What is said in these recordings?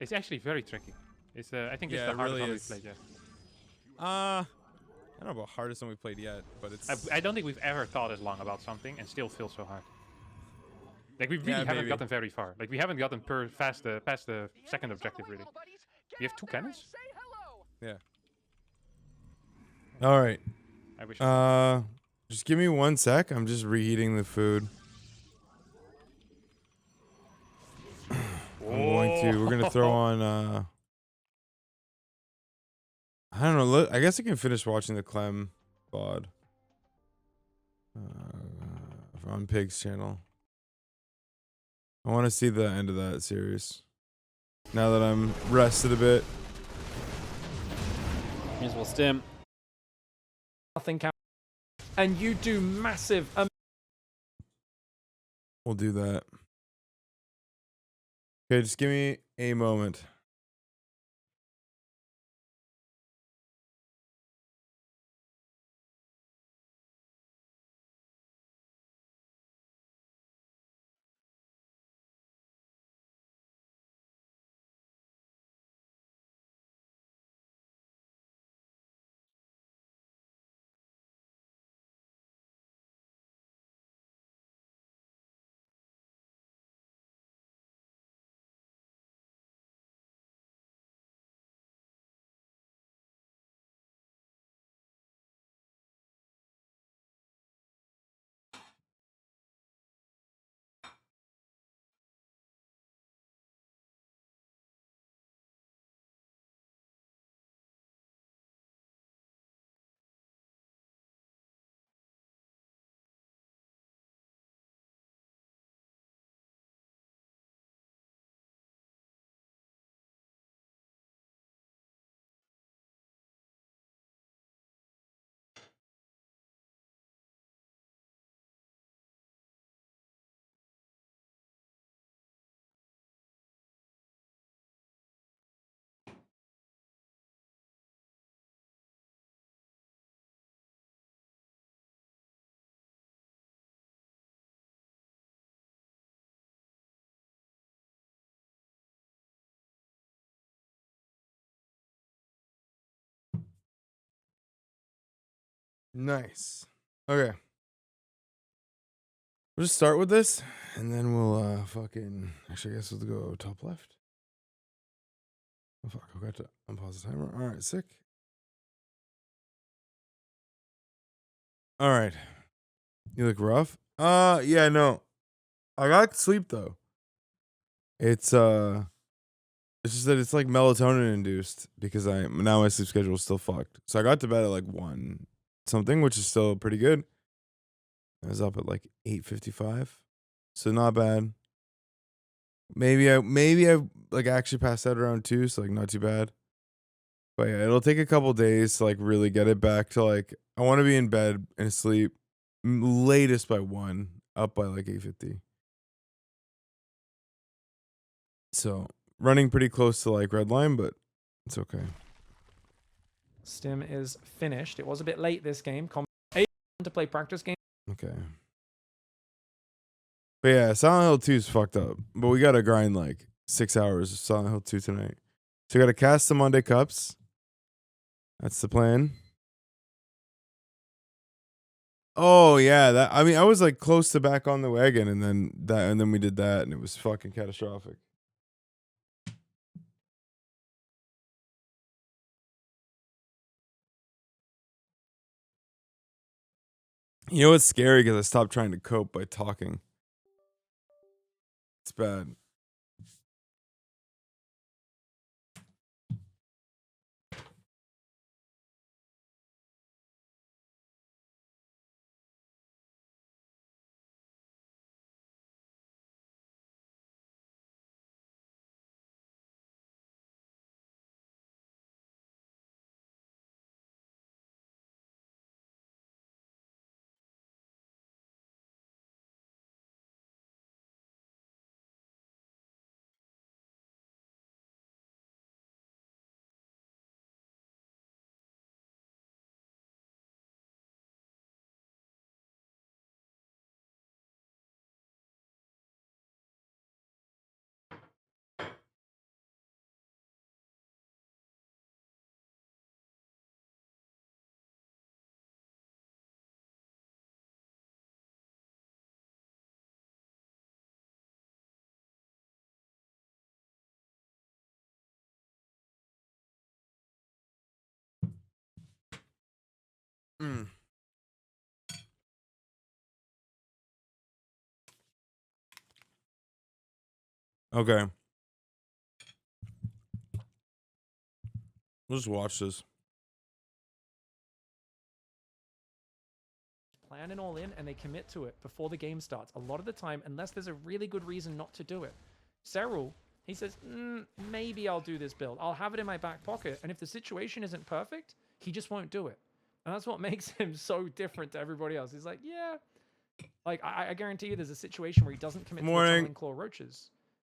It's actually very tricky. It's I think it's Yeah, the it hardest really one we've is. played yet. I don't know about hardest one we played yet, but it's. I don't think we've ever thought as long about something and still feel so hard. Like, we really Yeah, haven't maybe. gotten very far. Like, we haven't gotten past the second objective, really. We have 2 cannons? Yeah. All right. I wish I could. Just give me 1 sec. I'm just reheating the food. We're gonna throw on, I don't know, I guess I can finish watching the Clem VOD. On Pig's channel. I want to see the end of that series. Now that I'm rested a bit. Here's well stim. Nothing count. And you do massive. We'll do that. Okay, just give me a moment. Nice. Okay. We'll just start with this, and then we'll fucking. Actually, I guess we'll go top left. Oh fuck! I got to unpause the timer. All right, sick. All right. You look rough. Yeah, no. I got sleep though. It's just that it's like melatonin induced because now my sleep schedule is still fucked. So I got to bed at like 1 something, which is still pretty good. I was up at like 8:55. So not bad. Maybe I like actually passed out around 2, so like not too bad. But yeah, it'll take a couple days to like really get it back to like I want to be in bed and asleep latest by 1, up by like 8:50. So, running pretty close to like red line, but it's okay. Stim is finished. It was a bit late this game. Able to play practice game. Okay. But yeah, Silent Hill 2 is fucked up. But we gotta grind like 6 hours of Silent Hill 2 tonight. So we gotta cast the Monday Cups. That's the plan. Oh yeah, that I mean I was like close to back on the wagon and then we did that and it was fucking catastrophic. You know what's scary because I stopped trying to cope by talking. It's bad. Mm. Okay. We'll just watch this. Plan it all in and they commit to it before the game starts. A lot of the time, unless there's a really good reason not to do it. Serral, he says, maybe I'll do this build. I'll have it in my back pocket. And if the situation isn't perfect, he just won't do it. And that's what makes him so different to everybody else. He's like, yeah. Like, I guarantee you there's a situation where he doesn't commit to the Talon Claw Roaches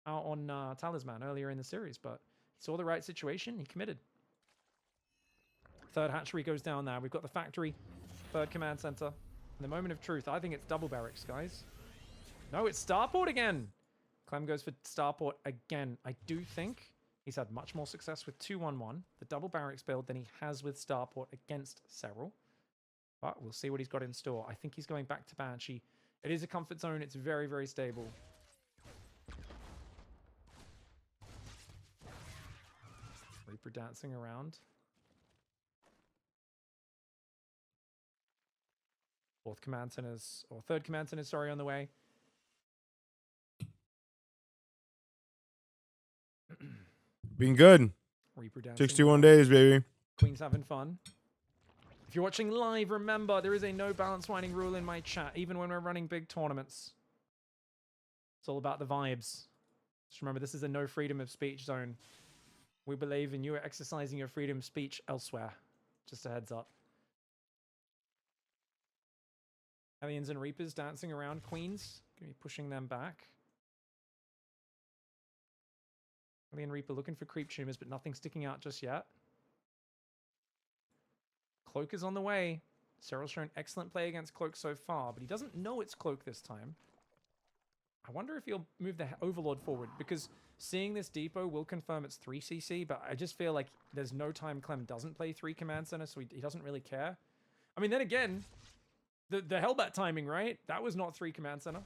out on Talisman earlier in the series. But he saw the right situation. He committed. Third hatchery goes down there. We've got the factory. Third command center. In the moment of truth, I think it's double barracks, guys. No, it's Starport again. Clem goes for Starport again. I do think he's had much more success with 2-1-1, the double barracks build, than he has with Starport against Serral. But we'll see what he's got in store. I think he's going back to Banshee. It is a comfort zone. It's very, very stable. Reaper dancing around. Fourth command center's, or third command center's, sorry, on the way. Being good. Reaper dancing 61 around. days, baby. Queen's having fun. If you're watching live, remember there is a no balance winding rule in my chat, even when we're running big tournaments. It's all about the vibes. Just remember, this is a no freedom of speech zone. We believe in you exercising your freedom of speech elsewhere. Just a heads up. Aliens and Reapers dancing around. Queens, gonna be pushing them back. Alien Reaper looking for creep tumors, but nothing sticking out just yet. Cloak is on the way. Serral's shown excellent play against Cloak so far, but he doesn't know it's Cloak this time. I wonder if he'll move the Overlord forward, because seeing this depot will confirm it's 3cc, but I just feel like there's no time Clem doesn't play 3 command center, so he doesn't really care. I mean, then again, the Hellbat timing, right? That was not 3 command center.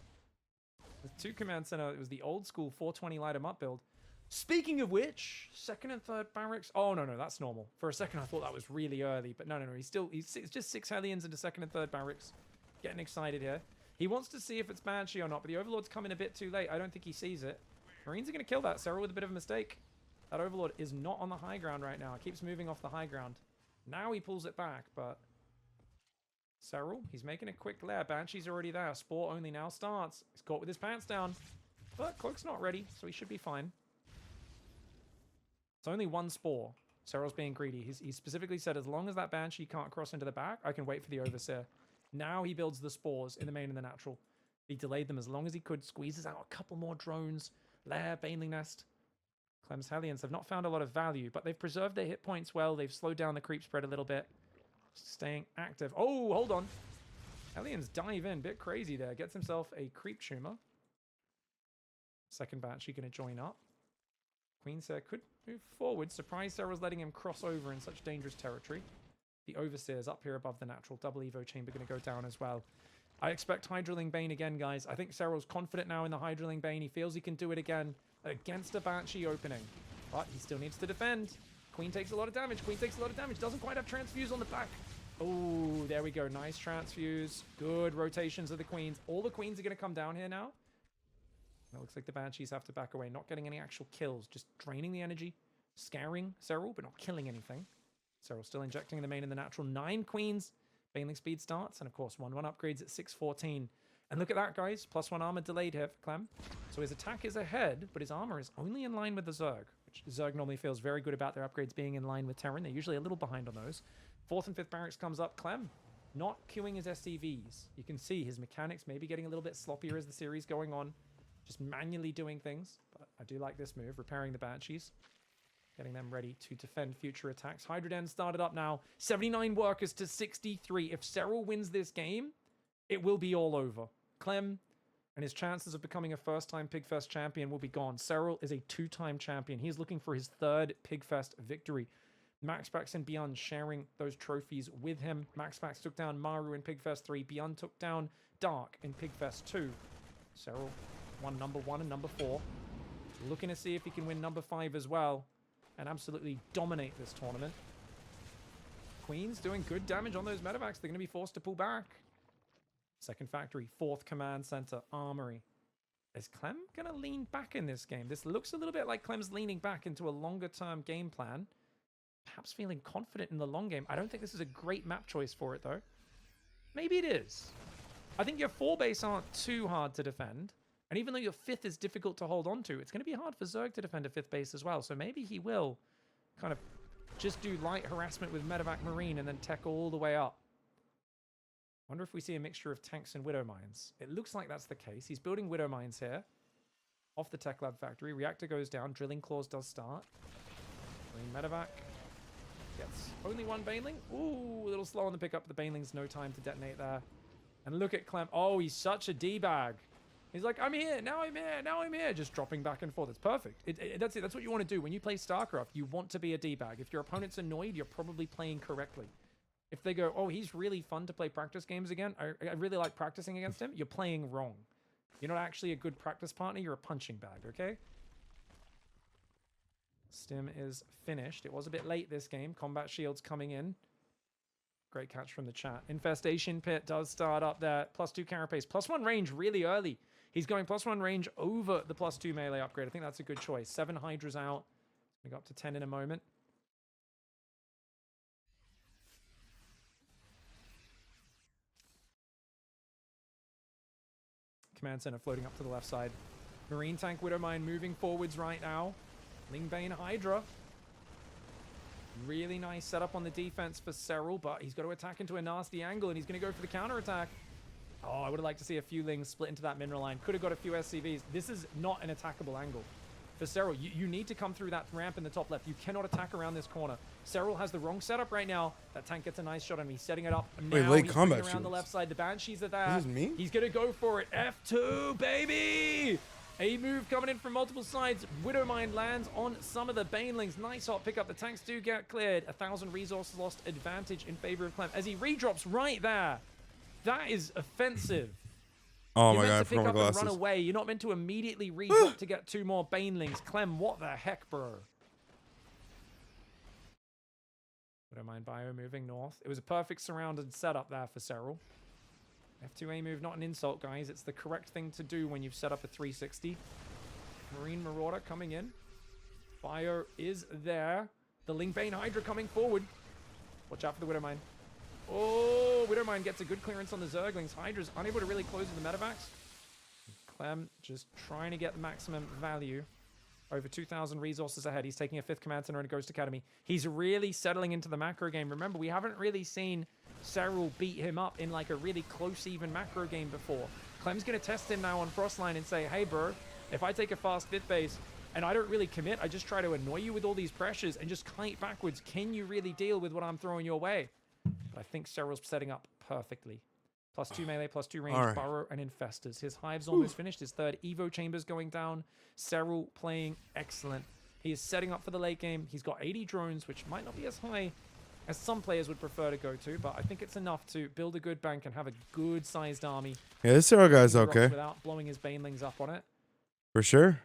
The 2 command center, it was the old school 420 light 'em up build. Speaking of which, second and third barracks. Oh, no, that's normal. For a second, I thought that was really early, but no. He's just 6 Hellions into second and third barracks. Getting excited here. He wants to see if it's Banshee or not, but the Overlord's coming a bit too late. I don't think he sees it. Marines are going to kill that. Serral with a bit of a mistake. That Overlord is not on the high ground right now. It keeps moving off the high ground. Now he pulls it back, but Serral, he's making a quick lair. Banshee's already there. Spore only now starts. He's caught with his pants down, but Cloak's not ready, so he should be fine. It's only 1 Spore. Serral's being greedy. He specifically said, as long as that Banshee can't cross into the back, I can wait for the Overseer. Now he builds the Spores in the main and the natural. He delayed them as long as he could, squeezes out a couple more drones. Lair, Baneling Nest. Clem's Hellions have not found a lot of value, but they've preserved their hit points well. They've slowed down the creep spread a little bit. Staying active. Oh, hold on. Hellions dive in. Bit crazy there. Gets himself a creep tumor. Second Banshee going to join up. Queensair could move forward. Surprised Serral's letting him cross over in such dangerous territory. The Overseer's up here above the natural. Double Evo Chamber going to go down as well. I expect Hydraling Bane again, guys. I think Serral's confident now in the Hydraling Bane. He feels he can do it again against a Banshee opening. But he still needs to defend. Queen takes a lot of damage. Doesn't quite have Transfuse on the back. Oh, there we go. Nice Transfuse. Good rotations of the Queens. All the Queens are going to come down here now. It looks like the Banshees have to back away. Not getting any actual kills. Just draining the energy. Scaring Serral, but not killing anything. Serral still injecting the main and the natural. 9 Queens. Baneling speed starts. And of course, 1-1 upgrades at 614. And look at that, guys. +1 armor delayed here for Clem. So his attack is ahead, but his armor is only in line with the Zerg. Which Zerg normally feels very good about their upgrades being in line with Terran. They're usually a little behind on those. 4th and 5th barracks comes up. Clem not queuing his SCVs. You can see his mechanics maybe getting a little bit sloppier as the series going on. Just manually doing things. But I do like this move. Repairing the Banshees. Getting them ready to defend future attacks. Hydroden started up now. 79 workers to 63. If Serral wins this game, it will be all over. Clem and his chances of becoming a first-time Pigfest champion will be gone. Serral is a 2-time champion. He's looking for his 3rd Pigfest victory. Maxpax and Beyond sharing those trophies with him. Maxpax took down Maru in Pigfest 3. Beyond took down Dark in Pigfest 2. Serral won number 1 and number 4. Looking to see if he can win number 5 as well and absolutely dominate this tournament. Queens doing good damage on those medevacs. They're going to be forced to pull back. Second factory, fourth command center, armory. Is Clem going to lean back in this game? This looks a little bit like Clem's leaning back into a longer-term game plan. Perhaps feeling confident in the long game. I don't think this is a great map choice for it, though. Maybe it is. I think your 4 base aren't too hard to defend. And even though your 5th is difficult to hold on to, it's going to be hard for Zerg to defend a 5th base as well. So maybe he will kind of just do light harassment with Medevac Marine and then tech all the way up. Wonder if we see a mixture of tanks and Widow Mines. It looks like that's the case. He's building Widow Mines here. Off the Tech Lab factory. Reactor goes down. Drilling Claws does start. Green Medevac gets only 1 Baneling. Ooh, a little slow on the pickup. The Baneling's no time to detonate there. And look at Clem. Oh, he's such a D-bag. He's like, I'm here, now I'm here, now I'm here. Just dropping back and forth. It's perfect. That's it. That's what you want to do. When you play StarCraft, you want to be a D-bag. If your opponent's annoyed, you're probably playing correctly. If they go, oh, he's really fun to play practice games again. I really like practicing against him. You're playing wrong. You're not actually a good practice partner. You're a punching bag, okay? Stim is finished. It was a bit late this game. Combat shields coming in. Great catch from the chat. Infestation Pit does start up there. +2 carapace. +1 range really early. He's going +1 range over the +2 melee upgrade. I think that's a good choice. 7 Hydras out. We got up to 10 in a moment. Command center floating up to the left side. Marine tank Widow Mine moving forwards right now. Lingbane Hydra. Really nice setup on the defense for Serral, but he's got to attack into a nasty angle, and he's going to go for the counterattack. Oh, I would have liked to see a few Lings split into that mineral line. Could have got a few SCVs. This is not an attackable angle. For Serral, you need to come through that ramp in the top left. You cannot attack around this corner. Serral has the wrong setup right now. That tank gets a nice shot on him. He's setting it up. Now late he's combat around shields. the left side. The Banshees are there. This is me? He's going to go for it. F2, baby! A move coming in from multiple sides. Widow Mine lands on some of the Banelings. Nice hot pickup. The tanks do get cleared. 1,000 resources lost advantage in favor of Clem as he redrops right there. That is offensive. Oh You're my meant god, I to pick forgot my up and run glasses. away. You're not meant to immediately redrop to get 2 more Banelings. Clem, what the heck, bro? Widow Mine Bio moving north. It was a perfect surrounded setup there for Serral. F2A move, not an insult, guys. It's the correct thing to do when you've set up a 360. Marine Marauder coming in. Bio is there. The Lingbane Hydra coming forward. Watch out for the Widow Mine. Oh, Widow Mine gets a good clearance on the Zerglings. Hydra's unable to really close with the medevacs. Clem just trying to get the maximum value. Over 2,000 resources ahead. He's taking a 5th command center and a Ghost Academy. He's really settling into the macro game. Remember, we haven't really seen Serral beat him up in like a really close, even macro game before. Clem's going to test him now on Frostline and say, hey, bro, if I take a fast 5th base and I don't really commit, I just try to annoy you with all these pressures and just kite backwards, can you really deal with what I'm throwing your way? But I think Serral's setting up perfectly. +2 melee, +2 range, All right. Burrow, and Infestors. His Hive's almost finished. His 3rd Evo Chamber's going down. Serral playing excellent. He is setting up for the late game. He's got 80 drones, which might not be as high as some players would prefer to go to, but I think it's enough to build a good bank and have a good-sized army. Yeah, this Serral guy's Rocks okay. Without blowing his Banelings up on it. For sure.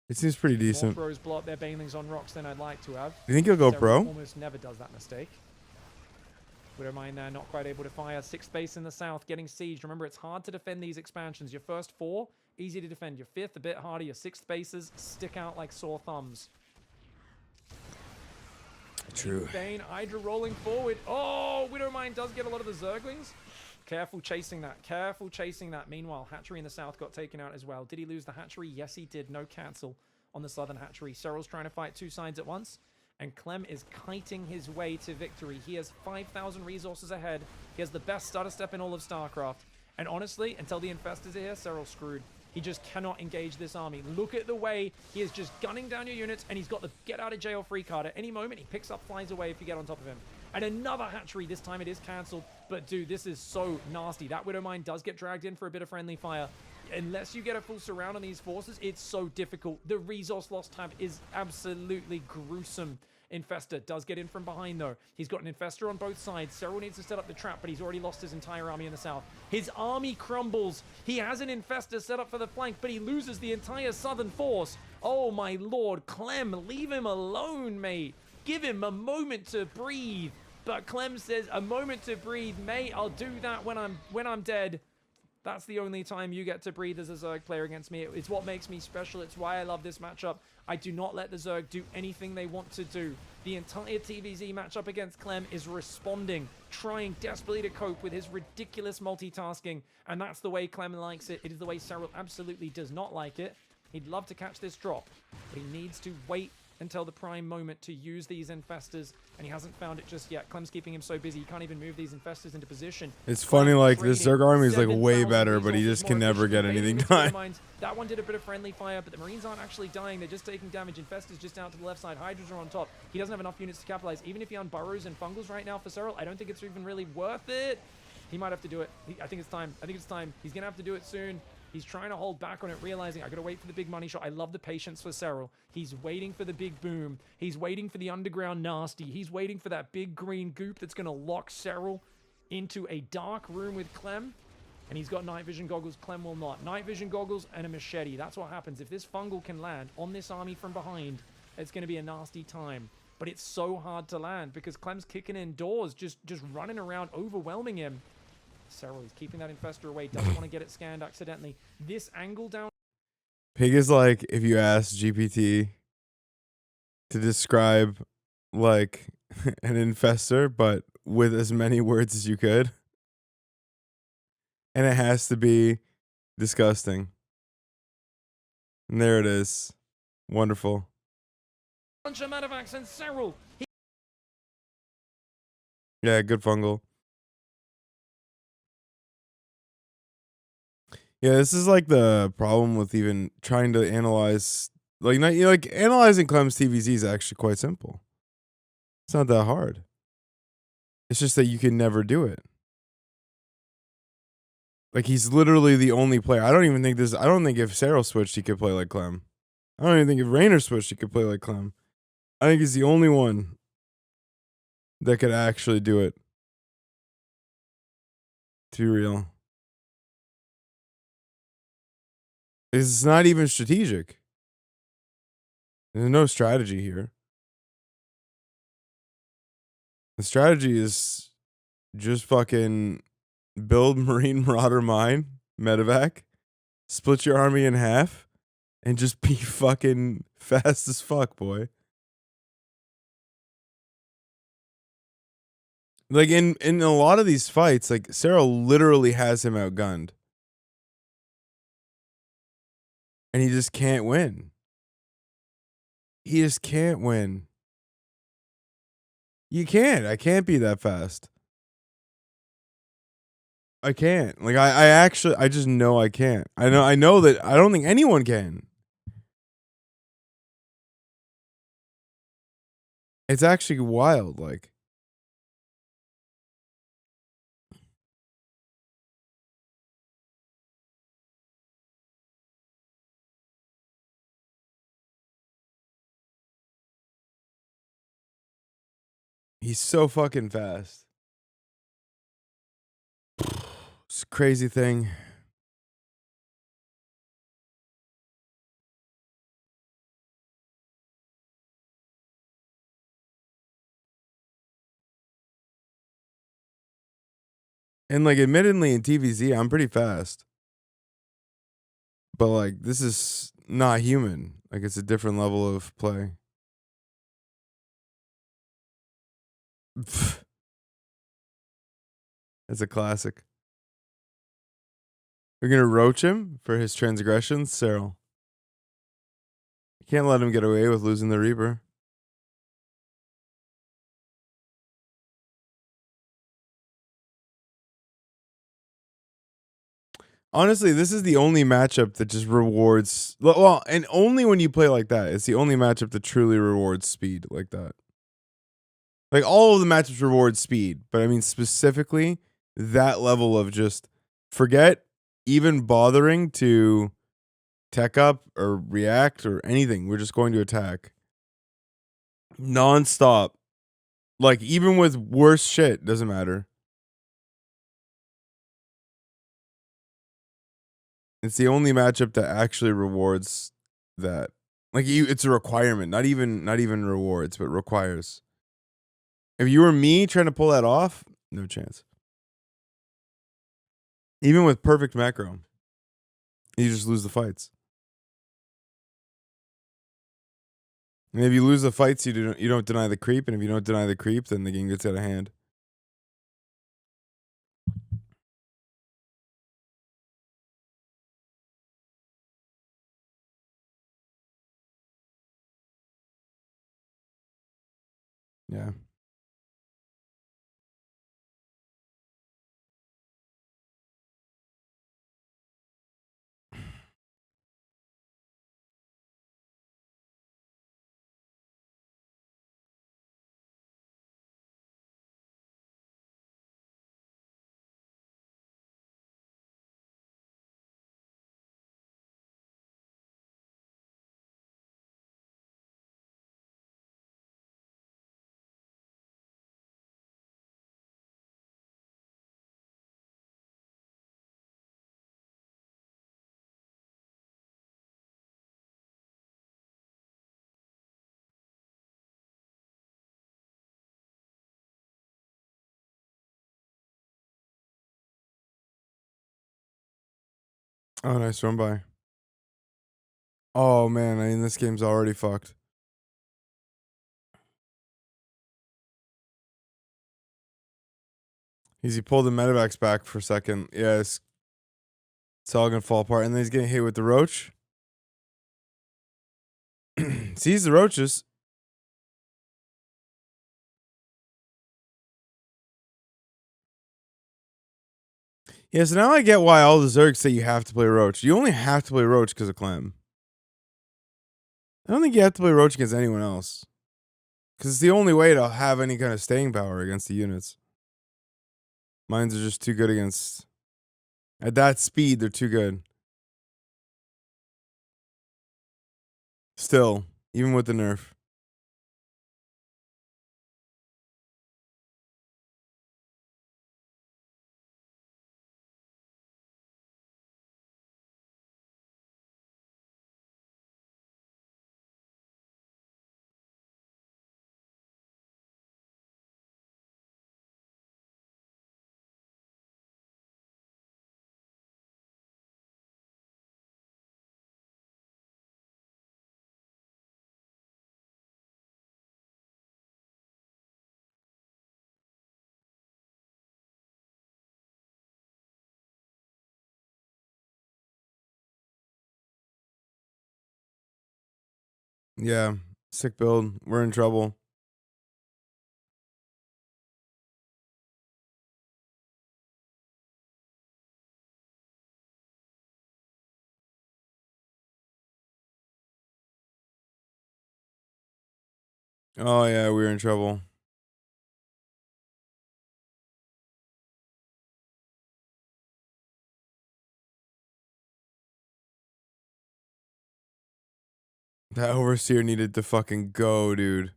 It seems pretty More decent. pros blow up their Banelings on rocks than I'd like to have. You think he'll go Serral pro? almost never does that mistake. Widow Mine there, not quite able to fire. 6th base in the south, getting sieged. Remember, it's hard to defend these expansions. Your first 4, easy to defend. Your 5th, a bit harder. Your 6th bases stick out like sore thumbs. True. Bane, Hydra rolling forward. Oh, Widow Mine does get a lot of the Zerglings. Careful chasing that. Careful chasing that. Meanwhile, Hatchery in the south got taken out as well. Did he lose the Hatchery? Yes, he did. No cancel on the southern Hatchery. Serral's trying to fight 2 sides at once. And Clem is kiting his way to victory. He has 5,000 resources ahead. He has the best stutter step in all of StarCraft. And honestly, until the Infestors are here, Serral's screwed. He just cannot engage this army. Look at the way he is just gunning down your units, and he's got the get out of jail free card. At any moment, he picks up, flies away if you get on top of him. And another Hatchery. This time it is cancelled. But dude, this is so nasty. That Widow Mine does get dragged in for a bit of friendly fire. Unless you get a full surround on these forces, it's so difficult. The resource loss tab is absolutely gruesome. Infestor does get in from behind, though. He's got an Infestor on both sides. Serral needs to set up the trap, but he's already lost his entire army in the south. His army crumbles. He has an Infestor set up for the flank, but he loses the entire southern force. Oh, my lord. Clem, leave him alone, mate. Give him a moment to breathe. But Clem says, a moment to breathe. Mate, I'll do that when I'm dead. That's the only time you get to breathe as a Zerg player against me. It's what makes me special. It's why I love this matchup. I do not let the Zerg do anything they want to do. The entire TVZ matchup against Clem is responding, trying desperately to cope with his ridiculous multitasking. And that's the way Clem likes it. It is the way Cyril absolutely does not like it. He'd love to catch this drop, but he needs to wait until the prime moment to use these infestors, and he hasn't found it just yet. Clem's keeping him so busy, he can't even move these infestors into position. It's funny, like, the Zerg army is, like, way better, but he just can never get anything done. That one did a bit of friendly fire, but the Marines aren't actually dying. They're just taking damage. Infestors just out to the left side. Hydras are on top. He doesn't have enough units to capitalize. Even if he unburrows and fungals right now for Cyril, I don't think it's even really worth it. He might have to do it. I think it's time. I think it's time. He's going to have to do it soon. He's trying to hold back on it, realizing I got to wait for the big money shot. I love the patience for Cyril. He's waiting for the big boom. He's waiting for the underground nasty. He's waiting for that big green goop that's going to lock Cyril into a dark room with Clem. And he's got night vision goggles. Clem will not. Night vision goggles and a machete. That's what happens. If this fungal can land on this army from behind, it's going to be a nasty time. But it's so hard to land because Clem's kicking in doors, just running around, overwhelming him. Cyril, he's keeping that infestor away. Doesn't want to get it scanned accidentally. This angle down. Pig is like if you ask GPT to describe like an infestor, but with as many words as you could. And it has to be disgusting. And there it is. Wonderful. Bunch of medevacs and Cyril. Yeah, good fungal. Yeah, this is like the problem with even trying to analyze, like, not, you know, like analyzing Clem's TVZ is actually quite simple. It's not that hard. It's just that you can never do it. Like, he's literally the only player. I don't think if Cyril switched, he could play like Clem. I don't even think if Raynor switched, he could play like Clem. I think he's the only one that could actually do it. To be real. It's not even strategic. There's no strategy here. The strategy is just fucking build Marine Marauder Mine, medevac, split your army in half, and just be fucking fast as fuck, boy. Like, in a lot of these fights, like, Cyril literally has him outgunned. And he just can't win. He just can't win. You can't. I can't be that fast. I can't. Like, I just know I can't. I know that I don't think anyone can. It's actually wild, like. He's so fucking fast. It's a crazy thing. And, like, admittedly in TVZ, I'm pretty fast. But, like, this is not human. Like, it's a different level of play. That's a classic. We're going to roach him for his transgressions, Cyril. You can't let him get away with losing the Reaper. Honestly, this is the only matchup that just rewards... Well, and only when you play like that. It's the only matchup that truly rewards speed like that. Like, all of the matchups reward speed. But I mean, specifically, that level of just... Forget even bothering to tech up or react or anything. We're just going to attack. Non-stop. Like, even with worse shit, doesn't matter. It's the only matchup that actually rewards that. Like, it's a requirement. Not even rewards, but requires. If you were me trying to pull that off, no chance. Even with perfect macro, you just lose the fights. And if you lose the fights, you don't deny the creep, and if you don't deny the creep, then the game gets out of hand. Yeah. Oh, nice run by. Oh man, I mean this game's already fucked. He pulled the medevacs back for a second. Yeah, it's all gonna fall apart, and then he's getting hit with the roach. Sees the roaches. Yeah, so now I get why all the Zergs say you have to play Roach. You only have to play Roach because of Clem. I don't think you have to play Roach against anyone else. Because it's the only way to have any kind of staying power against the units. Mines are just too good against... At that speed, they're too good. Still, even with the nerf. Yeah, sick build. We're in trouble. Oh yeah, we're in trouble. That overseer needed to fucking go, dude.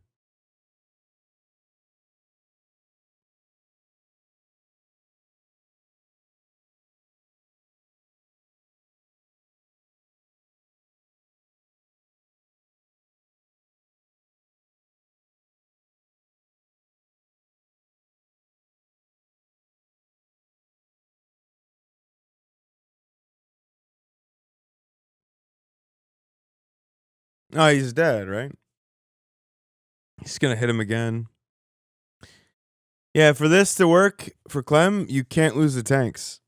Oh, he's dead, right? He's gonna hit him again. Yeah, for this to work for Clem, you can't lose the tanks.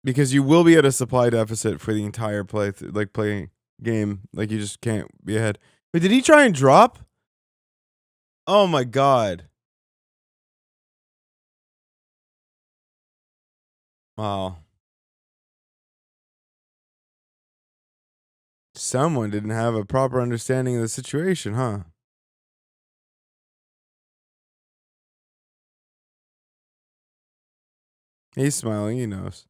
Because you will be at a supply deficit for the entire play game. Like you just can't be ahead. Wait, did he try and drop? Oh my god. Wow. Someone didn't have a proper understanding of the situation, huh? He's smiling, he knows.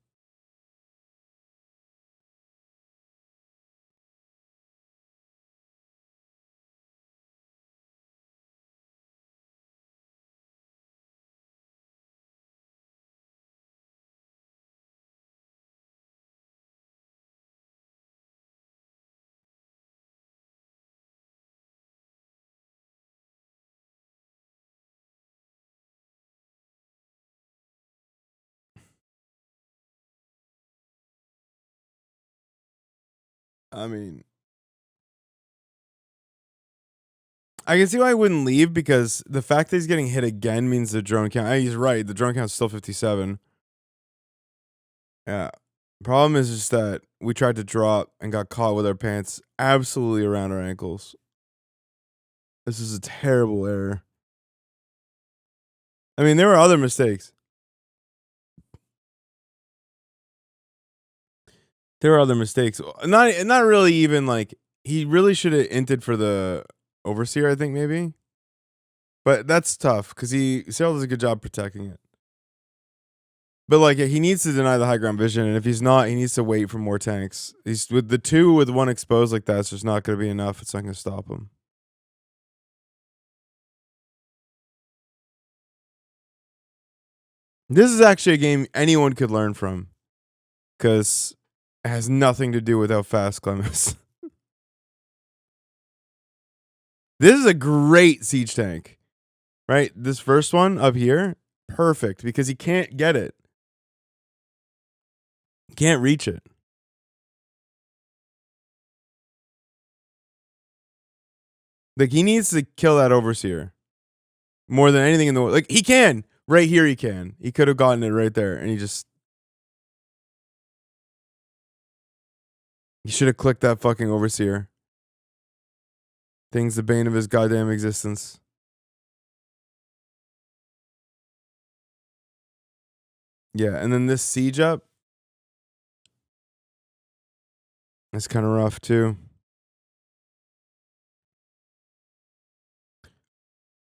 I mean, I can see why I wouldn't leave, because the fact that he's getting hit again means the drone count. He's right. The drone count's still 57. Yeah. Problem is just that we tried to drop and got caught with our pants absolutely around our ankles. This is a terrible error. I mean, there were other mistakes. There were other mistakes. Not really even like, he really should have inted for the overseer, I think, maybe. But that's tough because Cyril does a good job protecting it. But like, he needs to deny the high ground vision, and if he's not, he needs to wait for more tanks. He's with the 2 with 1 exposed like that. It's just not going to be enough. It's not going to stop him. This is actually a game anyone could learn from, because it has nothing to do with how fast Clem is. This is a great siege tank, right? This first one up here, perfect, because he can't get it. Can't reach it. Like, he needs to kill that overseer more than anything in the world. Like, he can. Right here he can. He could have gotten it right there, and he should have clicked that fucking overseer. Thing's the bane of his goddamn existence. Yeah, and then this siege up. It's kind of rough too.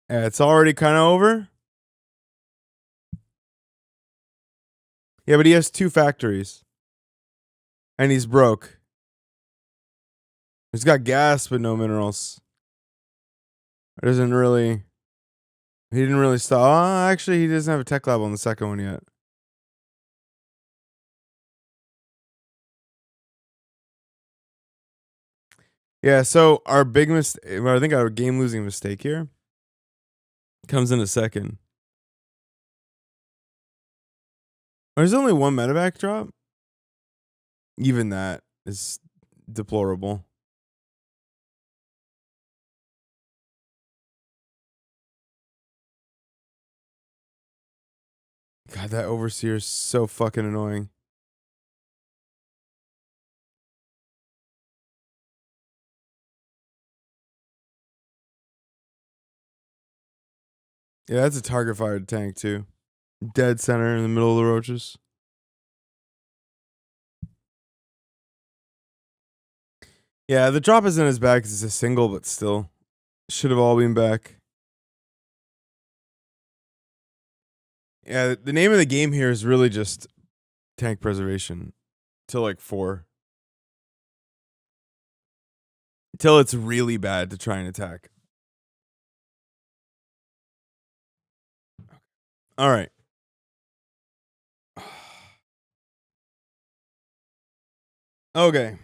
Yeah, it's already kind of over. Yeah, but he has 2 factories. And he's broke. He's got gas but no minerals. It doesn't really... He didn't really stop. Oh, actually, he doesn't have a tech lab on the second one yet. Yeah, so our big mistake... I think our game-losing mistake here comes in a second. There's only 1 medevac drop. Even that is deplorable. God, that overseer is so fucking annoying. Yeah, that's a target fired tank too. Dead center in the middle of the roaches. Yeah, the drop isn't as bad because it's a single, but still. Should have all been back. Yeah, the name of the game here is really just tank preservation. Till like 4. Till it's really bad to try and attack. All right. Okay.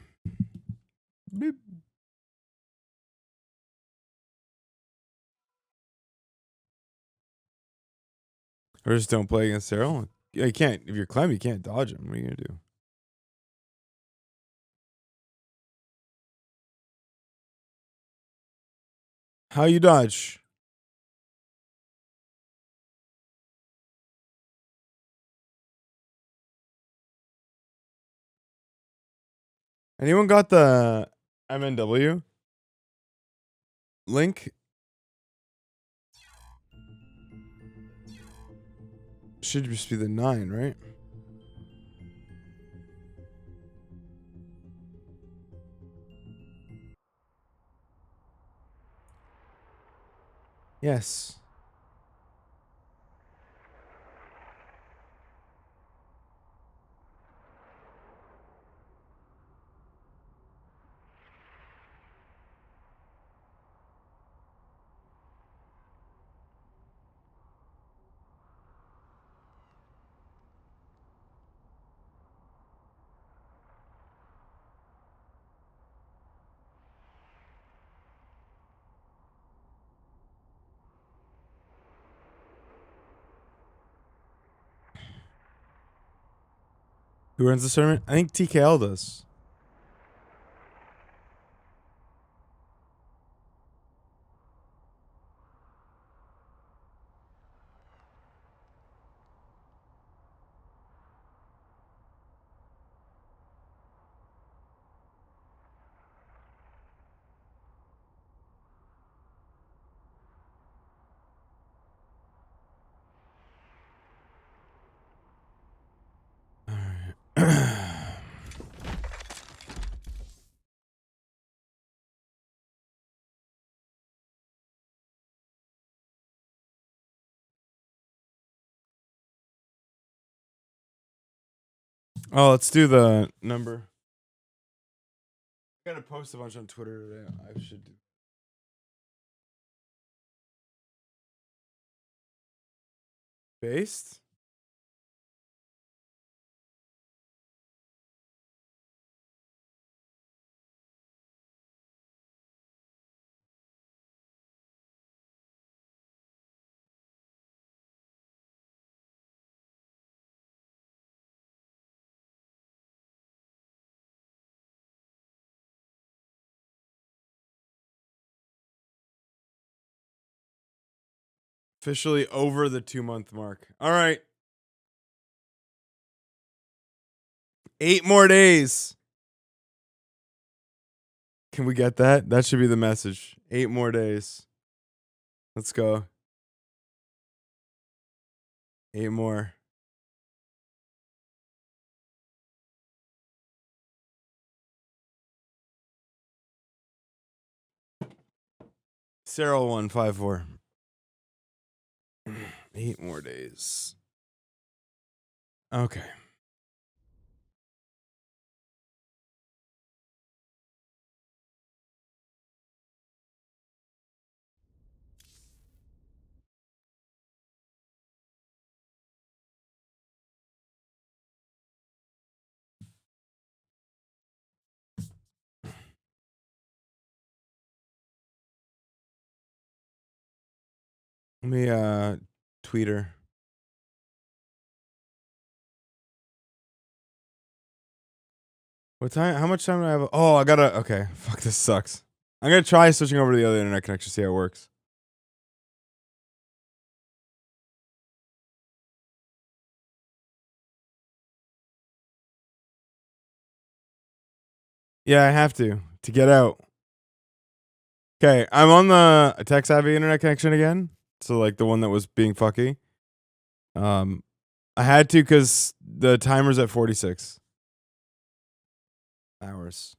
Beep. Or just don't play against Cyril. Yeah, you can't. If you're Clem, you can't dodge him. What are you gonna do? How you dodge? Anyone got the MNW link? Should just be the 9, right? Yes. Who runs the tournament? I think TKL does. Oh, let's do the number. I gotta post a bunch on Twitter today. I should do. Based? Officially over the 2-month mark. All right. 8 more days. Can we get that? That should be the message. 8 more days. Let's go. 8 more. Cyril 154. 8 more days. Okay. Let me tweet her. What time? How much time do I have? Oh, I gotta. Okay. Fuck, this sucks. I'm gonna try switching over to the other internet connection, see how it works. Yeah, I have to get out. Okay, I'm on the tech savvy internet connection again. So like the one that was being fucky. I had to because the timer's at 46 hours.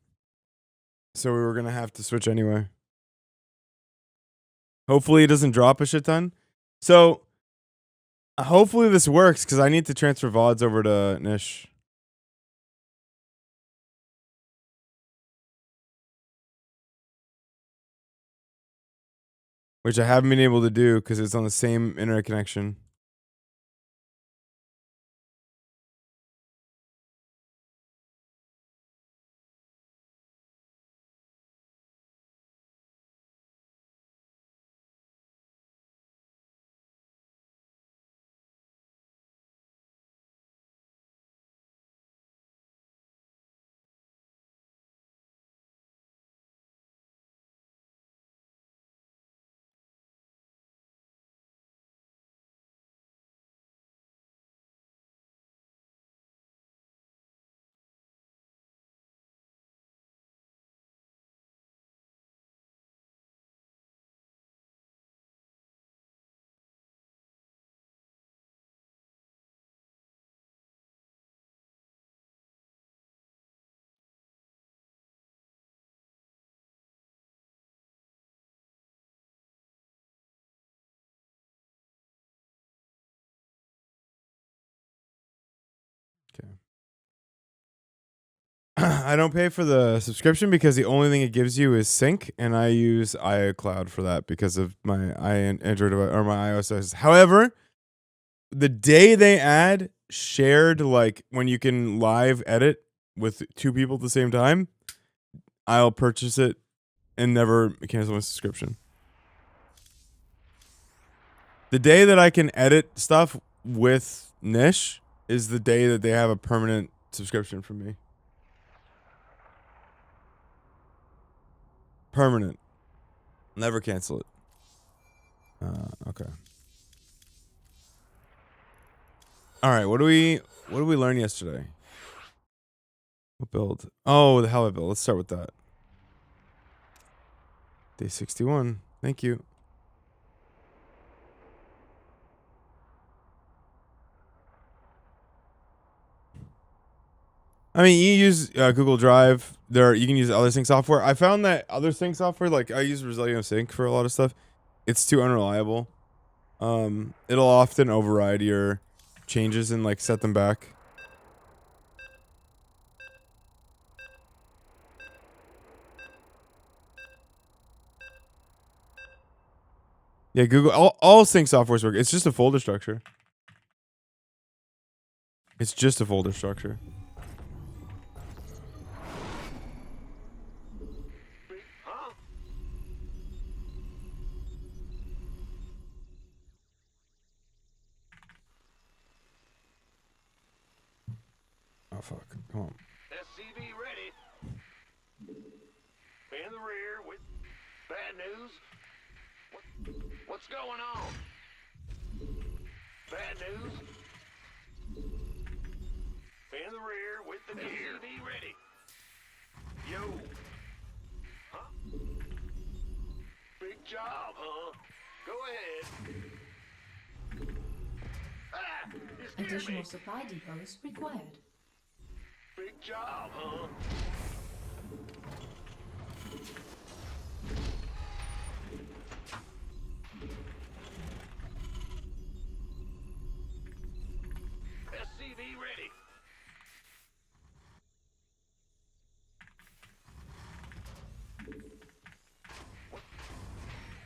So we were gonna have to switch anyway. Hopefully it doesn't drop a shit ton. So hopefully this works because I need to transfer VODs over to Nish. Which I haven't been able to do because it's on the same internet connection. Okay. I don't pay for the subscription because the only thing it gives you is sync, and I use iCloud for that because of my Android or my iOS devices. However, the day they add shared, like when you can live edit with 2 people at the same time, I'll purchase it and never cancel my subscription. The day that I can edit stuff with Nish is the day that they have a permanent subscription for me. Permanent. Never cancel it. Okay. All right. What do we learn yesterday? What build? Oh, the Helmet build. Let's start with that. Day 61. Thank you. I mean, you use Google Drive. You can use other sync software. I found that other sync software, like I use Resilio Sync for a lot of stuff, it's too unreliable. It'll often override your changes and like set them back. Yeah, Google all sync softwares work. It's just a folder structure. It's just a folder structure. Huh? Oh fuck! Come on. SCV ready. In the rear with bad news. What's going on? Bad news. In the rear with the gear. SCV ready. Yo. Huh? Big job, huh? Go ahead. Ah! You scared Additional me. supply depots required. Big job, huh? SCV ready.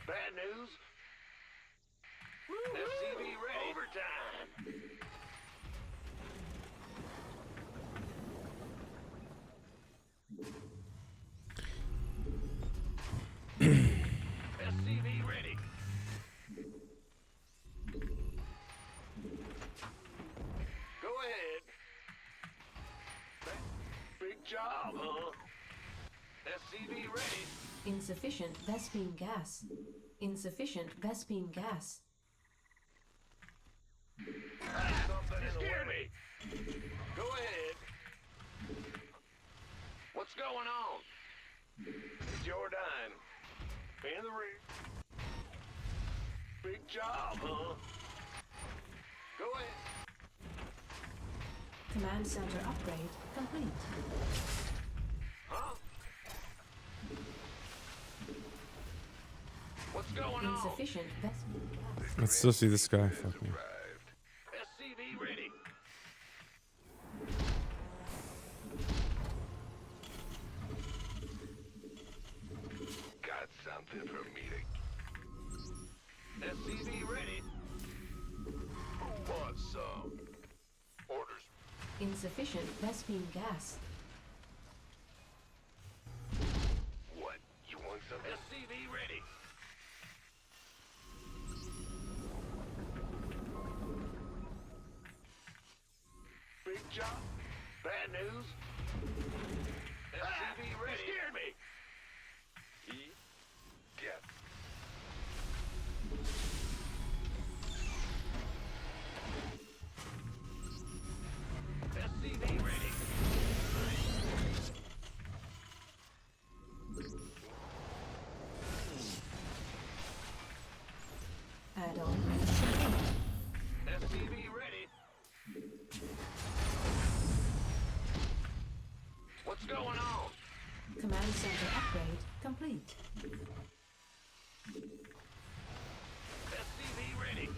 Bad news. SCV ready. Overtime. SCV ready. Go ahead. Big job, huh? SCV ready. Insufficient Vespene gas. Insufficient Vespene gas. Something you scared me. Go ahead. What's going on? It's your dime. In the rear. Big job, huh? Go ahead. Command center upgrade complete. Huh? What's going on? Insufficient Vespene gas. Let's still see this guy. Fuck me. SCV ready. Got something for me to... SCV ready. Who wants some? Orders. Insufficient Vespene gas. What? You want some? SCV ready. Big job. Bad news. SCV ready. You scared me. Get. SCV ready. Add-on. SCV ready. What's going on? Command center upgrade complete. SCV ready.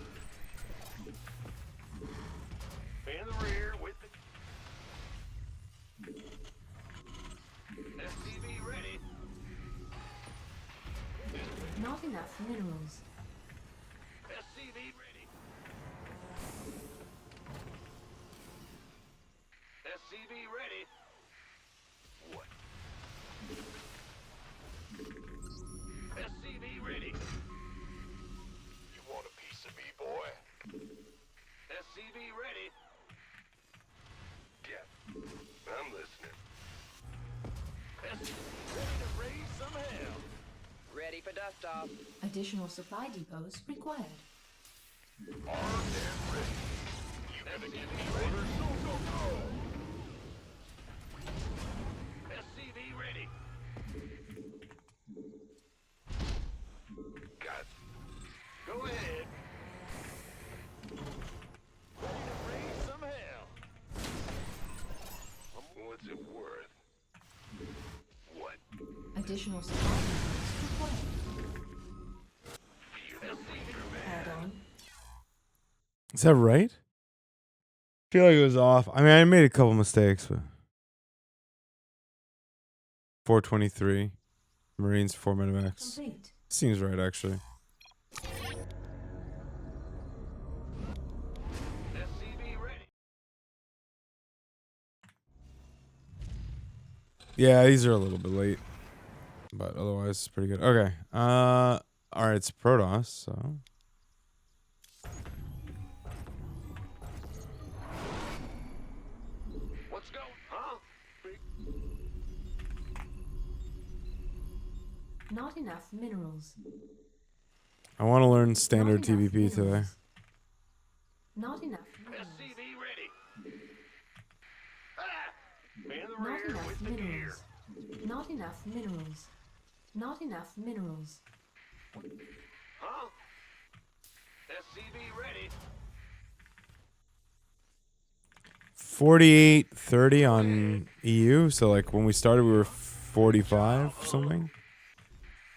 In the rear with the... SCV ready. Not enough minerals. SCV ready. SCV ready. What? SCV ready. You want a piece of me, boy? SCV ready. Yeah, I'm listening. SCV ready to raise some hell. Ready for dust off. Additional supply depots required. Armed and ready. You gonna give me orders? Go, go, go! SCV ready. Got. Go ahead. Ready to raise some hell. What's it worth? What? Additional supply depots required. SCV Add-on. Is that right? I feel like it was off. I mean, I made a couple mistakes, but 423 Marines 4 Medimax Complete. seems right actually. Yeah, these are a little bit late, but otherwise it's pretty good. Okay. All right, it's Protoss, so. What's going? Huh? Not enough minerals. I want to learn standard Not enough TVP today. minerals. Not enough minerals. SCV ready. Ah! In the Not rear enough with the gear. minerals. Not enough minerals. Not enough minerals. Huh? SCV ready. 4830 on EU. So like when we started, we were 45 something,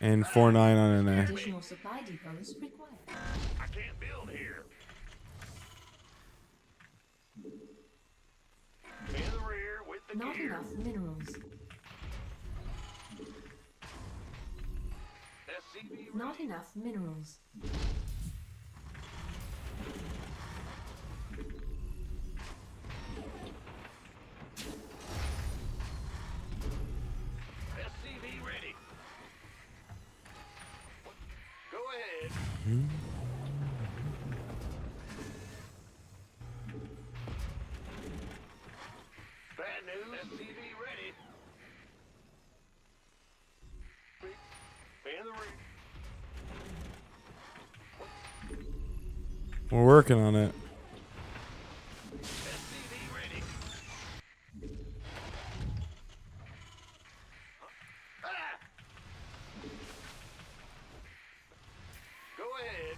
and 49 on NA. Additional supply depots required. I can't build here. In the rear with the Not gear. enough minerals. SCV Not enough minerals. SCV ready. Go ahead. Bad news. SCV ready. In the rear. We're working on it. SCV ready. Ah! Go ahead.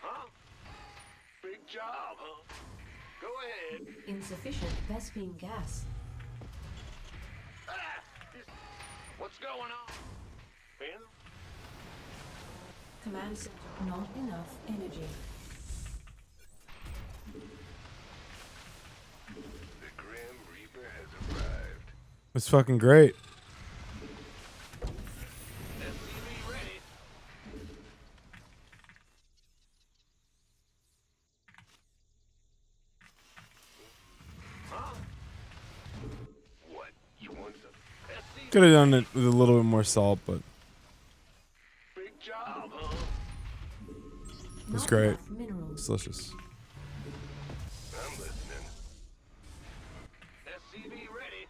Huh? Big job, huh? Go ahead. Insufficient Vespene gas. Ah! What's going on? In Command center. Not enough energy. the Grim Reaper has arrived. It's fucking great. SCV ready. Huh? What? You want some? SCV Could have done it with a little bit more salt, but big job, huh? it's Not great. enough minerals. It's delicious. I'm listening. SCV ready.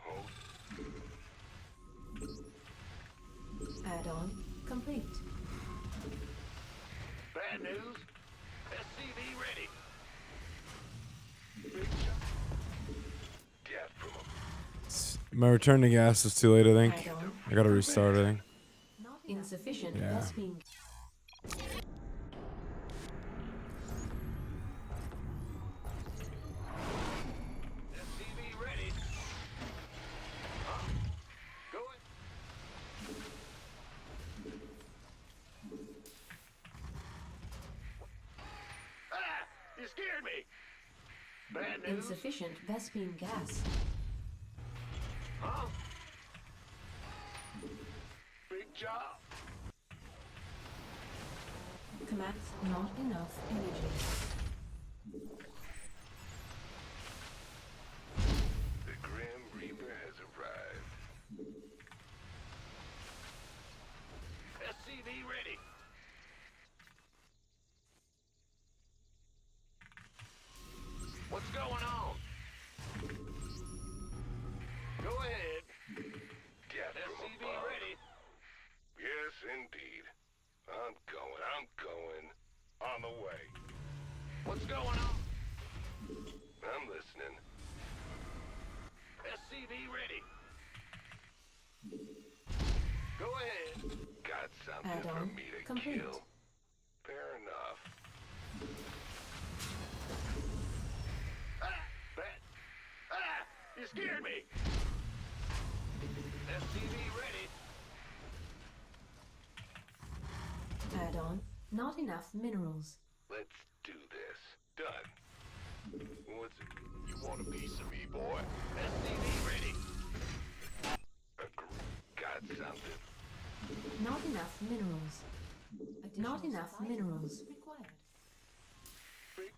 Hold. Add-on complete. Bad news. SCV ready. Big job. Death from a My return to gas is too late, I think. Add-on. I gotta restart, I think. Not insufficient Yeah. Vespene. SCV ready. Huh? Go it. Ah! You scared me. Bad news. Insufficient Vespene gas. Huh? Big job. Command. Not enough energy. The Grim Reaper has arrived. SCV ready. What's going on? Go ahead. SCV ready. Yes, indeed. I'm going. On the way. What's going on? I'm listening. SCV ready. Go ahead. Got something for Add-on me to complete. kill. Fair enough. Ah! Bat! Ah! You scared me! SCV ready. Add-on. Not enough minerals. Let's do this. Done. What's it? You want a piece of me, boy? SCV ready. Got something. Not enough minerals. Not enough minerals required.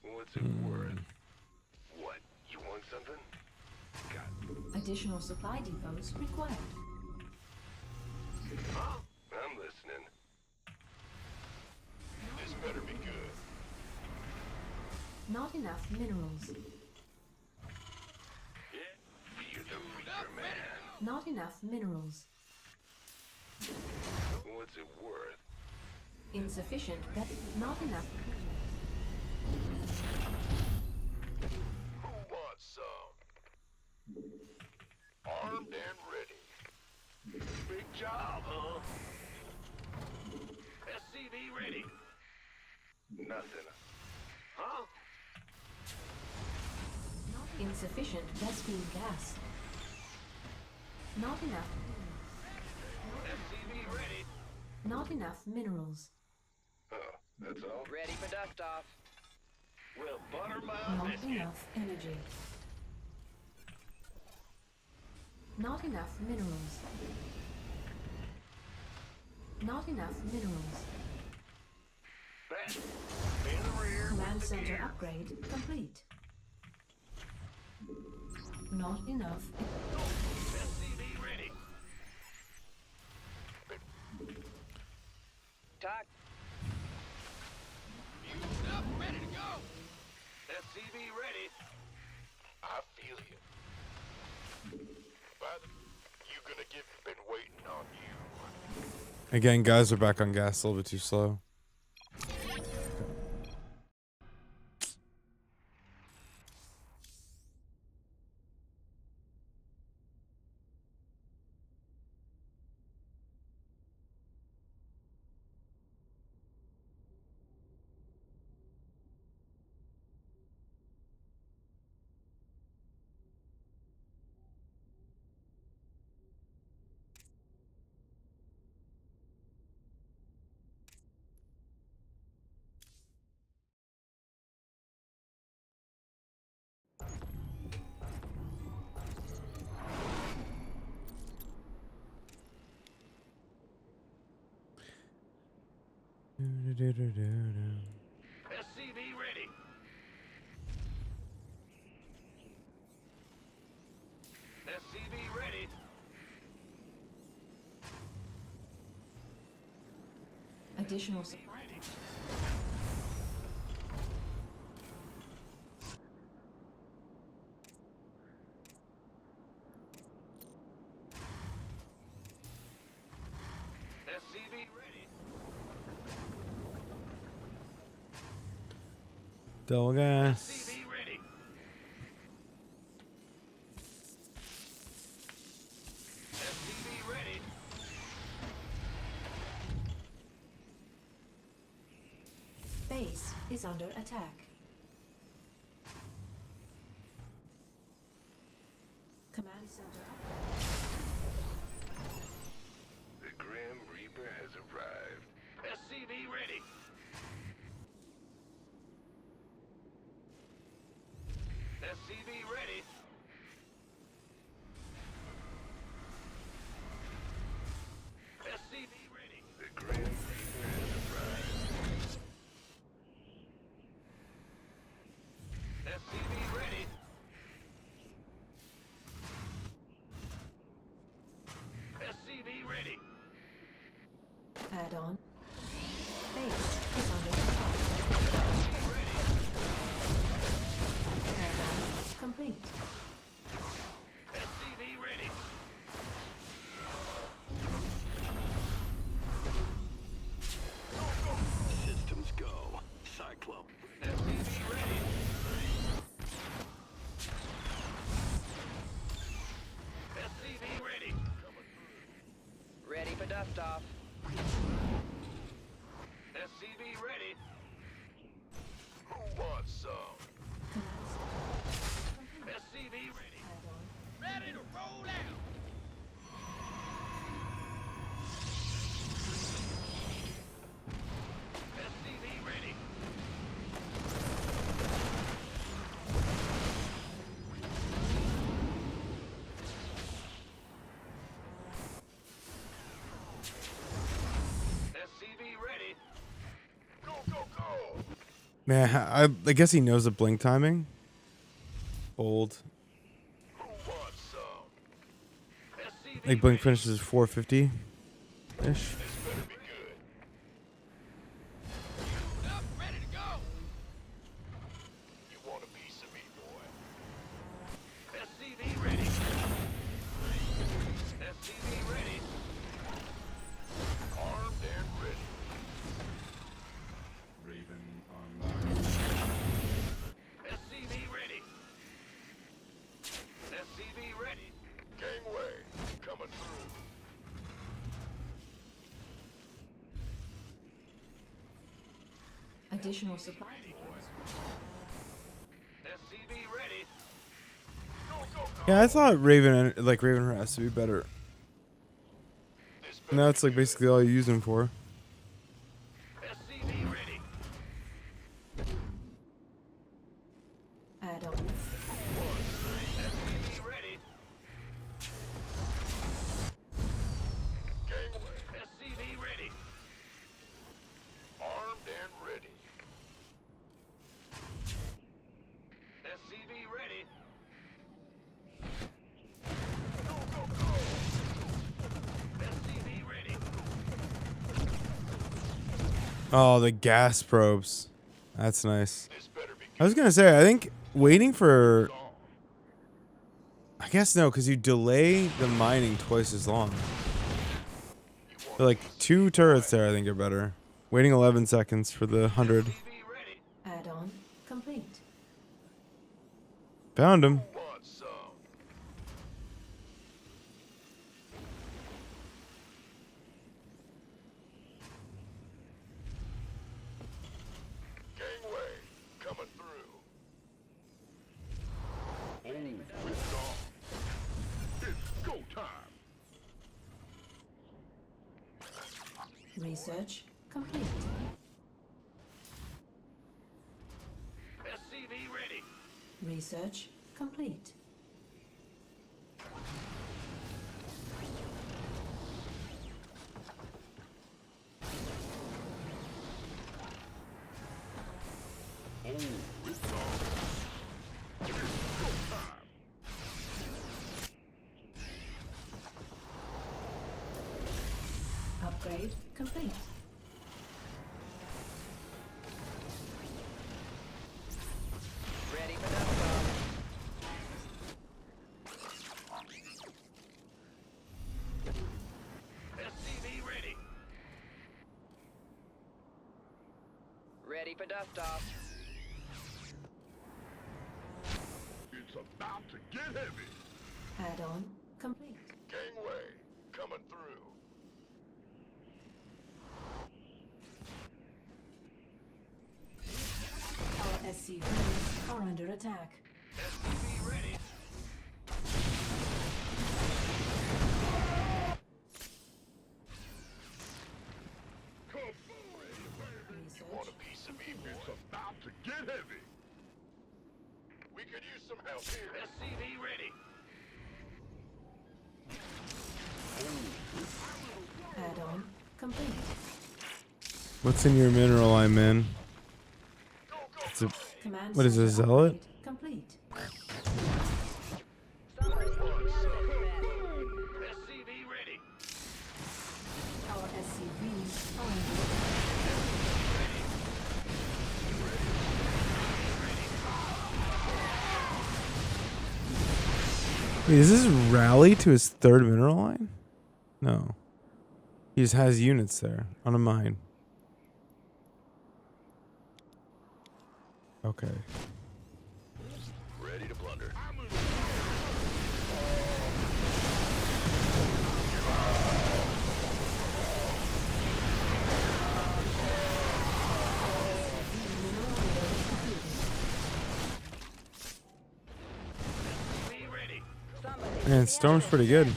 What's it worth? What? You want something? God. Additional supply depots required. Huh? I'm listening. This better be good. Not enough minerals. Yeah, you're the reader, man. Not enough minerals. What's it worth? Insufficient. Not enough. Who wants some? Armed and ready. Big job, huh? SCV ready. Nothing. Huh? Insufficient Vespine gas. Not enough. SCV ready. Not enough minerals. Oh, that's all? Ready for dust off. Well, butter my Not biscuit. enough energy. Not enough minerals. Not enough minerals. Back. In the rear. Command with the center gear. upgrade complete. Not enough. SCV ready. Talk. Used up, ready to go. SCV ready. I feel you. You gonna give? Been waiting on you. Again, guys are back on gas a little bit too slow. SCV ready. SCV ready. Additional supply. SCV ready. Double gas. SCV ready. SCV ready. Base is under attack. Command center upgrade. The Grim Reaper has arrived. SCV ready. SCV ready. SCV ready. The Grim Reaper has arrived. SCV ready. SCV ready. Add-on. Base is under attack. SCV ready. Add-on complete. SCV ready. Systems go. Cyclone. SCV ready. SCV ready. Ready for dust off. SCV ready. Who wants some? SCV ready. Ready to roll out. SCV ready. SCV ready. Go, go, go. Man, I guess he knows the blink timing. Bold. Like Blink finishes 450 ish. This better be good. Up, ready to go. You want a piece of me, boy? SCV ready. SCV ready. Armed and ready. Raven online. SCV ready. SCV ready. Gangway coming through. Additional supply. SCV ready. Go, go, go. Yeah, I thought Raven has to be better. This And that's like basically all you use him for. SCV ready. Add-on. SCV ready. Gangway. SCV ready. Armed and ready. SCV ready. Go, go, go. SCV ready. Oh, the gas probes. That's nice. This better be I was gonna say, I think waiting for. I guess no, because you delay the mining twice as long. Like 2 turrets there, I think are better. Waiting 11 seconds for the 100. SCV ready. Add-on complete. Found him. Want some? Gangway coming through. Oh, it's on. It's go time. Research complete. SCV ready. Research complete. Oh, it's on. It's go time. Upgrade complete. Ready for dust off. SCV ready. Ready for dust off. It's about to get heavy. Add-on complete. Gangway coming through. Our SCVs are under attack. SCV ready. You want a Research piece of me, boy? It's about to get heavy. We could use some help here. SCV ready. add-on complete. What's in your mineral line, man? Go, go, It's a, Command What is center this, zealot? upgrade complete. SCV ready. Our SCVs are under attack. wait, is this rally to his 3rd mineral line? No. He just has units there on a mine. Okay. Ready to plunder. SCV ready. Man, Storm's pretty good. Who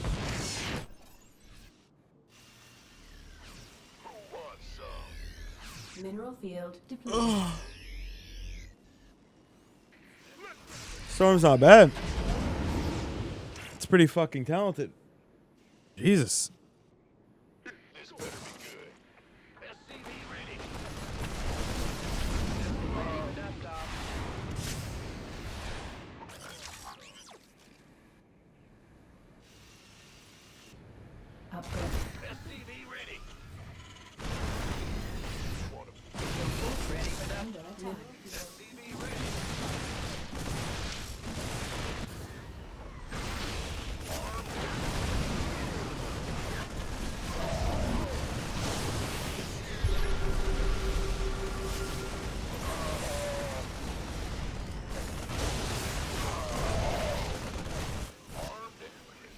wants some? Mineral field depleted. Storm's not bad. It's pretty fucking talented. Jesus. This better be good. SCV ready. Ready for dust off.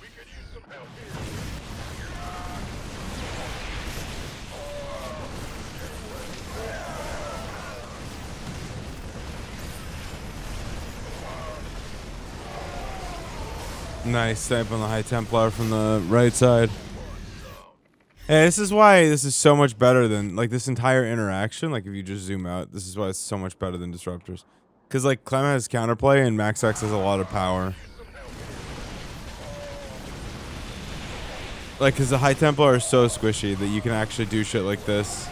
We could use some help here. Nice snipe on the High Templar from the right side. Hey, this is why this is so much better than, like, this entire interaction. Like, if you just zoom out, this is why it's so much better than Disruptors. Because, like, Clem has counterplay and Max X has a lot of power. Like, because the High Templar are so squishy that you can actually do shit like this.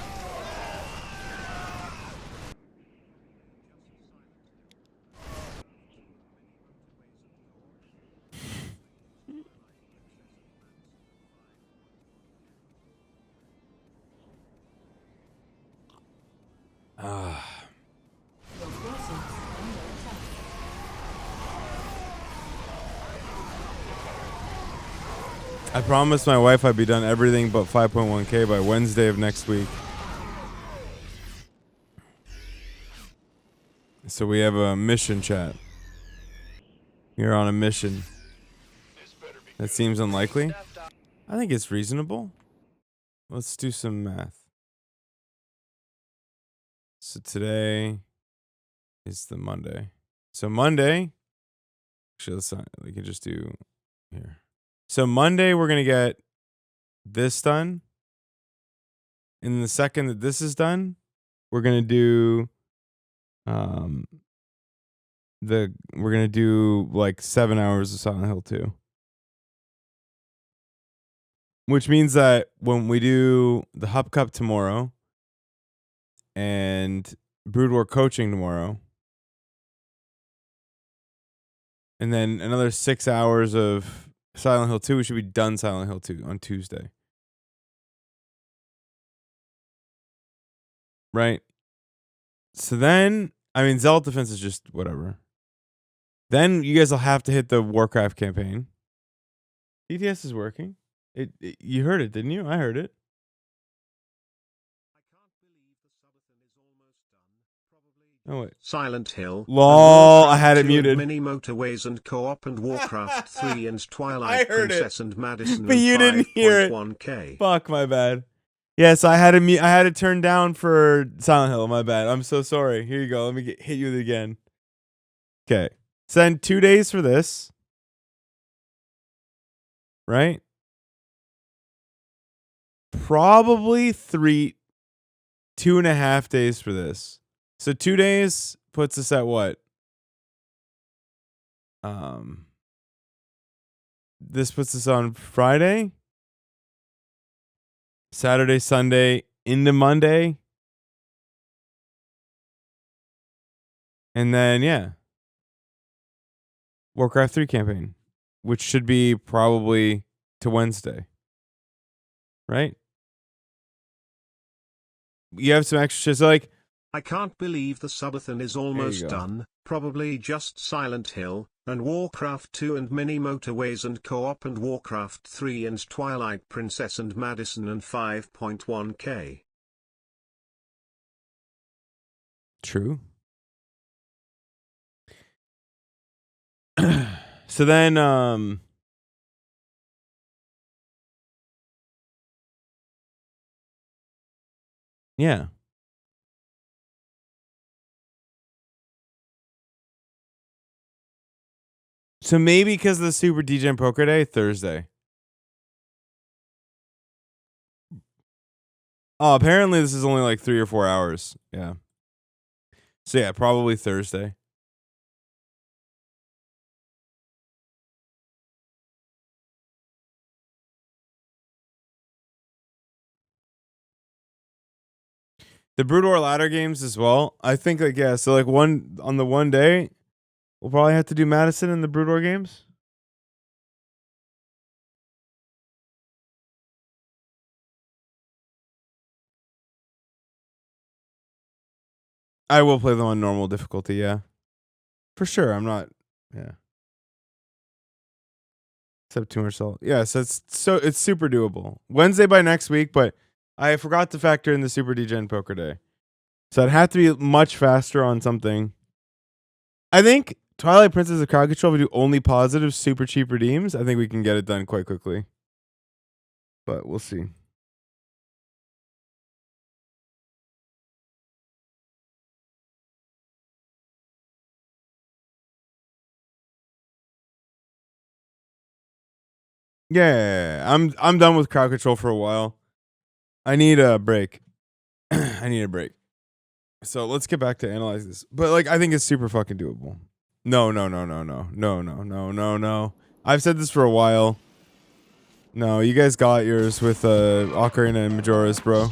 Your forces under attack. I promised my wife I'd be done everything but 5.1k by Wednesday of next week. So we have a mission, chat. You're on a mission. That seems unlikely. Dust off. I think it's reasonable. Let's do some math. So today is the Monday. So Monday, actually, let's not, we can just do here. So Monday, we're going to get this done. And the second that this is done, we're going to do, we're going to do like 7 hours of Silent Hill 2. Which means that when we do the Hub Cup tomorrow and Brood War coaching tomorrow, and then another 6 hours of Silent Hill 2, we should be done Silent Hill 2 on Tuesday. Right? So then, I mean, Zealot Defense is just whatever. Then you guys will have to hit the Warcraft campaign. DTS is working. You heard it, didn't you? I heard it. Oh wait. Silent Hill. Lol, I had it 2 and muted. Many motorways and co-op and Warcraft 3 and I Twilight heard it. Princess and Madison But and you didn't hear it. 5.1k. Fuck, my bad. Yes, I had it turned down for Silent Hill. My bad. I'm so sorry. Here you go. Let me hit you with it again. Okay. Send 2 days for this. Right? Probably 2.5 days for this. So 2 days puts us at what? This puts us on Friday, Saturday, Sunday, into Monday. And then, yeah. Warcraft 3 campaign, which should be probably to Wednesday. Right? You have some extra shit. So, like, I can't believe the subathon is almost go. done. Probably just Silent Hill, and Warcraft 2 and Many motorways and co-op and Warcraft 3 and Twilight Princess and Madison and 5.1k. true. So then, yeah. So maybe because of the Super DJ Poker Day, Thursday. Oh, apparently this is only like 3 or 4 hours. Yeah. So yeah, probably Thursday. The Brood War ladder games as well. I think like, yeah, so like on the one day, we'll probably have to do Madison and the Brood War games. I will play them on normal difficulty, yeah. For sure, I'm not, yeah. Except too much salt. Yeah, it's super doable. Wednesday by next week, but I forgot to factor in the Super Degen Poker Day. So I'd have to be much faster on something. I think Twilight Princess of Crowd Control, if we do only positive, super cheap redeems, I think we can get it done quite quickly. But we'll see. Yeah, I'm done with crowd control for a while. I need a break. I need a break. So let's get back to analyze this. But like, I think it's super fucking doable. No. I've said this for a while. No, you guys got yours with Ocarina and Majora's, bro.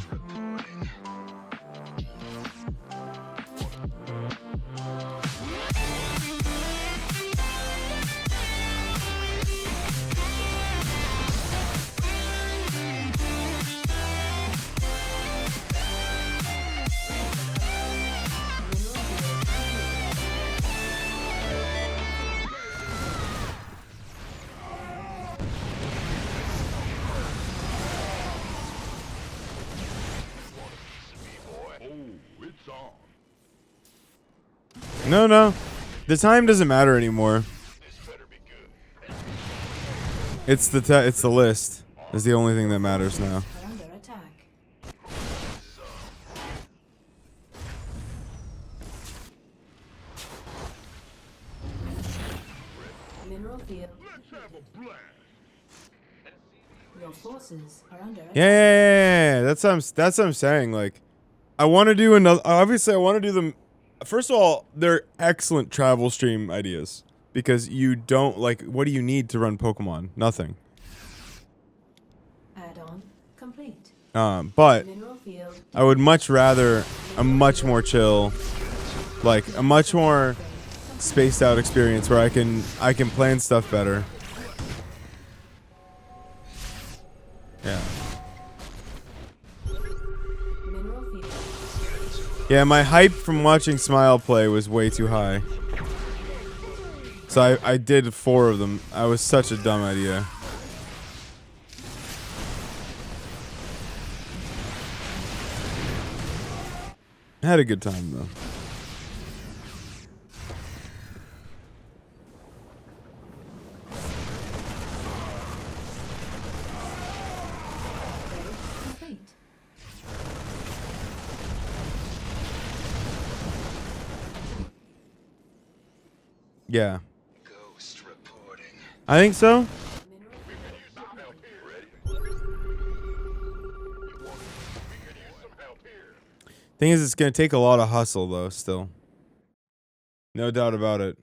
No. The time doesn't matter anymore. It's the list. Is the only thing that matters now. Are under attack. Mineral field. Your forces are under attack. Yeah. That's what I'm saying. Like, I want to do another. Obviously, I want to do them. First of all, they're excellent travel stream ideas because you don't like. What do you need to run Pokemon? Nothing. Add-on complete. But Mineral field. I would much rather a much more chill, like a much more spaced out experience where I can plan stuff better. Yeah. Mineral field. Yeah, my hype from watching Smile play was way too high. So I did 4 of them. I was such a dumb idea. I had a good time though. Complete. Yeah. I think so. Thing is, it's gonna take a lot of hustle though. Still, no doubt about it.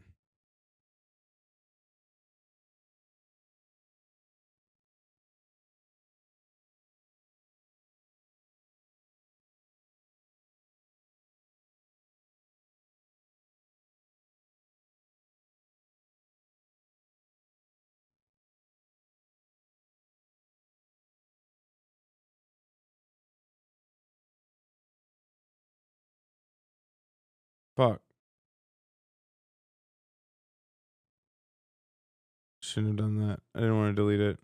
Fuck. Shouldn't have done that. I didn't want to delete it.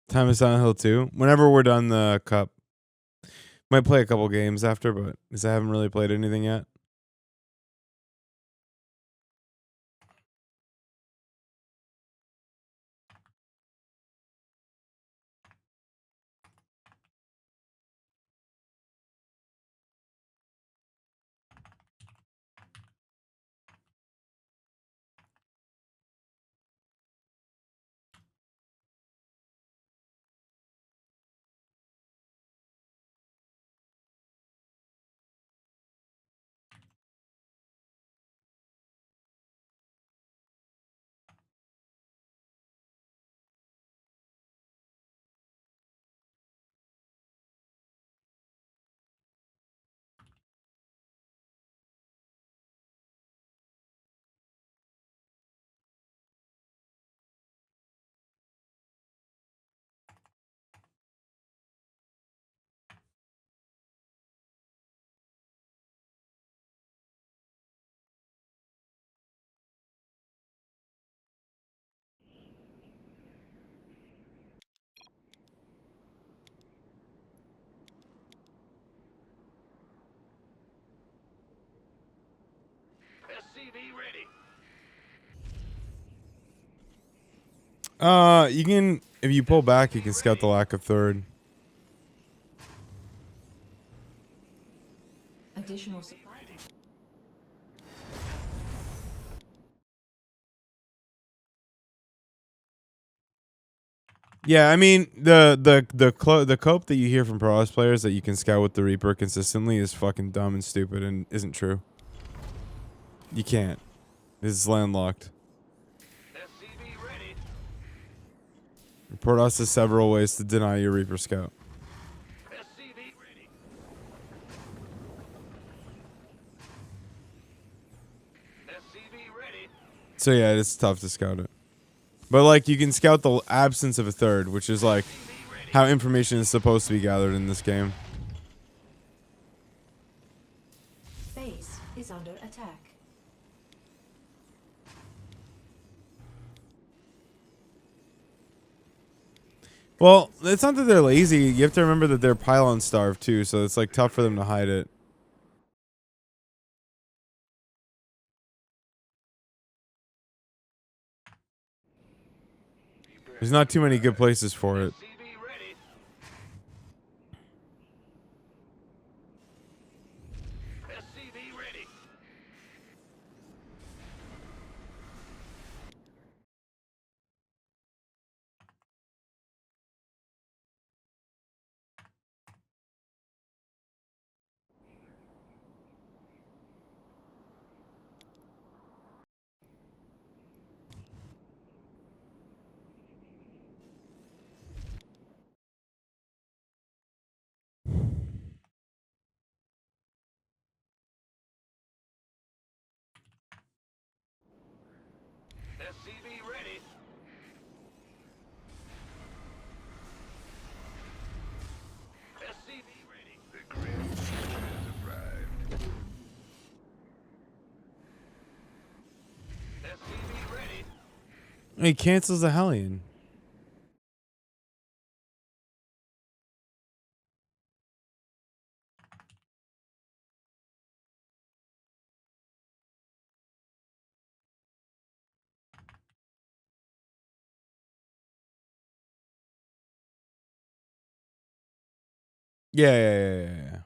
Time is Silent Hill 2. Whenever we're done the cup, might play a couple games after, but because I haven't really played anything yet. SCV ready. You can, if you pull back, you can scout the lack of third. Additional supply. Yeah, I mean the cope that you hear from pro players that you can scout with the Reaper consistently is fucking dumb and stupid and isn't true. You can't. It's landlocked. SCV ready. Protoss has several ways to deny your Reaper scout. SCV ready. SCV ready. So yeah, it's tough to scout it. But like you can scout the absence of a third, which is like how information is supposed to be gathered in this game. Base is under attack. Well, it's not that they're lazy. You have to remember that they're pylon starved too, so it's like tough for them to hide it. There's not too many good places for it. SCV ready. SCV ready. SCV ready. SCV ready. The grid has arrived. SCV ready. He cancels the Hellion. Yeah.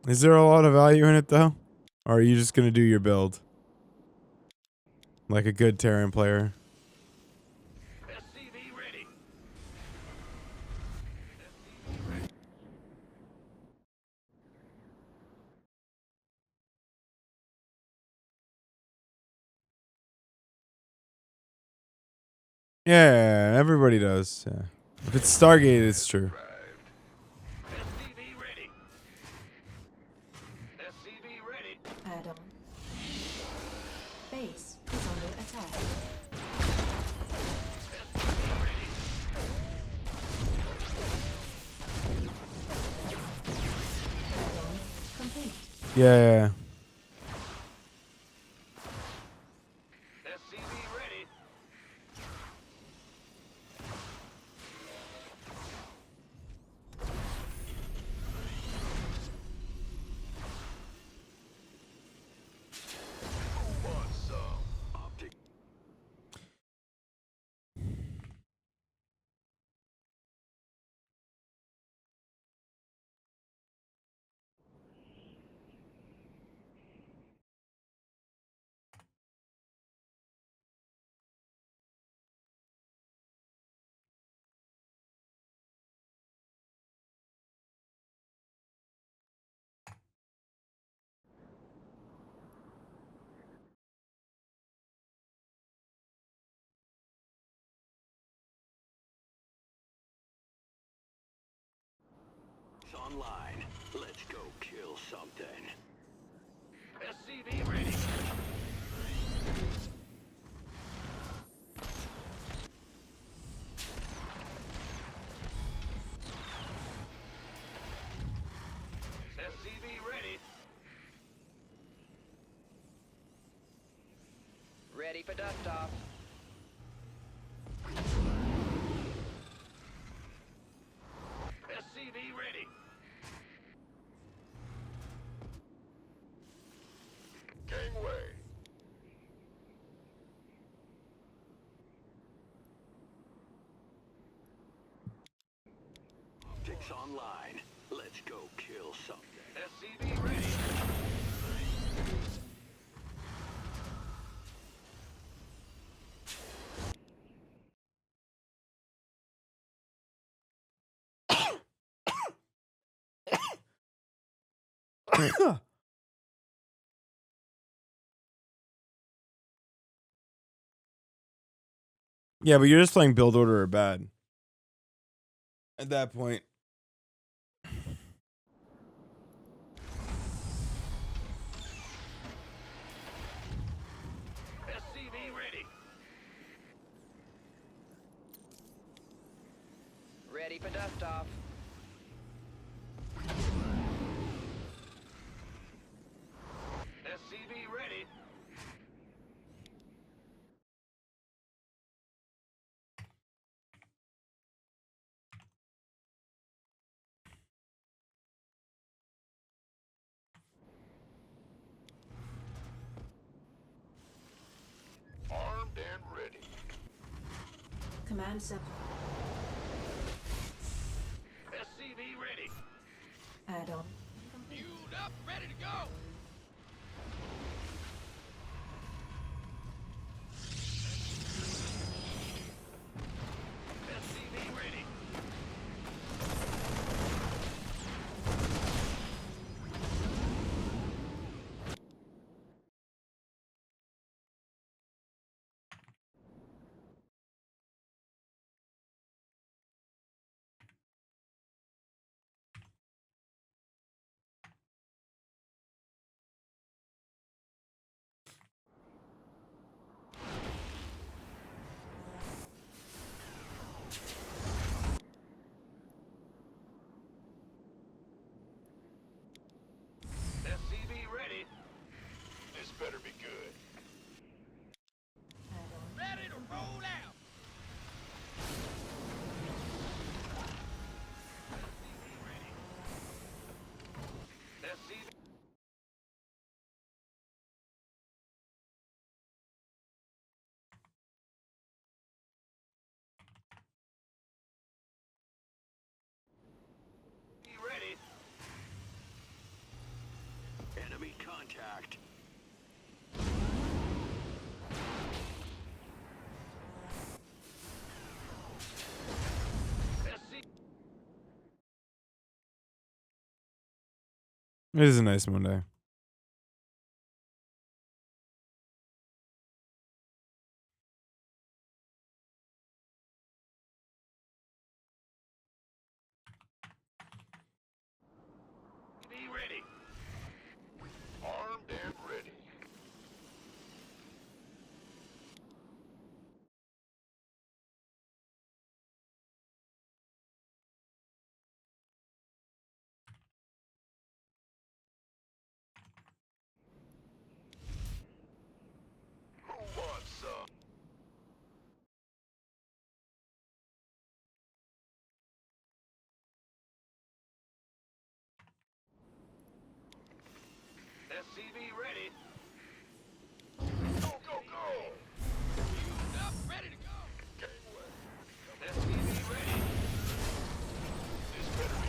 Is there a lot of value in it though? Or are you just gonna do your build? Like a good Terran player. SCV ready. Yeah, everybody does. Yeah. If it's Stargate, it's true. SCV ready. SCV ready. Add-on. Base is under attack. Add-on complete. Yeah. SCV ready. Want some optic? online. Let's go kill something. SCV ready. SCV ready. Ready for dust off. SCV ready. Gangway. Optics online. Let's go kill something. SCV ready. Yeah, but you're just playing build order or bad. At that point. SCV ready. Ready for dust off. SCV ready. Armed and ready. Command sub. SCV ready. Add-on. Fueled up, ready to go. SCV ready. SCV ready. This better be good. Add-on. Ready to roll out. SCV ready. SCV. Ready. Enemy contact. SC. It is a nice Monday. Be ready. Armed and ready. Who wants some? SCV ready. Go, go, go! Fueled up, ready to go! Gangway. SCV ready. This better be.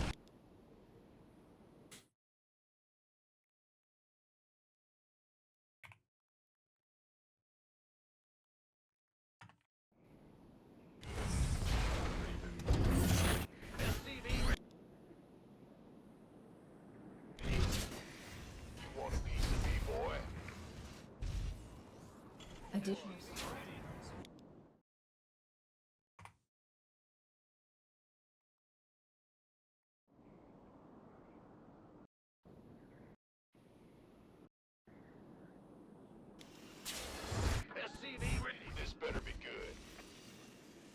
SCV ready. You want a piece of me, boy? Additional.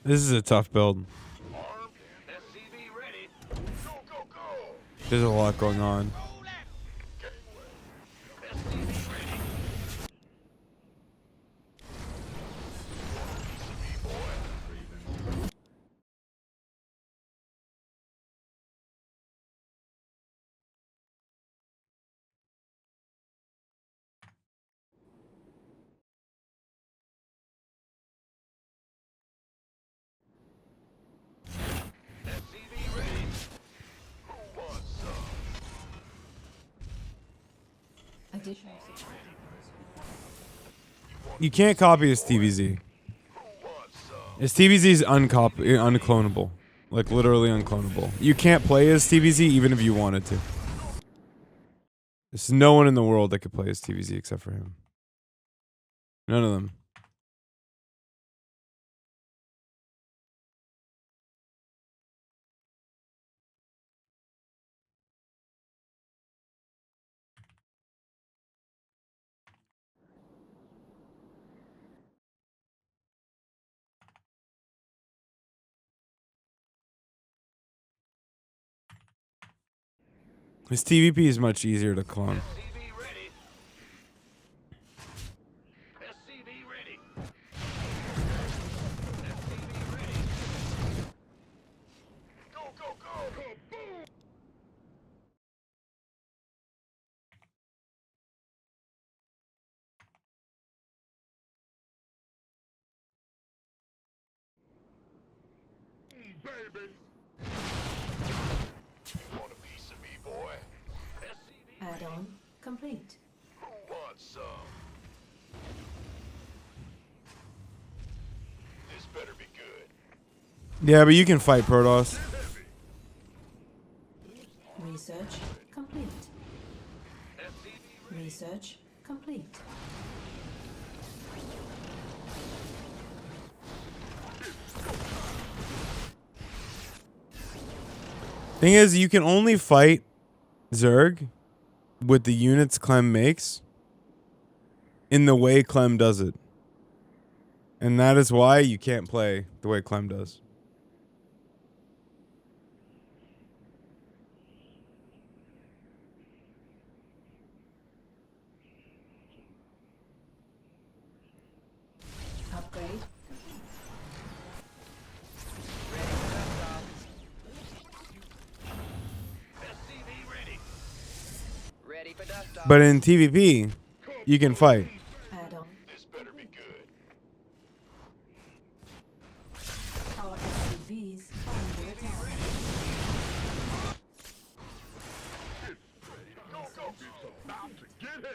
This is a tough build. Armed. SCV ready. Go, go, go. There's a lot going on. SCV ready. Who wants some? Additional You can't copy his TVZ. His TVZ is unclonable. Like literally unclonable. You can't play his TVZ even if you wanted to. There's no one in the world that could play his TVZ except for him. None of them. His TVP is much easier to clone. SCV ready. SCV ready. SCV ready. Go, go, go. Kaboom! Baby. You want a piece of me, boy? SCV add-on complete. who wants some? This better be good. Yeah, but you can fight Protoss. Research complete. SCV Research complete. Thing is, you can only fight Zerg with the units Clem makes in the way Clem does it. And that is why you can't play the way Clem does. Upgrade. SCV ready. Ready for dust off. But in TVP, you can fight. Add-on. This better be good. Our SCVs are under attack. Go, go, go. About to get heavy.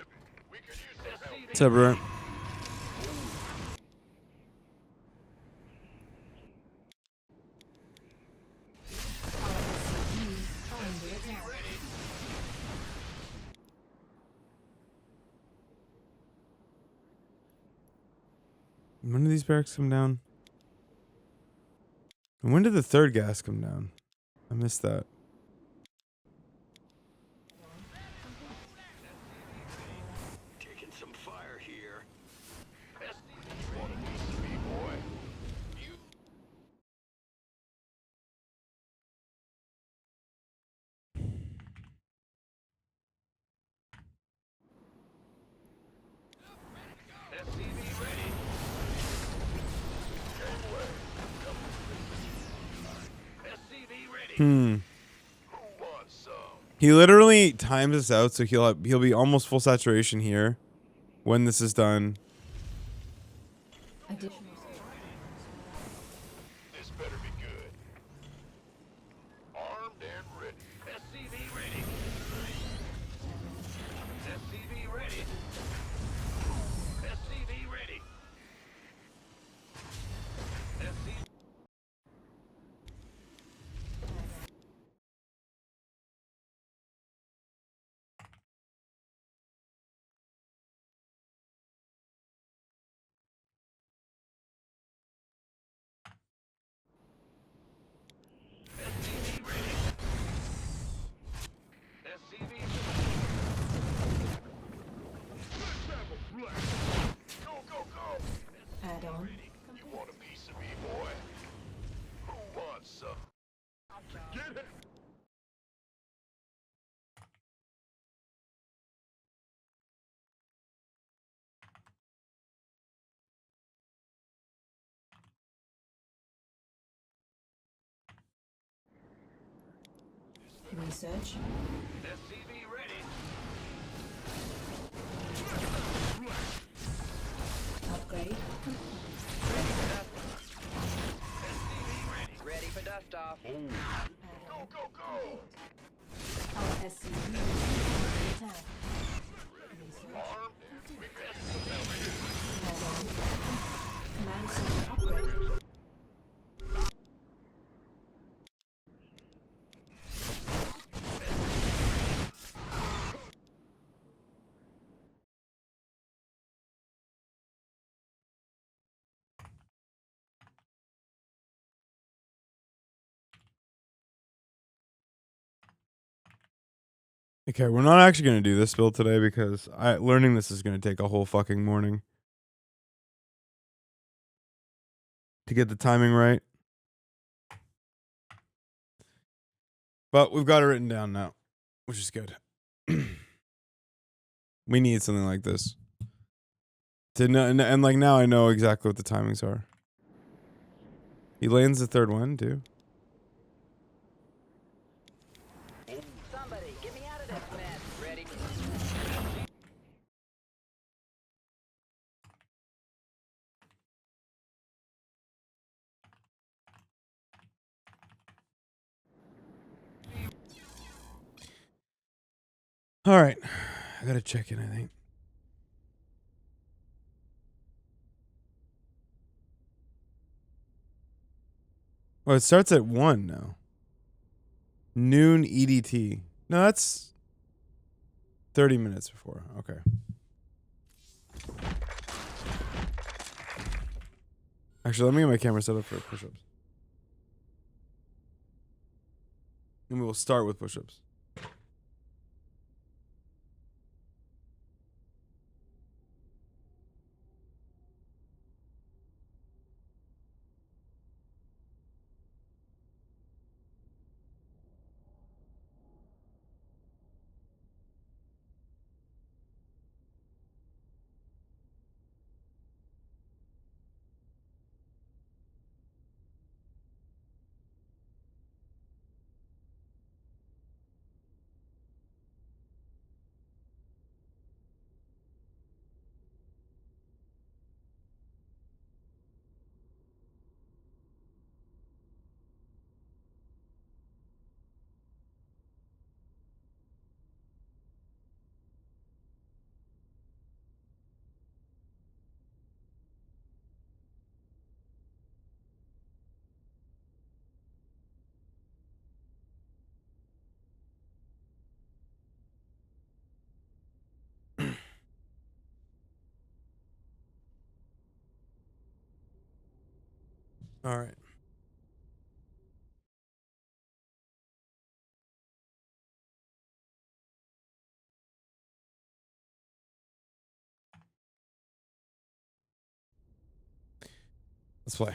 We could use SCV. What's up, bro? Our SCVs are under attack. When did these barracks come down? And when did the third gas come down? I missed that. Taking some fire here. SCV want a piece of me, boy? You. SCV ready. Gangway. SCV ready. Hmm. Who wants some? He literally times this out, so he'll be almost full saturation here when this is done. Additional This better be good. Armed and ready. SCV ready. SCV ready. SCV ready. SCV. Research. SCV ready. Upgrade complete. Ready for dust off. Go, go, go! Our SCV is under attack. Research. Armed. We passed the bell. Command center upgrade. Okay, we're not actually going to do this build today because learning this is going to take a whole fucking morning to get the timing right. But we've got it written down now, which is good. We need something like this to know, and like now I know exactly what the timings are. He lands the third one too. Somebody, get me out of this mess. Ready? All right, I gotta check in. I think. Well, it starts at 1 now. Noon EDT. No, that's 30 minutes before. Okay. Actually, let me get my camera set up for push-ups. And we will start with push-ups. All right. Let's play.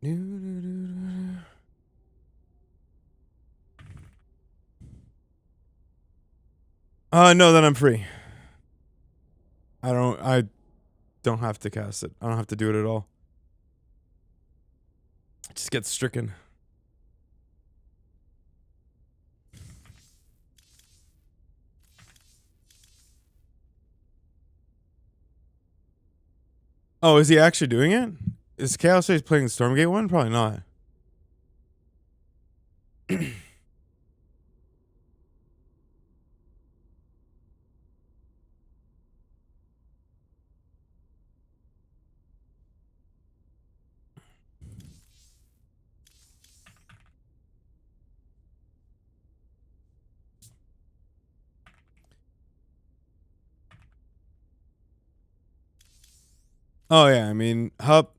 No, then I'm free. I don't have to cast it. I don't have to do it at all. It just gets stricken. Oh, is he actually doing it? Is Chaos Phase playing the Stormgate one? Probably not. Oh yeah, I mean, Hup.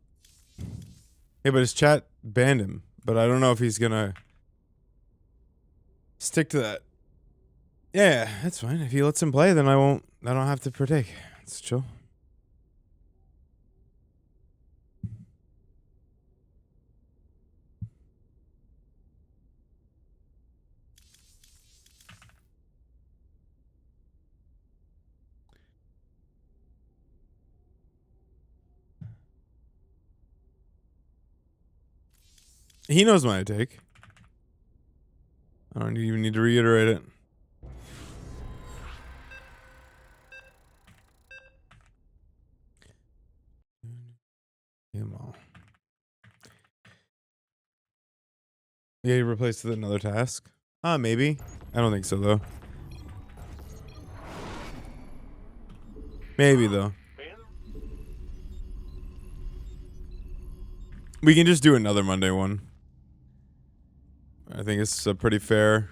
Yeah, but his chat banned him. But I don't know if he's gonna stick to that. Yeah, that's fine. If he lets him play, then I don't have to partake. It's chill. He knows my take. I don't even need to reiterate it. Come on. Yeah, you replaced it with another task? Maybe. I don't think so, though. Maybe, though. We can just do another Monday one. I think it's a pretty fair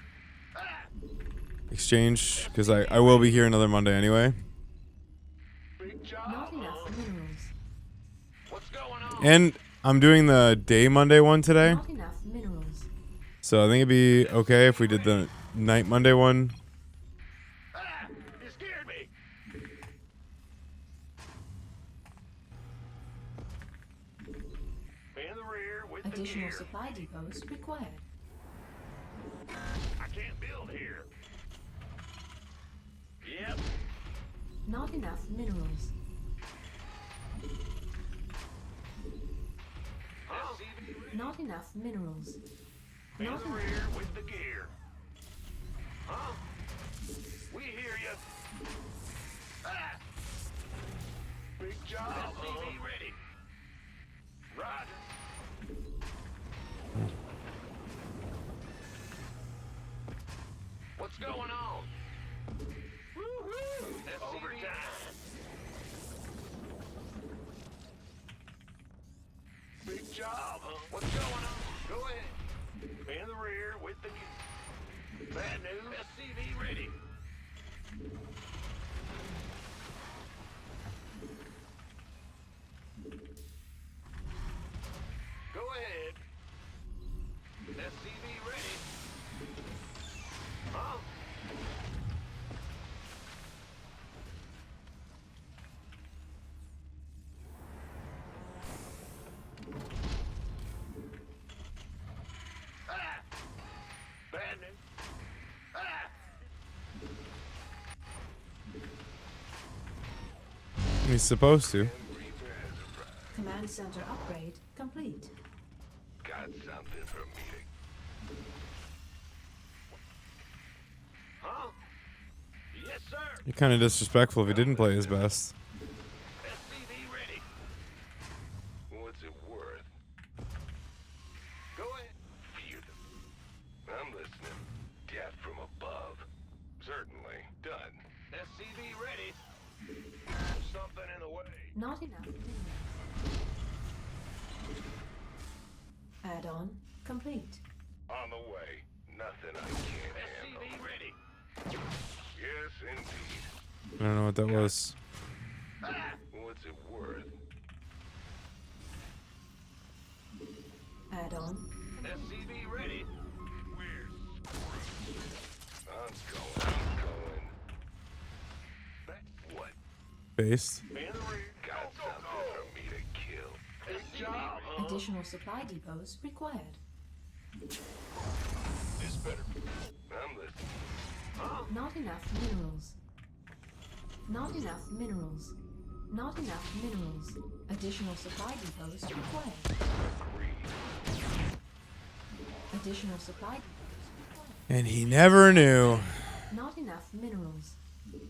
exchange, because I will be here another Monday anyway. Not enough minerals. What's going on? And I'm doing the day Monday one today. Not enough minerals. So I think it'd be okay if we did the night Monday one. You scared me. In the rear with the Additional gear. supply depots required. I can't build here. Yep. Not enough minerals. SCV Not enough minerals. in Not the enough. rear with the gear. Huh? We hear you. Big job. SCV ready. Roger. What's going on? Woo-hoo! Overtime. Big job, huh? What's going on? Go ahead. In the rear with the... Bad news. SCV ready. Go ahead. SCV ready. Huh? Ah! Bad news. Ah! He's supposed to. Command center upgrade complete. Got something for me to... Huh? Yes, sir. You're kind of disrespectful if he didn't play his best. SCV ready. What's it worth? Go ahead. Feel them. I'm listening. Death from above. Certainly. Done. SCV ready. Something in the way. Not enough minerals. Add-on complete. On the way. Nothing I can't handle. SCV ready. Yes, indeed. I don't know what that was. What's it worth? Add-on. SCV ready. We're screwed. I'm going. What? Base. In the rear. Got something for me to kill. Good job, huh? Additional supply depots required. This better. I'm listening. Huh? Not enough minerals. Not enough minerals. Not enough minerals. Additional supply depots required. Additional supply depots And he never knew. required. Not enough minerals.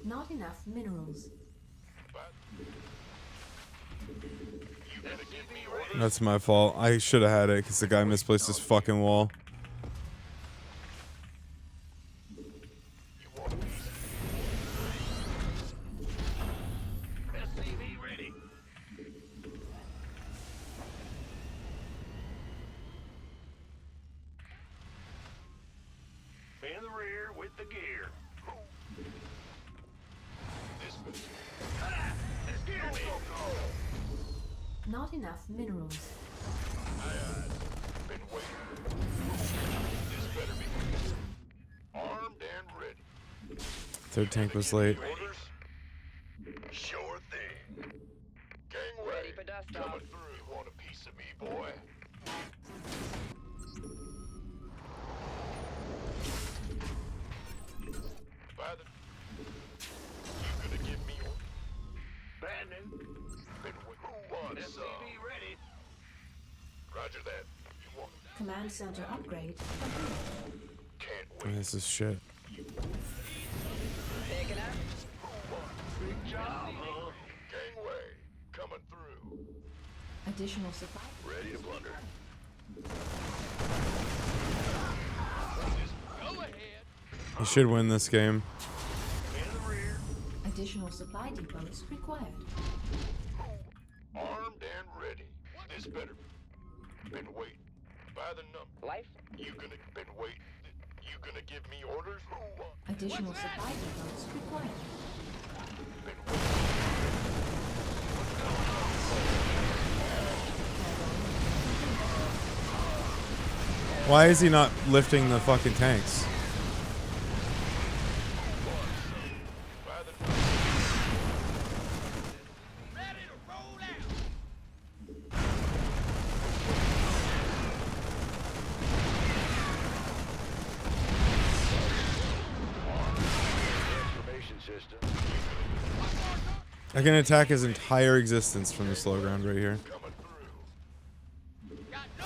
Not enough minerals. You better give me ready. That's my fault. I should have had it because the guy misplaced his fucking wall. SCV ready. In the rear with the gear. This Excuse me. Not enough minerals. Been waiting. This better be armed and ready. Third tank was late. Orders? Sure thing. Gangway. Ready for dust off. Coming through. You want a piece of me, boy? By the... You gonna give me one? Bad news. Been who wants some? SCV ready. Roger that. You want... Command command center upgrade complete. Can't wait. This is shit. Picking up. Big job, huh? Gangway, coming through. Additional supply. Ready to plunder. Go ahead. You should win this game. In the rear. Additional supply depots required. Armed and ready. This better. Been waiting. By the number. Life. You gonna been waiting. You gonna give me orders? Additional supply depots required. Been waiting. Why is he not lifting the fucking tanks? By the number. Ready to roll out. Information system. I can attack his entire existence from this low ground right here. Coming through. Got no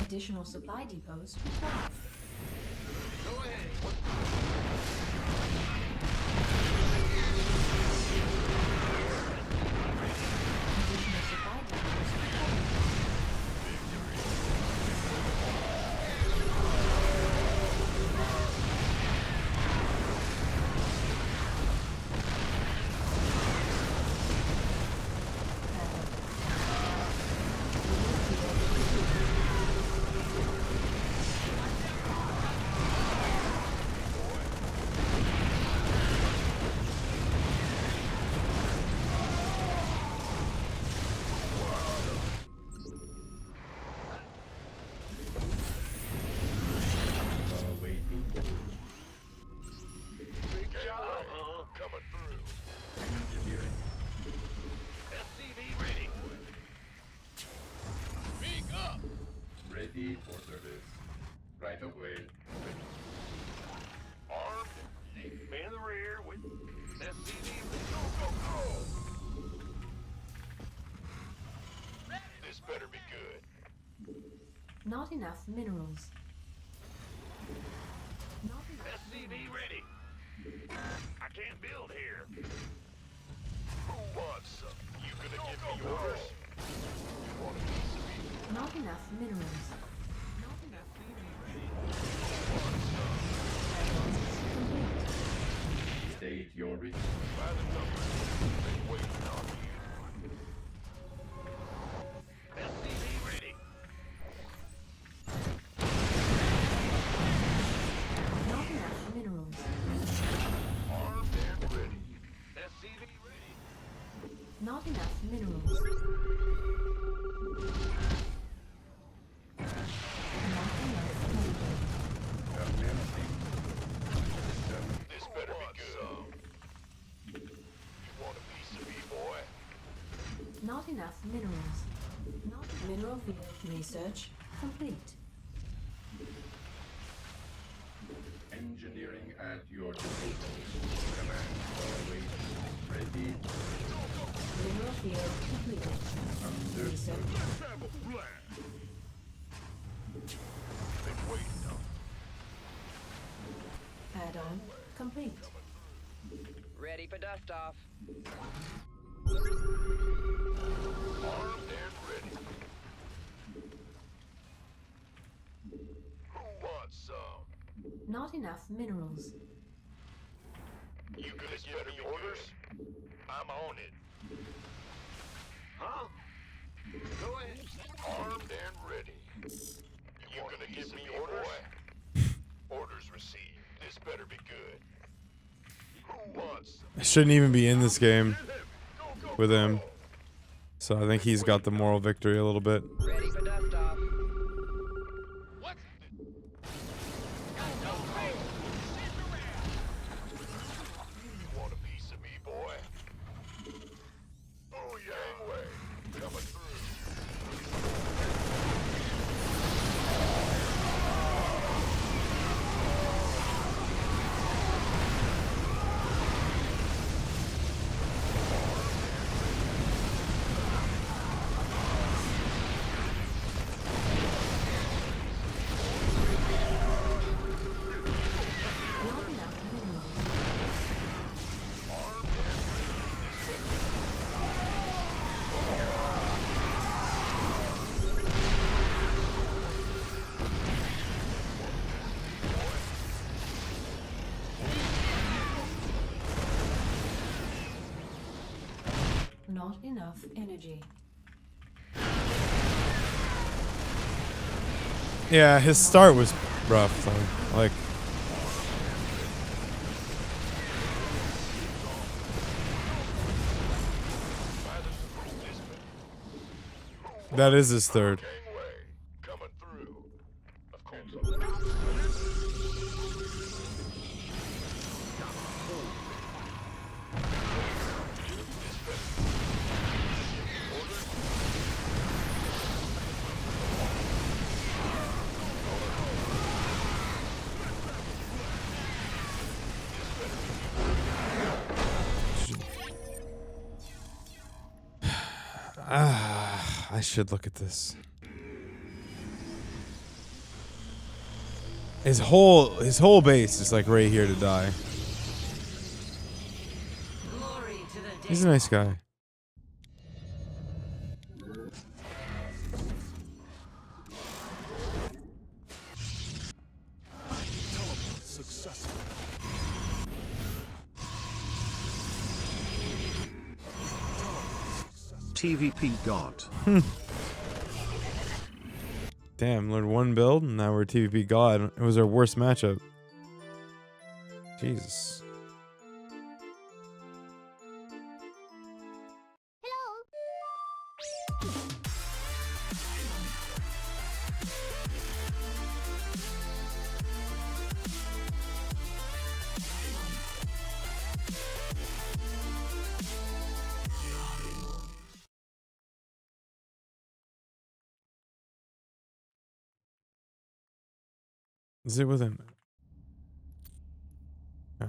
Additional supply depots required. Go ahead. Additional supply depots required. Big job, huh? Coming through. SCV ready. Speak up. Ready for service. Right away. Armed. In the rear with SCV. Go, go, go. This better be good. Not enough minerals. Not enough. SCV ready. I can't build here. Who wants some? You gonna give me orders? You want a piece of me? Not enough minerals. Not enough complete. State your request. By the numbers, been waiting on you. SCV ready. Not enough minerals. Armed and ready. SCV ready. Not enough minerals. Not enough Commencing. This better be good. You want a piece of me, boy? Not enough minerals. Not mineral field research complete. Engineering at your disposal. Command always ready. Mineral field complete. Understood. Research. Been waiting on. Add-on complete. Ready for dust off. Armed and ready. Who wants some? Not enough minerals. You gonna give me orders? I'm on it. Huh? Go ahead. Armed and ready. You gonna give me orders? Orders received. This better be good. Who wants some? I shouldn't even be in this game Go, go, with him. go. So I think he's got the moral victory a little bit. Ready for dust off. What? You want a piece of me, boy? Oh, yeah. Gangway, coming through. Not enough energy. Yeah, his start was rough though. Like, that is his third. Gangway, coming through. Of course. I should look at this. His whole base is like right here to die. He's a nice guy. TVP God. Damn, learned one build and now we're TVP God. It was our worst matchup. Jesus. Is it with him? Oh.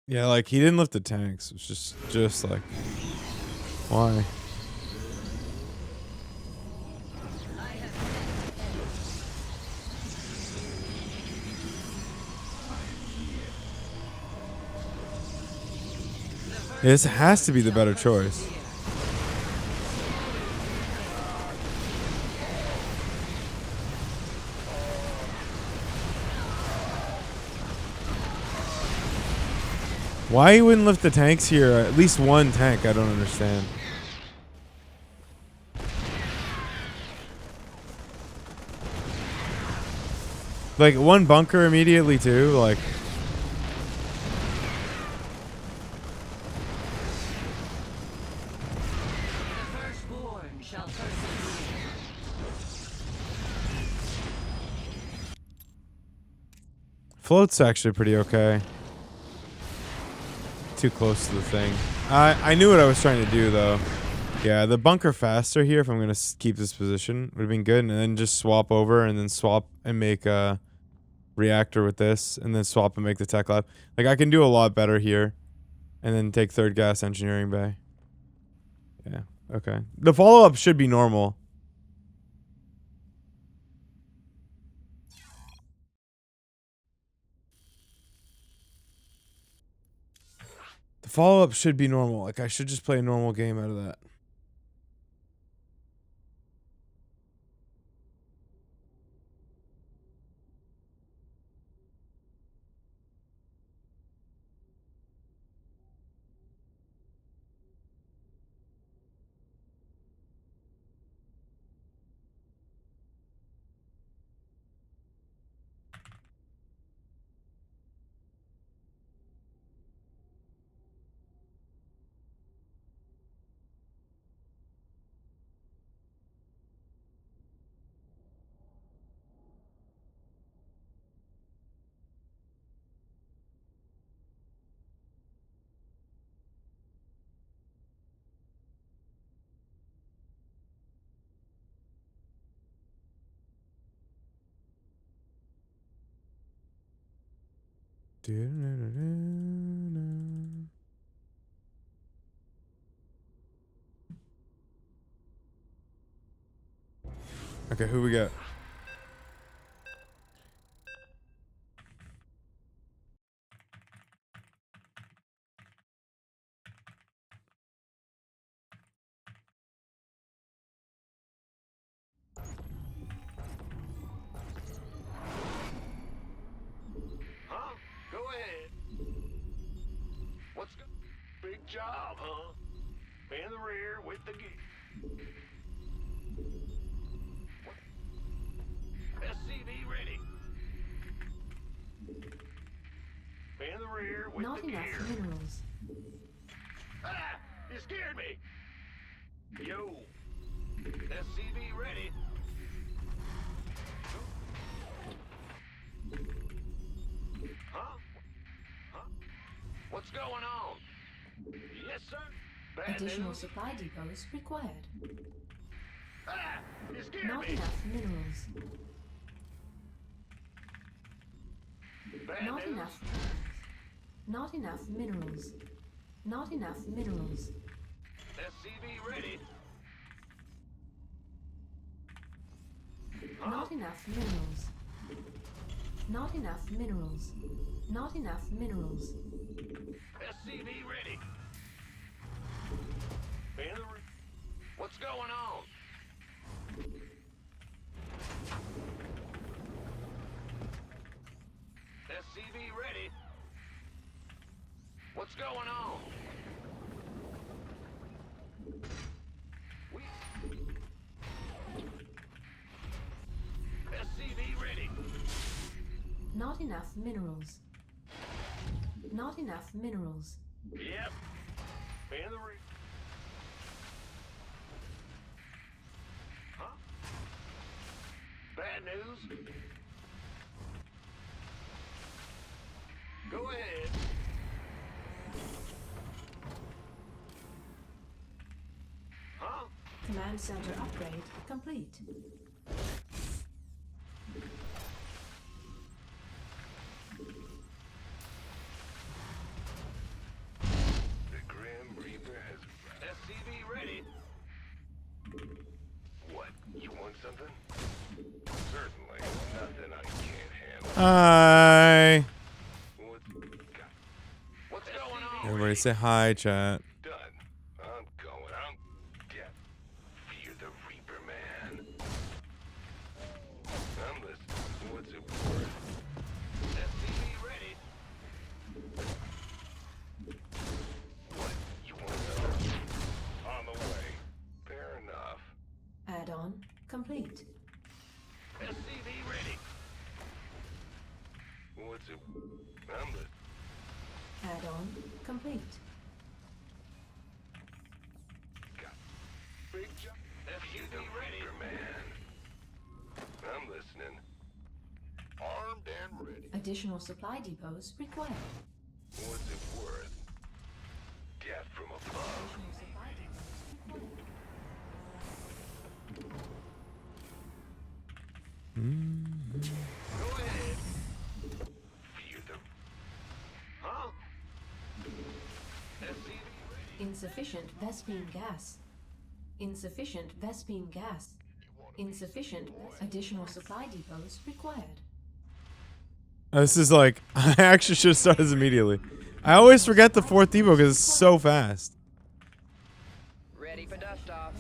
Yeah, like he didn't lift the tanks. It's just like, why? This has to be the better choice. Why he wouldn't lift the tanks here? At least one tank, I don't understand. Like one bunker immediately too, like. Float's actually pretty okay. Too close to the thing. I knew what I was trying to do though. Yeah, the bunker faster here if I'm gonna keep this position would have been good, and then just swap over and then swap and make a reactor with this, and then swap and make the tech lab. Like I can do a lot better here, and then take third gas engineering bay. Yeah. Okay. The follow up should be normal. The follow up should be normal. Like I should just play a normal game out of that. Okay, who we got? Huh? Go ahead. What's go? Big job, huh? In the rear with the gear. SCV ready. In the rear with Not the enough gear. minerals. Ah! You scared me! Yo! SCV ready. Huh? Huh? What's going on? Yes, sir. Bad Additional news. supply depots required. Ah! You scared Not me! enough minerals. Bad Not news. enough. Not enough minerals. Not enough minerals. SCV ready. Huh? Not enough minerals. Not enough minerals. Not enough minerals. SCV ready. In the re- What's going on? SCV ready. What's going on? We SCV ready. Not enough minerals. Not enough minerals. Yep. In the re- Huh? Bad news? Go ahead. Huh? Command center upgrade complete. The Grim Reaper has... SCV ready. What? You want something? Certainly. Nothing I can't handle. Hi. What? God, What's going on? Everybody say hi, chat. done. I'm going. I'm dead. Fear the Reaper, man. I'm listening. What's it worth? SCV ready. What? You want something? On the way. Fair enough. Add-on complete. SCV ready. What's it? I'm listening. Add-on complete. Big jump. Fear the Reaper, man. I'm listening. Armed and ready. Additional supply depots required. What's it worth? Death from above. Additional supply depots required. Go ahead. Fear the... Huh? SCV ready. Insufficient Vespine gas. Insufficient Vespine gas. Insufficient additional supply depots required. This is like, I actually should have started this immediately. I always forget the fourth depot because it's so fast. Ready for dust off.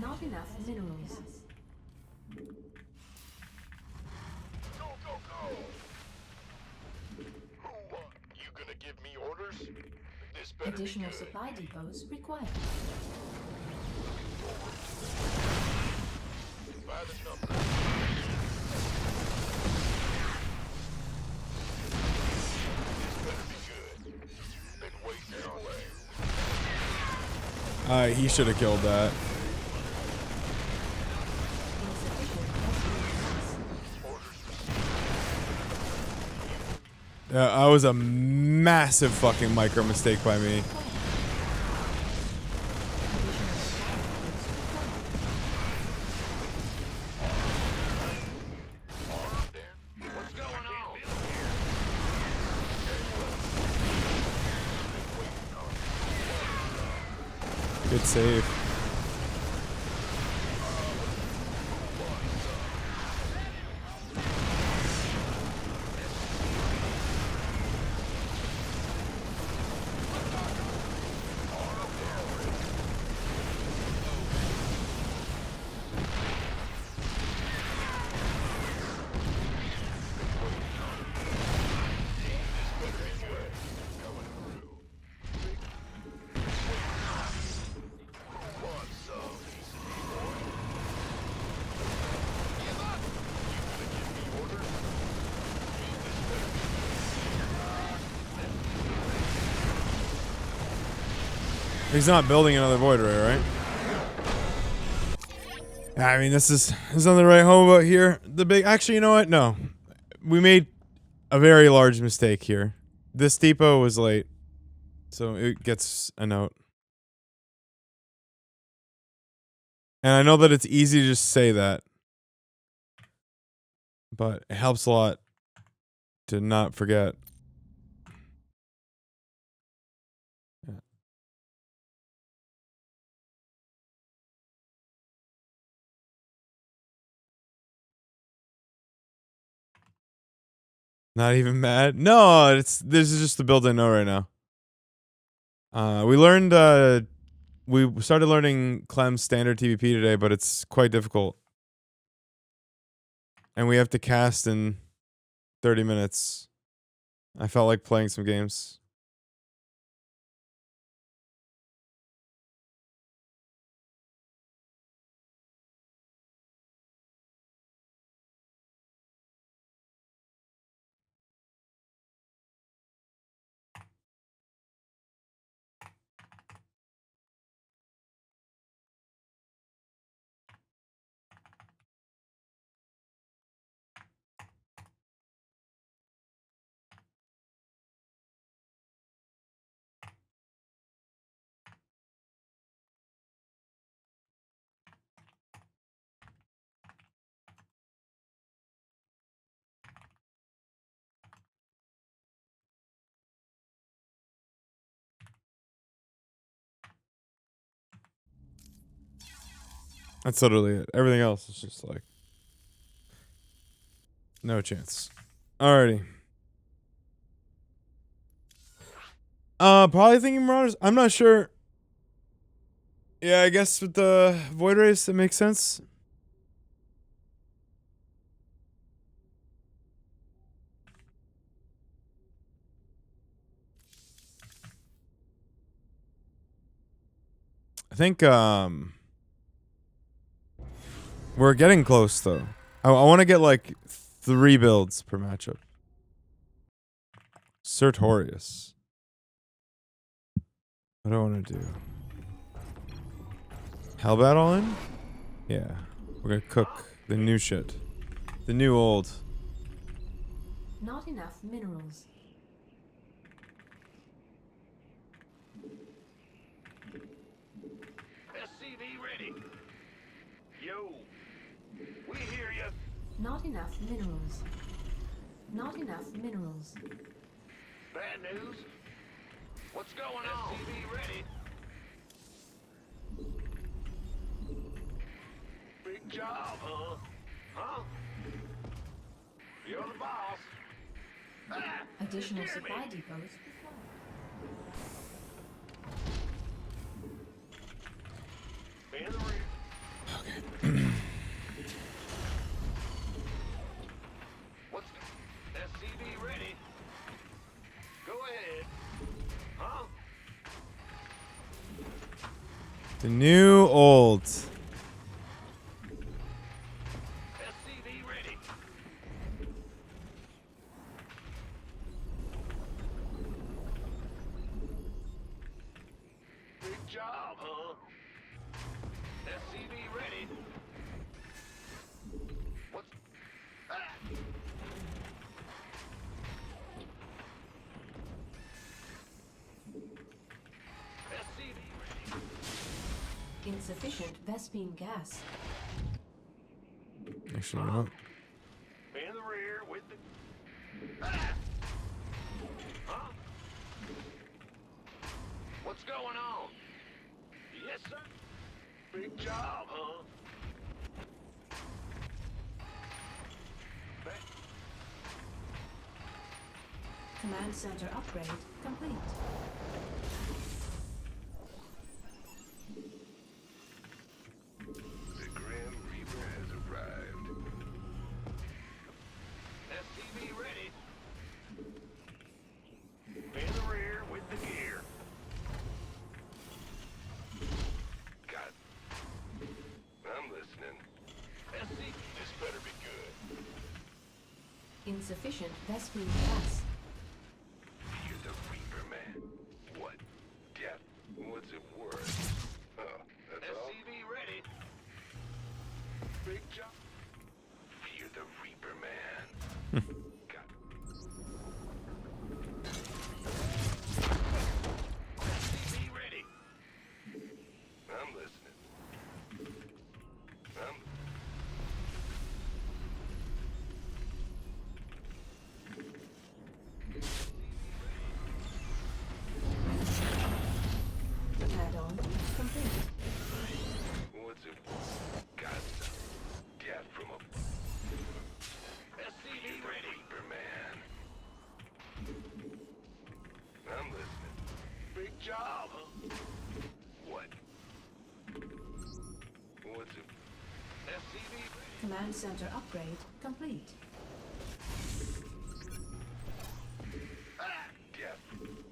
Not enough minerals. Go, go, go. Who, you gonna give me orders? This better Additional be good. supply depots required. By the number. This better be good. Been waiting all day. He should have killed that. That was a massive fucking micro mistake by me. What's going on? Good save. He's not building another void ray, right? I mean, there's nothing to write home about here. Actually, you know what? No, we made a very large mistake here. This depot was late, so it gets a note. And I know that it's easy to just say that, but it helps a lot to not forget. Yeah. Not even mad? No, this is just the build I know right now. We started learning Clem's standard TVP today, but it's quite difficult. And we have to cast in 30 minutes. I felt like playing some games. That's literally it. Everything else is just like no chance. Alrighty. Probably thinking Marauders. I'm not sure. Yeah, I guess with the Void Race, it makes sense. I think we're getting close though. I want to get like 3 builds per matchup. Sertorius. What do I want to do? Hellbat all in? Yeah. We're gonna cook the new shit. The new old. Not enough minerals. SCV ready. Yo, we hear you. Not enough minerals. Not enough minerals. Bad news. What's going on? SCV ready. Big job, huh? Huh? You're the boss. Ah, Additional scared me. supply depots. In the rear. Okay. What's SCV ready? Go ahead. Huh? The new old. SCV ready. Big job, huh? SCV ready. What's SCV ready. Insufficient Vespine gas. Actually, you know what? In the rear with the huh? What's going on? Yes, sir. Big job, huh? Command center upgrade complete. The Grim Reaper has arrived. SCV ready. In the rear with the gear. God. I'm listening. SCV, this better be good. Insufficient Vespene gas. You're the Reaper man. What? Death? What's it worth? Oh, that's all? SCV ready. Big job. You're the Reaper man. God. SCV ready. I'm listening. Add-on complete. What's it? God, death from a SCV ready, Reaper man. I'm listening. Big job, huh? What? What's it? SCV ready. Command center upgrade complete. Death.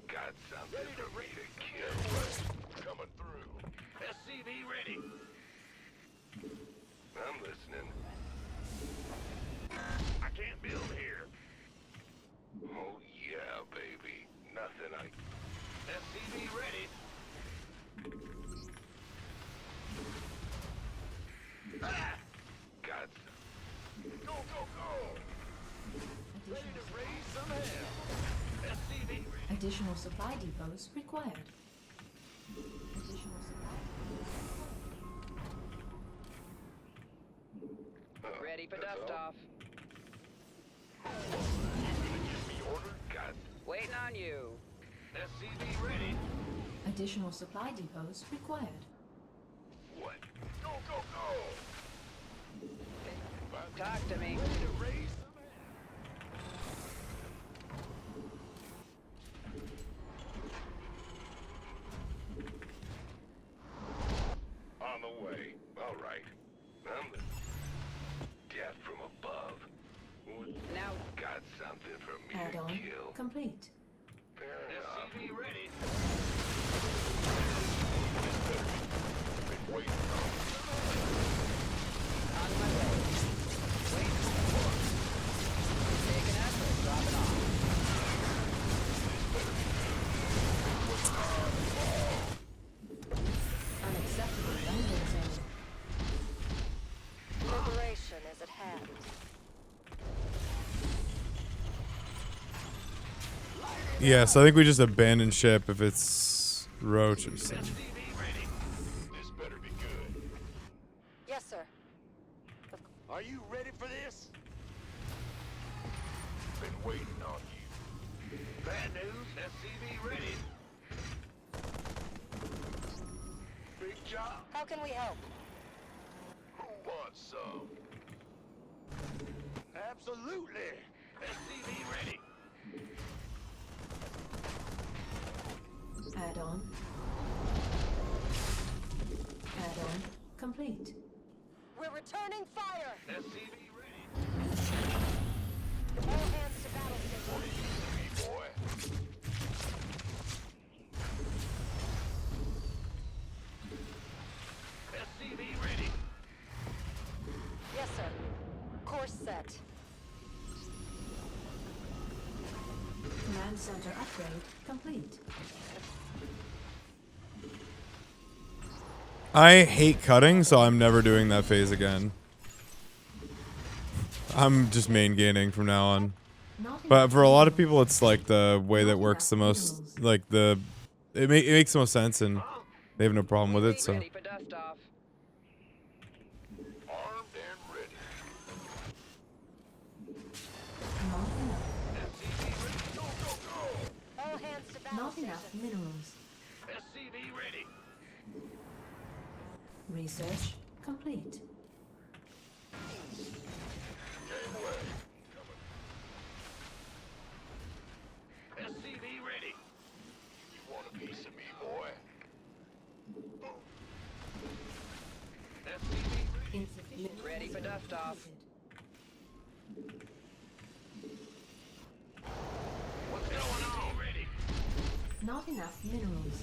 Got something for me to kill. Coming through. SCV ready. I'm listening. I can't build here. Oh yeah, baby. Nothing I... SCV ready. Got some. Go, go, go! Ready to raise some hell. SCV ready. Additional supply depots required. Additional supply. Ready for That's dust all? off. Give me order. Got Waiting on you. SCV ready. Additional supply depots required. What? Go, go, go! Talk to me. Ready to raise some hell. On the way. All right. I'm the death from above. What? Now, Got something for me Add-on to kill. complete. Fair enough. SCV ready. Been waiting on my way. Wait. Taking effort, drop it off. Unacceptable landing zone. Liberation is at hand. Yeah, so I think we just abandon ship if it's Roach or something. SCV ready. This better be good. Yes, sir. Are you ready for this? Been waiting on you. Bad news, SCV ready. Big job. How can we help? Who wants some? Absolutely. SCV ready. Add-on. Add-on complete. We're returning fire! SCV ready. All hands to battle station. SCV boy. SCV ready. Yes, sir. Course set. Command center upgrade complete. I hate cutting, so I'm never doing that phase again. I'm just main gaining from now on. But for a lot of people, it's like the way that works the most. Like it makes the most sense, and they have no problem with it. So Ready for dust off. Armed and ready. All hands to battle Not enough station. minerals. SCV ready. Research complete. SCV ready. You want a piece of me, boy? SCV Insufficient. Ready for dust off. what's going on? Ready. Not enough minerals.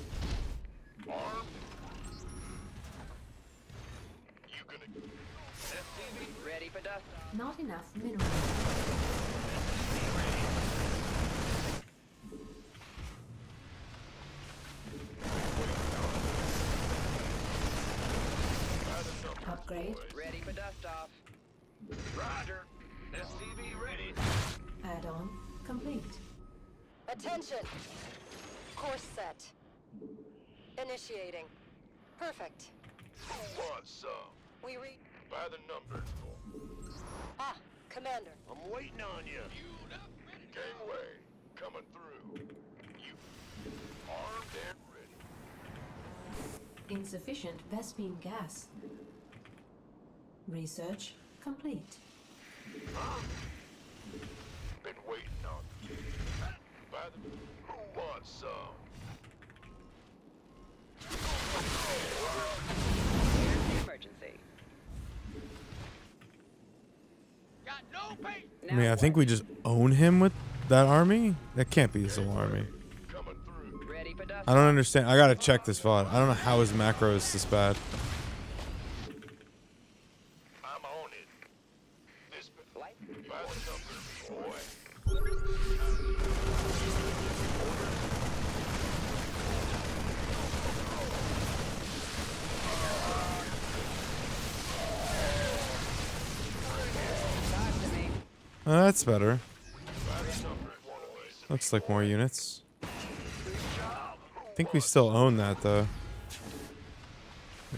Armed. You gonna SCV Ready for dust off. Not enough minerals. Upgrade. Ready for dust off. Roger. SCV ready. Add-on complete. Attention! Course set. Initiating. Perfect. Who wants some? We read. By the numbers. Ah, Commander. I'm waiting on you. Gangway, coming through. You armed and ready. Insufficient Vespine gas. Research complete. Been waiting on you. By the who wants some? Here's the emergency. Got no bait. I mean, I think we just own him with that army? That can't be his whole army. Coming through. Ready for dust I don't understand. I gotta check this VOD. I don't know how his macro is this bad. I'm on it. This Light. by the numbers, boy. Talk to me. That's better. Looks like more units. I think we still own that though.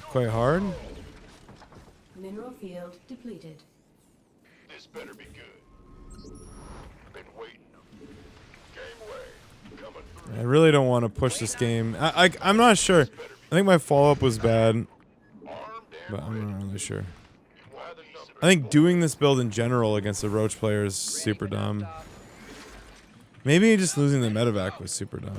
Quite hard. Mineral field depleted. This better be good. Been waiting. Gangway, coming through. I really don't want to push this game. I'm not sure. I think my follow-up was bad, Armed and but I'm not really sure. by the numbers. I think doing this build in general against the Roach player is super dumb. Maybe just losing the medevac was super dumb.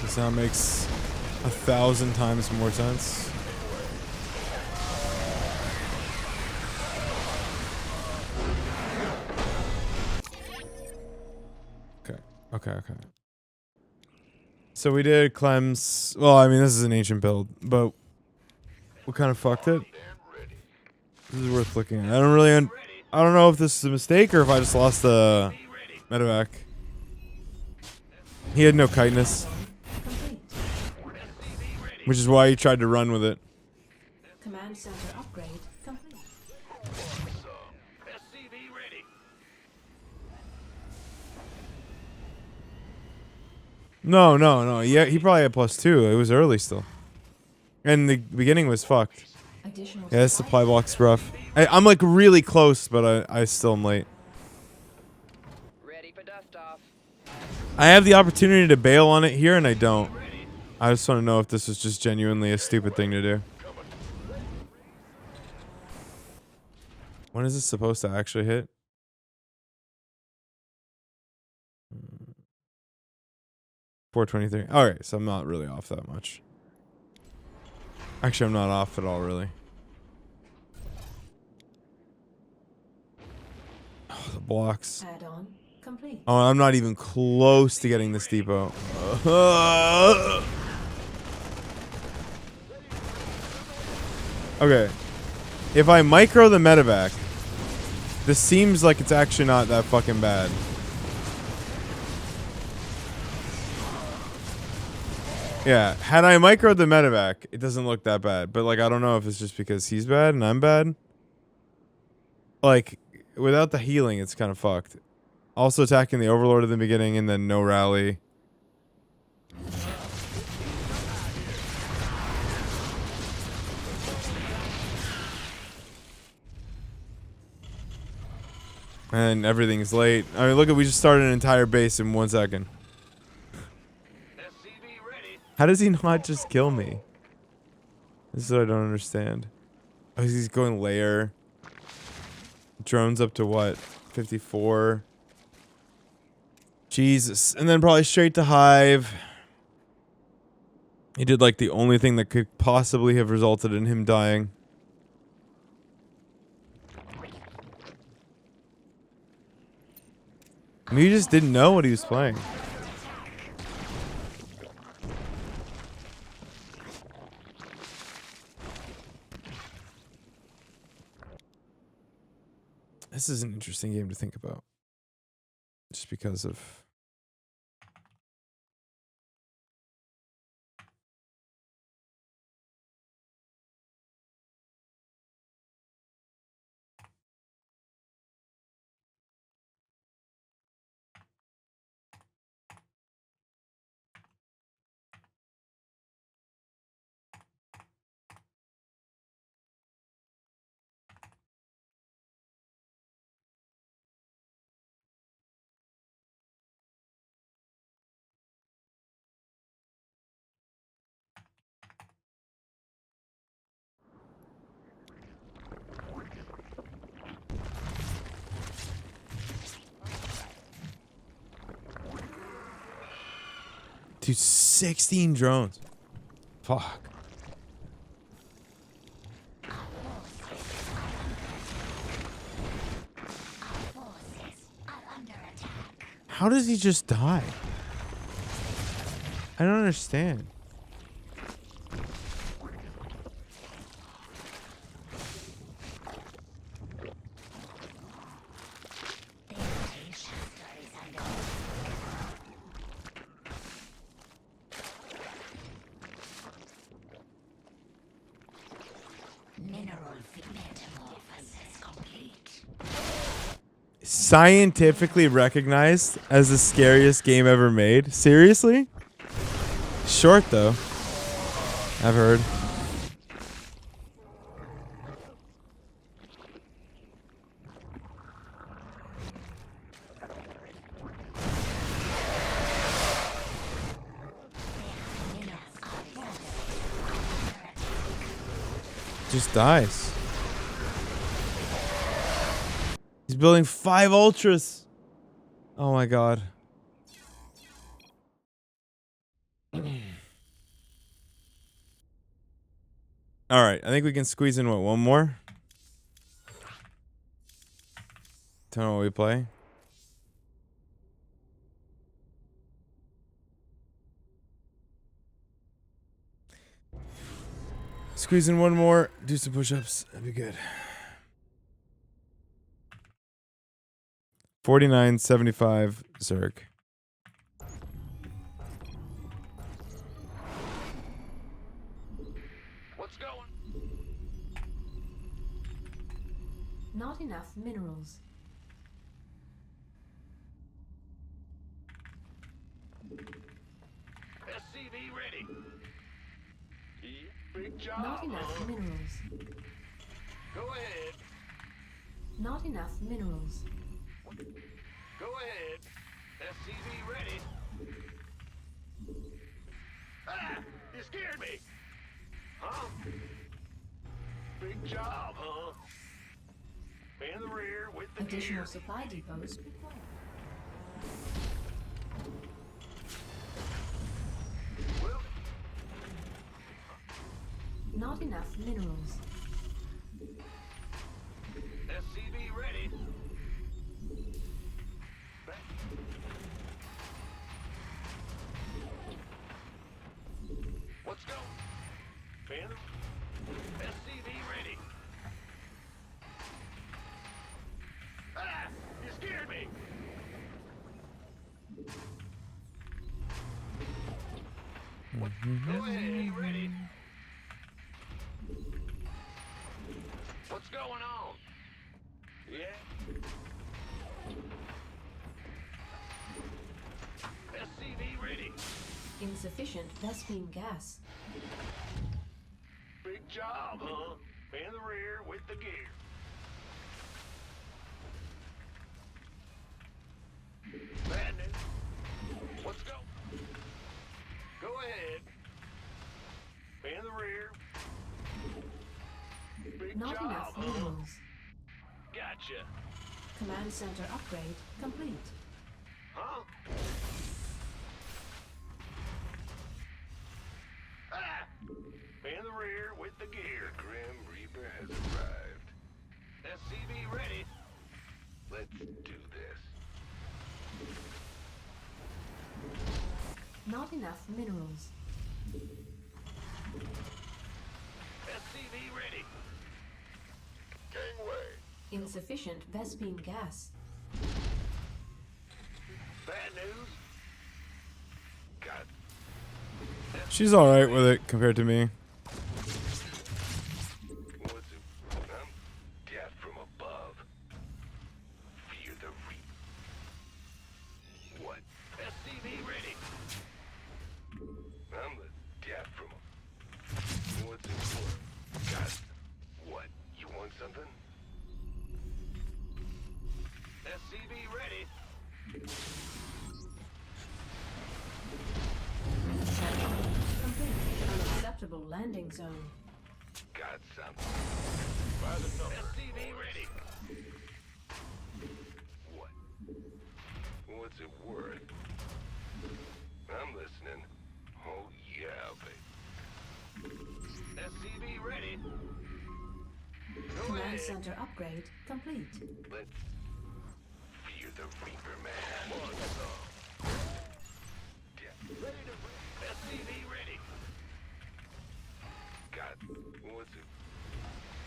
This now makes 1,000 times more sense. Okay. So we did Clem's. Well, I mean, this is an ancient build, but we kind of fucked it. This is worth looking at. I don't know if this is a mistake or if I just lost the medevac. He had no chitinous, Complete. which is why he tried to run with it. Command center upgrade complete. SCV ready. No. Yeah, he probably had +2. It was early still. And the beginning was fucked. Additional Yeah, this supply block's rough. I'm like really close, but I still am late. Ready for dust off. I have the opportunity to bail on it here, and I don't. I just want to know if this is just genuinely a stupid thing to do. When is this supposed to actually hit? Hmm. 4:23. All right, so I'm not really off that much. Actually, I'm not off at all, really. Oh, the blocks. add-on complete. Oh, I'm not even close to getting this depot. Okay. If I micro the medevac, this seems like it's actually not that fucking bad. Yeah, had I microed the medevac, it doesn't look that bad. But like, I don't know if it's just because he's bad and I'm bad. Like, without the healing, it's kind of fucked. Also attacking the Overlord at the beginning and then no rally. And everything's late. I mean, look at, we just started an entire base in 1 second. How does he not just kill me? This is what I don't understand. Oh, he's going layer. Drones up to what? 54. Jesus. And then probably straight to Hive. He did like the only thing that could possibly have resulted in him dying. I mean, he just didn't know what he was playing. This is an interesting game to think about. Just because of... Dude, 16 drones. Fuck. How does he just die? I don't understand. Scientifically recognized as the scariest game ever made? Seriously? Short though. I've heard. Just dies. He's building 5 ultras. Oh my god. All right, I think we can squeeze in what, one more? Tell me what we play. Squeeze in one more, do some push-ups. That'd be good. 49.75 Zerg. What's going? Not enough minerals. SCV ready. Yeah, big job. Not enough minerals. Go ahead. Not enough minerals. Go ahead. SCV ready. Ah! You scared me! Huh? Big job, huh? In the rear with the Additional gear. supply depots required. Well, Not enough minerals. SCV ready. Back. Let's go. Phantom. SCV ready. Ah! You scared me! Go ahead, ready. What's going on? Yeah. SCV ready. Insufficient Vespene gas. Big job, huh? In the rear with the gear. Madness. Let's go. Go ahead. In the rear. Big Not job, enough huh? minerals. Gotcha. Command center upgrade complete. Huh? Ah! In the rear with the gear. The Grim Reaper has arrived. SCV ready. Let's do this. Not enough minerals. SCV ready. Gangway. Insufficient Vespene gas. Bad news. Got She's all right with it compared to me. what's it? I'm death from above. Fear the reap. What? SCV ready. I'm the death from what's it for? Got what? You want something? SCV ready. Complete. Unacceptable landing zone. Got something. By the number. SCV ready. What? What's it worth? I'm listening. Oh yeah, babe. SCV ready. Go Command ahead. center upgrade complete. Let's fear the Reaper, man. Ready to SCV ready. Got what's it?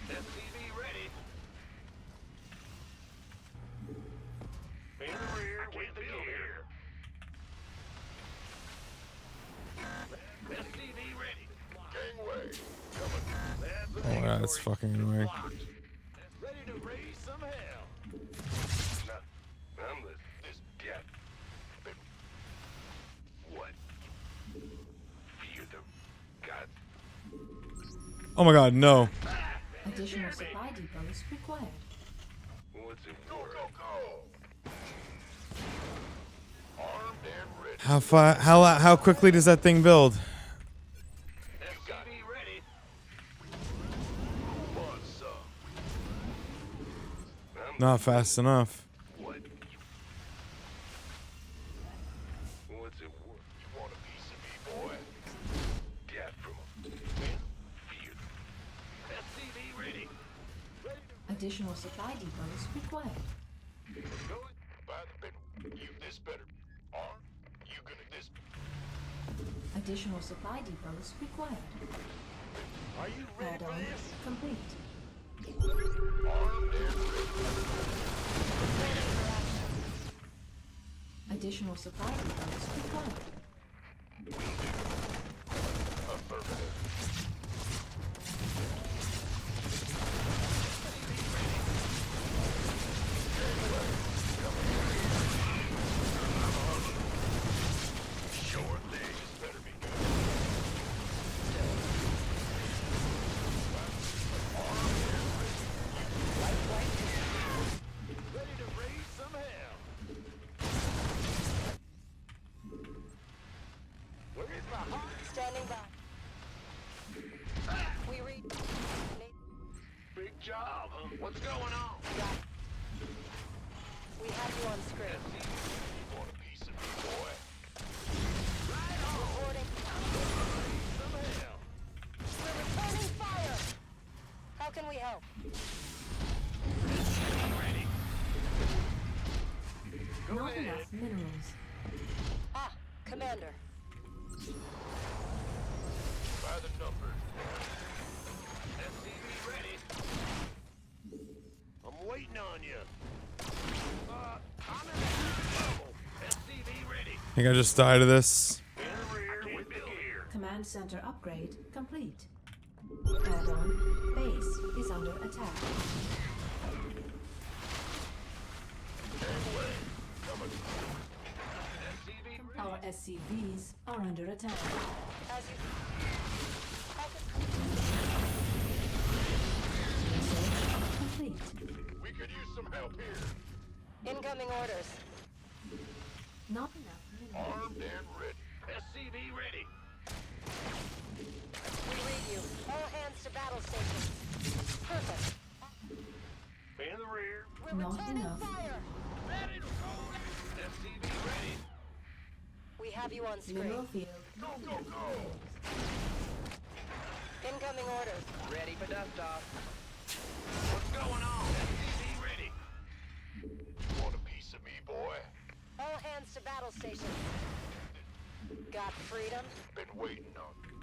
SCV ready. In the rear with the gear. SCV ready. Gangway. Coming. Oh my god, that's fucking annoying. Ready to raise some hell. No, I'm listening. This death. What? Fear the God. Oh my god, no. Additional supply depots required. What's it Go, worth? go, go. Armed and ready. How quickly does that thing build? SCV ready. Want some? Not fast enough. What? What's it worth? You want a piece of me, boy? Death from fear. SCV ready. Additional supply depots required. Go it. By the bit. You this better. Arm. You gonna this. Additional supply depots required. Are you ready for Add-on this? complete. Armed and ready. Additional supply depots required. Affirmative. Sure thing. This better be good. Ready to raise some hell. Where is my heart? Standing by. We read. Big job, huh? What's going on? Got it. We have you on script. You want a piece of me, boy? Reporting. Some hell. We're returning fire. How can we help? Ready. Go Not ahead. enough minerals. Ah, Commander. By the numbers. SCV ready. I'm waiting on you. I'm in trouble. SCV ready. I think I just died of this. In the rear with the gear. Command center upgrade complete. Add-on base is under attack. Our SCVs are under attack. Research complete. We could use some help here. Incoming orders. Not enough minerals. Armed and ready. SCV ready. We read you. All hands to battle stations. Perfect. In the rear. We're Not returning enough. fire. Ready to roll. SCV ready. We have you on screen. Mineral field. Go, go, go. Incoming orders. Ready for dust off. What's going on? SCV ready. Want a piece of me, boy? All hands to battle stations. Got freedom? Been waiting on you.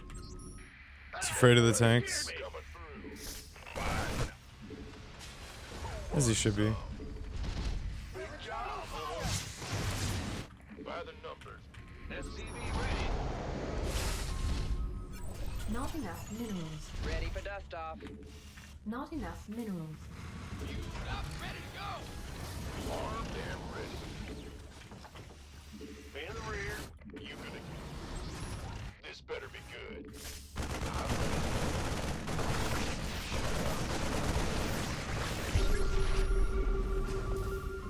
He's afraid of the tanks. Coming through. Fine. As he should be. By the numbers. SCV ready. Not enough minerals. Ready for dust off. Not enough minerals. Armed and ready. In the rear. You gonna... This better be good.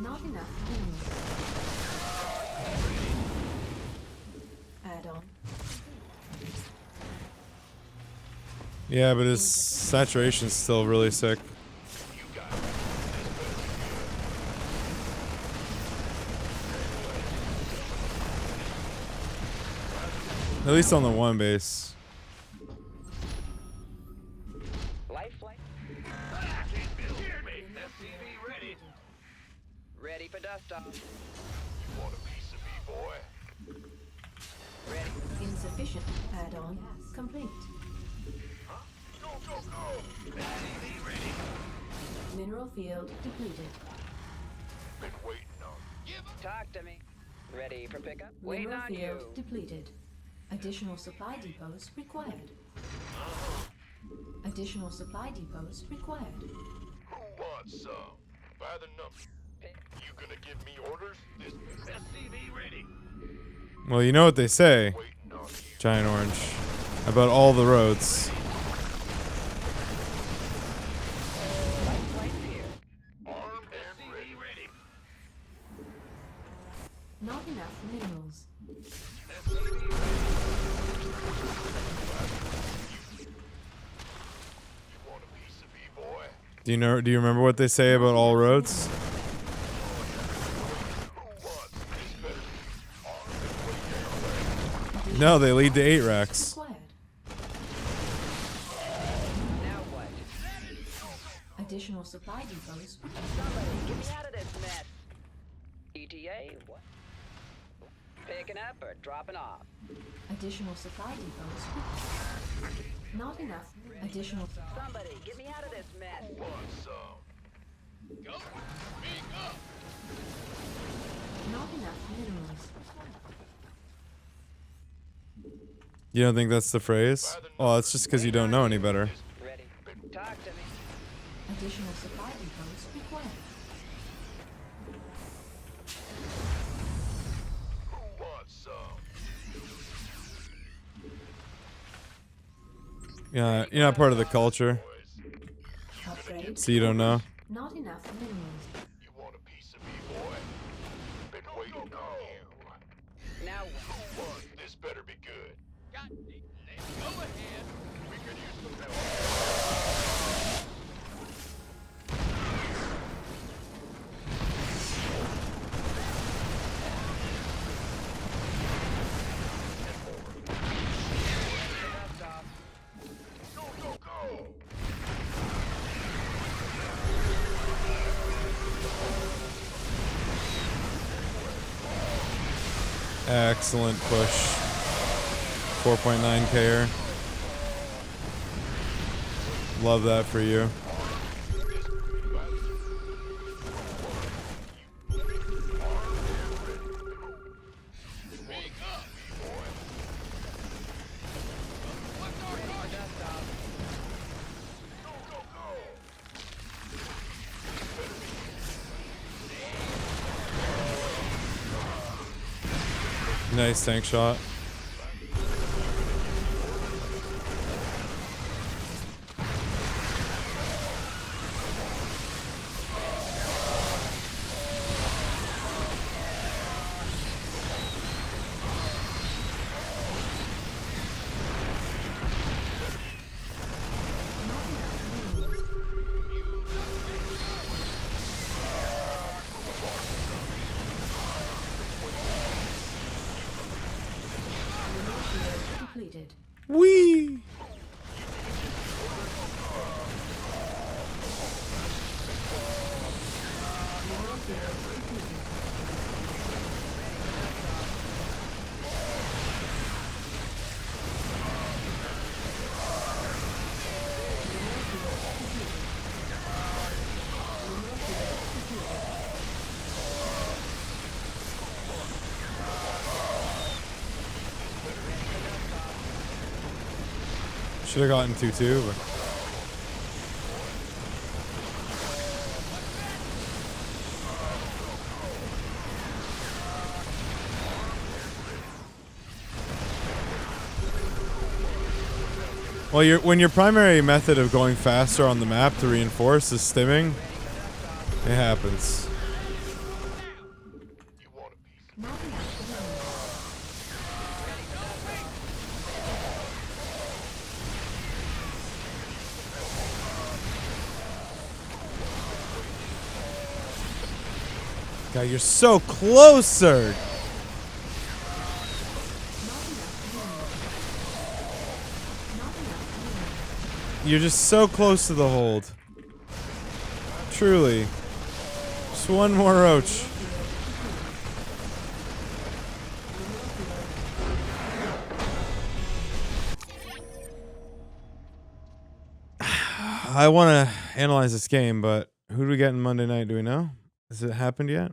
Not enough minerals. Add-on. Yeah, but his saturation's still really sick. You got it. This better be At least on the one base. Lifeline. Hear me. SCV ready. Ready for dust off. You want a piece of me, boy? Ready. Insufficient. Add-on complete. Go, go, go. SCV ready. Mineral field depleted. Been waiting on you. Talk to me. Ready for pickup? Waiting Mineral on you. field depleted. Additional supply depots required. Additional supply depots required. Who wants some? By the number. You gonna give me orders? This SCV ready. Well, you know what they say, Waiting on you. Giant Orange, about all the roads. Lifeline here. Armed and ready. Not enough minerals. You want a piece of me, boy? Do you remember what they say about all roads? Who wants this better? Armed and waiting. No, they lead to 8 racks. Required. Now what? Additional supply depots. Somebody get me out of this mess. ETA? What? Picking up or dropping off? Additional supply depots. Not enough. Additional. Somebody get me out of this mess. Who wants some? Not enough minerals. You don't think that's the phrase? Oh, it's just because you don't know any better. Ready. Talk to me. Additional supply depots required. Who wants some? Yeah, you're not part of the culture, Upgrade. so you don't know. Not enough minerals. You want a piece of me, boy? Been waiting on you. Now what? Who wants this? Better be good. Go ahead. We could use some help. Dust off. Go, go, go. Excellent push. 4.9K. Love that for you. Nice tank shot. Completed. Whee! Should have gotten 2-2, but well, when your primary method of going faster on the map to reinforce is stimming, it happens. God, you're so close, sir. You're just so close to the hold. Truly. Just one more roach. I want to analyze this game, but who do we get in Monday night? Do we know? Has it happened yet?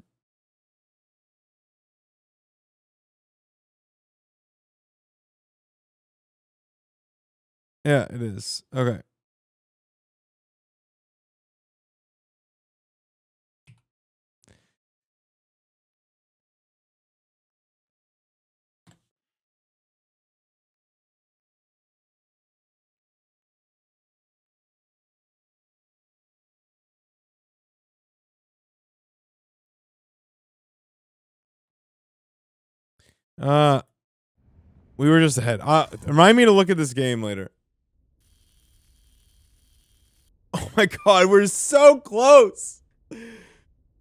Yeah, it is. Okay. We were just ahead. Remind me to look at this game later. Oh my god, we're so close.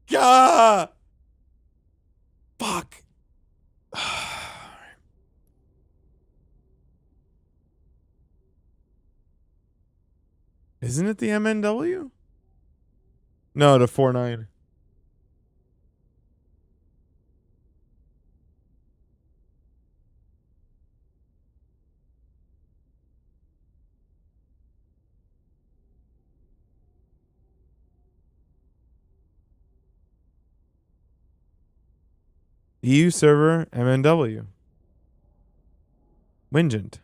Gah! Fuck. Isn't it the MNW? No, the 4-9. EU server MNW. Wingent.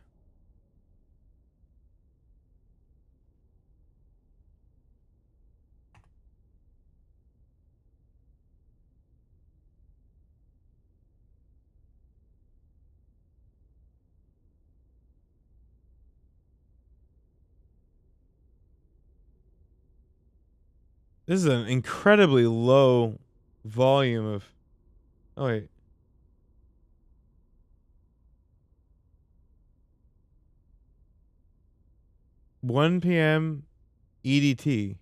This is an incredibly low volume of... Oh, wait. $1 p.m. EDT.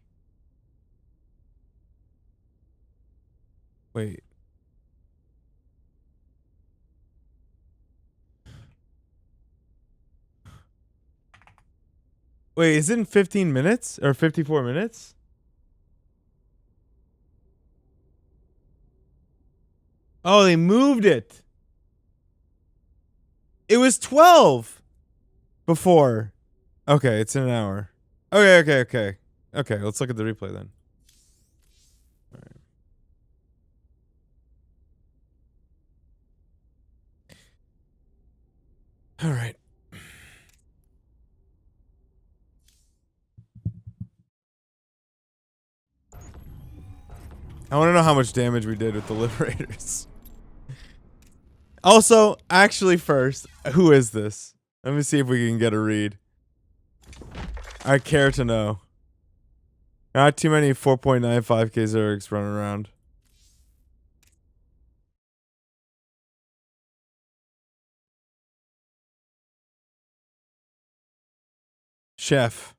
Wait. Wait, is it in 15 minutes? Or 54 minutes? Oh, they moved it. It was 12 before. Okay, it's in an hour. Okay. Okay, let's look at the replay then. All right. I want to know how much damage we did with the Liberators. Also, actually, first, who is this? Let me see if we can get a read. I care to know. Not too many 4.95k Zergs running around. Chef.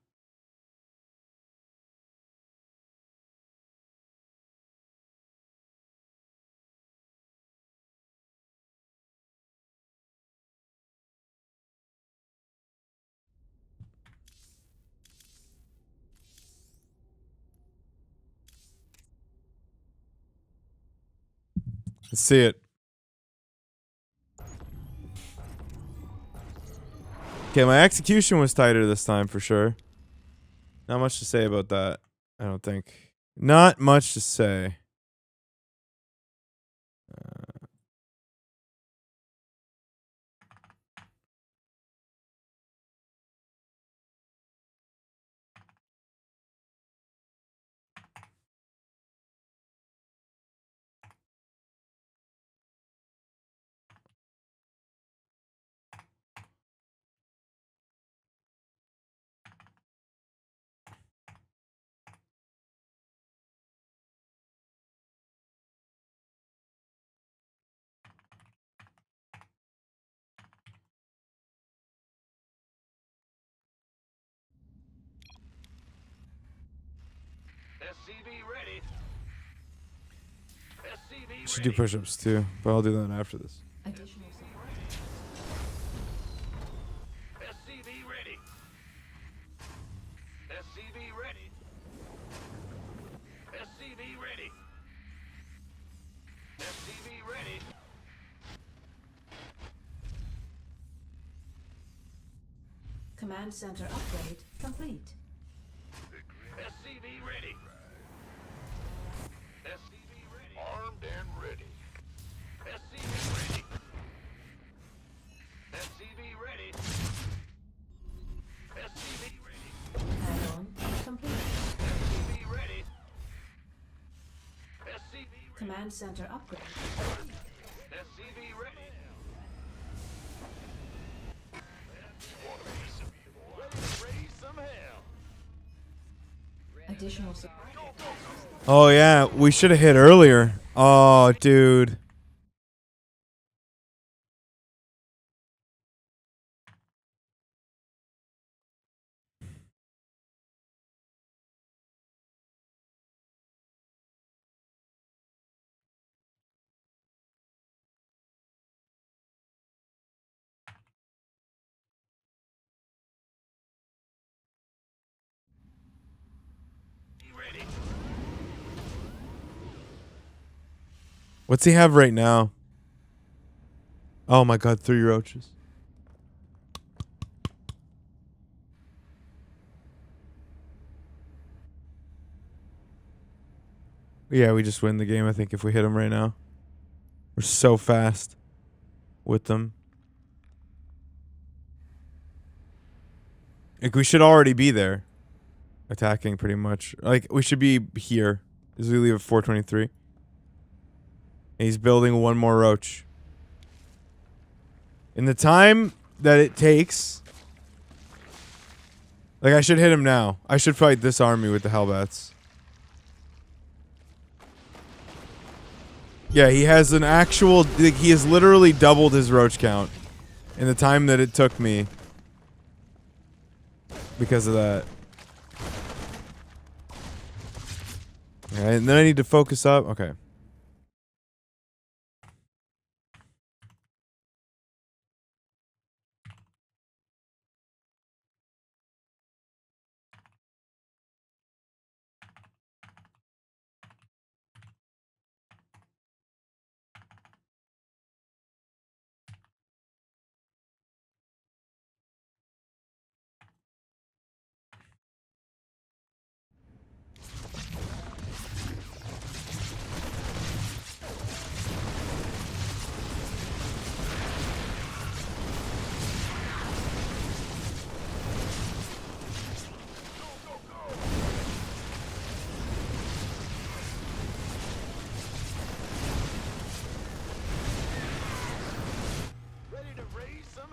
Let's see it. Okay, my execution was tighter this time for sure. Not much to say about that, I don't think. Not much to say. SCV ready. SCV Should do push-ups too, but I'll do that after this. Additional support. SCV ready. SCV ready. SCV ready. SCV ready. Command center upgrade complete. SCV ready. SCV ready. Armed and ready. SCV ready. SCV ready. SCV ready. Add-on complete. SCV ready. SCV ready. Command center upgrade. SCV ready. Ready to raise some hell. Additional support. Oh yeah, we should have hit earlier. Oh, dude. Ready. What's he have right now? Oh my god, 3 roaches. Yeah, we just win the game, I think, if we hit him right now. We're so fast with them. Like, we should already be there. Attacking, pretty much. Like, we should be here. As we leave at 423. And he's building one more roach. In the time that it takes... Like, I should hit him now. I should fight this army with the Hellbats. Yeah, he has an actual... Like, he has literally doubled his roach count. In the time that it took me. Because of that. Okay, and then I need to focus up. Okay.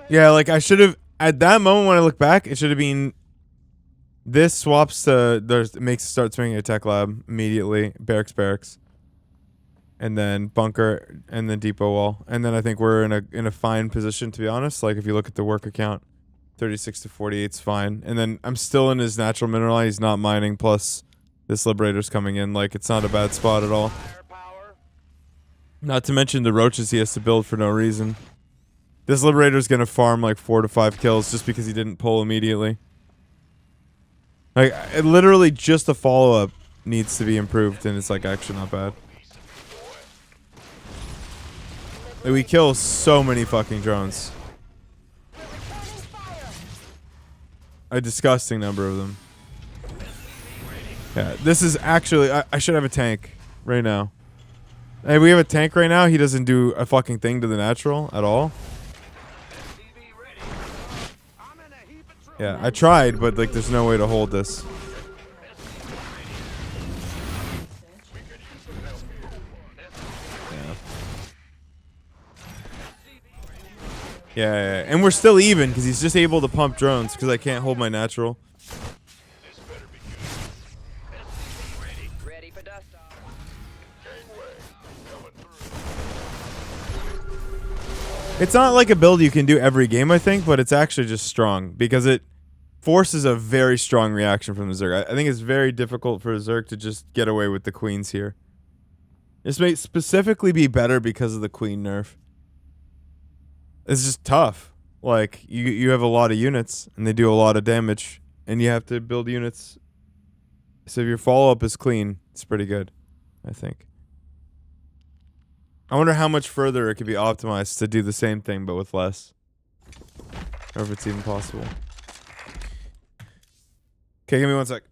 Yeah, like I should have at that moment when I look back, it should have been this swaps to there's makes start swinging a tech lab immediately, barracks, and then bunker and then depot wall. And then I think we're in a fine position to be honest. Like if you look at the work account, 36 to 48 is fine. And then I'm still in his natural mineral line, he's not mining, plus this liberator's coming in. Like it's not a bad spot at all. Not to mention the roaches he has to build for no reason. This liberator's gonna farm like 4 to 5 kills just because he didn't pull immediately. Like it literally just the follow up needs to be improved, and it's like actually not bad. Like, we kill so many fucking drones. A disgusting number of them. Yeah, this is actually I should have a tank right now. Hey, we have a tank right now. He doesn't do a fucking thing to the natural at all. Yeah, I tried, but like there's no way to hold this. Yeah, and we're still even because he's just able to pump drones because I can't hold my natural. Ready for dust off. It's not like a build you can do every game, I think, but it's actually just strong because it forces a very strong reaction from the Zerg. I think it's very difficult for a Zerg to just get away with the queens here. This may specifically be better because of the queen nerf. It's just tough. Like you have a lot of units and they do a lot of damage, and you have to build units. So if your follow up is clean, it's pretty good, I think. I wonder how much further it could be optimized to do the same thing but with less, or if it's even possible. Okay, give me 1 sec.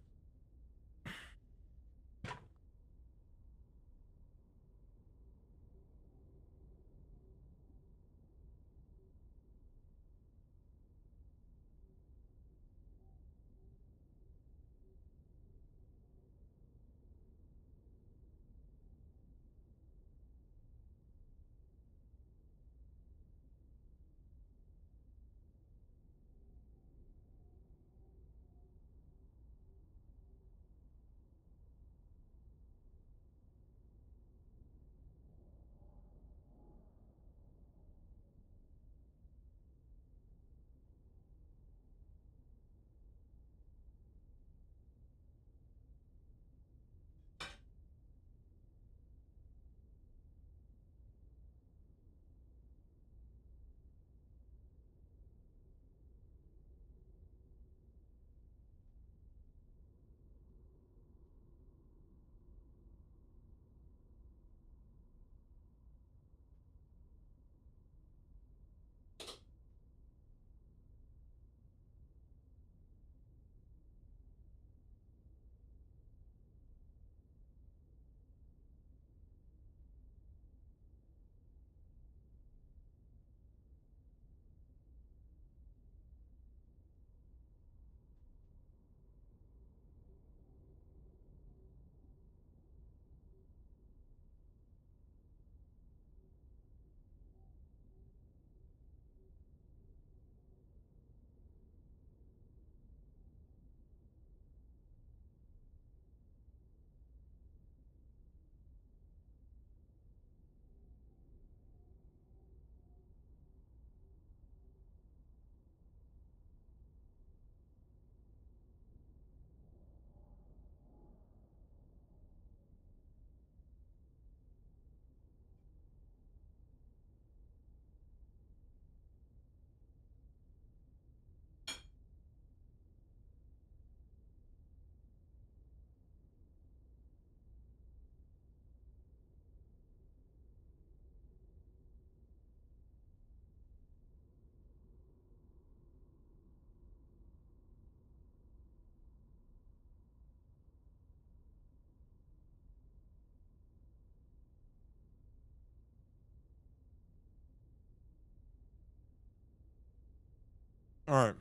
All right.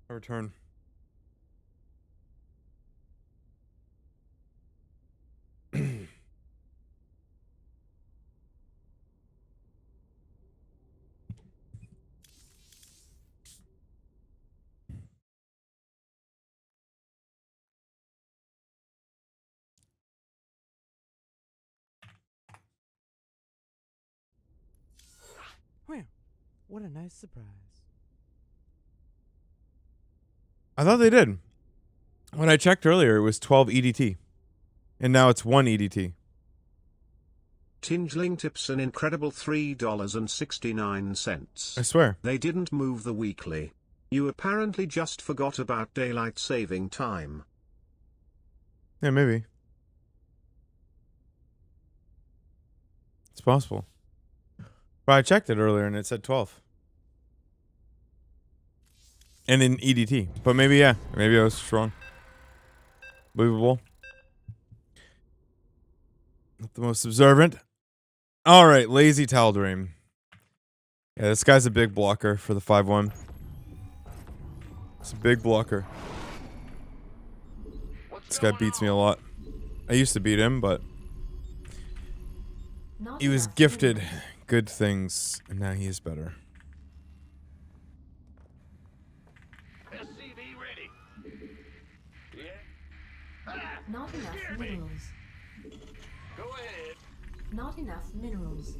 I return. What a nice surprise. I thought they did. When I checked earlier, it was 12 EDT. And now it's 1 EDT. Tingeling tips an incredible $3.69. I swear. They didn't move the weekly. You apparently just forgot about daylight saving time. Yeah, maybe. It's possible. But I checked it earlier and it said 12. And in EDT. But maybe, yeah. Maybe I was just wrong. Believable. Not the most observant. All right, Lazy Tal'Darim. Yeah, this guy's a big blocker for the 5-1. It's a big blocker. This guy beats me a lot. I used to beat him, but he was gifted good things, and now he is better. SCV ready. Yeah. Not enough minerals. Go ahead. Not enough minerals.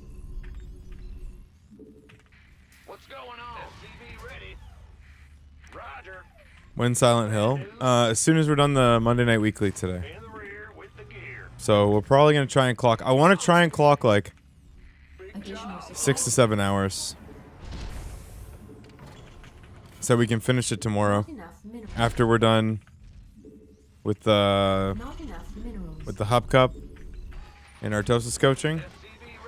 What's going on? SCV ready. Roger. When Silent Hill? As soon as we're done the Monday Night Weekly today. In the rear with the gear. So we're probably going to try and clock. I want to try and clock like Additional 6 to 7 hours. So we can finish it tomorrow. Not enough minerals. After we're done with the Not enough minerals. Hub Cup and Artosis coaching. SCV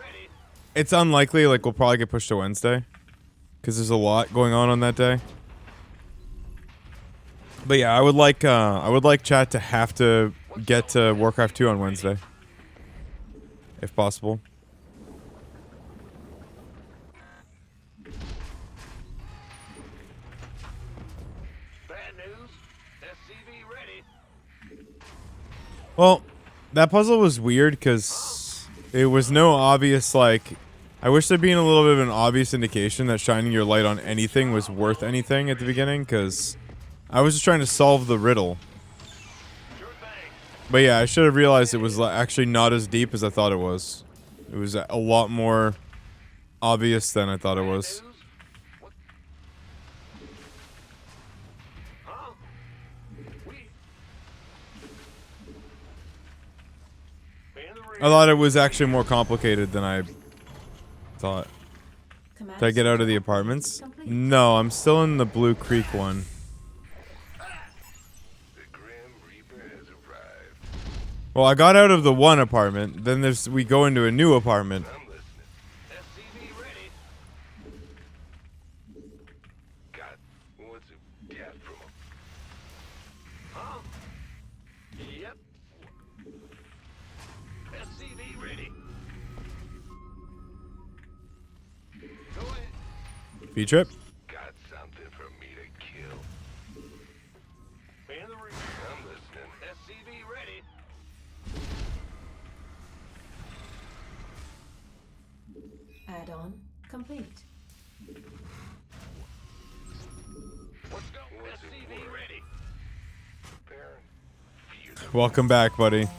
ready. It's unlikely, like we'll probably get pushed to Wednesday. Because there's a lot going on that day. But yeah, I would like chat to have to get to Warcraft 2 on Wednesday. If possible. Bad news. SCV ready. Well, that puzzle was weird because it was no obvious, like... I wish there'd been a little bit of an obvious indication that shining your light on anything was worth anything at the beginning, because I was just trying to solve the riddle. Sure thing. But yeah, I should have realized it was actually not as deep as I thought it was. It was a lot more obvious than I thought it was. News. What? Huh? We. In the rear. I thought it was actually more complicated than I thought. Command Did I get out of the center apartments? complete. No, I'm still in the Blue Creek one. The Grim Reaper has arrived. Well, I got out of the one apartment, then we go into a new apartment. I'm listening. SCV ready. God, what's it get from him? Huh? Yep. SCV ready. Go ahead. V-trip? Got something for me to kill. In the rear. I'm listening. SCV ready. Add-on complete. Let's go. SCV ready. Preparing. Fuse Welcome back, buddy. get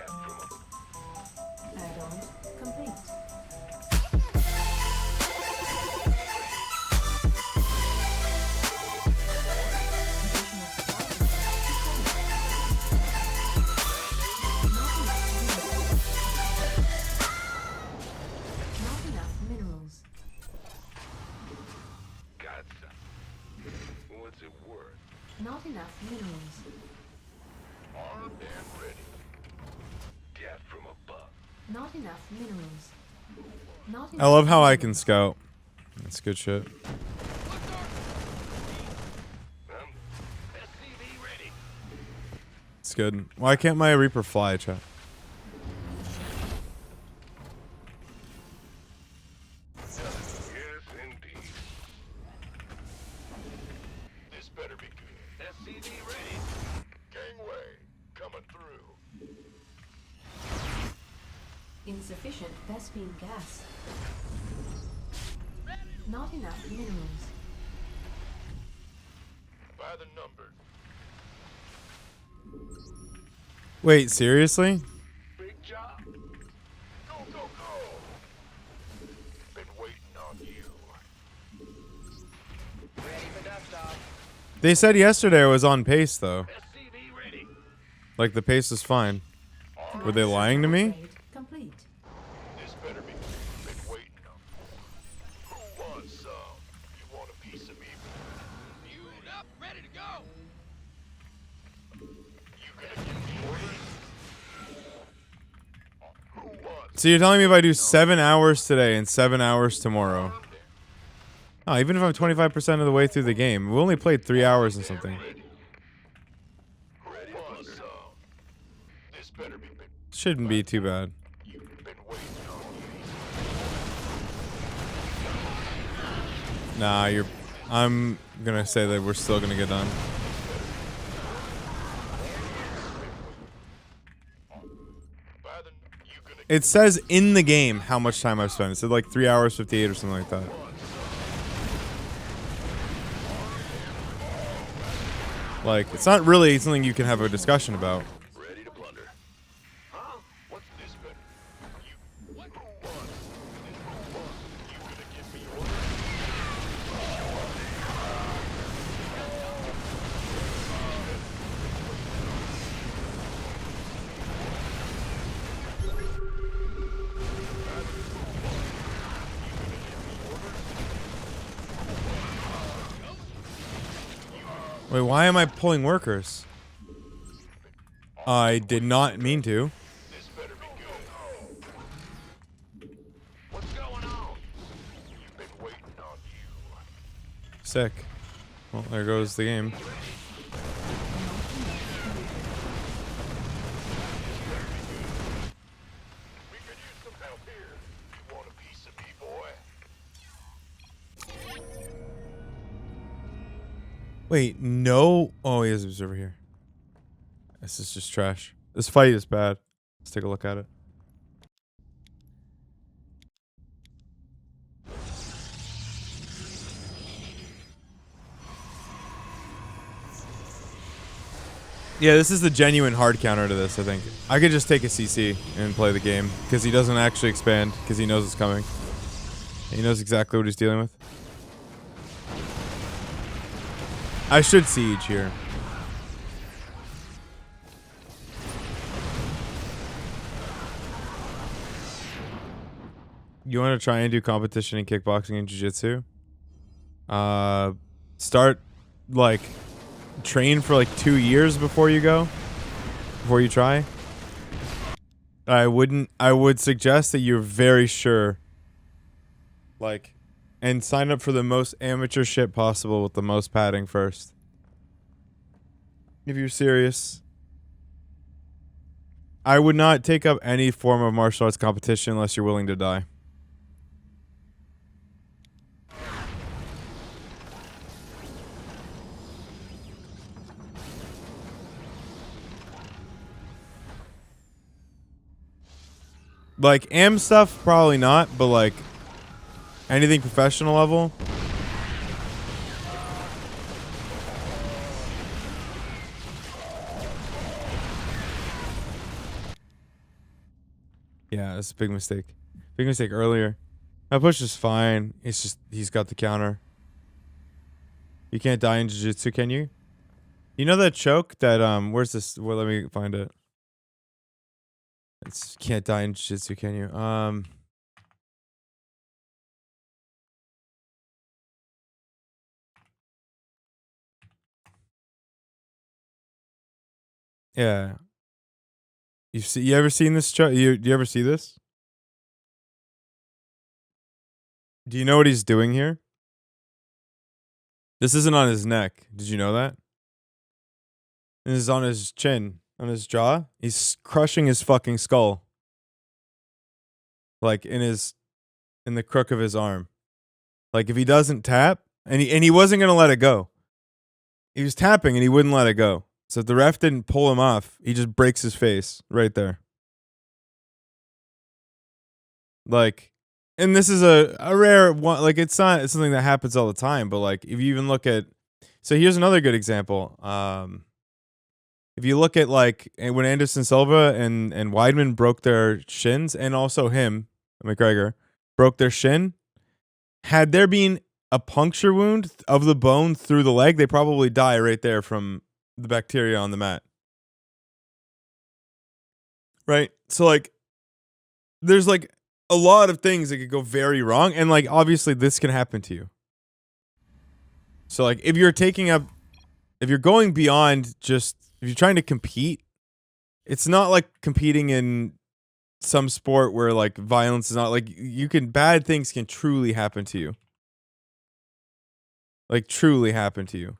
from him. Add-on complete. Not enough minerals. Got some. What's it worth? Not enough minerals. Armed and ready. Death from above. Not enough minerals. Not I enough love how I can minerals. scout. That's good shit. SCV ready. It's good. Why can't my Reaper fly, chat? Yes, indeed. This better be good. SCV ready. Gangway coming through. Insufficient Vespine gas. Not enough minerals. By the number. Wait, seriously? Big job. Go, go, go. Been waiting on you. They said yesterday I was on pace though. SCV ready. Like the pace was fine. Were they lying to me? Upgrade complete. This better be been waiting on. Who wants some? You want a piece of me? Fueled up, ready to go. You gonna give me orders? Who wants? So you're telling me if I do 7 hours today and 7 hours tomorrow. Oh, even if I'm 25% of the way through the game. We only played 3 hours and something. Ready for some. This better be been Shouldn't be too bad. waiting on. Nah, I'm gonna say that we're still gonna get done. It says in the game how much time I've spent. It said like 3 hours 58 or something like that. Like, it's not really something you can have a discussion about. Ready to plunder. Huh? What's this better? You. Who wants? Who wants? You gonna give me orders? Wait, why am I pulling workers? I did not mean to. This better be good. What's going on? You've been waiting on you. Sick. Well, there goes the game. We could use some help here. You want a piece of me, boy? Wait, no. Oh, he has an observer here. This is just trash. This fight is bad. Let's take a look at it. Yeah, this is the genuine hard counter to this, I think. I could just take a CC and play the game because he doesn't actually expand because he knows it's coming. He knows exactly what he's dealing with. I should siege here. You want to try and do competition in kickboxing and jiu-jitsu? Start, like, train for like 2 years before you go? Before you try? I would suggest that you're very sure. Like, and sign up for the most amateur shit possible with the most padding first. If you're serious. I would not take up any form of martial arts competition unless you're willing to die. Like, AM stuff, probably not, but like, anything professional level? Yeah, that's a big mistake. Big mistake earlier. That push is fine. It's just, he's got the counter. You can't die in jiu-jitsu, can you? You know that choke that, where's this? Well, let me find it. It's, can't die in jiu-jitsu, can you? Yeah. You ever seen this choke? You ever see this? Do you know what he's doing here? This isn't on his neck. Did you know that? This is on his chin, on his jaw. He's crushing his fucking skull. Like in the crook of his arm. Like if he doesn't tap, and he wasn't gonna let it go. He was tapping and he wouldn't let it go. So if the ref didn't pull him off, he just breaks his face right there. Like, and this is a rare one. Like it's not something that happens all the time, but like if you even look at, so here's another good example. If you look at like when Anderson Silva and Weidman broke their shins, and also him, McGregor, broke their shin, had there been a puncture wound of the bone through the leg, they probably die right there from the bacteria on the mat. Right? So like there's like a lot of things that could go very wrong, and like obviously this can happen to you. So like if you're going beyond just, if you're trying to compete, it's not like competing in some sport where like violence is not like, bad things can truly happen to you. Like truly happen to you.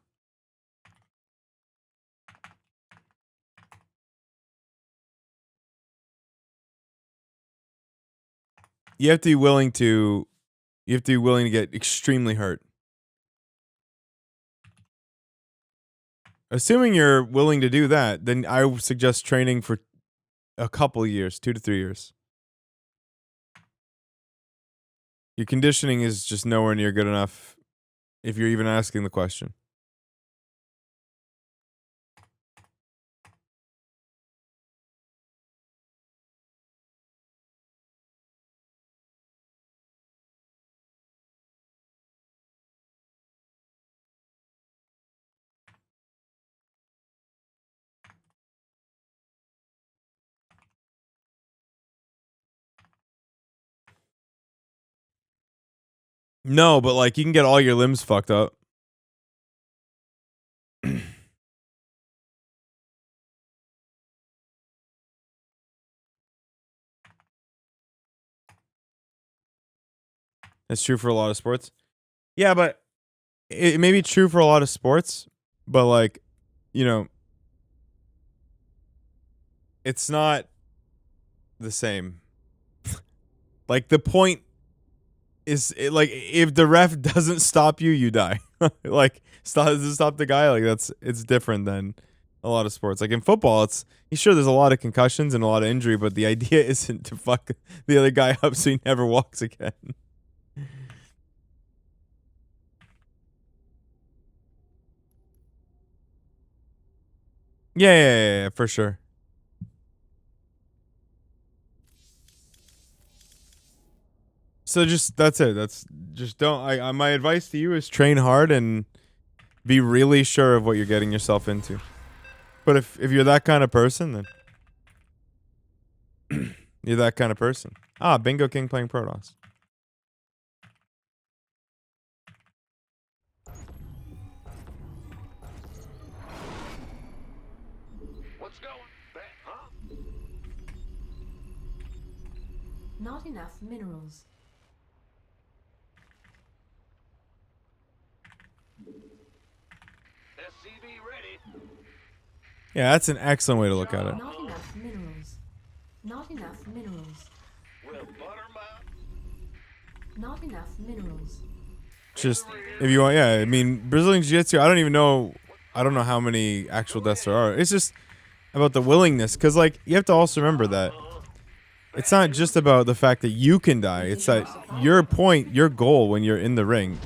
You have to be willing to get extremely hurt. Assuming you're willing to do that, then I would suggest training for a couple years, 2 to 3 years. Your conditioning is just nowhere near good enough if you're even asking the question. No, but like you can get all your limbs fucked up. That's true for a lot of sports. Yeah, but it may be true for a lot of sports, but like, you know, it's not the same. Like the point is, like, if the ref doesn't stop you, you die. Like, doesn't stop the guy. Like it's different than a lot of sports. Like in football, sure there's a lot of concussions and a lot of injury, but the idea isn't to fuck the other guy up so he never walks again. Yeah, for sure. So that's it. My advice to you is train hard and be really sure of what you're getting yourself into. But if you're that kind of person, then you're that kind of person. Bingo King playing Protoss. What's going? Huh? Not enough minerals. SCV ready. Yeah, that's an excellent way to look at it. Not enough minerals. Not enough minerals. Well, buttermouth. Not enough minerals. Just, if you want, yeah, I mean, Brazilian Jiu-Jitsu, I don't know how many actual deaths there are. It's just about the willingness, because, like, you have to also remember that it's not just about the fact that you can die. It's that your goal when you're in the ring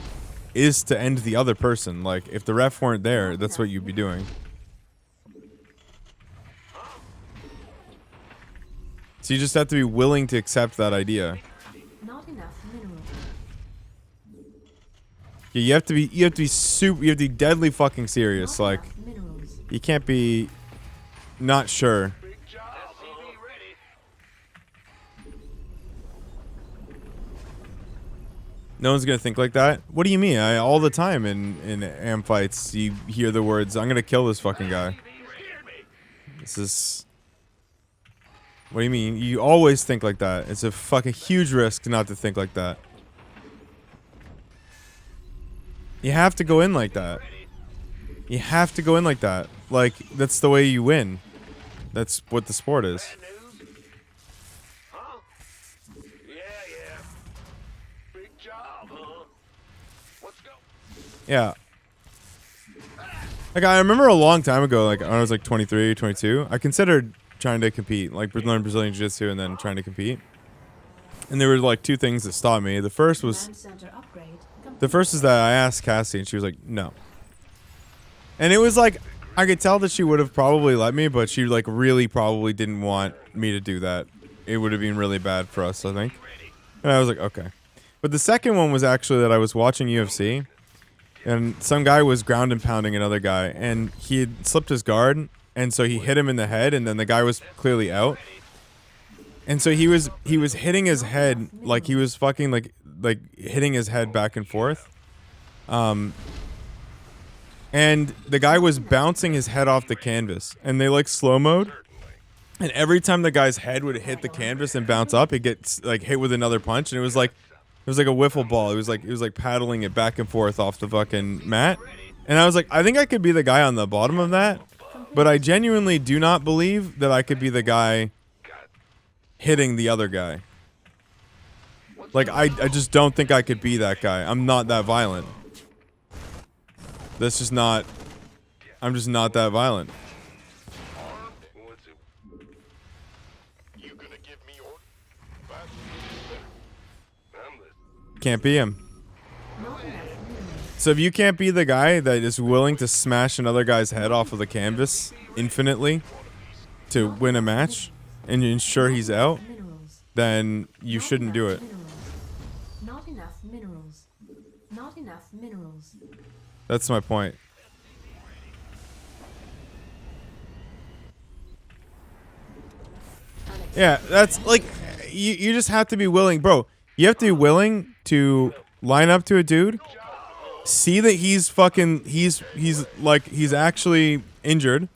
is to end the other person. Like, if the ref weren't there, that's what you'd be doing. So you just have to be willing to accept that idea. Not enough minerals. Yeah, you have to be deadly fucking serious. Like, you can't be not sure. No one's gonna think like that. What do you mean? All the time in AM fights, you hear the words, "I'm gonna kill this fucking guy." This is. What do you mean? You always think like that. It's a fucking huge risk not to think like that. You have to go in like that. You have to go in like that. Like, that's the way you win. That's what the sport is. Huh? Yeah. Big job, huh? Let's go. Yeah. Like, I remember a long time ago, like, when I was like 23, 22, I considered trying to compete, like learn Brazilian Jiu-Jitsu and then trying to compete. And there were like two things that stopped me. The first is that I asked Cassie and she was like, no. And it was like, I could tell that she would have probably let me, but she like really probably didn't want me to do that. It would have been really bad for us, I think. And I was like, okay. But the second one was actually that I was watching UFC, and some guy was ground and pounding another guy, and he had slipped his guard, and so he hit him in the head, and then the guy was clearly out. And so he was hitting his head like he was fucking like hitting his head back and forth. And the guy was bouncing his head off the canvas, and they like slow mode. And every time the guy's head would hit the canvas and bounce up, it gets like hit with another punch, and it was like a wiffle ball. It was like paddling it back and forth off the fucking mat. And I was like, I think I could be the guy on the bottom of that, but I genuinely do not believe that I could be the guy hitting the other guy. Like I just don't think I could be that guy. I'm not that violent. That's just not. I'm just not that violent. Can't be him. So if you can't be the guy that is willing to smash another guy's head off of the canvas infinitely to win a match and ensure he's out, then you shouldn't do it. Not enough minerals. Not enough minerals. That's my point. Yeah, that's like you just have to be willing, bro. You have to be willing to line up to a dude, see that he's fucking he's actually injured,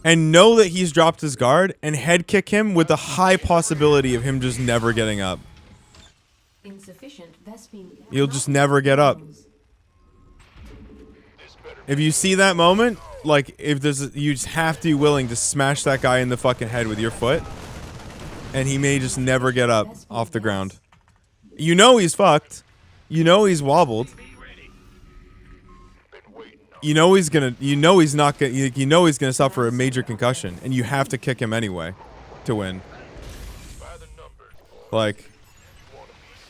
and know that he's dropped his guard and head kick him with the high possibility of him just never getting up. Insufficient Vespine. He'll just never get up. If you see that moment, like if there's you just have to be willing to smash that guy in the fucking head with your foot, and he may just never get up off the ground. You know he's fucked. You know he's wobbled. You know he's gonna. You know he's not gonna. You know he's gonna suffer a major concussion, and you have to kick him anyway to win. Like,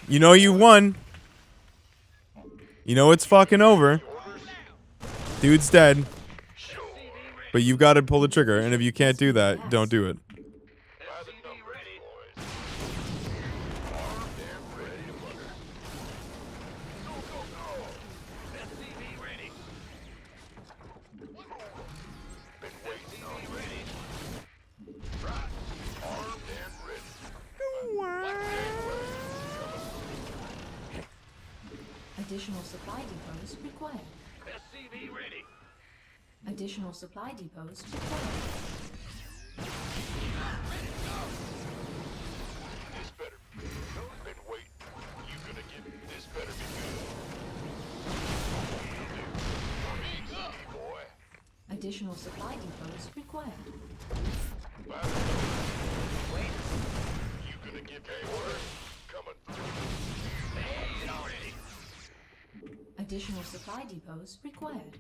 you know you won. You know it's fucking over. Dude's dead. But you've got to pull the trigger, and if you can't do that, don't do it. Additional supply depots required. SCV ready. Additional supply depots required. This better been waiting. You gonna give this better be good. Easy, boy. Additional supply depots required. Wait. You gonna give orders? Coming. Made already. Additional supply depots required.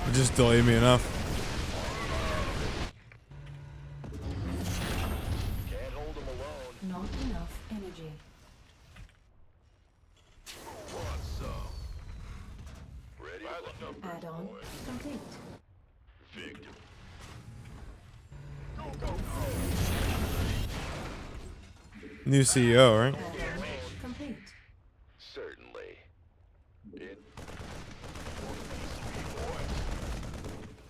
It just delayed me enough. Can't hold them alone. Not enough energy. What's up? Ready? By the number. Add-on complete. Victim. Go, go, go. New CEO, right? Add-on complete. Certainly.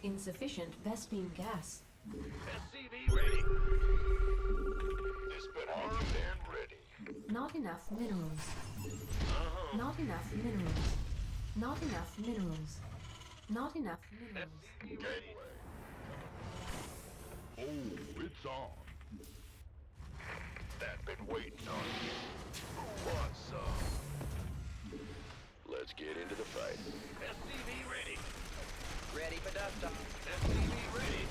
Insufficient Vespine gas. SCV ready. This better armed and ready. Not enough minerals. Not enough minerals. Not enough minerals. Not enough minerals. Gateway. Oh, it's on. That been waiting on you. What's up? Let's get into the fight. SCV ready. Ready for dust off. SCV ready.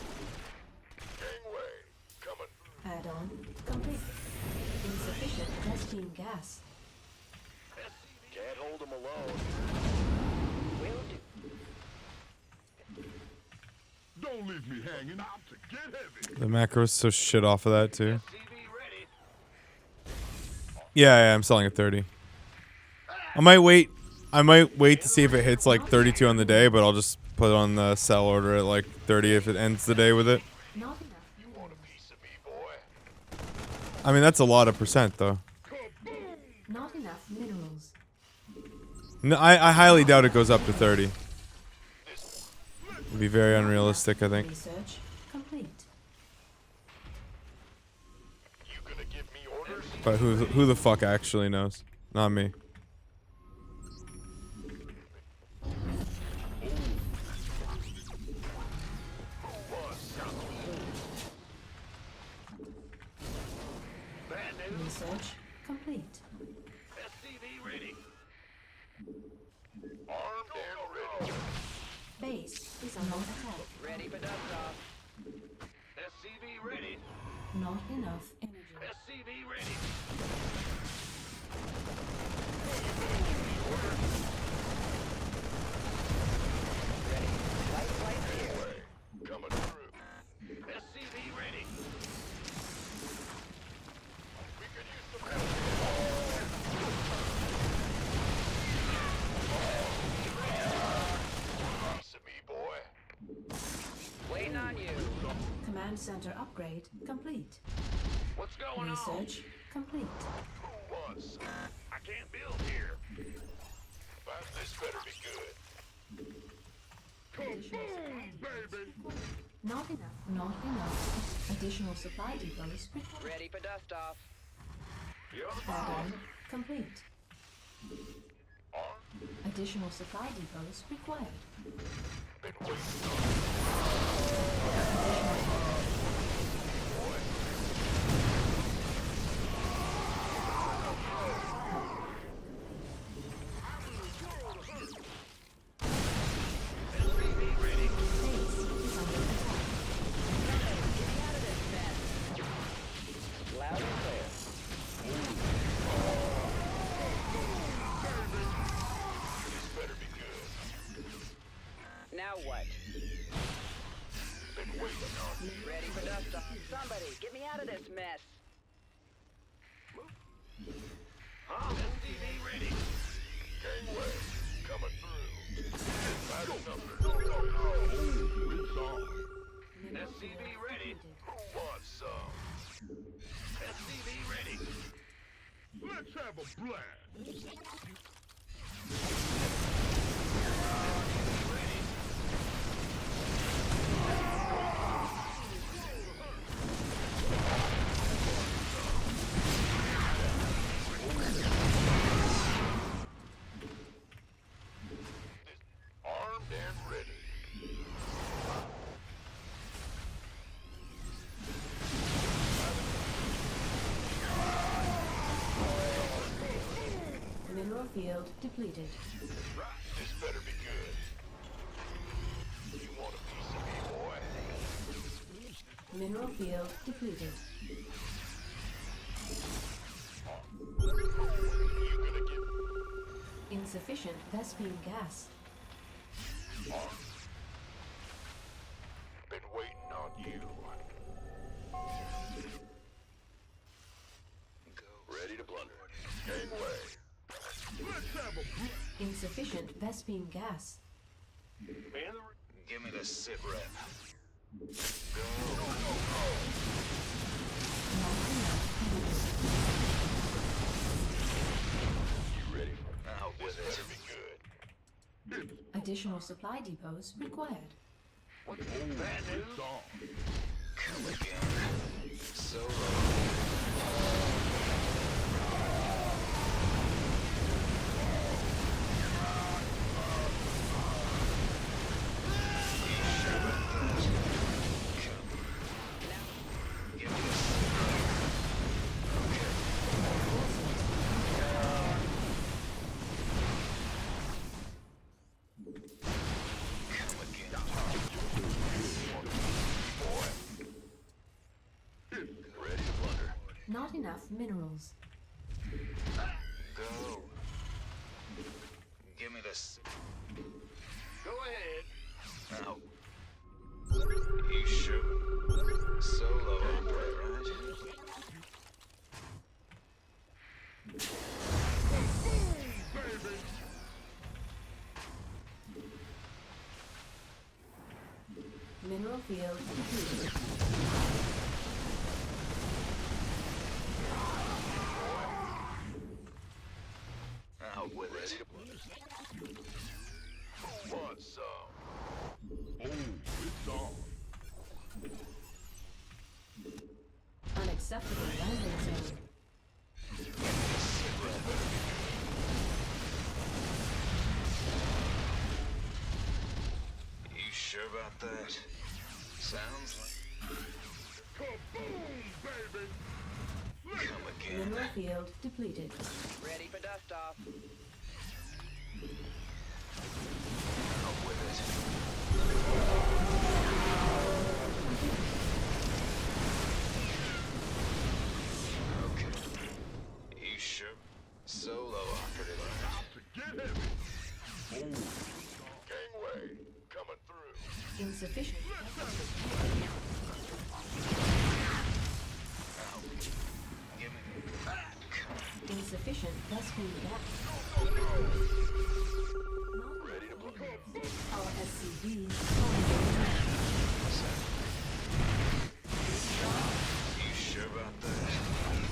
Gangway. Coming. Add-on complete. Insufficient Vespine gas. Can't hold them alone. Will do. Don't leave me hanging out to get heavy. The macro's so shit off of that too. SCV ready. Yeah, I'm selling at 30. I might wait to see if it hits like 32 on the day, but I'll just put it on the sell order at like 30 if it ends the day with it. Not enough You want a piece of me, boy? I mean, that's a lot of percent though. Not enough minerals. No, I highly doubt it goes up to 30. It'd be very unrealistic, I think. Research complete. You gonna give me orders? But who the fuck actually knows? Not me. Research complete. SCV ready. Armed and ready. Base is under attack. Ready for dust off. SCV ready. Not enough energy. SCV ready. Light flight here. Coming through. SCV ready. We could use some help. Piece of me, boy. Waiting on you. Command center upgrade complete. What's going on? Research complete. Who wants some? I can't build here. This better be good. Additional supply Not enough. Not enough. Additional supply depots required. Ready for dust off. Add-on complete. Additional supply depots required. Been waiting on. Base is under attack. Loud and clear. This better be good. Now what? Been waiting on you. Ready for dust off. Somebody, get me out of this mess. SCV ready. Gangway. Coming through. Bad enough. It's on. SCV ready. Who wants some? SCV ready. Let's have a blast. Armed and ready. Mineral field depleted. This better be good. You want a piece of me, boy? Mineral field depleted. You gonna give Insufficient Vespene gas. Been waiting on you. Ready to plunder. Gangway. Let's have a Insufficient Vespene gas. Give me the sit rep. Not enough energy. You ready? Out This with better it. be good. Additional supply depots required. What's bad news? It's on. Come again. So low. Give me the sit Come again. Ready to plunder. Not enough minerals. Go. Give me this. Go ahead. Now. You shoot. Solo, right? Mineral field depleted. Out with it. Want some? Oh, it's on. Unacceptable landing zone. You sure about that? Sounds like... Kaboom, baby! Come again. Mineral field depleted. Ready for dust off. Out with it. Okay. You sure? Solo operative. Get heavy. Oh. Gangway, coming through. Insufficient. Give me that. Insufficient rescue gas. Ready to plug in. Our SCVs. You sure about that?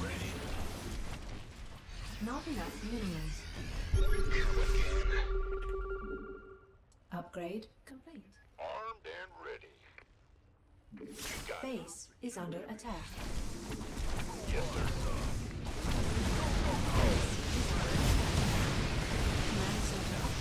Ready? Not enough minerals. Come again. Upgrade complete. Armed and ready. You got it. Base is under attack. Yes, sir. Command center up.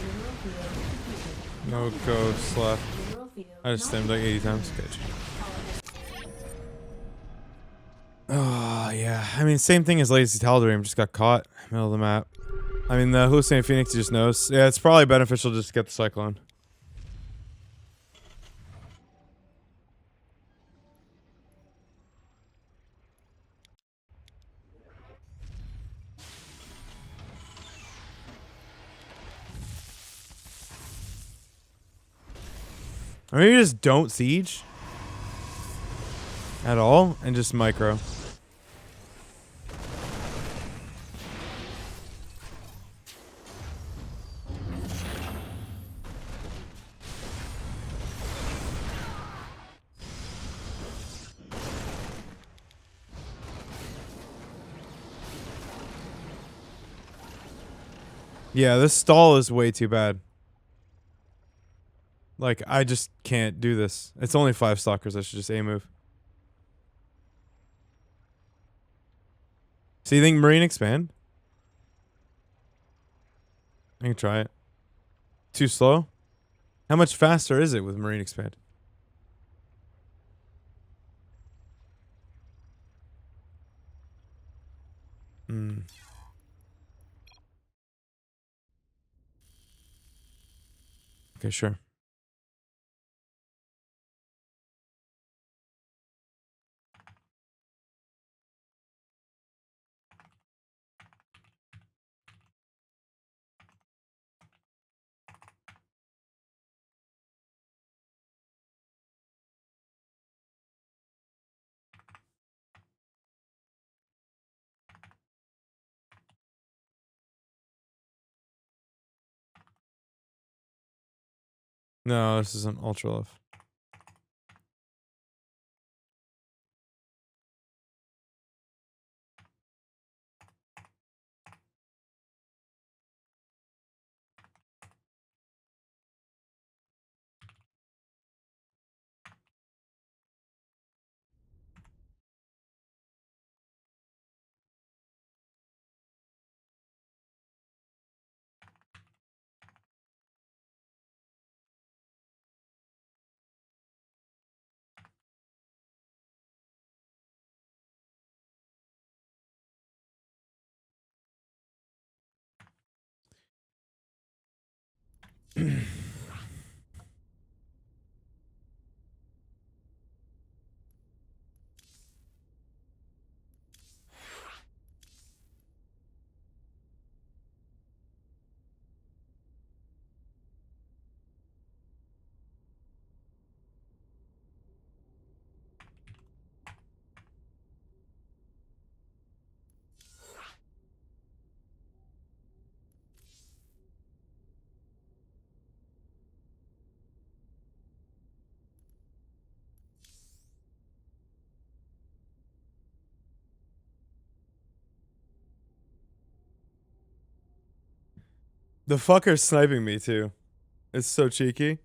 Mineral field depleted. No ghosts left. Mineral field I just not stemmed like 80 times. Bitch. Oh, yeah. I mean, same thing as Lazy Tal'Darim. Just got caught. Middle of the map. I mean, the Hallucinating Phoenix just knows. Yeah, it's probably beneficial just to get the Cyclone. Or maybe just don't siege at all and just micro. Yeah, this stall is way too bad. Like, I just can't do this. It's only 5 stalkers. I should just A-move. So you think Marine expand? I can try it. Too slow? How much faster is it with Marine expand? Hmm. Okay, sure. No, this isn't ultra love. The fucker's sniping me too. It's so cheeky.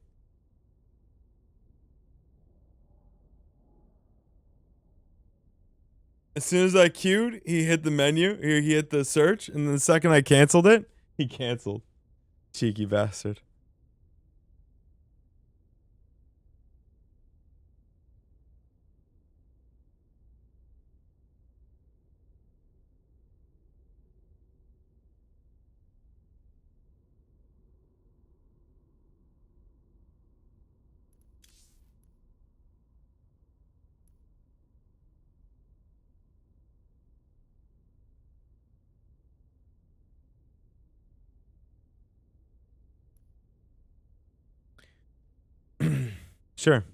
As soon as I queued, he hit the menu. He hit the search, and then the second I canceled it, he canceled. Cheeky bastard. Sure.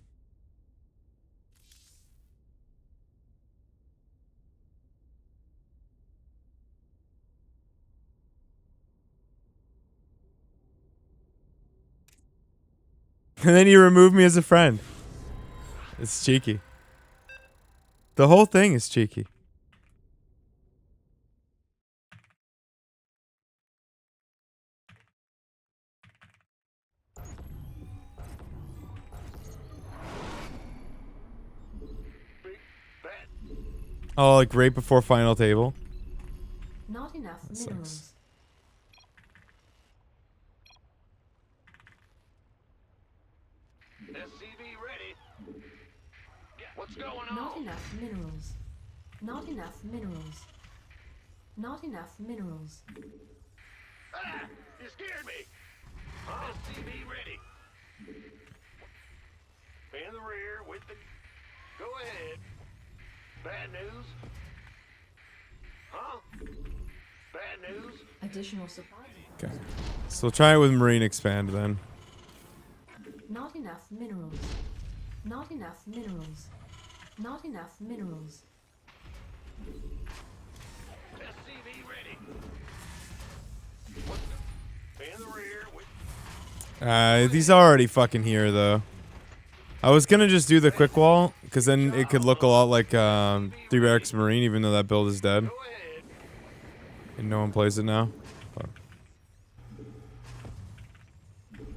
And then you remove me as a friend. It's cheeky. The whole thing is cheeky. Oh, like right before final table. Not enough That minerals. sucks. SCV ready. What's going Not on? enough minerals. Not enough minerals. Not enough minerals. Ah! You scared me! SCV ready. In the rear with the... Go ahead. Bad news? Huh? Bad news? Additional supply. Okay. So we'll try it with Marine Expand then. Not enough minerals. Not enough minerals. Not enough minerals. SCV ready. In the rear with... These are already fucking here though. I was gonna just do the quick wall, because then it could look a lot like 3 Barracks Marine, even though that build is dead. Go ahead. And no one plays it now.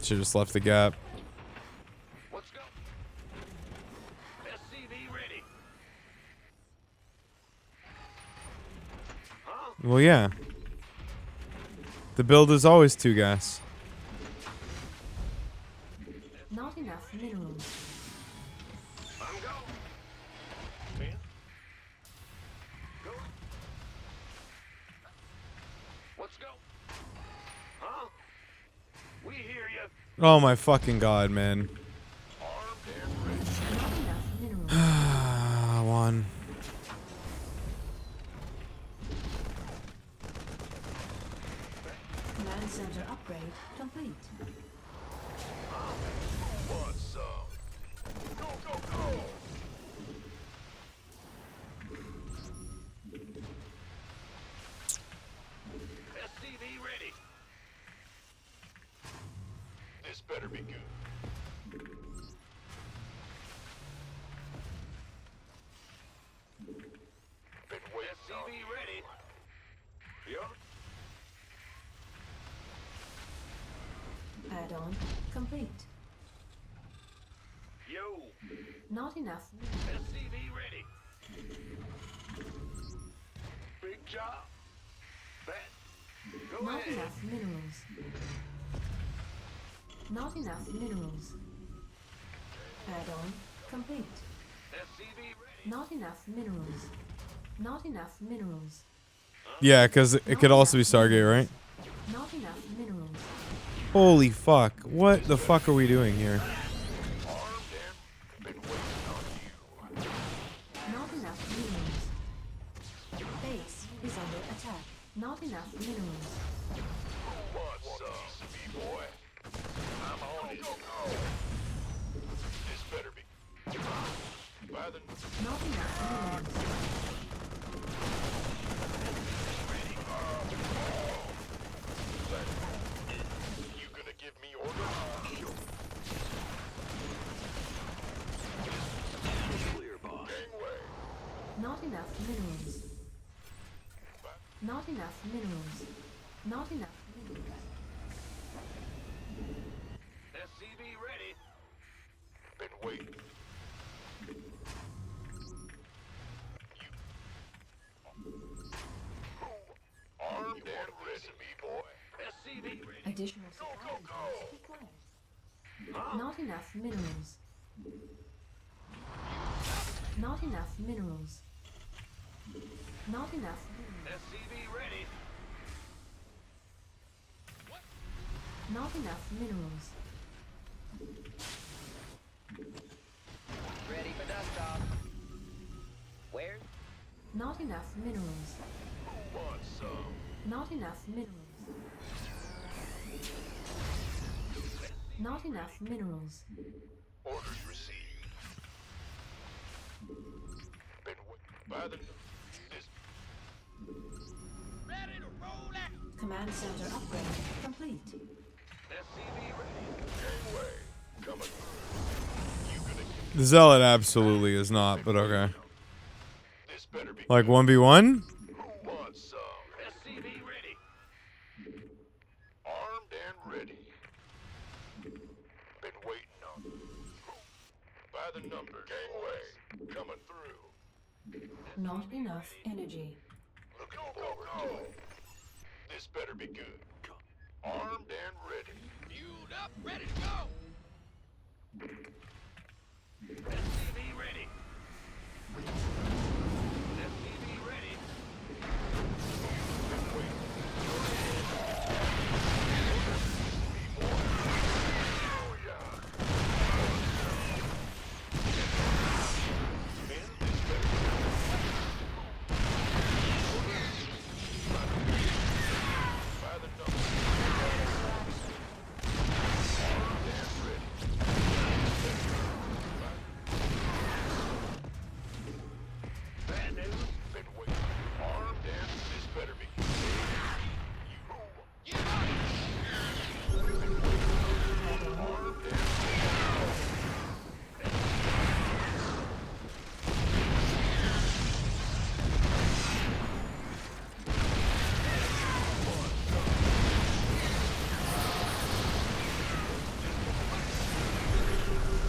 Should just left the gap. Let's go. SCV ready. Huh? Well, yeah. The build is always 2 gas. Not enough minerals. I'm go. Man. Go. Let's go. Huh? We hear you. Oh my fucking god, man. Armed and ready. Not enough minerals. One. Command center upgrade complete. What's up? Go, go, go. SCV ready. This better be good. Been waiting SCV ready. Yup. Add-on complete. Yo. Not enough. SCV ready. Big job. Go Not ahead. enough minerals. Not enough minerals. Add-on complete. SCV ready. Not enough minerals. Not enough minerals. Yeah, because it could also be Stargate, right? Not enough minerals. Holy fuck. What the fuck are we doing here? Armed and been waiting on you. Not enough minerals. Base is under attack. Not enough minerals. What's up, SCV boy? I'm on it. This better be. By the Not enough minerals. You gonna give me orders? Clear, boss. Gangway. Not enough minerals. Not enough minerals. Not enough minerals. supply depots required. Not enough minerals. Not enough minerals. Not enough minerals. SCV ready. Not enough minerals. Ready for dust off. Where? Not enough minerals. Want some? Not enough minerals. Not enough minerals. Orders received. Been by the this Ready to roll out. Command center upgrade complete. SCV ready. gangway coming through. You gonna The Zealot absolutely is not, but okay. this better be Like good. 1v1? Who wants some? SCV ready. Armed and ready. Been waiting on it. By the number. Gangway coming through. Not enough energy. Looking forward to it. This better be good. Armed and ready. Fueled up, ready to go. SCV ready. SCV ready. Oh yeah. Men, this better be by the number. Armed and ready. Bad news. Been waiting. Armed and this better be good. You Get up. armed and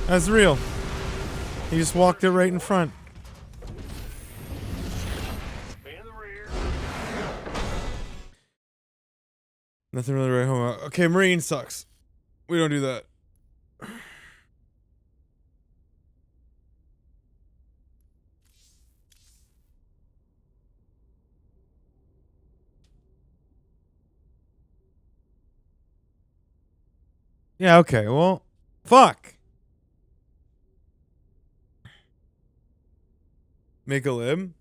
That's real. He just walked it right in front. In the rear. Nothing really right home about. Okay, Marine sucks. We don't do that. Yeah, okay, well, fuck. Make a lib?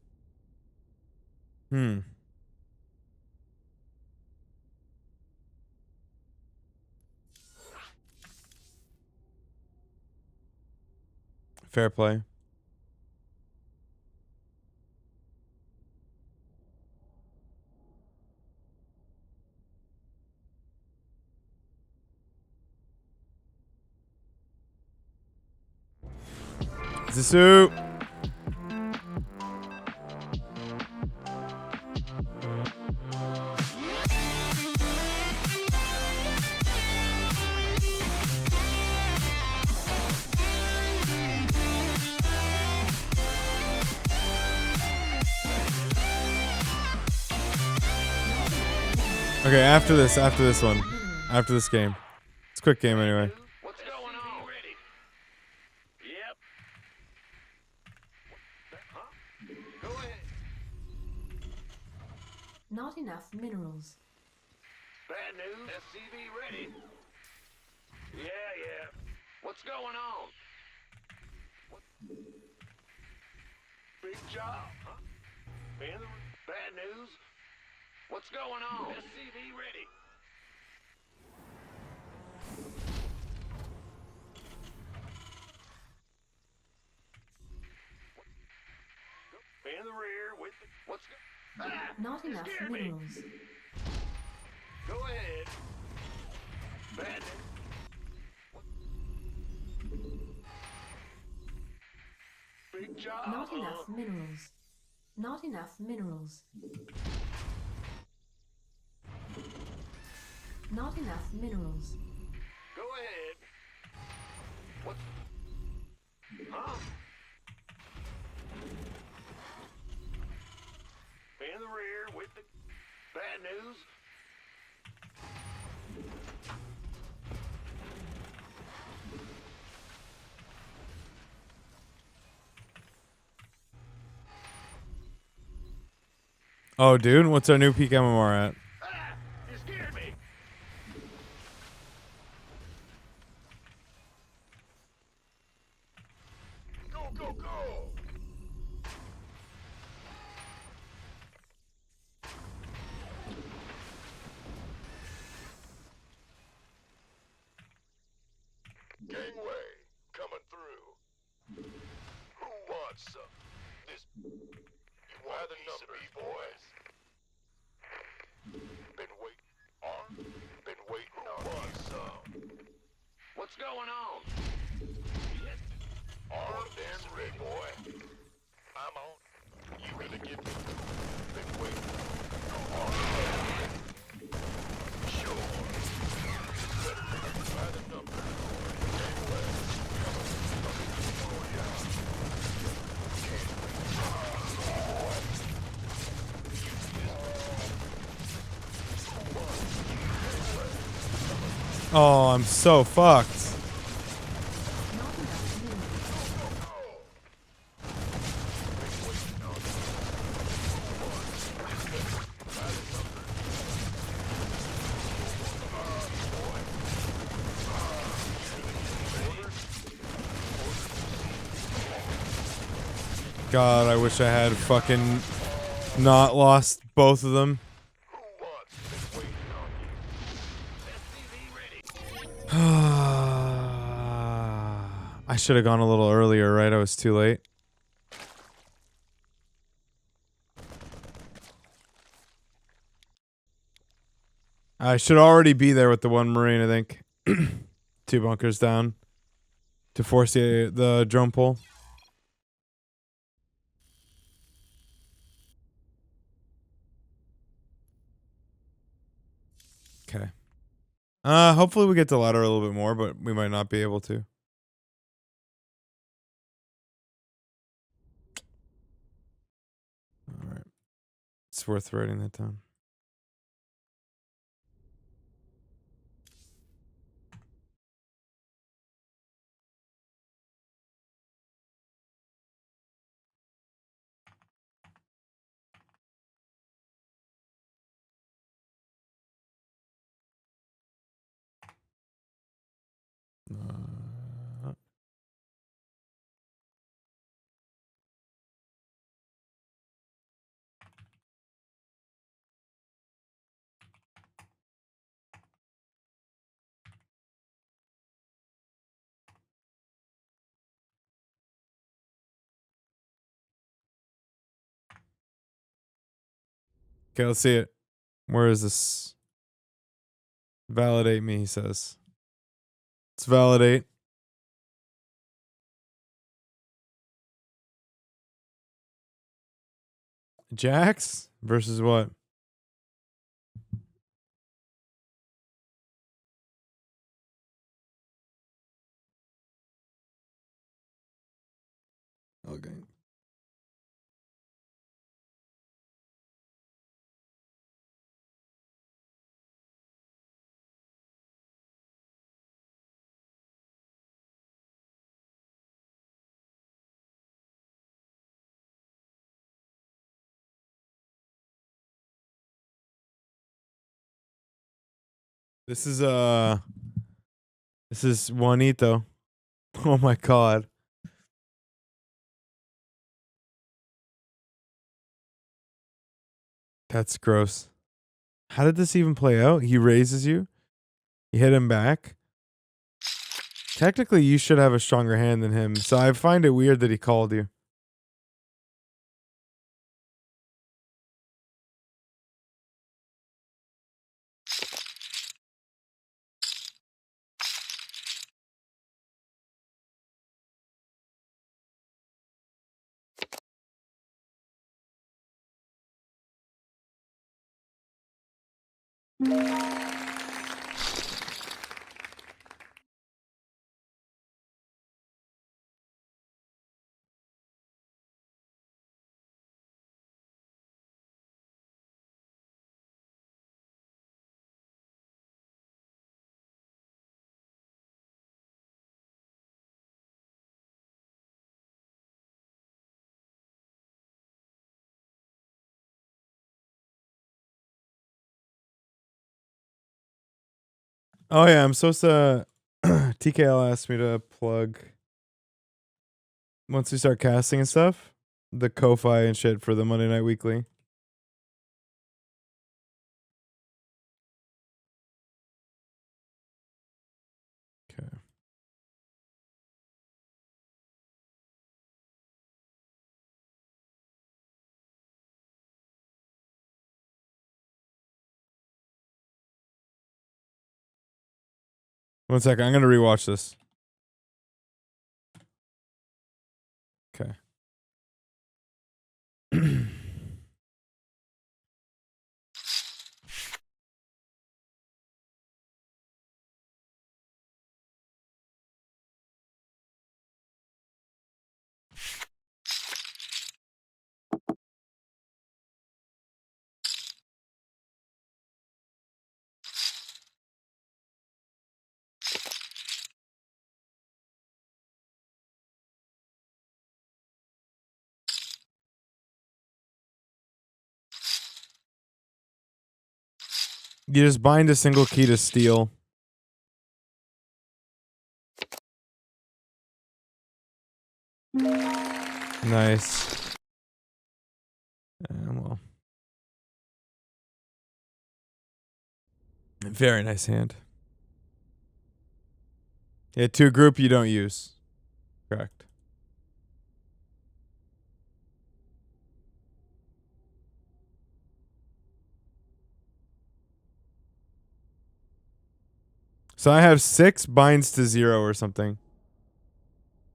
Fair play. Zisu. Okay, after this one. After this game. It's a quick game anyway. What's going on? Ready. Yep. Huh? Go ahead. Not enough minerals. Bad news. SCV ready. Yeah. What's going on? What? Big job, huh? Bad news. What's going on? SCV ready. In the rear with the, what's Not enough scare me. minerals. Go ahead. Bad news. Big job. Not enough minerals. Not enough minerals. Not enough minerals. Go ahead. What? Huh? In the rear with the bad news. Oh, dude, what's our new peak MMR at? Ah! You scared me! Go, go, go! Gangway, coming through. Who wants some? This... You want the numbers, boys? Been waiting. Been waiting on wants some. What's going on? Armed and ready, boy. I'm on. You gonna give me? Been waiting. Sure. By the number. Gangway. Oh, I'm so fucked. God, I wish I had fucking not lost both of them. I should have gone a little earlier, right? I was too late. I should already be there with the one Marine, I think. 2 bunkers down to force the drone pull. Okay. Hopefully we get to ladder a little bit more, but we might not be able to. All right. It's worth writing that down. Okay, let's see it. Where is this? Validate me, he says. Let's validate. Jax versus what? Okay. This is Juanito. Oh my god. That's gross. How did this even play out? He raises you. You hit him back. Technically, you should have a stronger hand than him. So I find it weird that he called you. Oh yeah, I'm supposed to. TKL asked me to plug once we start casting and stuff, the Ko-fi and shit for the Monday Night Weekly. Okay. One second, I'm gonna rewatch this. Okay. You just bind a single key to steal. Nice. Well. Very nice hand. Yeah, two group you don't use. Correct. So I have 6 binds to 0 or something.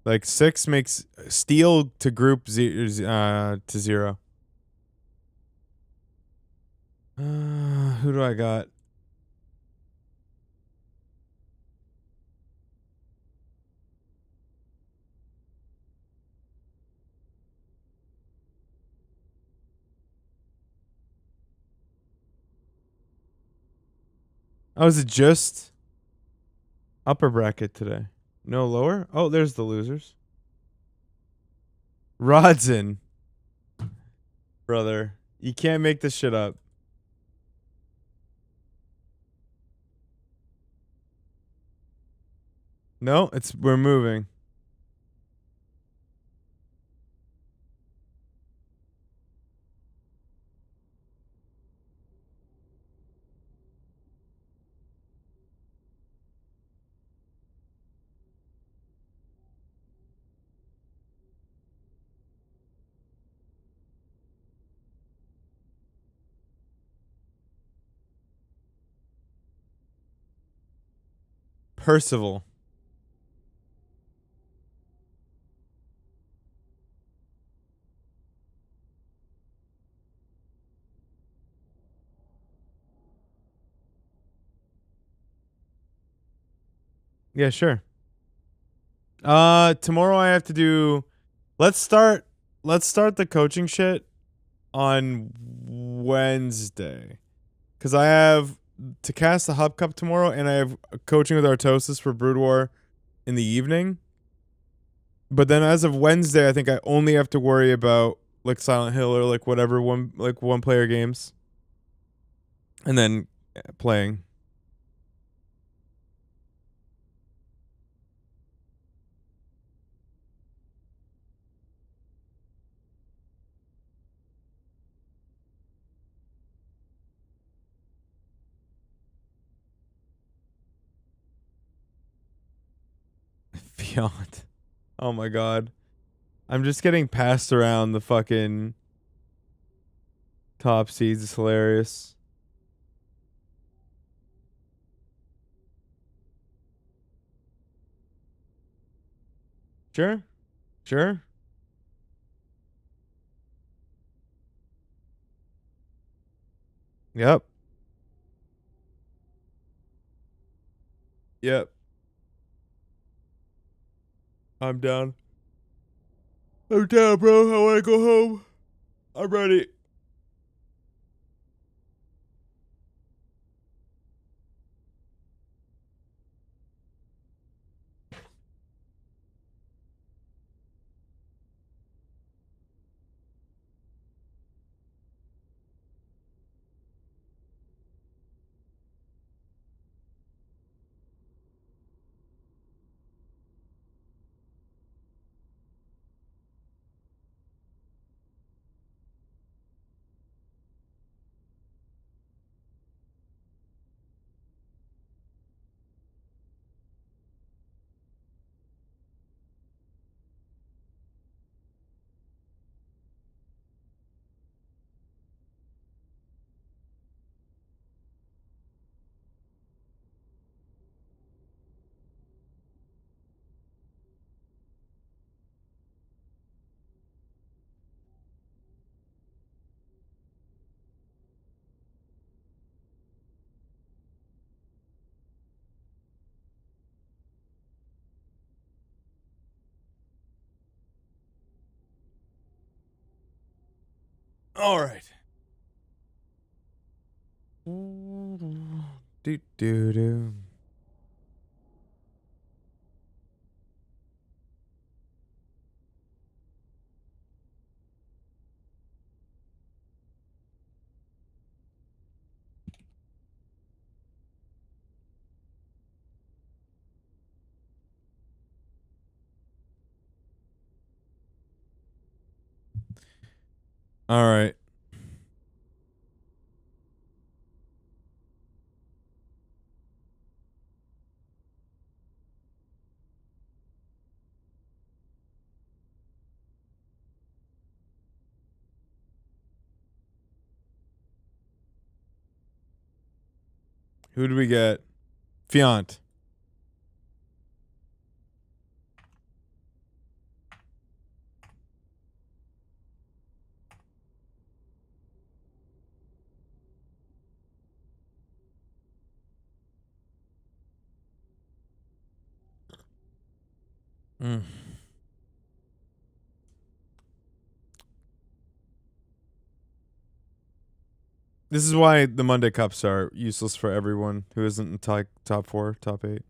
Like 6 makes steal to group to 0. Who do I got? Oh, is it just upper bracket today? No lower? Oh, there's the losers. Rodson. Brother, you can't make this shit up. No, we're moving. Percival. Yeah, sure. Tomorrow I have to do. Let's start the coaching shit on Wednesday, because I have to cast the Hub Cup tomorrow, and I have coaching with Artosis for Brood War in the evening. But then as of Wednesday, I think I only have to worry about like Silent Hill or like whatever one player games, and then playing. Beyond. Oh my god. I'm just getting passed around the fucking top seeds. It's hilarious. Sure. Sure. Yep. Yep. I'm down. I'm down, bro. I want to go home. I'm ready. All right. Do do do. All right. Who do we get? Fiant. Mm. This is why the Monday Cups are useless for everyone who isn't in top 4, top 8.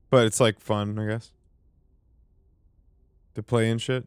But it's like fun, I guess. To play and shit.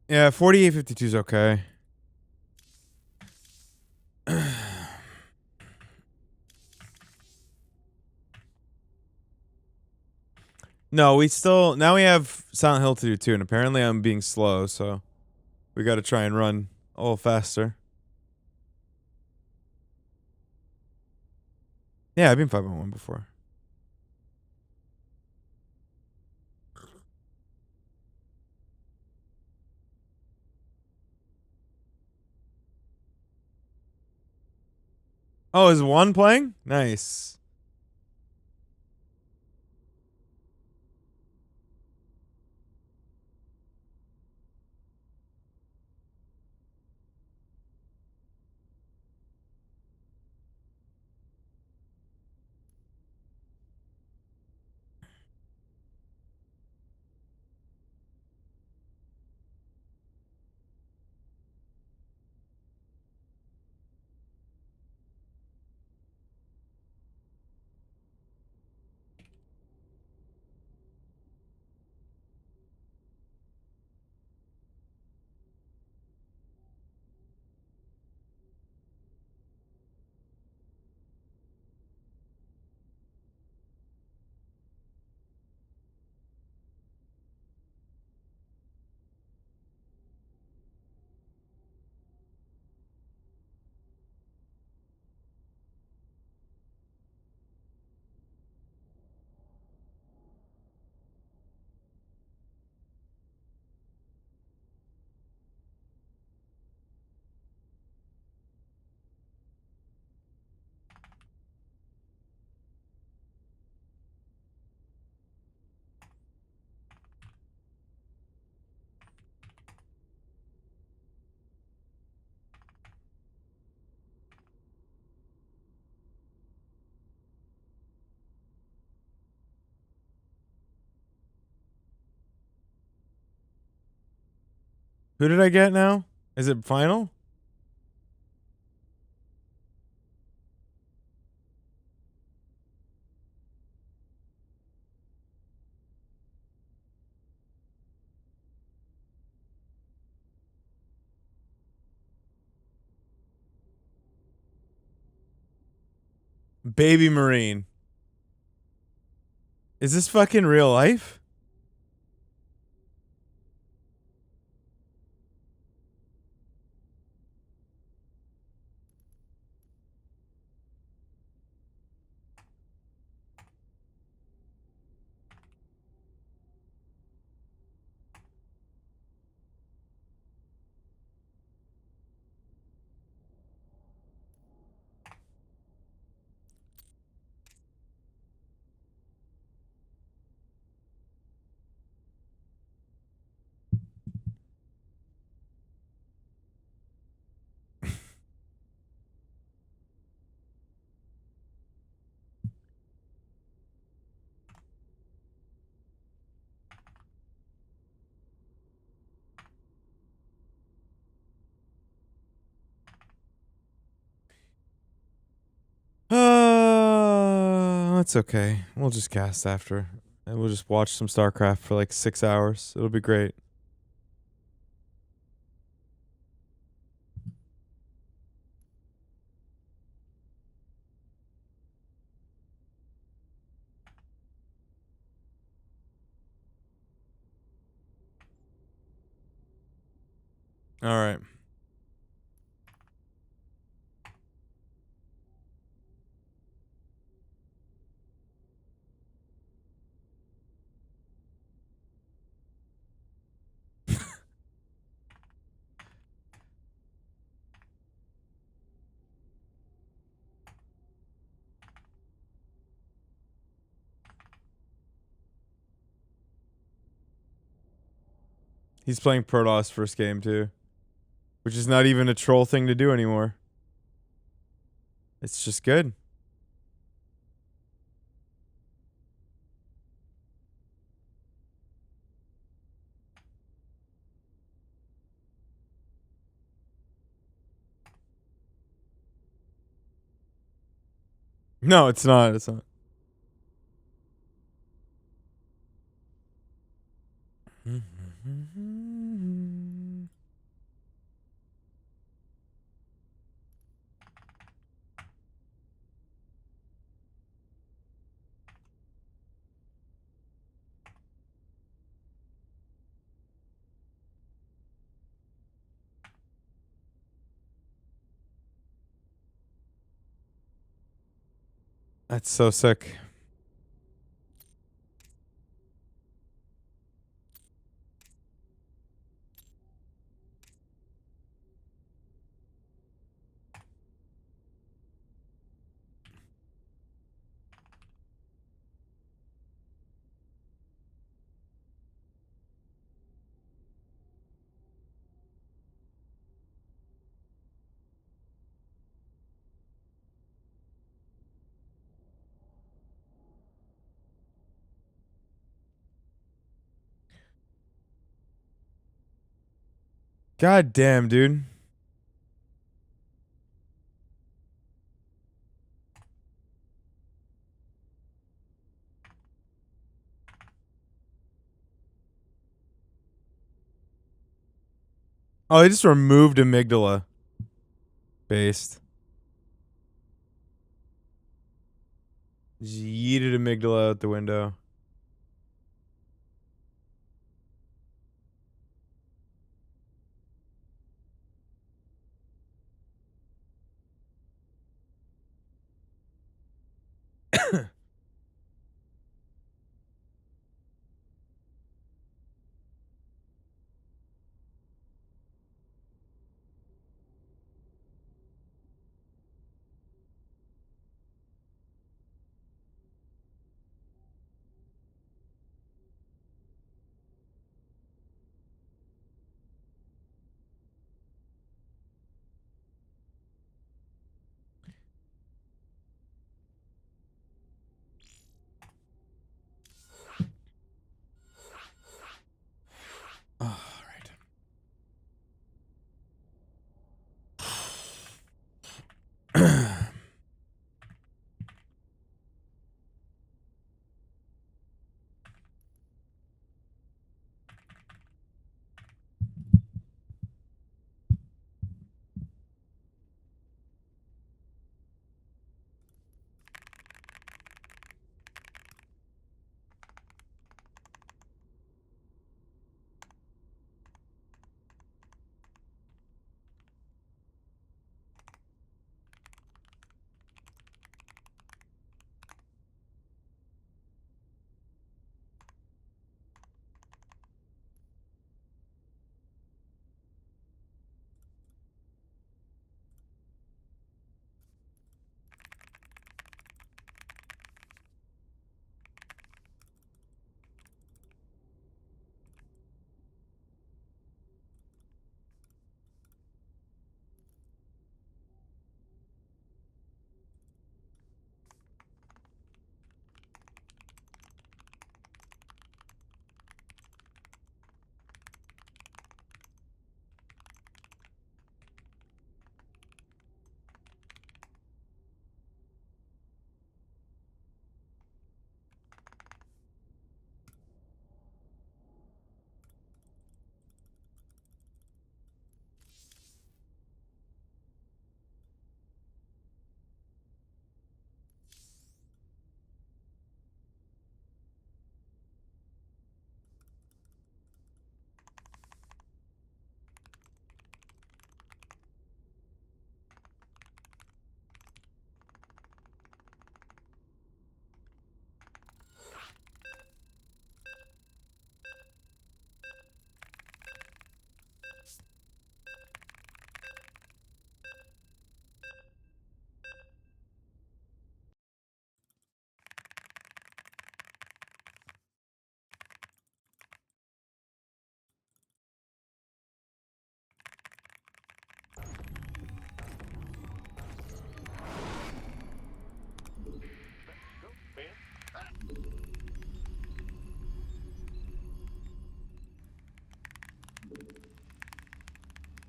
Yeah, 4852 is okay. No, now we have Silent Hill to do too, and apparently I'm being slow, so we got to try and run a little faster. Yeah, I've been 5-on-1 before. Oh, is one playing? Nice. Who did I get now? Is it final? Baby Marine. Is this fucking real life? That's okay. We'll just cast after. And we'll just watch some StarCraft for like 6 hours. It'll be great. All right. He's playing Protoss first game too, which is not even a troll thing to do anymore. It's just good. No, it's not. It's not. That's so sick. God damn, dude. Oh, they just removed amygdala. Based. Just yeeted amygdala out the window.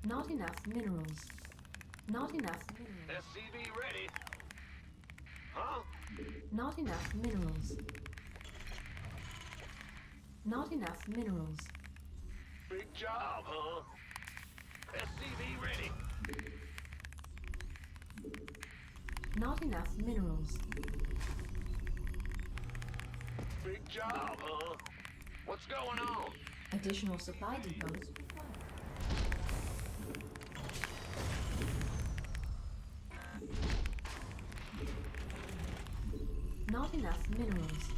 Not enough minerals. Not enough minerals. SCV ready. Huh? Not enough minerals. Not enough minerals. Big job, huh? SCV ready. Not enough minerals. Big job, huh? What's going on? Additional supply depots. Not enough minerals.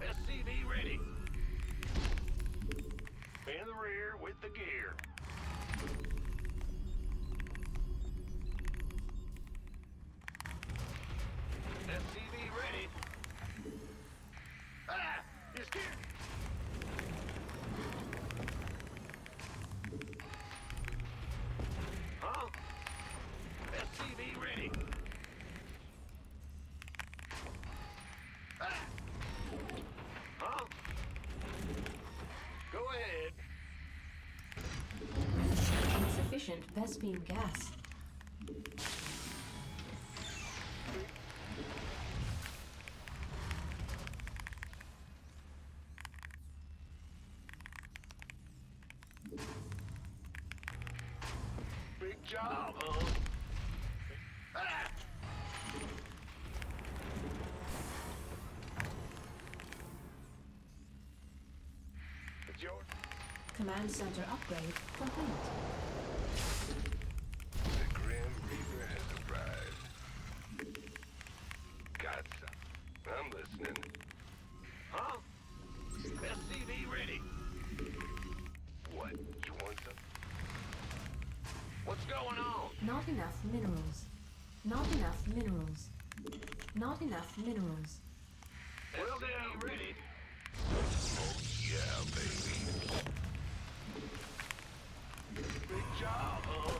SCV ready. In the rear with the gear. SCV ready. Ah! You're scared. Huh? SCV ready. Ah! Huh? Go ahead. Insufficient Vespine gas. Big job, huh? Ah! It's yours. Command center upgrade complete. The Grim Reaper has arrived. Got some. I'm listening. Huh? SCV ready. What? You want some? What's going on? Not enough minerals. Not enough minerals. Not enough minerals. Well, SCV ready. Oh, yeah, baby. Big job, huh?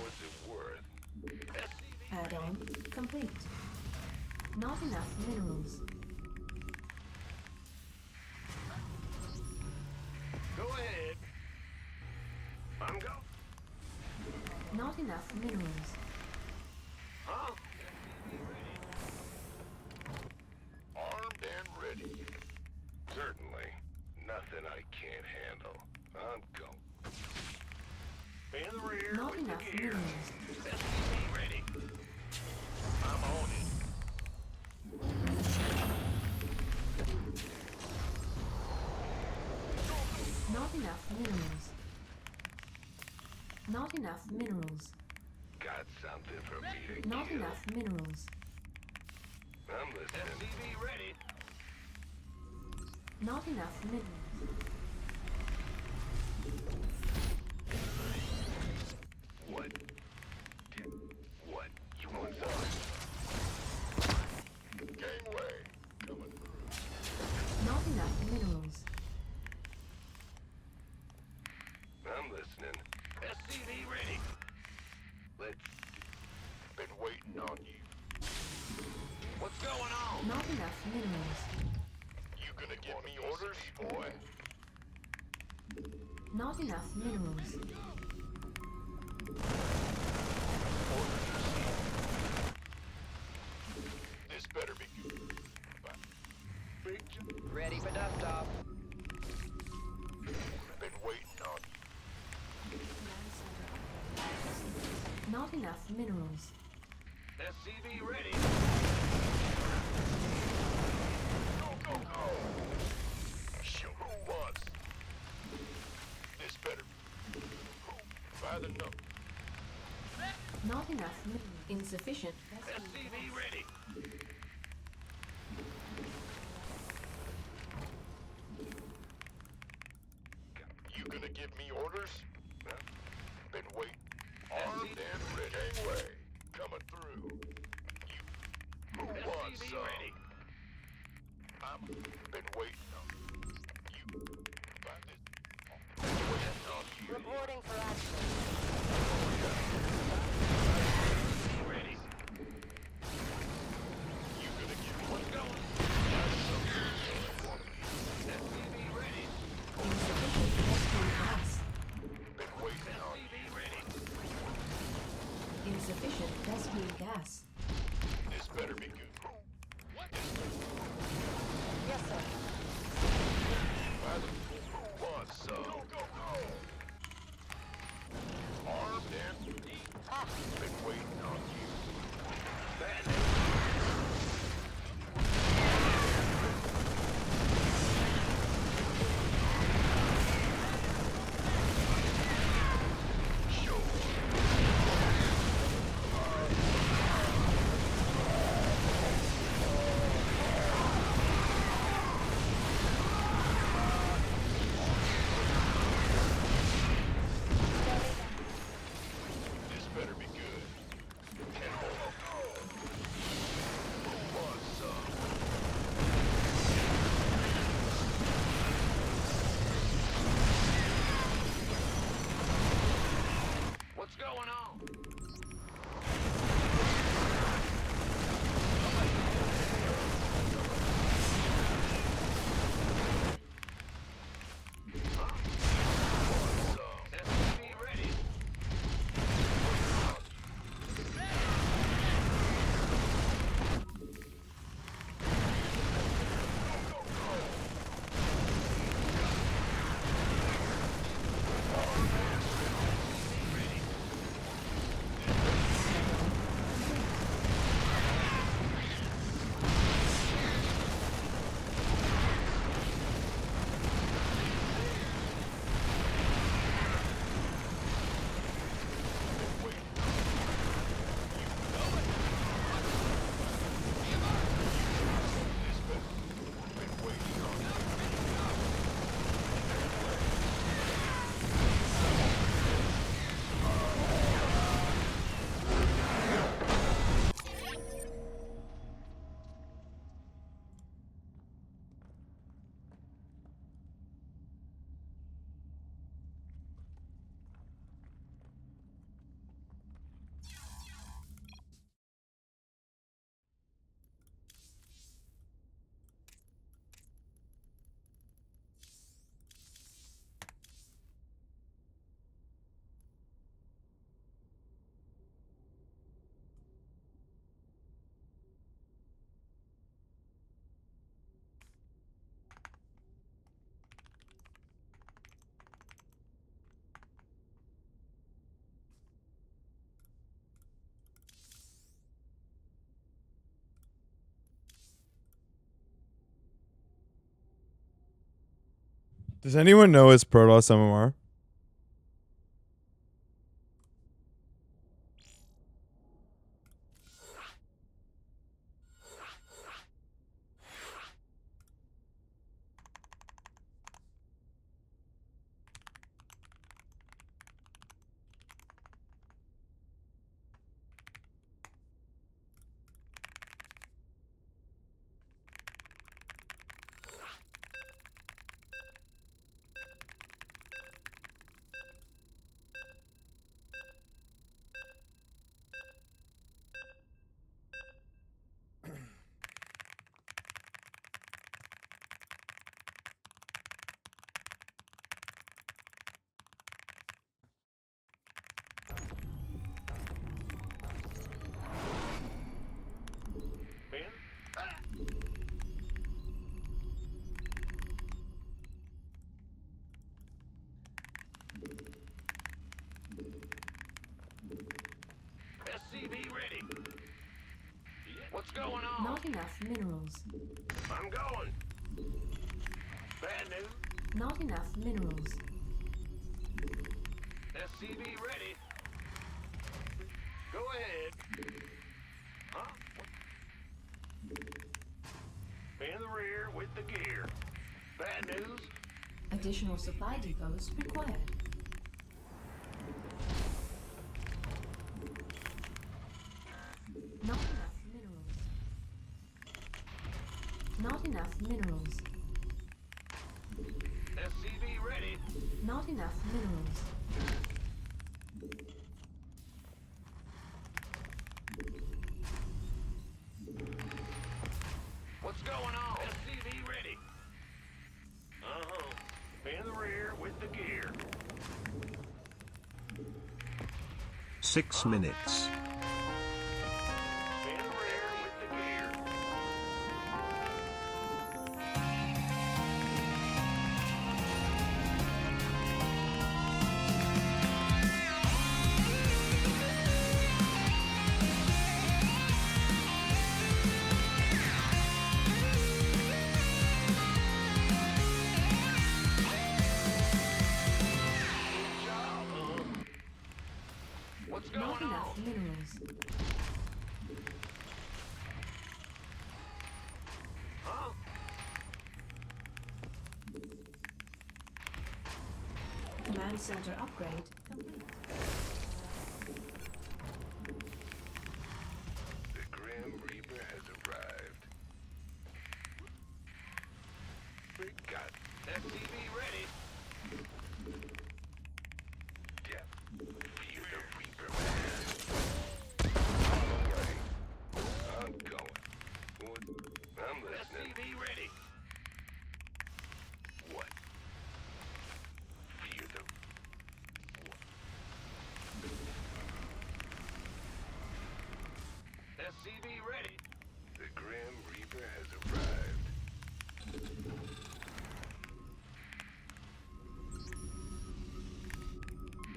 What's it worth? SCV Add-on complete. Not enough minerals. Go ahead. I'm go. Not enough minerals. Huh? Armed and ready. Certainly. Nothing I can't handle. I'm go. In the rear Not with enough the gear. minerals. SCV ready. I'm on it. Not enough minerals. Not enough minerals. Got something for me to Not kill. enough minerals. I'm listening. SCV ready. Not enough minerals. What? What? You want some? Gangway. Coming through. Not enough minerals. I'm listening. SCV ready. Let's. Been waiting on you. What's going on? Not enough minerals. You gonna give me orders, boy? Not enough minerals. This better be good. Big job. Ready for dust-off. Been waiting on you. Not enough minerals. SCV ready. Go, go, go! Shoot, who wants? This better be by the number. Not enough minerals. Insufficient. SCV ready. You gonna give me orders? Huh? Been waiting. Armed and ready. Gangway. Coming through. You. Who wants SCV some? ready. I'm been waiting on you. By this. Waiting on you. Reporting for action. SCV ready. You gonna give me What's going? something you want me? SCV gas. This better be good. Yes, sir. Who wants some? Go, go, go! Armed and been waiting on you. Bad news. This better be good. And who wants some? What's going on? SUV ready. Does anyone know his Protoss MMR? SCV ready. What's going on? Not enough minerals. I'm going. Bad news. Not enough minerals. SCV ready. Go ahead. Huh? In the rear with the gear. Bad news. Additional supply depots required. Not enough minerals. Not enough minerals. SCV ready. Not enough minerals. What's going on? SCV ready. In the rear with the gear. 6 minutes. minerals. Command center upgrade complete. The Grim Reaper has arrived. We got SCV ready. Yeah. Fear the Reaper, man. On the way. I'm going. What? I'm listening. SCV ready. What? Fear the... What? SCV ready. The Grim Reaper has arrived.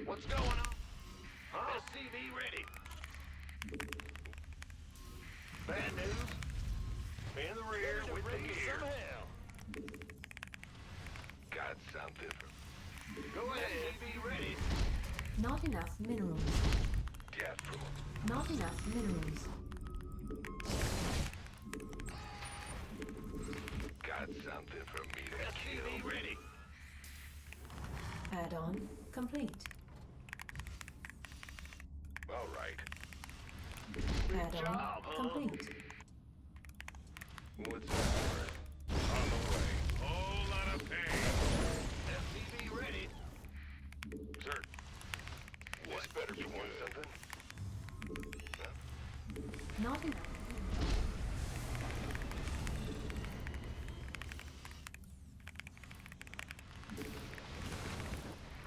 What's going on? Huh? SCV ready. Bad news. In the rear with the gear. Got something for... Go ahead. SCV ready. Not enough minerals. Get from... Not enough minerals. Got something for me to kill. SCV ready. Add-on complete. All right. Add-on complete. What's that word? On the way. Whole lot of pain. SCV ready. Sir. What? This better be want something? Huh? Not enough.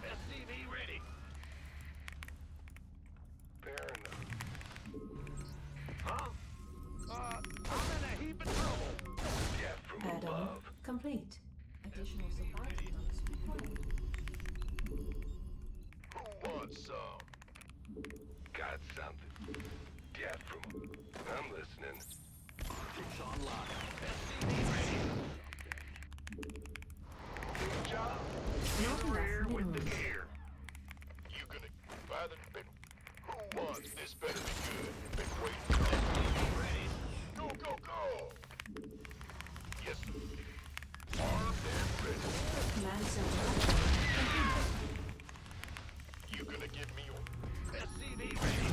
SCV ready. Fair enough. Huh? I'm in a heap of trouble. Yeah, from Add-on above. complete. Additional supply depots required. Who wants some? Got something. Yeah, from... I'm listening. It's online. SCV ready. Good job. Not In the enough rear with the minerals. gear. You gonna buy the bin? Who wants this better be good? Been waiting for that. Ready. Go, go, go! Yes, sir. Armed and ready. Command center upgrade complete. You gonna give me your... SCV ready.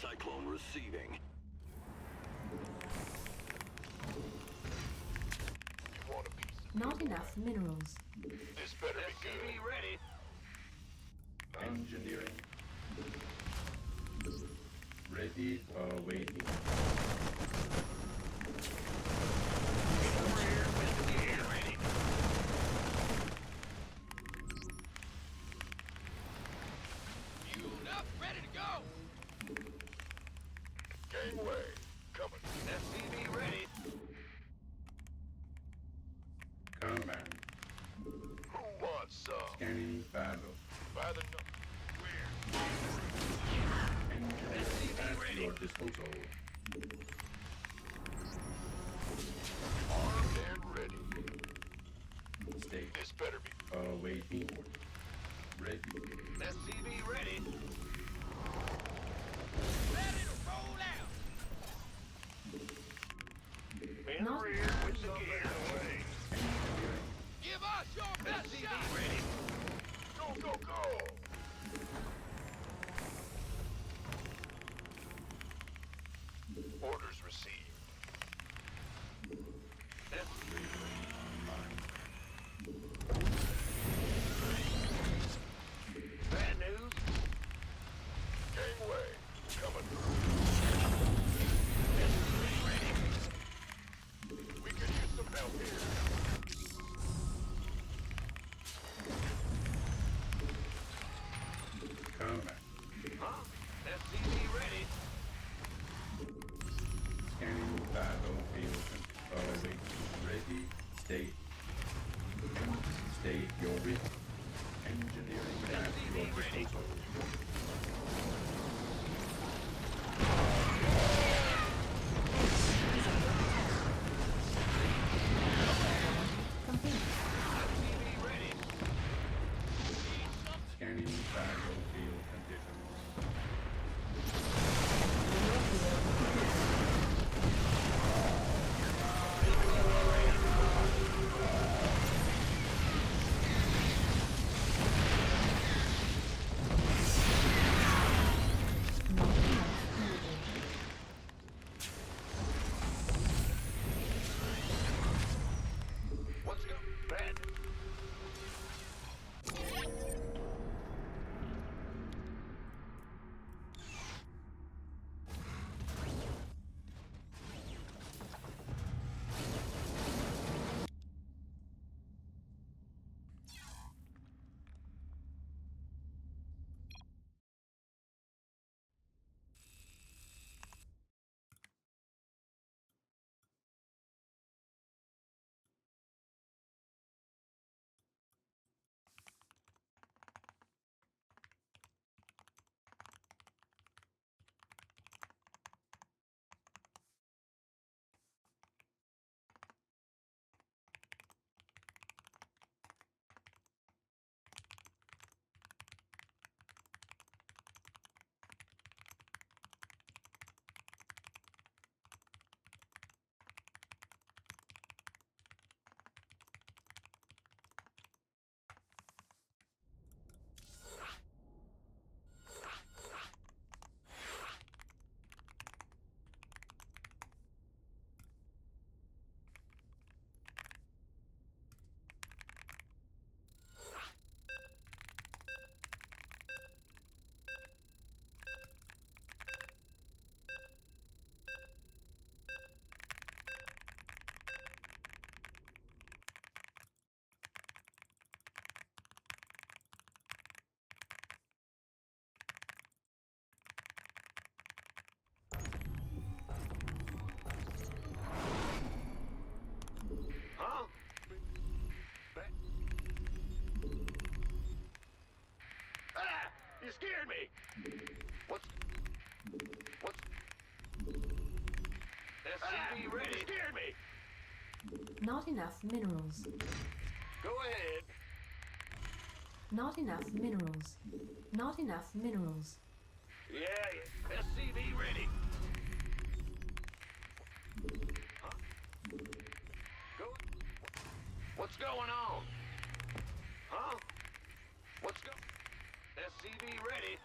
Cyclone receiving. You want a piece of... Not enough minerals. This better be good. SCV ready. Engineering. Ready for waiting. Rear with the gear ready. Fueled up, ready to go. Gangway, coming. SCV ready. Command. Who wants some? Scanning battle. By the number. Where? Engineering at your disposal. Armed and ready. State. This better be... Awaiting. Ready. SCV ready. Ready to roll out. In the Not rear with the gear. Engineering. Give us your best shot. Ready. Go, go, go! Orders received. Bad news. Gangway, coming. We could use some help here. Command. Huh? SCV ready. Scanning battlefield. Awaiting. Ready. State. State your ready. Engineering at your disposal. complete. SCV ready. Scanning battlefield conditions. Not enough minerals. Go ahead. Not enough minerals. Not enough minerals. Yeah, SCV ready. Huh? Go. What's going on? Huh? What's go? SCV ready.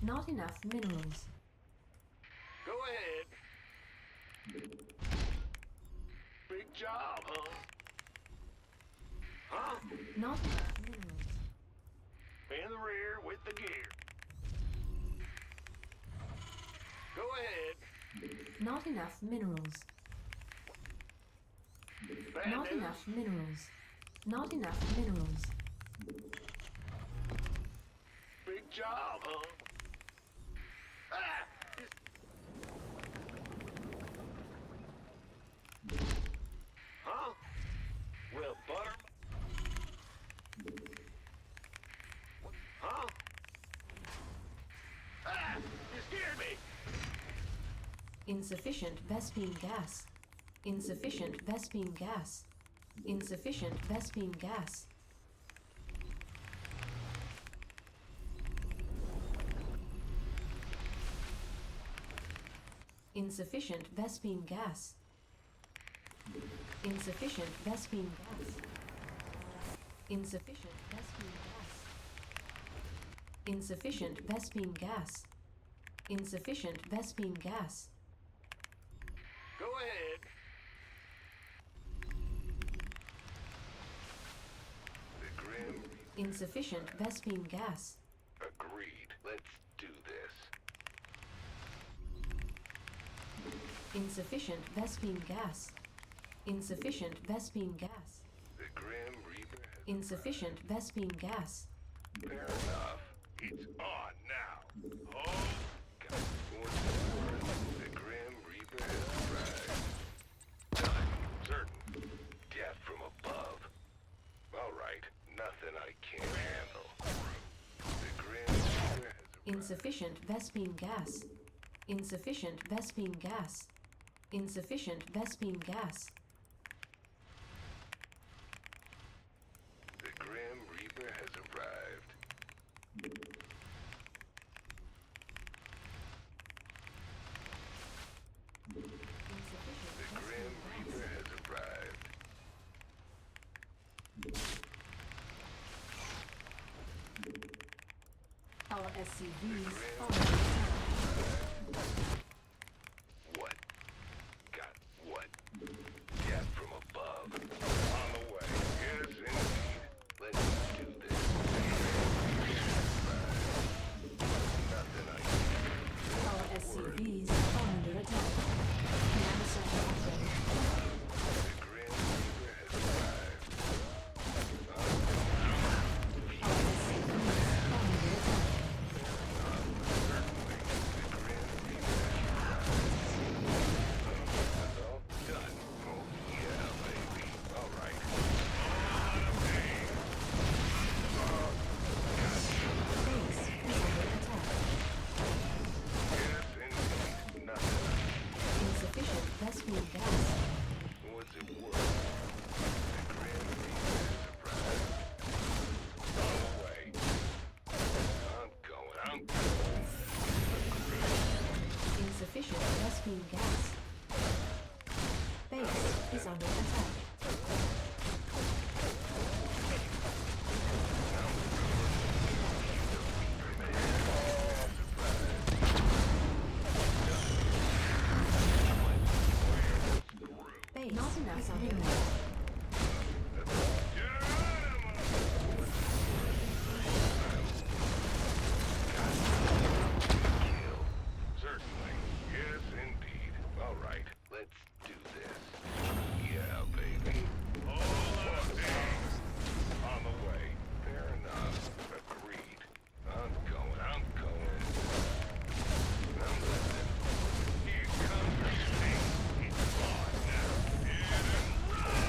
Not enough minerals. Go ahead. Big job, huh? Huh? Not enough minerals. In the rear with the gear. Go ahead. Not enough minerals. Bad Not news. enough minerals. Not enough minerals. Big job, huh? Ah! Huh? Well, butter. Huh? Ah! You scared me! Insufficient Vespine gas. Insufficient Vespine gas. Insufficient Vespine gas. Insufficient Vespine gas. Insufficient Vespine gas. Insufficient Vespine gas. Insufficient Vespine gas. Insufficient Vespine gas. Go ahead. The Grim Insufficient Vespine gas. agreed. Let's do this. Insufficient Vespine gas. Insufficient Vespine gas. The Grim Reaper has Insufficient Vespine gas. fair enough. It's on now. Oh, God. What's the word? The Grim Reaper has arrived. Done. Certain. Death from above. All right. Nothing I can't handle. The Grim Reaper has arrived. Insufficient Vespine gas. Insufficient Vespine gas. Insufficient Vespine gas. The Grim Reaper has arrived. The Grim Reaper has arrived. Our SCVs Grim are under attack. What? Got what? Death from above. On the way. Yes, indeed. Let's do this. Nothing I can Our SCVs are under attack. Command center upgrade. The Grim Reaper has arrived. Our SCVs are under attack. Certainly, the Grim Reaper has arrived. That's all done. Oh, yeah, baby. All right. Base is under attack. Yes, indeed. Nothing. Insufficient Vespine gas. What's it worth? The Grim Reaper has arrived. On the way. I'm going. Insufficient Vespine gas. Base is under attack. Base not enough minerals. Certainly. Yes, indeed. All right. Let's do this. Yeah, baby. On the way. Fair enough. Agreed. I'm going. I'm listening. Here comes the thing. It's on now. Hit and run.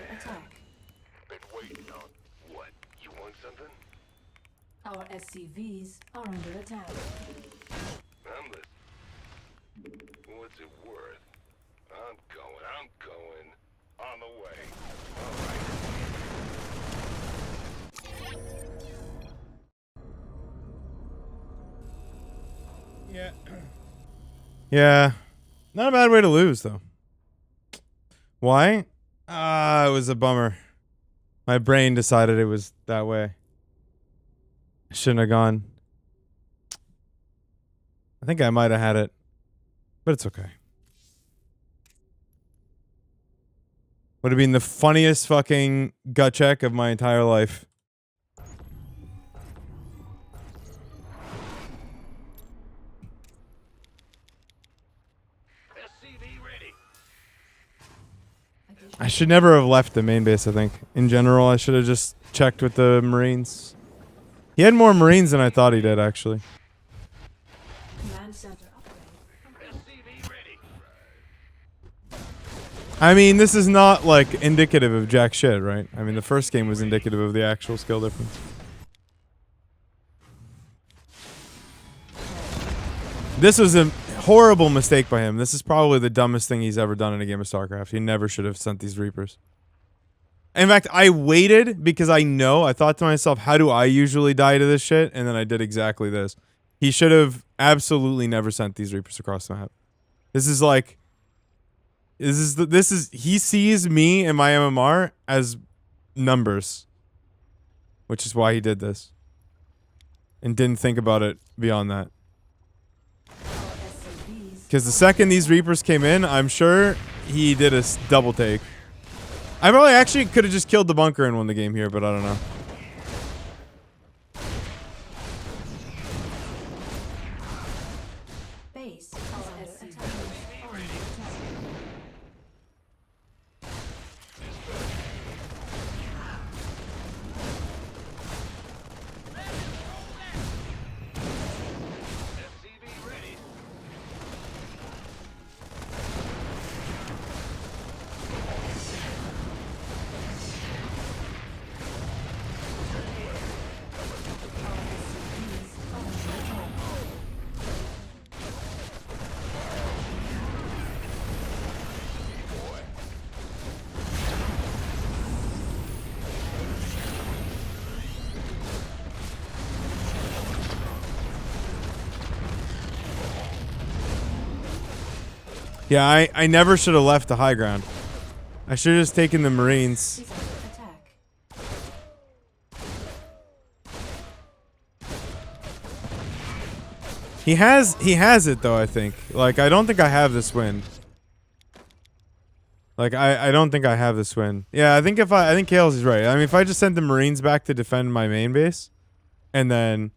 attack. Been waiting on. What? You want something? Our SCVs are under attack. I'm the... What's it worth? I'm going. On the way. Yeah. Yeah. Not a bad way to lose, though. Why? It was a bummer. My brain decided it was that way. I shouldn't have gone. I think I might have had it. But it's okay. Would have been the funniest fucking gut check of my entire life. I should never have left the main base, I think. In general, I should have just checked with the Marines. He had more Marines than I thought he did, actually. Command center upgrade. I mean, this is not, like, indicative of jack shit, right? I mean, the first game was indicative of the actual skill difference. This was a horrible mistake by him. This is probably the dumbest thing he's ever done in a game of StarCraft. He never should have sent these Reapers. In fact, I waited because I thought to myself, how do I usually die to this shit? And then I did exactly this. He should have absolutely never sent these Reapers across the map. This is like... he sees me and my MMR as numbers. Which is why he did this. And didn't think about it beyond that. Because the second these Reapers came in, I'm sure he did a double take. I probably actually could have just killed the bunker and won the game here, but I don't know. Base is under attack. Yeah, I never should have left the high ground. I should have just taken the Marines. He's under attack. He has it though, I think. Like, I don't think I have this win. Like, I don't think I have this win. Yeah, I think Kales is right. I mean, if I just sent the Marines back to defend my main base and then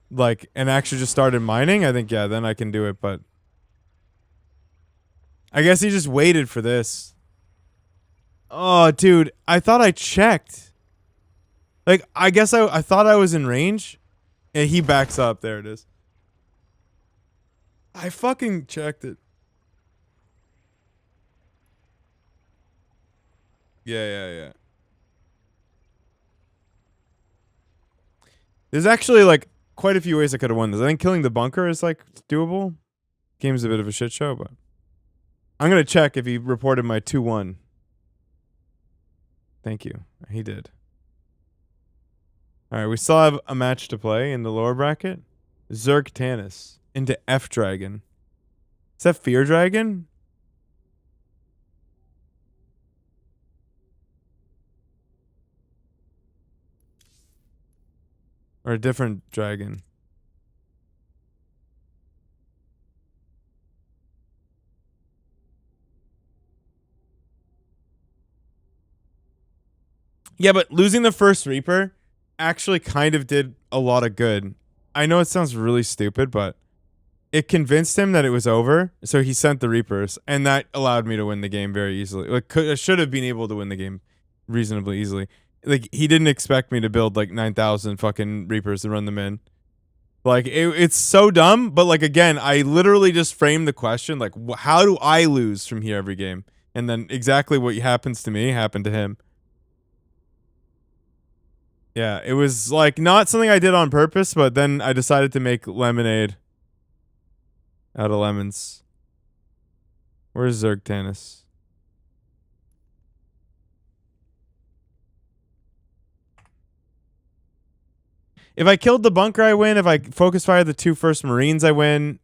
like and actually just started mining, I think, yeah, then I can do it, but I guess he just waited for this. Oh, dude, I thought I checked. Like, I guess I thought I was in range. And he backs up. There it is. I fucking checked it. Yeah. There's actually, like, quite a few ways I could have won this. I think killing the bunker is, like, doable. Game's a bit of a shit show, but I'm going to check if he reported my 2-1. Thank you. He did. All right, we still have a match to play in the lower bracket. Zerg Tannis into F Dragon. Is that Fear Dragon? Or a different dragon? Yeah, but losing the first Reaper actually kind of did a lot of good. I know it sounds really stupid, but it convinced him that it was over, so he sent the Reapers, and that allowed me to win the game very easily. Like, I should have been able to win the game reasonably easily. Like, he didn't expect me to build like 9,000 fucking Reapers and run them in. Like, it's so dumb, but like, again, I literally just framed the question like, how do I lose from here every game? And then exactly what happens to me happened to him. Yeah, it was like not something I did on purpose, but then I decided to make lemonade out of lemons. Where's Zergtanis? If I killed the bunker, I win. If I focus fire the 2 first Marines, I win.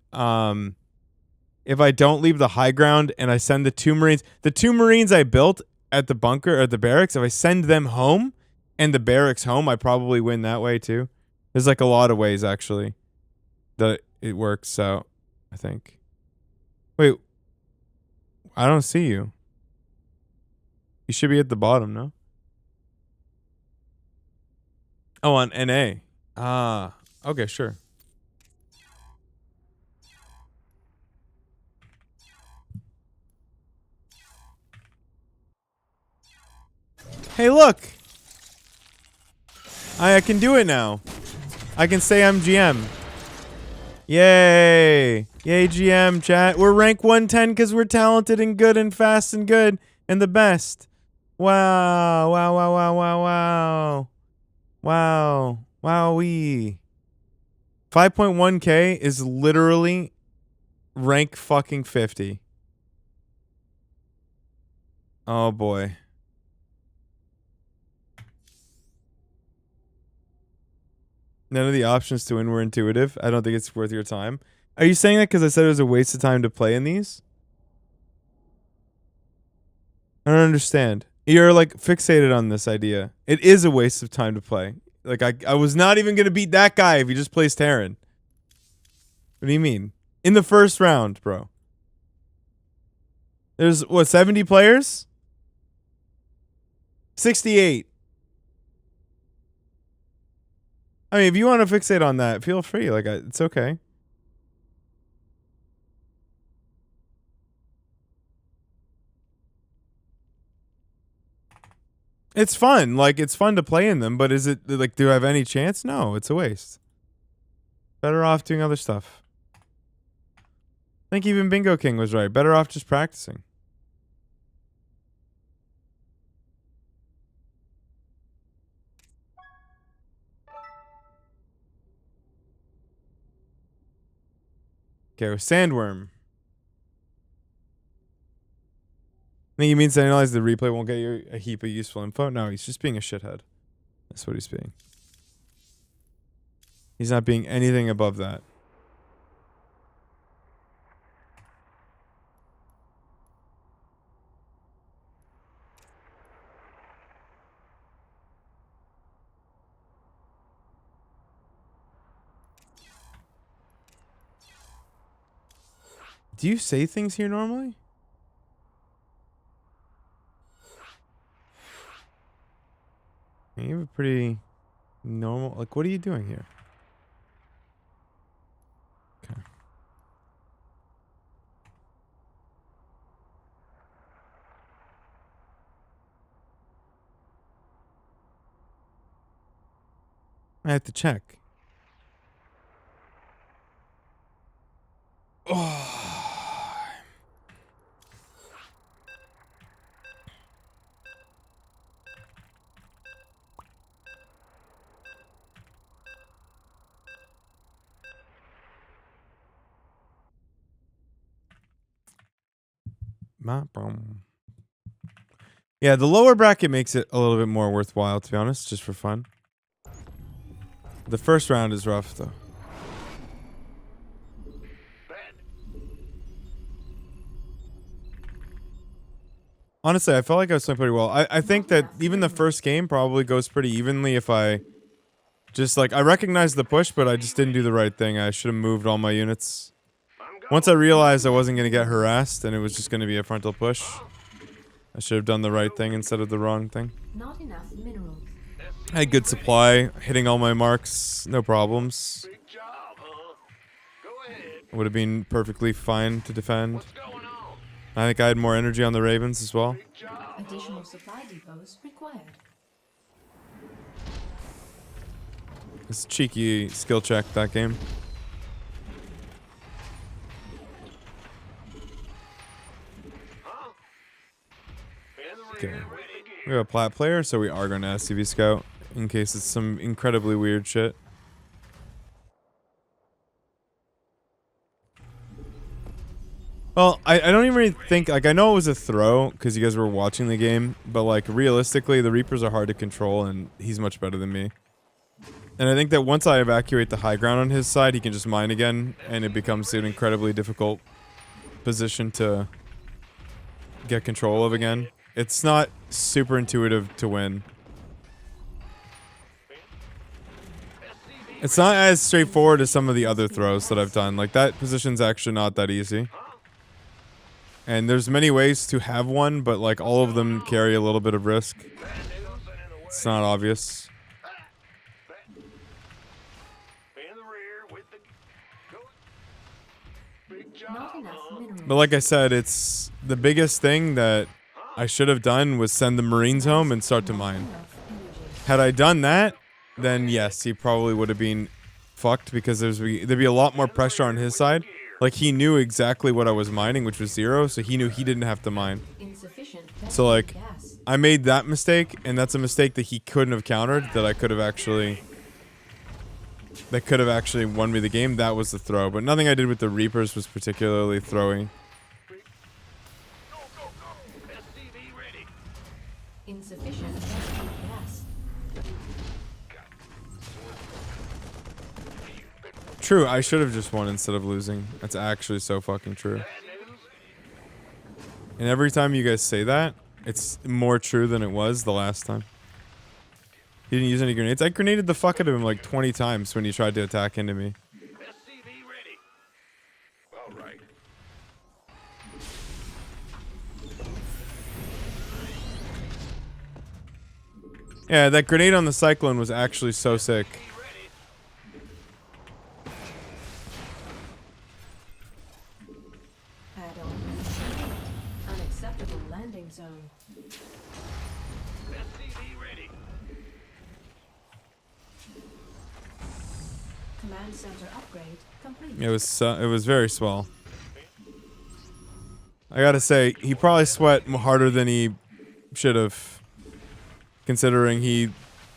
If I don't leave the high ground and I send the 2 Marines I built at the bunker or the barracks, if I send them home and the barracks home, I probably win that way too. There's like a lot of ways actually that it works out, I think. Wait, I don't see you. You should be at the bottom, no? Oh, on NA. Ah, okay, sure. Hey, look! I can do it now. I can say I'm GM. Yay! Yay, GM, chat. We're rank 110 because we're talented and good and fast and good and the best. Wow. Wow, wow, wow, wow, wow. Wow. Wowee. 5.1k is literally rank fucking 50. Oh, boy. None of the options to win were intuitive. I don't think it's worth your time. Are you saying that because I said it was a waste of time to play in these? I don't understand. You're like fixated on this idea. It is a waste of time to play. Like I was not even going to beat that guy if he just plays Terran. What do you mean? In the first round, bro. There's what, 70 players? 68. I mean, if you want to fixate on that, feel free. Like, it's okay. It's fun. Like, it's fun to play in them, but is it, like, do I have any chance? No, it's a waste. Better off doing other stuff. I think even Bingo King was right. Better off just practicing. Okay, with Sandworm. I think he means to analyze the replay won't get you a heap of useful info. No, he's just being a shithead. That's what he's being. He's not being anything above that. Do you say things here normally? You have a pretty normal... Like, what are you doing here? Okay. I have to check. Oh. Yeah, the lower bracket makes it a little bit more worthwhile, to be honest, just for fun. The first round is rough, though. Honestly, I felt like I was playing pretty well. I think that even the first game probably goes pretty evenly if I just, like, I recognized the push, but I just didn't do the right thing. I should have moved all my units. Once I realized I wasn't going to get harassed and it was just going to be a frontal push, I should have done the right thing instead of the wrong thing. Not enough minerals. I had good supply, hitting all my marks, no problems. It would have been perfectly fine to defend. I think I had more energy on the Ravens as well. Additional supply depots required. It's a cheeky skill check, that game. We have a plat player, so we are going to SCV scout in case it's some incredibly weird shit. Well, I don't even really think, like, I know it was a throw because you guys were watching the game, but, like, realistically, the Reapers are hard to control, and he's much better than me. And I think that once I evacuate the high ground on his side, he can just mine again, and it becomes an incredibly difficult position to get control of again. It's not super intuitive to win. It's not as straightforward as some of the other throws that I've done. Like, that position's actually not that easy. And there's many ways to have one, but, like, all of them carry a little bit of risk. It's not obvious. Not enough minerals. But like I said, it's the biggest thing that I should have done was send the Marines home and start to mine. Had I done that, then yes, he probably would have been fucked because there'd be a lot more pressure on his side. Like, he knew exactly what I was mining, which was 0, so he knew he didn't have to mine. So, like, I made that mistake, and that's a mistake that he couldn't have countered, that I could have actually... That could have actually won me the game. That was the throw. But nothing I did with the Reapers was particularly throwing. Insufficient gas. True, I should have just won instead of losing. That's actually so fucking true. And every time you guys say that, it's more true than it was the last time. He didn't use any grenades. I grenaded the fuck out of him like 20 times when he tried to attack into me. Yeah, that grenade on the Cyclone was actually so sick. Add-on. Unacceptable landing zone. Command center upgrade complete. It was very swell. I gotta say, he probably sweat harder than he should have, considering he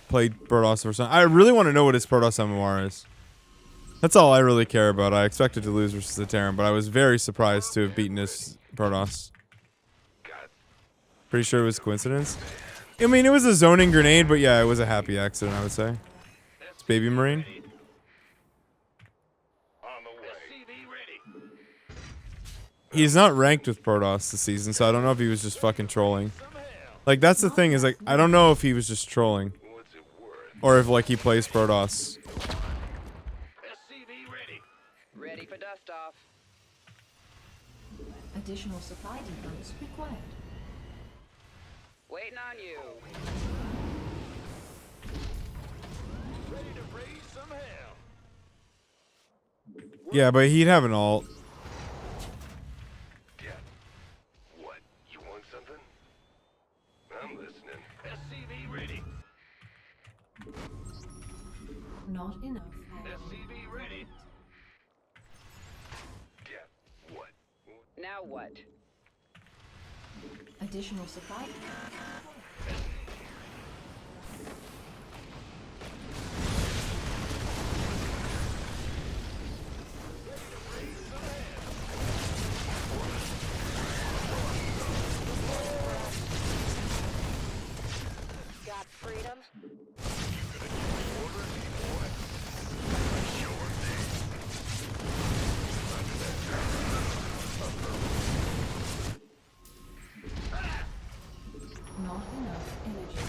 played Protoss for something. I really want to know what his Protoss MMR is. That's all I really care about. I expected to lose versus the Terran, but I was very surprised to have beaten his Protoss. Pretty sure it was coincidence. I mean, it was a zoning grenade, but yeah, it was a happy accident, I would say. It's Baby Marine. He's not ranked with Protoss this season, so I don't know if he was just fucking trolling. Like, that's the thing, is like, I don't know if he was just trolling. Or if, like, he plays Protoss. Ready for dust off. Additional supply depots required. Waiting on you. Ready to raise some hell. Yeah, but he'd have an alt. What? You want something? I'm listening. SCV ready. Not enough. SCV ready. What? Now what? Additional supply. Got freedom? Not enough energy.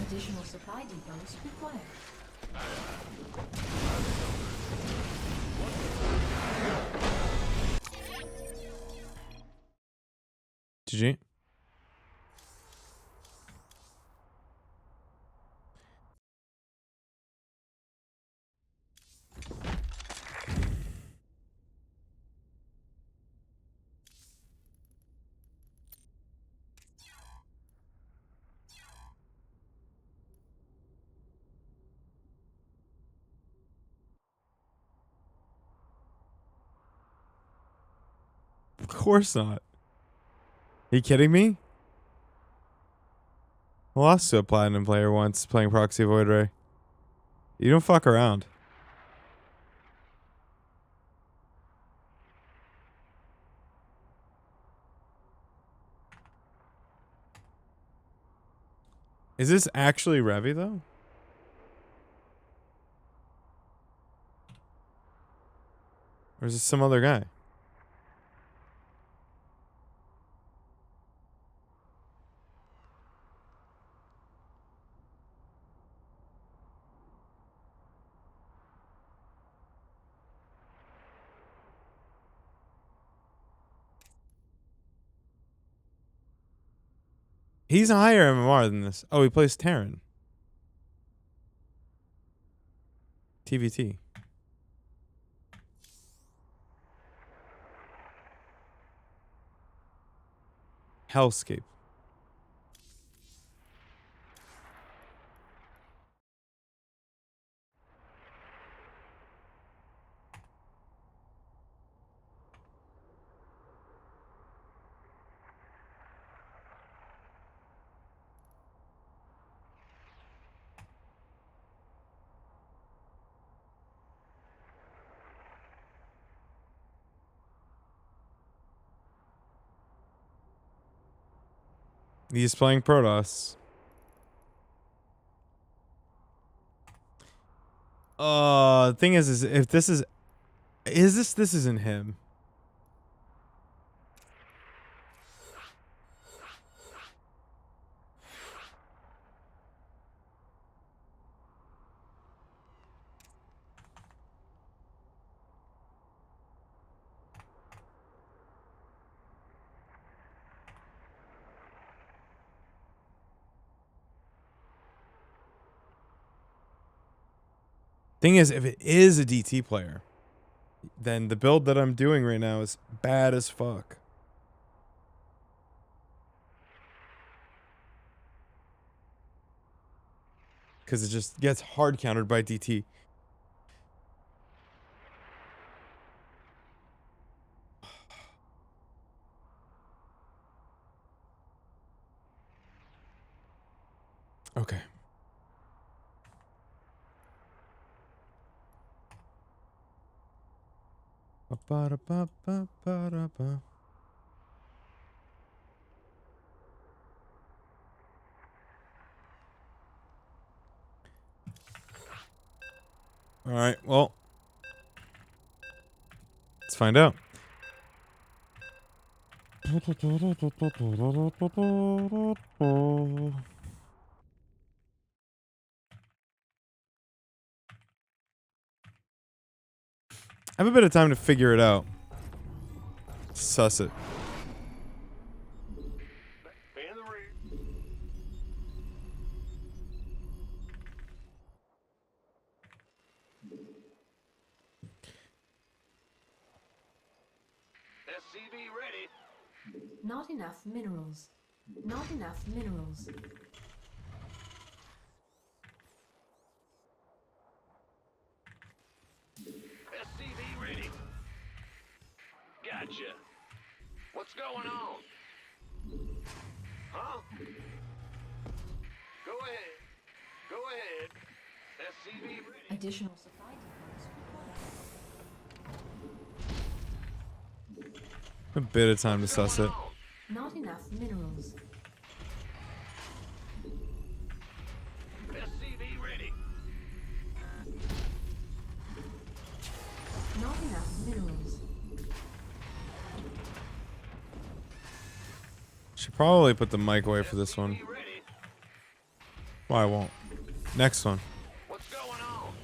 Additional supply depots required. GG. course not. Are you kidding me? I lost to a platinum player once playing Proxy Void Ray. You don't fuck around. Is this actually Revy though? Or is this some other guy? He's a higher MMR than this. Oh, he plays Terran. TVT. Hellscape. He's playing Protoss. The thing is if this is this isn't him. Thing is, if it is a DT player, then the build that I'm doing right now is bad as fuck. Because it just gets hard countered by DT. Okay. Ba-ba-da-ba-ba-ba-da-ba. All right, well, let's find out. I have a bit of time to figure it out. Suss it. In the rear. SCV ready. Not enough minerals. Not enough minerals. SCV ready. Gotcha. What's going on? Huh? Go ahead. Go ahead. SCV ready. Additional supply depots required. A bit of time to suss it. Not enough minerals. SCV ready. Not enough minerals. Should probably put the mic away for this one. Well, I won't. Next one. What's going on?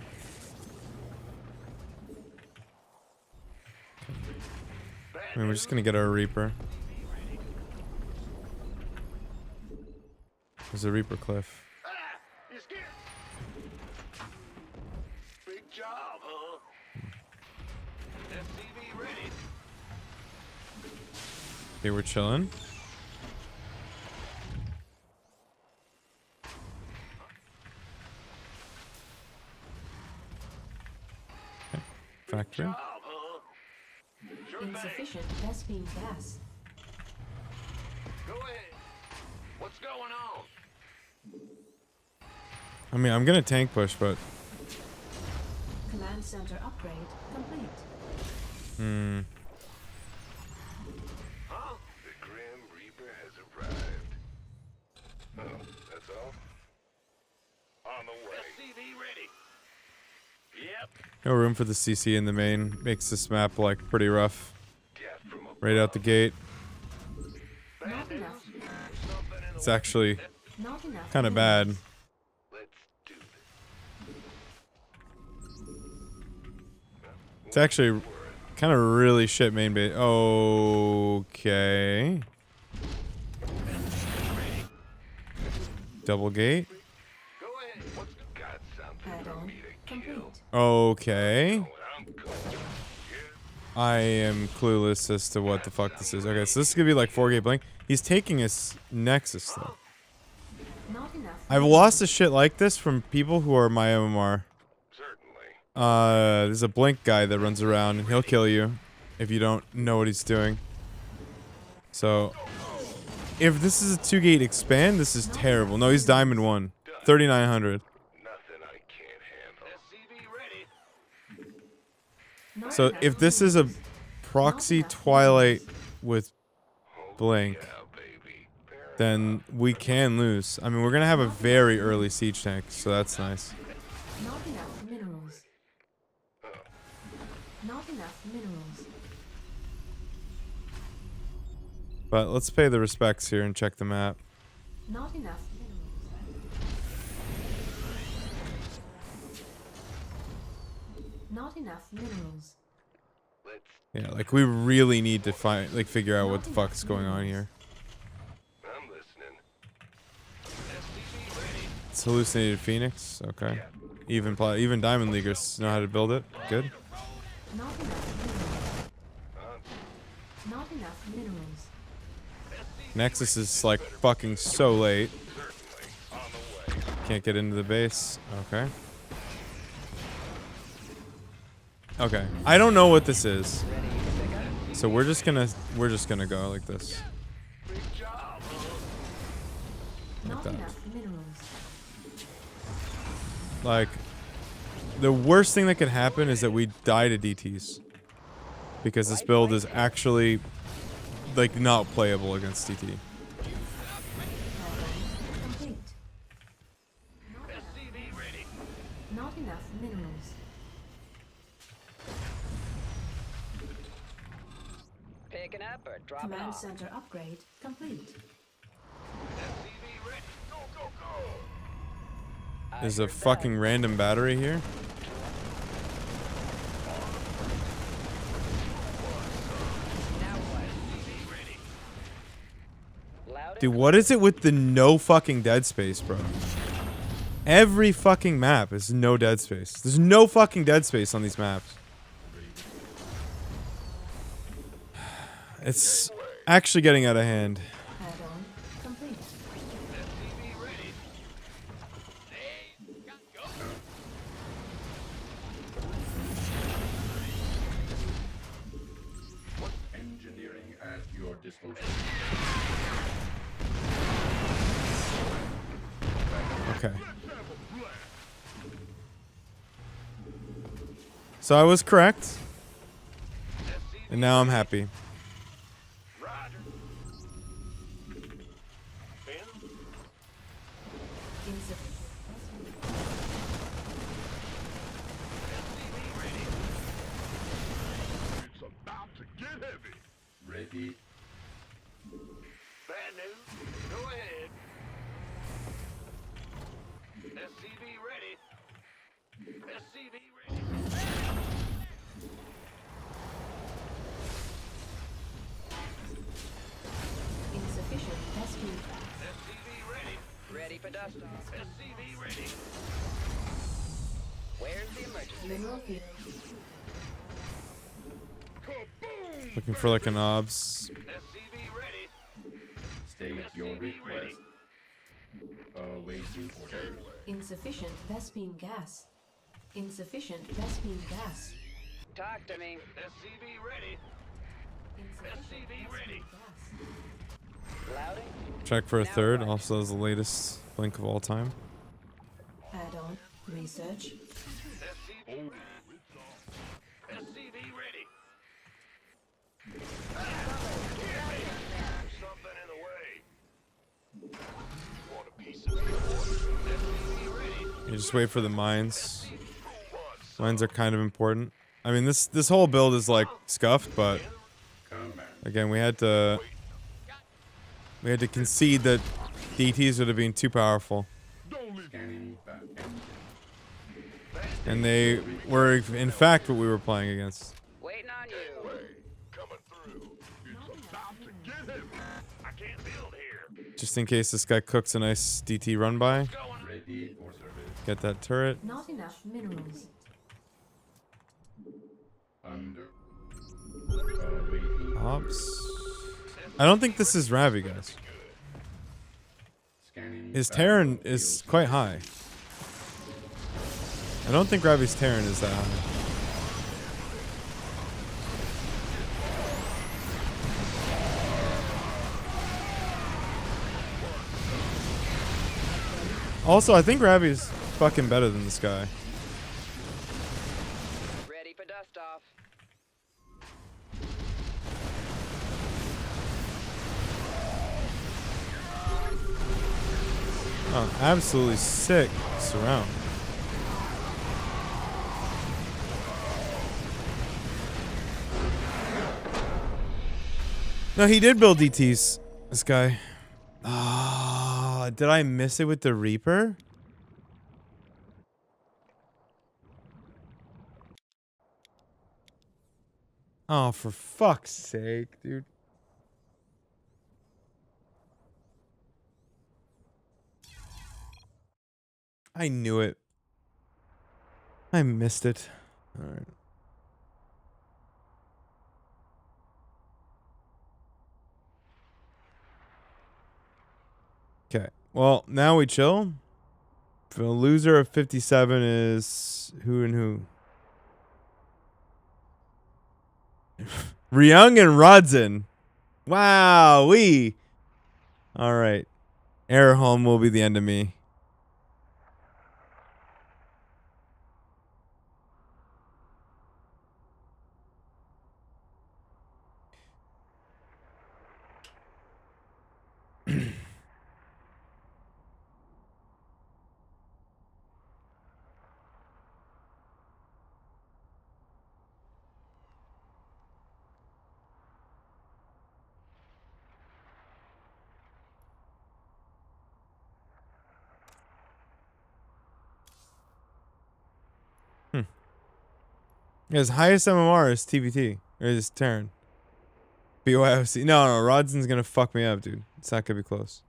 I mean, we're just gonna get our Reaper. There's a Reaper cliff. You scared? Big job, huh? SCV ready. Okay, we're chilling. Okay. Factory. Job, huh? Sure thing. Insufficient Vespine gas. Go ahead. What's going on? I mean, I'm gonna tank push, but Command center upgrade complete. Huh? The Grim Reaper has arrived. Oh, that's all? On the way. SCV ready. Yep. no room for the CC in the main. Makes this map like pretty rough Death from above. right out the gate. Not enough. It's actually Not enough. kind of bad. Let's do this. It's actually kind of really shit main bait. Okay. Double gate. Go ahead. What's Got something for Add-on me to kill. complete. Okay. What I'm going. I am clueless as to what the fuck this is. Okay, so this is gonna be like 4 gate blink. He's taking his Nexus though. Not enough. I've lost a shit like this from people who are my MMR. Certainly. There's a blink guy that runs around and he'll kill you if you don't know what he's doing. So, if this is a 2 gate expand, this is terrible. No, he's Diamond 1. 3,900. Nothing I can't handle. SCV ready. Not So, enough if this is a proxy Twilight with blink, Yeah, baby. then we can lose. I mean, we're gonna have a very early siege tank, so that's nice. Not enough minerals. Not enough minerals. But let's pay the respects here and check the map. Not enough minerals. Not enough minerals. Yeah, like we really need to find, like, figure out what the fuck's going on here. I'm listening. It's hallucinated Phoenix. Okay. Even Diamond Leaguers know how to build it. Good. Not enough minerals. Not enough minerals. Nexus is like fucking so late. Can't get into the base. Okay. Okay. I don't know what this is. So we're just gonna go like this. Not that. enough minerals. Like, the worst thing that could happen is that we die to DTs. Because this build is actually, like, not playable against DT. Complete. Not enough minerals. Picking up or dropping Command off? center upgrade complete. SCV ready. Go, go, go. There's a fucking random battery here. Dude, what is it with the no fucking dead space, bro? Every fucking map is no dead space. There's no fucking dead space on these maps. It's actually getting out of hand. Add-on complete. SCV ready. Engineering at your disposal. Okay. So I was correct. And now I'm happy. Roger. It's about to get heavy. Ready. Bad news. Go ahead. SCV ready. SCV ready. Insufficient Vespine. SCV ready. Ready for dust off. SCV ready. Where's the emergency? Mineral field. Kaboom! Looking for like an obs. SCV ready. State your request. Awaiting orders. Insufficient Vespine gas. Insufficient Vespine gas. Talk to me. SCV ready. Insufficient ready. gas. Louding. Check for a third. Also has the latest blink of all time. Add-on. Research. SCV ready. Something in the way. Want a piece of the order? SCV ready. You just wait for the mines. Mines are kind of important. I mean, this whole build is like scuffed, but again, we had to concede that DTs would have been too powerful, and they were in fact what we were playing against. Waiting on you. Coming through. It's about to get him. I can't build here. Just in case this guy cooks a nice DT run by. Ready for service. Get that turret. Not enough minerals. Under. Awaiting. Ops. I don't think this is Ravi, guys. Scanning. His Terran is quite high. I don't think Ravi's Terran is that high. Also, I think Ravi's fucking better than this guy. Ready for dust off. Oh, absolutely sick surround. No, he did build DTs, this guy. Ah, did I miss it with the Reaper? Oh, for fuck's sake, dude. I knew it. I missed it. All right. Okay. Well, now we chill. The loser of 57 is who and who? Ryung and Rodzen. Wow, we. All right. Airholm will be the enemy. His highest MMR is TVT. Or is Terran. BYOC. No, Rodzen's gonna fuck me up, dude. It's not gonna be close.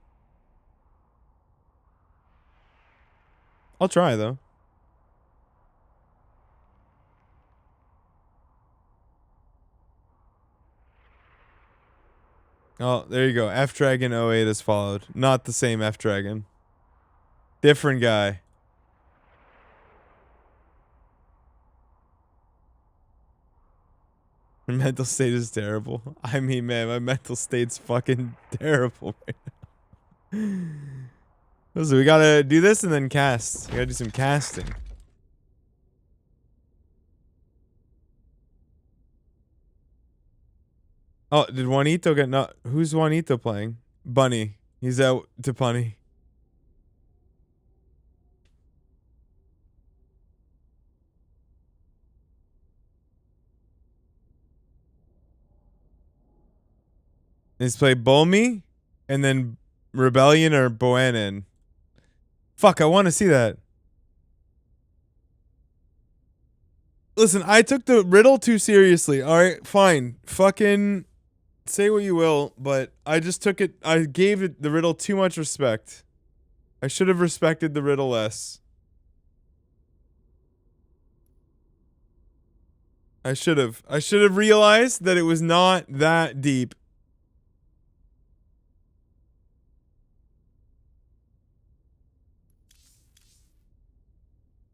I'll try, though. Oh, there you go. F-Dragon 08 is followed. Not the same F-Dragon. Different guy. My mental state is terrible. I mean, man, my mental state's fucking terrible right now. So we gotta do this and then cast. We gotta do some casting. Oh, did Juanito get no? Who's Juanito playing? Bunny. He's out to Punny. He's played Bolmi and then Rebellion or Boanin. Fuck, I want to see that. Listen, I took the riddle too seriously. All right, fine. Fucking say what you will, but I just took it. I gave it the riddle too much respect. I should have respected the riddle less. I should have. I should have realized that it was not that deep.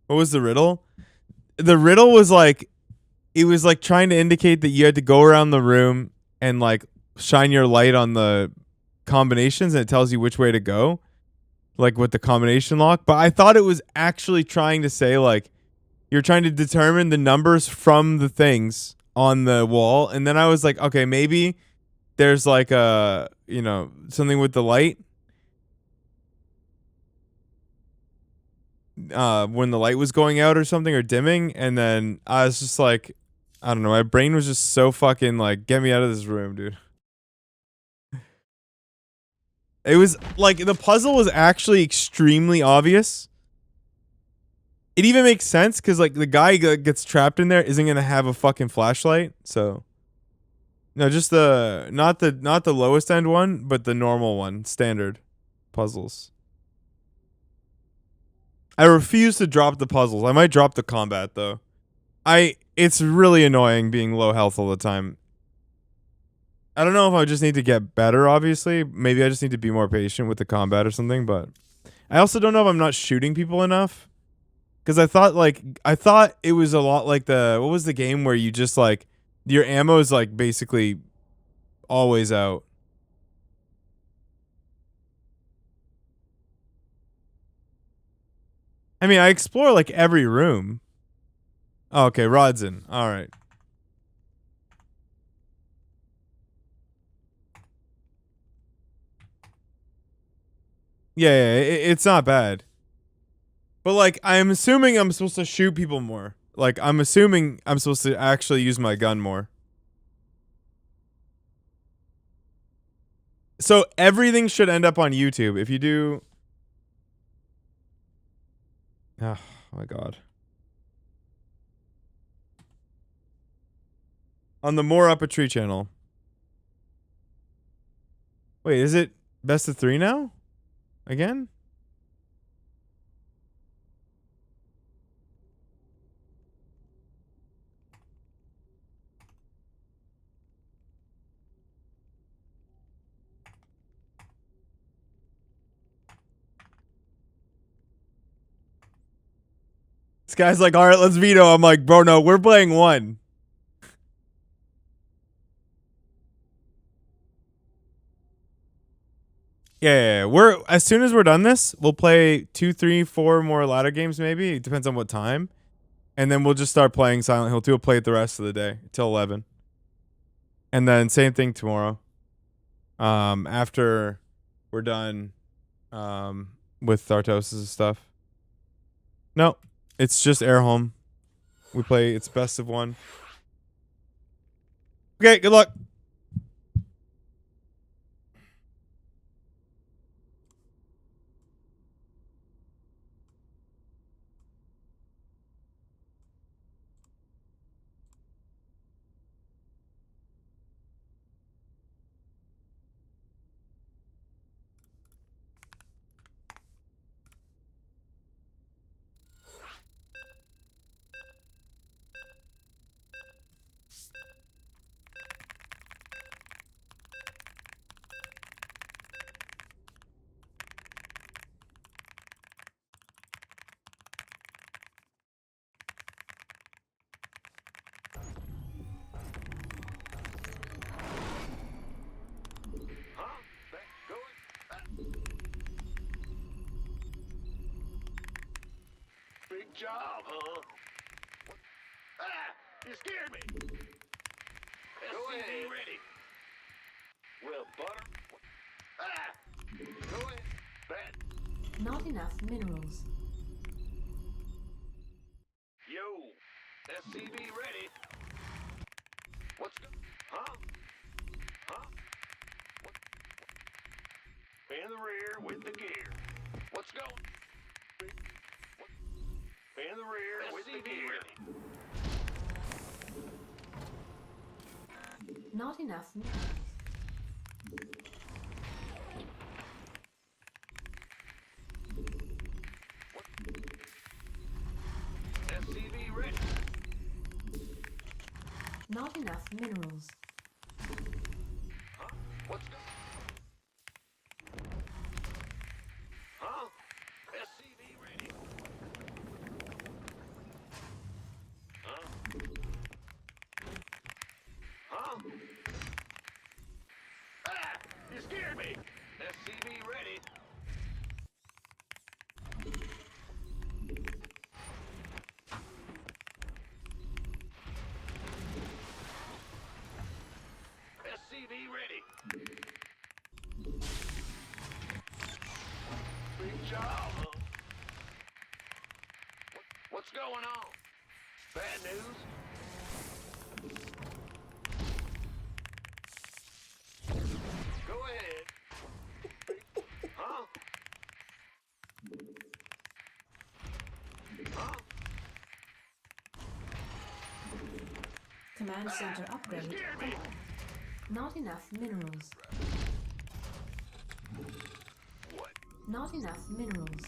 What was the riddle? The riddle was like, it was like trying to indicate that you had to go around the room and like shine your light on the combinations and it tells you which way to go, like with the combination lock. But I thought it was actually trying to say like you're trying to determine the numbers from the things on the wall. And then I was like, okay, maybe there's like a, you know, something with the light. When the light was going out or something or dimming. And then I was just like, I don't know. My brain was just so fucking like, get me out of this room, dude. It was like the puzzle was actually extremely obvious. It even makes sense because like the guy that gets trapped in there isn't gonna have a fucking flashlight. So no, just the not the lowest end one, but the normal one, standard puzzles. I refuse to drop the puzzles. I might drop the combat though. It's really annoying being low health all the time. I don't know if I just need to get better, obviously. Maybe I just need to be more patient with the combat or something, but I also don't know if I'm not shooting people enough. Because I thought it was a lot like what was the game where you just like, your ammo is like basically always out. I mean, I explore like every room. Oh, okay, Rodson. All right. Yeah, it's not bad. But like, I'm assuming I'm supposed to shoot people more. Like, I'm assuming I'm supposed to actually use my gun more. So everything should end up on YouTube. If you do... Oh my god. On the More UpATree channel. Wait, is it best of 3 now? Again? This guy's like, all right, let's veto. I'm like, bro, no, we're playing 1. Yeah, we're as soon as we're done this, we'll play 2, 3, 4 more ladder games maybe. It depends on what time. And then we'll just start playing Silent Hill 2. We'll play it the rest of the day till 11. And then same thing tomorrow. After we're done with Thartosis and stuff. No, it's just Air Home. We play it's best of 1. Okay, good luck. Big job, huh? Ah! You scared me! Go ahead. Ready. Well, butter. Ah! Go ahead. Bat. Not enough minerals. Yo! SCV ready. What's the... Huh? Huh? What? In the rear with the gear. What's going? In the rear with the gear. Not enough minerals. SCV ready. Not enough minerals. Huh? What's going? Huh? SCV ready. Huh? Huh? scared me. SCV ready. SCV ready. Big job. What's going on? Bad news? Go ahead. Huh? Huh? Command center upgrade. Scared me. Not enough minerals. What? Not enough minerals.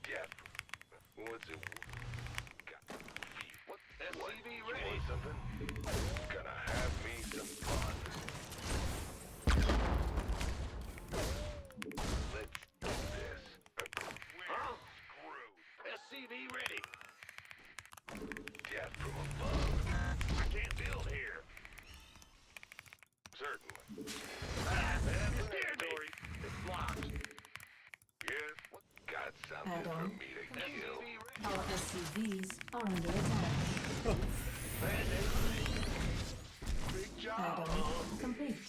Death. What's it? What? SCV You ready. want something? Gonna have me some fun. Let's do this. Huh? Screwed. SCV ready. Death from above. I can't build here. Certainly. You scared me. It's locked. Yes. Got something for Add-on. me to kill. SCV ready. Our SCVs are under attack. Bad news. Big job. Add-on complete.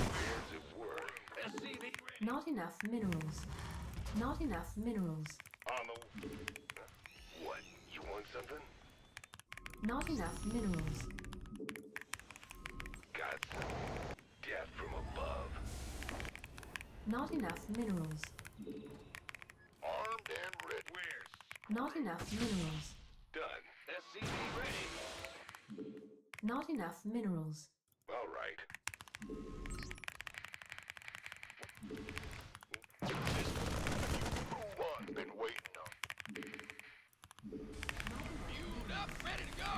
What's it worth? SCV ready. Not enough minerals. Not enough minerals. On the... What? You want something? Not enough minerals. Got some. Death from above. Not enough minerals. Armed and ready. Where's Not enough minerals. done? SCV ready. Not enough minerals. All right. Who won? Been waiting on. Queued up, ready to go.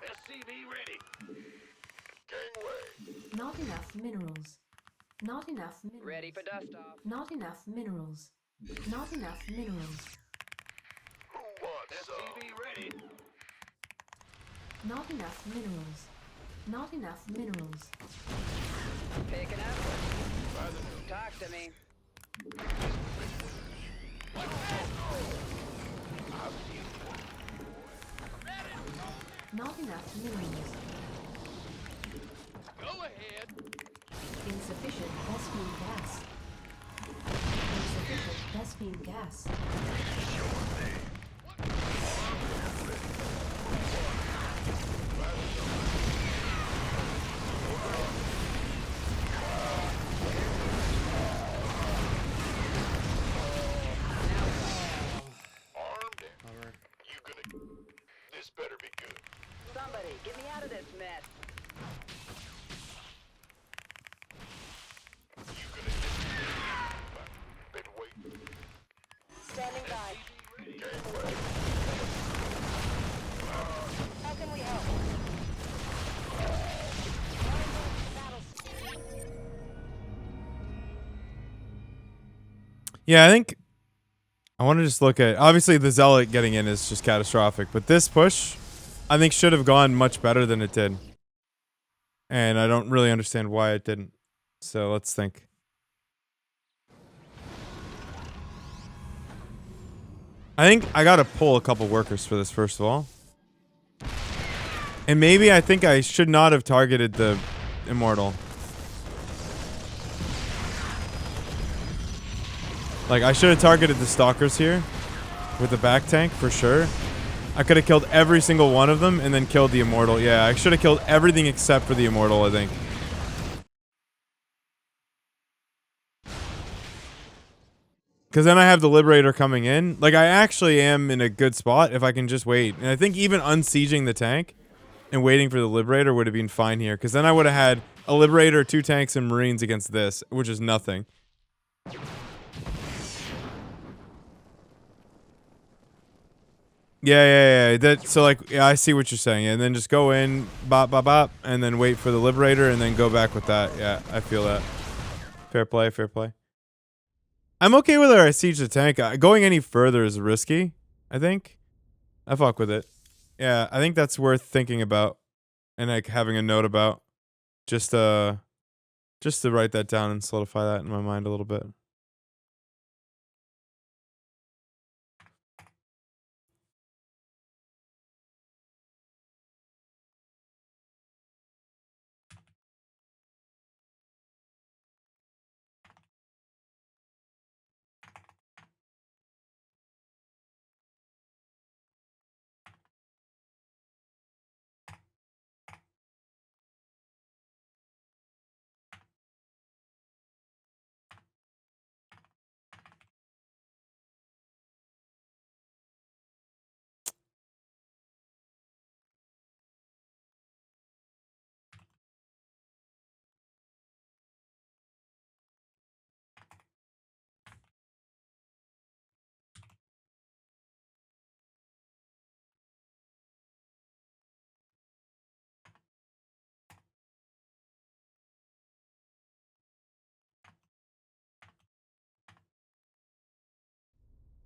SCV ready. Gangway. Not enough minerals. Not enough minerals. Ready for dust off. Not enough minerals. Not enough minerals. Who wants some? SCV ready. Not enough minerals. Not enough minerals. Picking up. Talk to me. Not enough minerals. Go ahead. Insufficient Vespine gas. Insufficient Vespine gas. Armed and you gonna. This better be good. Somebody, get me out of this mess. You gonna. Been waiting. Standing by. Gangway. How can we help? Battle. Yeah, I think I want to just look at, obviously the Zealot getting in is just catastrophic, but this push I think should have gone much better than it did. And I don't really understand why it didn't. So let's think. I think I gotta pull a couple workers for this first of all. And maybe I think I should not have targeted the Immortal. Like, I should have targeted the Stalkers here with the back tank for sure. I could have killed every single one of them and then killed the Immortal. Yeah, I should have killed everything except for the Immortal, I think. Because then I have the Liberator coming in. Like, I actually am in a good spot if I can just wait. And I think even unsieging the tank and waiting for the Liberator would have been fine here. Because then I would have had a Liberator, 2 tanks, and Marines against this, which is nothing. Yeah. That, so, like, yeah, I see what you're saying. And then just go in, bop, bop, bop, and then wait for the Liberator, and then go back with that. Yeah, I feel that. Fair play, fair play. I'm okay with whether I siege the tank. Going any further is risky, I think. I fuck with it. Yeah, I think that's worth thinking about and, like, having a note about. Just to write that down and solidify that in my mind a little bit.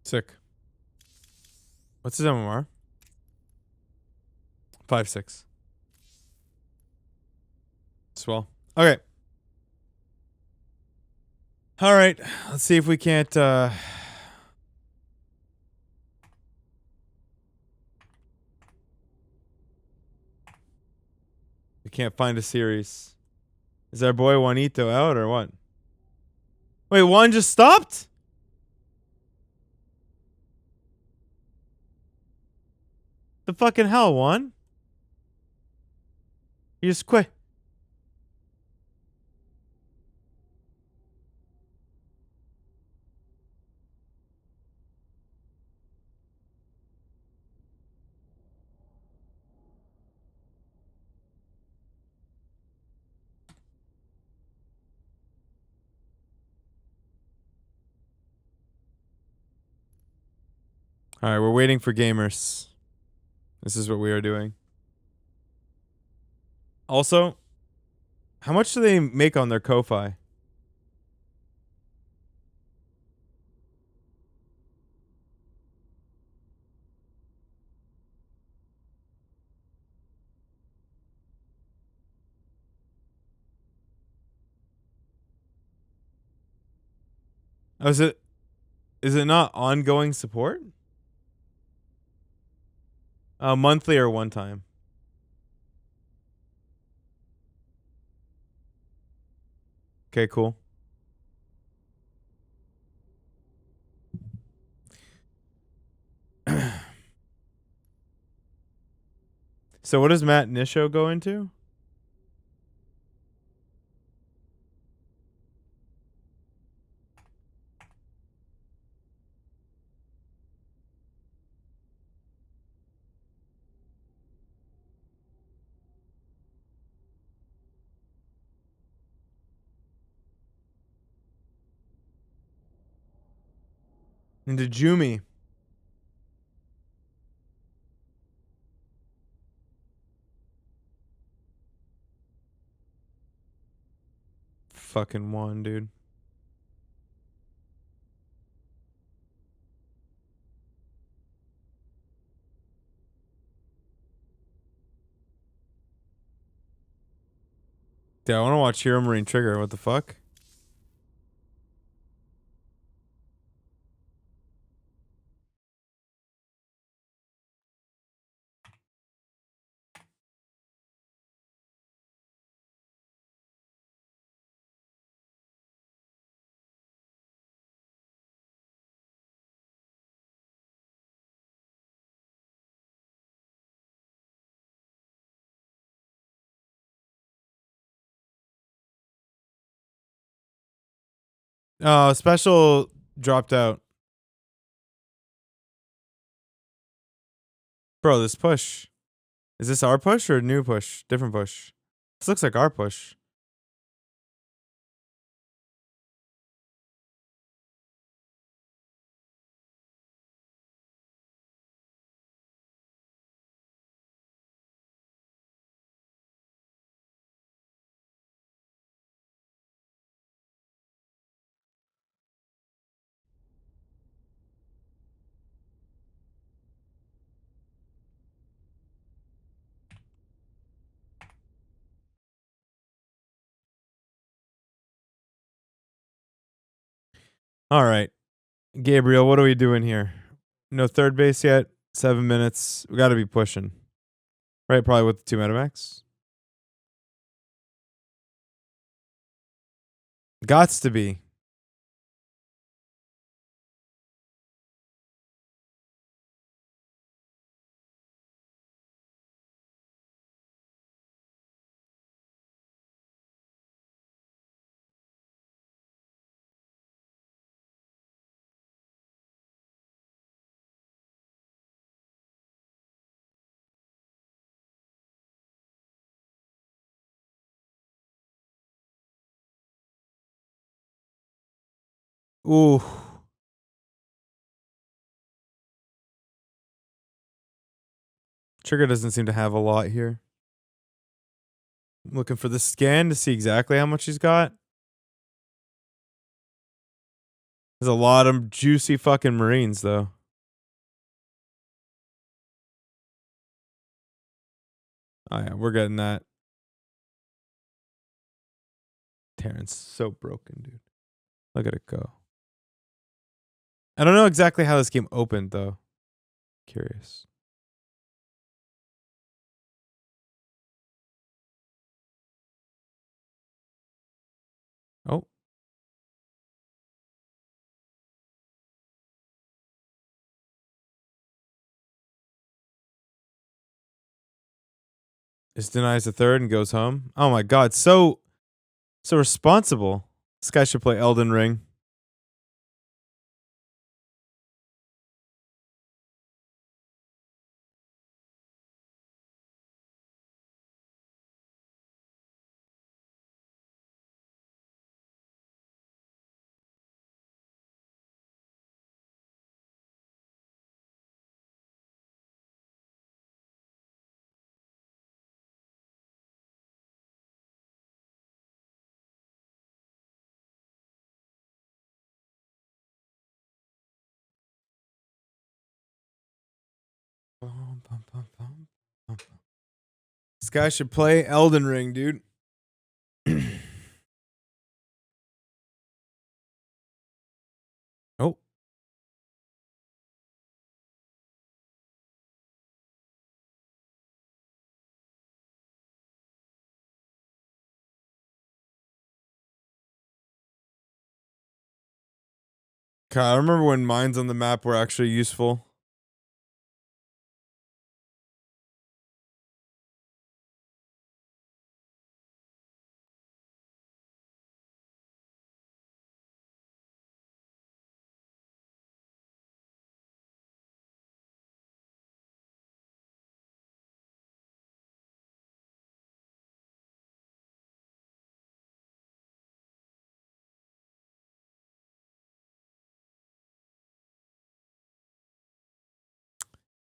Sick. What's his MMR? 5.6. Swell. Okay. All right. Let's see if we can't. We can't find a series. Is our boy Juanito out or what? Wait, Juan just stopped? The fucking hell, Juan? He just quit. All right, we're waiting for gamers. This is what we are doing. Also, how much do they make on their Ko-Fi? Oh, is it not ongoing support? Monthly or one time? Okay, cool. So what does Matt Nisho go into? Into Jumi. Fucking one, dude. Yeah, I want to watch Hero Marine Trigger. What the fuck? Oh, special dropped out. Bro, this push. Is this our push or a new push? Different push. This looks like our push. All right. Gabriel, what are we doing here? No third base yet? 7 minutes. We got to be pushing. Right? Probably with the 2 Metamax. Gots to be. Ooh. Trigger doesn't seem to have a lot here. I'm looking for the scan to see exactly how much he's got. There's a lot of juicy fucking Marines, though. Oh, yeah, we're getting that. Terran's so broken, dude. Look at it go. I don't know exactly how this game opened, though. Curious. Oh. Just denies the third and goes home. Oh my god, so responsible. This guy should play Elden Ring. This guy should play Elden Ring, dude. Oh. God, I remember when mines on the map were actually useful.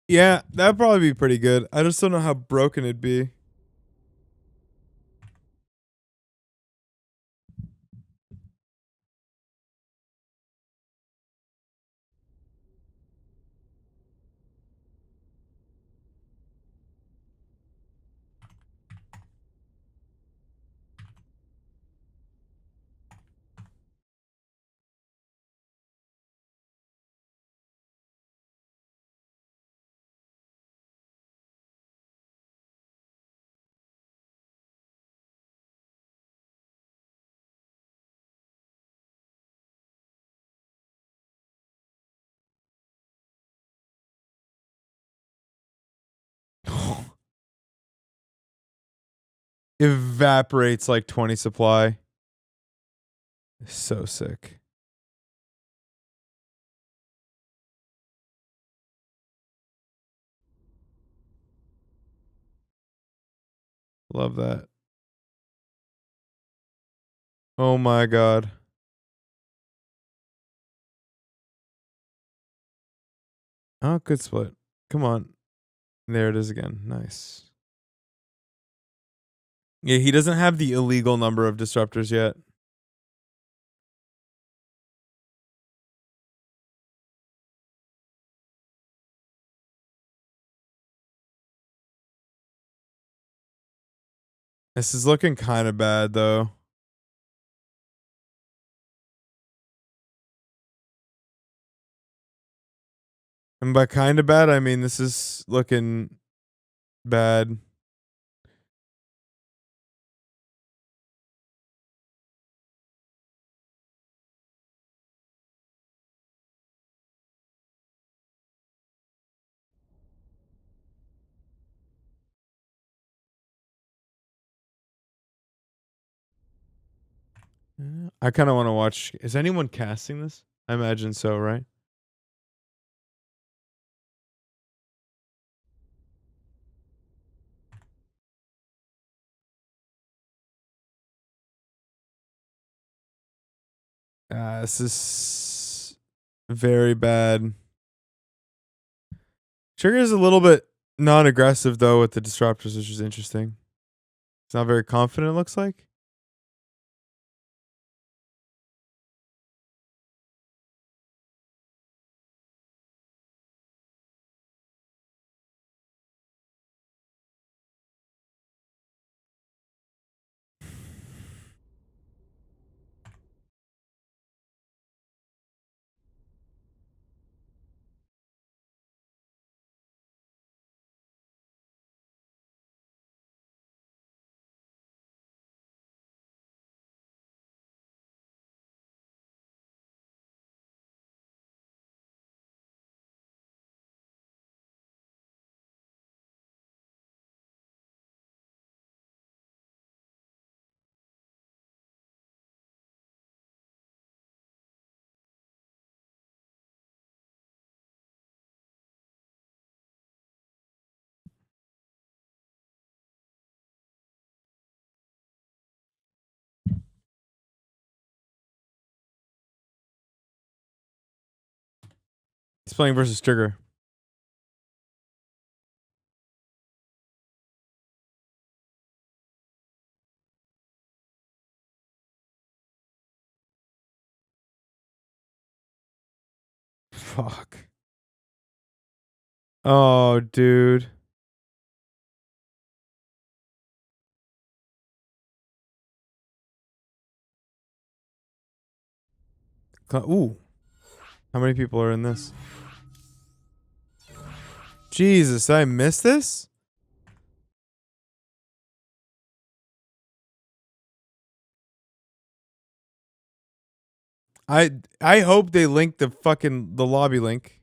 Yeah, that'd probably be pretty good. I just don't know how broken it'd be. Evaporates like 20 supply. So sick. Love that. Oh my god. Oh, good split. Come on. There it is again. Nice. Yeah, he doesn't have the illegal number of disruptors yet. This is looking kind of bad, though. And by kind of bad, I mean this is looking bad. I kind of want to watch. Is anyone casting this? I imagine so, right? This is very bad. Trigger is a little bit non-aggressive though with the disruptors, which is interesting. It's not very confident. It looks like. He's playing versus Trigger. Fuck. Oh, dude. Ooh. How many people are in this? Jesus, I missed this? I hope they link the lobby link.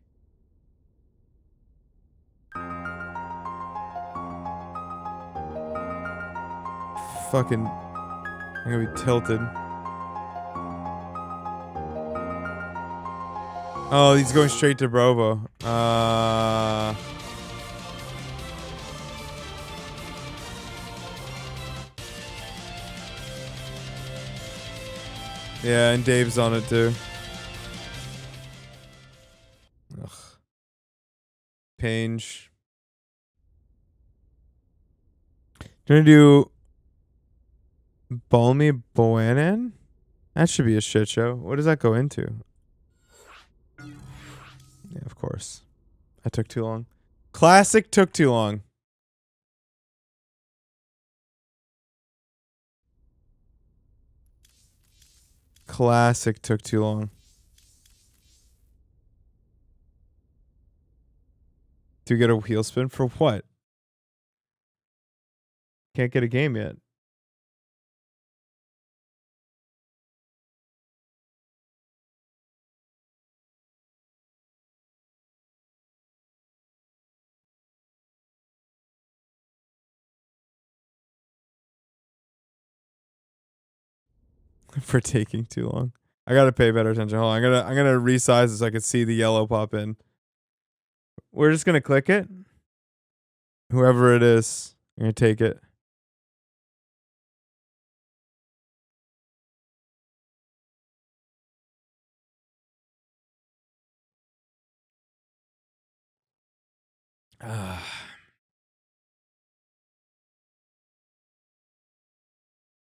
Fucking I'm gonna be tilted. Oh, he's going straight to Brovo. Yeah, and Dave's on it too. Ugh. Pange. Gonna do Balmy Boanan? That should be a shit show. What does that go into? Yeah, of course. That took too long. Classic took too long. Classic took too long. Do you get a wheel spin for what? Can't get a game yet. For taking too long. I gotta pay better attention. Hold on. I'm gonna resize this so I can see the yellow pop in. We're just gonna click it. Whoever it is, I'm gonna take it.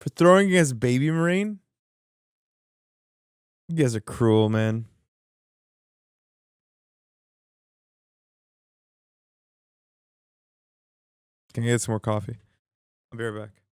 For throwing against Baby Marine? You guys are cruel, man. Can I get some more coffee? I'll be right back.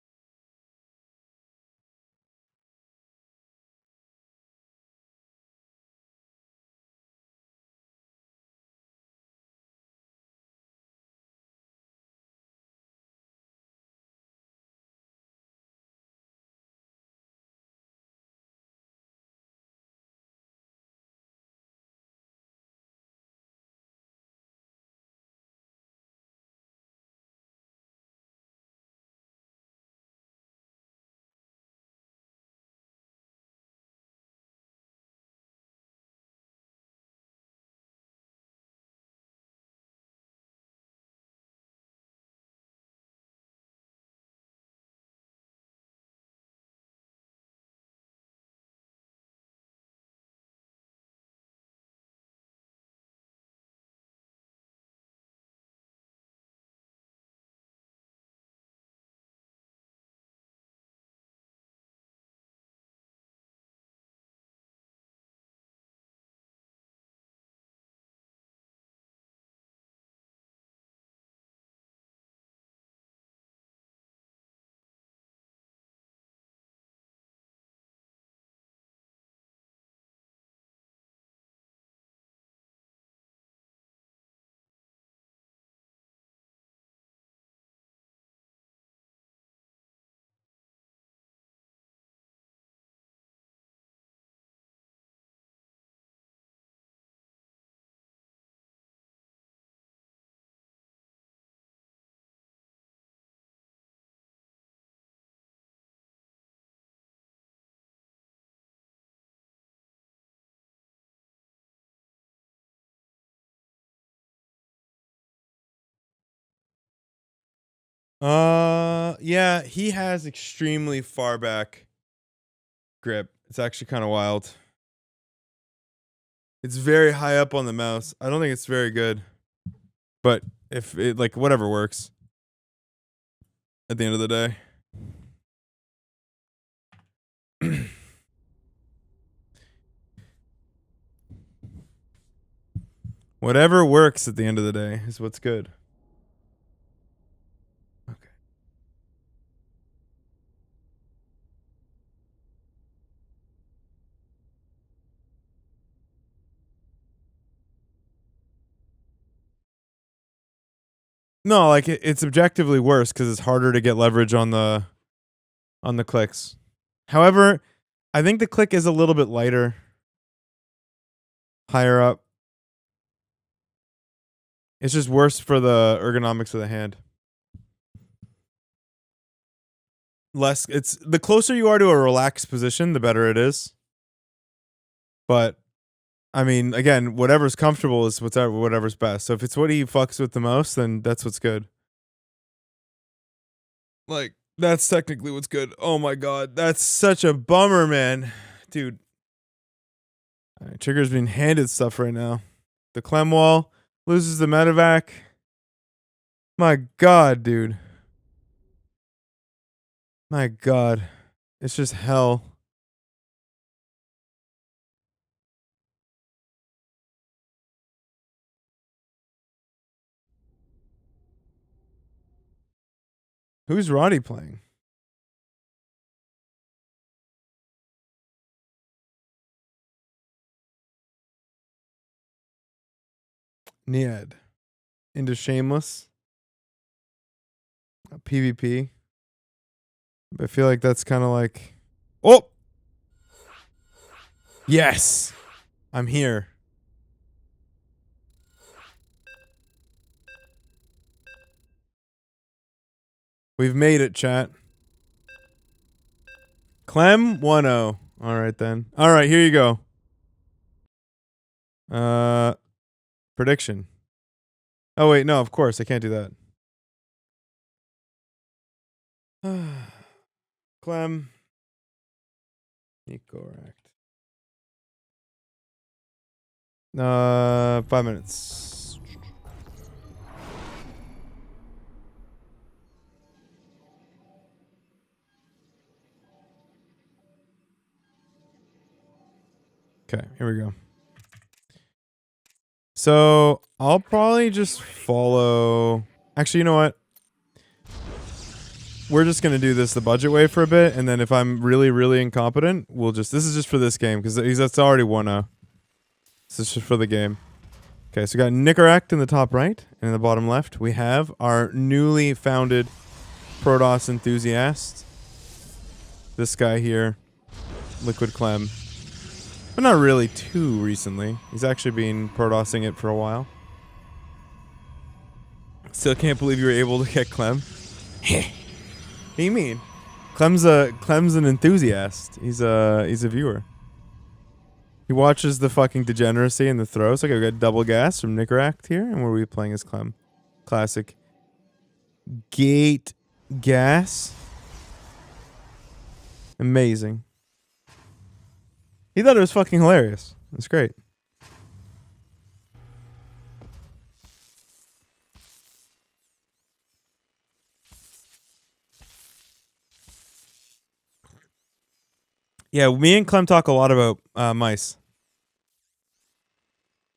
Yeah, he has extremely far back grip. It's actually kind of wild. It's very high up on the mouse. I don't think it's very good. But if it, like, whatever works at the end of the day. Whatever works at the end of the day is what's good. Okay. No, like it's objectively worse because it's harder to get leverage on the clicks. However, I think the click is a little bit lighter, higher up. It's just worse for the ergonomics of the hand. Less, it's the closer you are to a relaxed position, the better it is. But I mean, again, whatever's comfortable is whatever's best. So if it's what he fucks with the most, then that's what's good. Like, that's technically what's good. Oh my god, that's such a bummer, man. Dude. Trigger's being handed stuff right now. The Clem wall loses the medevac. My god, dude. My god. It's just hell. Who's Roddy playing? Niad. Into Shameless. PvP. I feel like that's kind of like... Oh! Yes! I'm here. We've made it, chat. Clem 1-0. Alright then. Alright, here you go. Prediction. Oh wait, no, of course, I can't do that. Clem. Correct. 5 minutes. Okay, here we go. So I'll probably just follow. Actually, you know what? We're just gonna do this the budget way for a bit, and then if I'm really, really incompetent, we'll just. This is just for this game because that's already 1-0. This is just for the game. Okay, so we got Nicaract in the top right, and in the bottom left, we have our newly founded Protoss enthusiast. This guy here, Liquid Clem. But not really too recently. He's actually been Protossing it for a while. Still can't believe you were able to get Clem. What do you mean? Clem's an enthusiast. He's a viewer. He watches the fucking degeneracy and the throws. Okay, we got double gas from Nicaract here, and where are we playing as Clem? Classic. Gate gas. Amazing. He thought it was fucking hilarious. It's great. Yeah, me and Clem talk a lot about mice.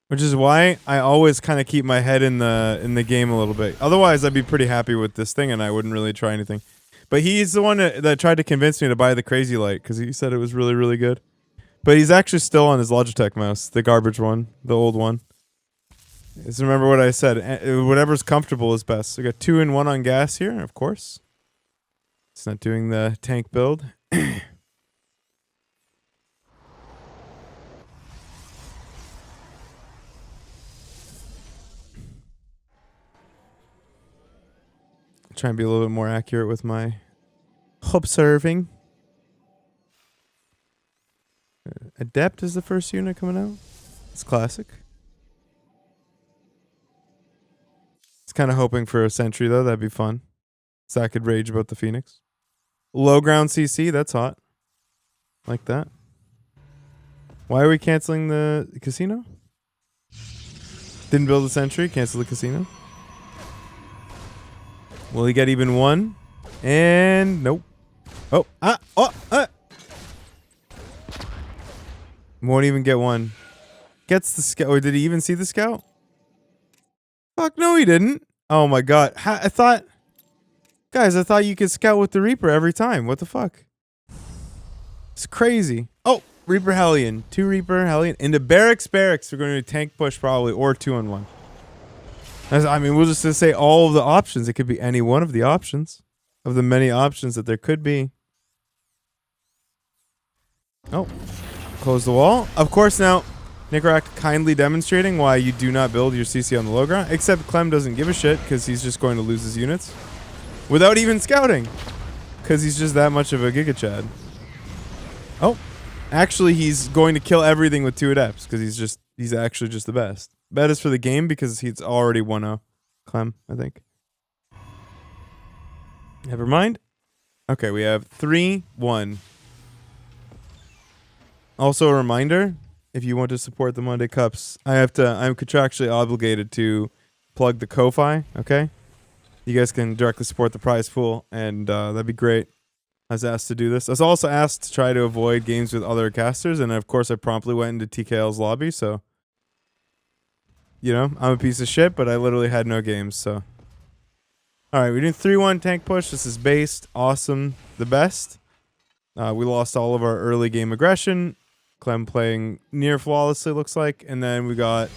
Which is why I always kind of keep my head in the game a little bit. Otherwise, I'd be pretty happy with this thing and I wouldn't really try anything. But he's the one that tried to convince me to buy the Crazy Light because he said it was really, really good. But he's actually still on his Logitech mouse, the garbage one, the old one. Just remember what I said. Whatever's comfortable is best. So we got 2 and 1 on gas here, of course. It's not doing the tank build. Try and be a little bit more accurate with my observing. Adept is the first unit coming out. It's classic. It's kind of hoping for a sentry though. That'd be fun. So I could rage about the Phoenix. Low ground CC, that's hot. Like that. Why are we canceling the casino? Didn't build a sentry, cancel the casino. Will he get even one? And nope. Oh, won't even get one. Gets the scout. Or did he even see the scout? Fuck no, he didn't. Oh my god. I thought, guys, I thought you could scout with the Reaper every time. What the fuck? It's crazy. Oh, Reaper Hellion. 2 Reaper Hellion. Into barracks. We're going to do tank push probably, or 2-on-1. I mean, we'll just say all of the options. It could be any one of the options. Of the many options that there could be. Oh. Close the wall. Of course now, Nickrak kindly demonstrating why you do not build your CC on the low ground. Except Clem doesn't give a shit because he's just going to lose his units. Without even scouting. Because he's just that much of a Giga Chad. Oh. Actually, he's going to kill everything with 2 adepts because he's actually just the best. Bet is for the game because he's already 1-0. Clem, I think. Never mind. Okay, we have 3-1. Also a reminder, if you want to support the Monday Cups, I'm contractually obligated to plug the Ko-Fi, okay? You guys can directly support the prize pool, and that'd be great. I was asked to do this. I was also asked to try to avoid games with other casters, and of course I promptly went into TKL's lobby, so... You know, I'm a piece of shit, but I literally had no games, so... Alright, we're doing 3-1 tank push. This is based. Awesome. The best. We lost all of our early game aggression. Clem playing near flawlessly, looks like. And then we got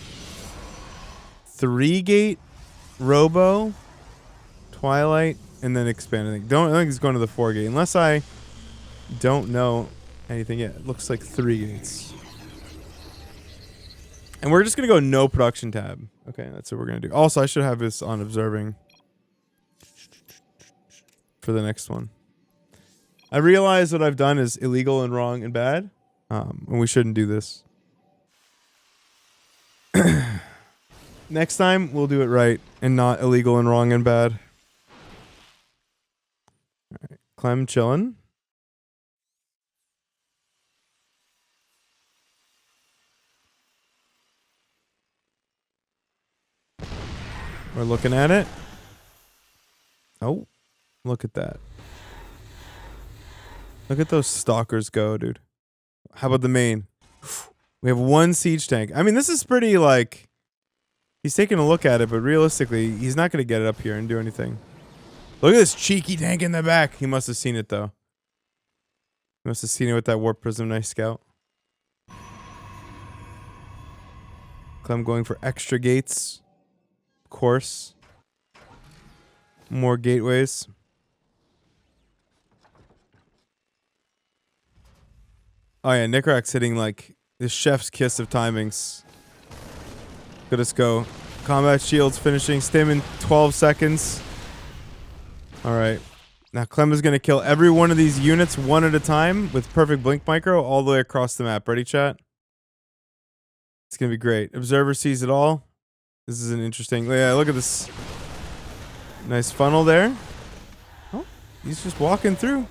3-gate, Robo, Twilight, and then expanding. I think he's going to the 4-gate. Unless I don't know anything yet. It looks like 3 gates. And we're just going to go no production tab. Okay, that's what we're going to do. Also, I should have this on observing for the next one. I realize what I've done is illegal and wrong and bad. And we shouldn't do this. Next time, we'll do it right and not illegal and wrong and bad. All right. Clem chillin'. We're looking at it. Oh, look at that. Look at those stalkers go, dude. How about the main? We have 1 siege tank. I mean, this is pretty, like... He's taking a look at it, but realistically, he's not going to get it up here and do anything. Look at this cheeky tank in the back. He must have seen it, though. He must have seen it with that Warp Prism Nice Scout. Clem going for extra gates. Of course. More gateways. Oh yeah, Nickrak's hitting like the chef's kiss of timings. Let us go. Combat shields finishing. Stim in 12 seconds. Alright. Now Clem is going to kill every one of these units one at a time with perfect blink micro all the way across the map. Ready, chat? It's going to be great. Observer sees it all. This is an interesting... Yeah, look at this. Nice funnel there. Oh, he's just walking through.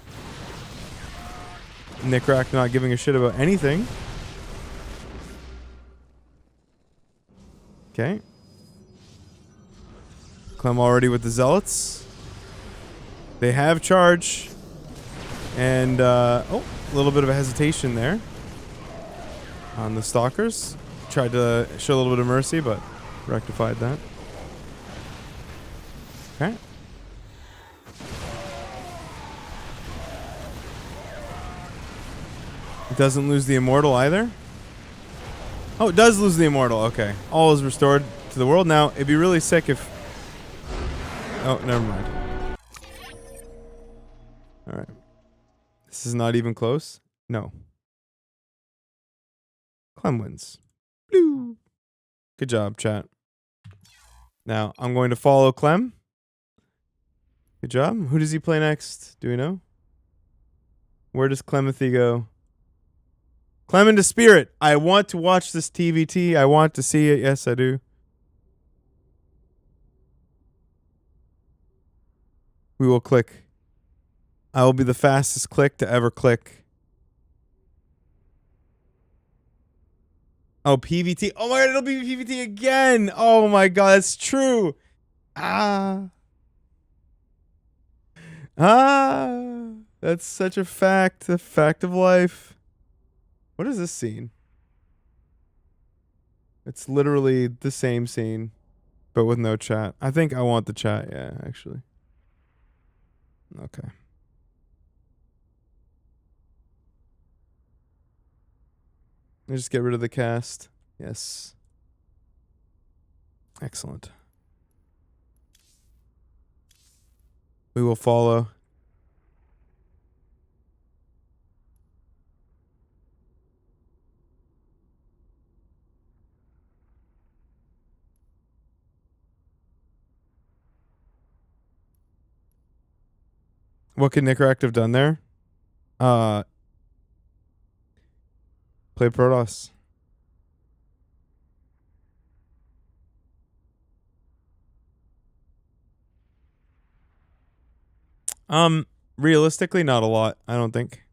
Nickrak not giving a shit about anything. Okay. Clem already with the Zealots. They have charge. And, oh, a little bit of a hesitation there. On the Stalkers. Tried to show a little bit of mercy, but rectified that. Okay. It doesn't lose the Immortal either. Oh, it does lose the Immortal. Okay. All is restored to the world. Now, it'd be really sick if... Oh, never mind. Alright. This is not even close. No. Clem wins. Blue. Good job, chat. Now, I'm going to follow Clem. Good job. Who does he play next? Do we know? Where does Clementhy go? Clem into Spirit. I want to watch this TVT. I want to see it. Yes, I do. We will click. I will be the fastest click to ever click. Oh, PVT. Oh my god, it'll be PVT again. Oh my god, that's true. Ah. Ah. That's such a fact. A fact of life. What is this scene? It's literally the same scene, but with no chat. I think I want the chat, yeah, actually. Okay. Let's just get rid of the cast. Yes. Excellent. We will follow. What could Nicaract have done there? Play Protoss. Realistically, not a lot, I don't think.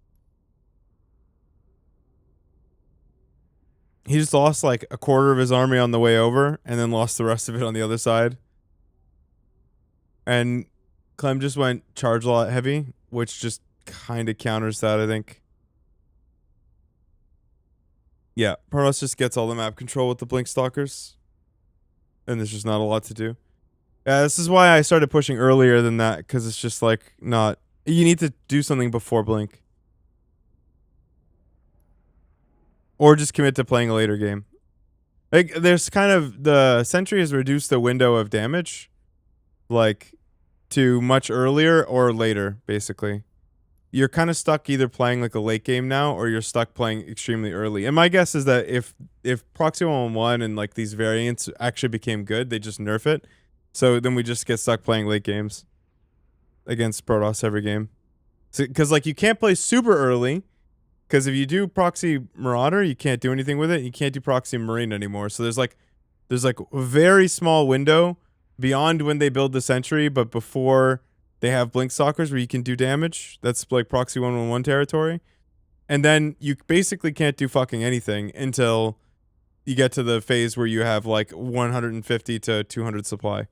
He just lost like a quarter of his army on the way over and then lost the rest of it on the other side. And Clem just went charge a lot heavy, which just kind of counters that, I think. Yeah, Protoss just gets all the map control with the Blink Stalkers. And there's just not a lot to do. Yeah, this is why I started pushing earlier than that, because it's just like not... You need to do something before Blink. Or just commit to playing a later game. Like, there's kind of... The Sentry has reduced the window of damage, like, to much earlier or later, basically. You're kind of stuck either playing like a late game now, or you're stuck playing extremely early. And my guess is that if Proxy 111 and like these variants actually became good, they just nerf it. So then we just get stuck playing late games against Protoss every game. Because like you can't play super early, because if you do Proxy Marauder, you can't do anything with it. You can't do Proxy Marine anymore. So there's like a very small window beyond when they build the Sentry, but before they have Blink Stalkers where you can do damage. That's like Proxy 111 territory. And then you basically can't do fucking anything until you get to the phase where you have like 150 to 200 supply.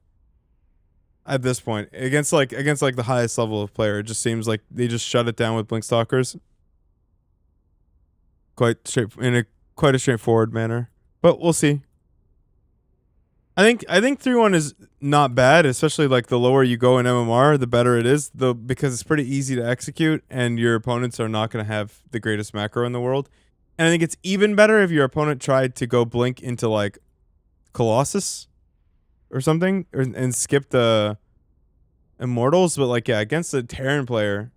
At this point, against the highest level of player, it just seems like they just shut it down with Blink Stalkers. Quite a straightforward manner. But we'll see. I think 3-1 is not bad, especially like the lower you go in MMR, the better it is, though, because it's pretty easy to execute and your opponents are not going to have the greatest macro in the world. And I think it's even better if your opponent tried to go Blink into like Colossus or something, and skip the Immortals. But like, yeah, against a Terran player,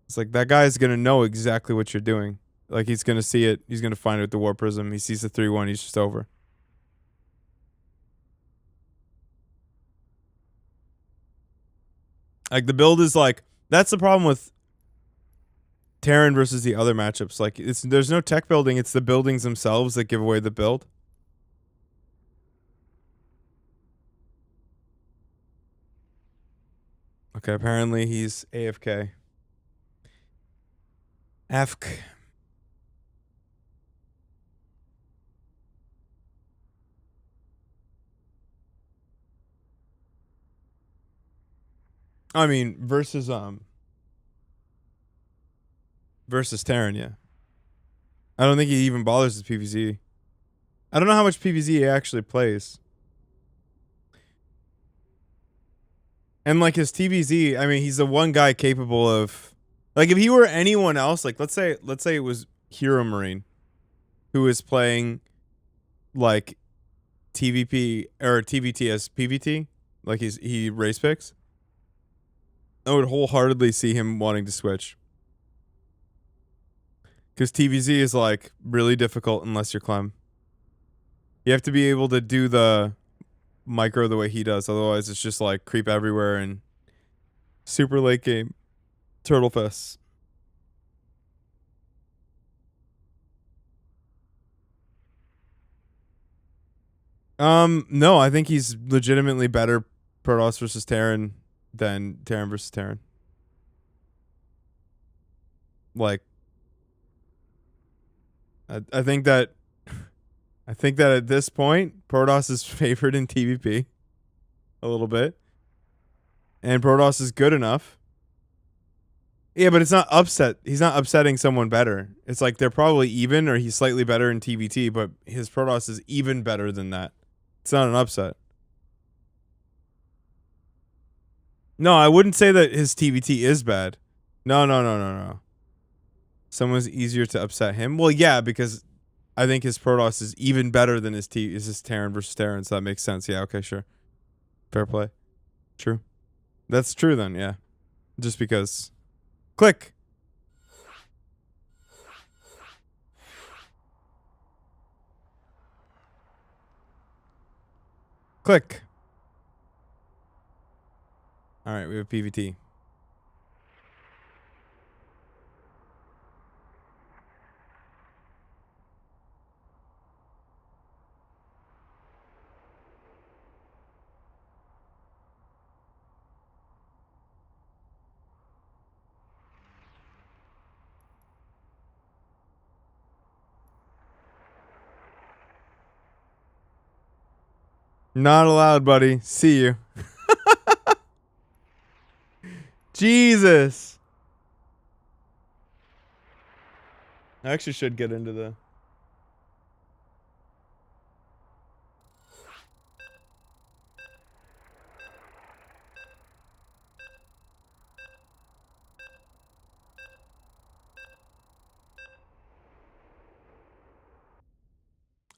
it's like that guy's going to know exactly what you're doing. Like, he's going to see it. He's going to find it with the War Prism. He sees the 3-1. He's just over. Like, the build is like... That's the problem with Terran versus the other matchups. Like, there's no tech building. It's the buildings themselves that give away the build. Okay, apparently he's AFK. AFK. I mean, versus Terran, yeah. I don't think he even bothers with PvZ. I don't know how much PvZ he actually plays. And like his TvZ, I mean, he's the one guy capable of, like, if he were anyone else, like let's say it was Hero Marine, who is playing like TVP or TVT as PVT, like he race picks, I would wholeheartedly see him wanting to switch. Because TVZ is like really difficult unless you're Clem. You have to be able to do the micro the way he does. Otherwise, it's just like creep everywhere and super late game turtle fests. No, I think he's legitimately better Protoss versus Terran than Terran versus Terran. Like, I think that at this point, Protoss is favored in TvP a little bit, and Protoss is good enough. Yeah, but it's not upset. He's not upsetting someone better. It's like they're probably even, or he's slightly better in TvT, but his Protoss is even better than that. It's not an upset. No, I wouldn't say that his TvT is bad. No. Someone's easier to upset him. Well, yeah, because I think his Protoss is even better than his Terran versus Terran, so that makes sense. Yeah, okay, sure. Fair play. True. That's true then, yeah. Just because. Click. Click. All right, we have PVT. Not allowed, buddy. See you. Jesus. I actually should get into the...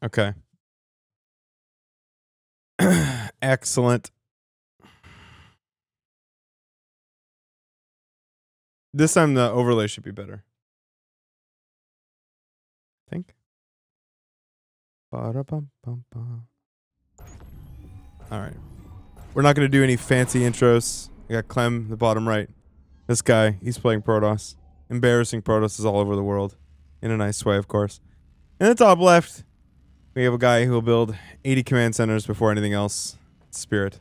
Okay. Excellent. This time the overlay should be better. I think. Ba-da-bum-bum-bum. All right. We're not going to do any fancy intros. I got Clem, the bottom right. This guy, he's playing Protoss. Embarrassing Protoss all over the world. In a nice way, of course. In the top left, we have a guy who will build 80 command centers before anything else. Spirit.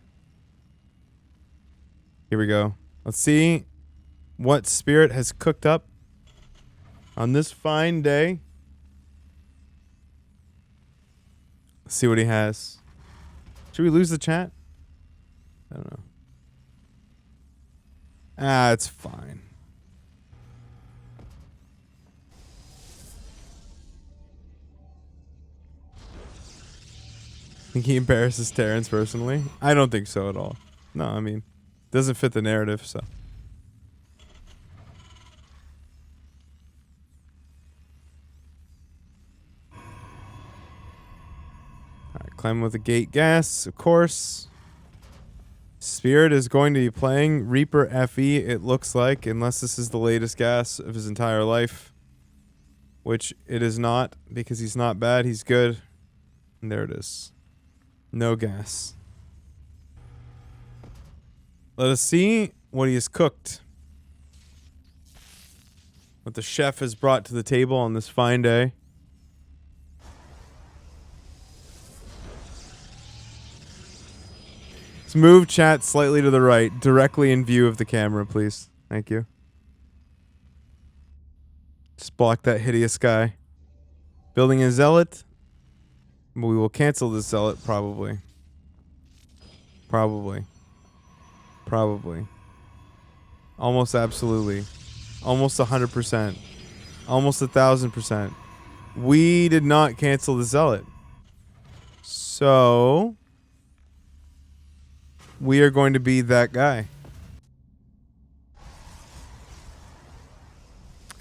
Here we go. Let's see what Spirit has cooked up on this fine day. Let's see what he has. Should we lose the chat? I don't know. Ah, it's fine. Think he embarrasses Terrence personally? I don't think so at all. No, I mean, doesn't fit the narrative, so. Alright, Clem with the gate gas, of course. Spirit is going to be playing Reaper FE, it looks like, unless this is the latest gas of his entire life. Which it is not, because he's not bad, he's good. And there it is. No gas. Let us see what he has cooked. What the chef has brought to the table on this fine day. Let's move chat slightly to the right, directly in view of the camera, please. Thank you. Just block that hideous guy. Building a zealot. We will cancel this zealot, probably. Probably. Almost absolutely. Almost 100%. Almost 1,000%. We did not cancel the zealot. So... we are going to be that guy.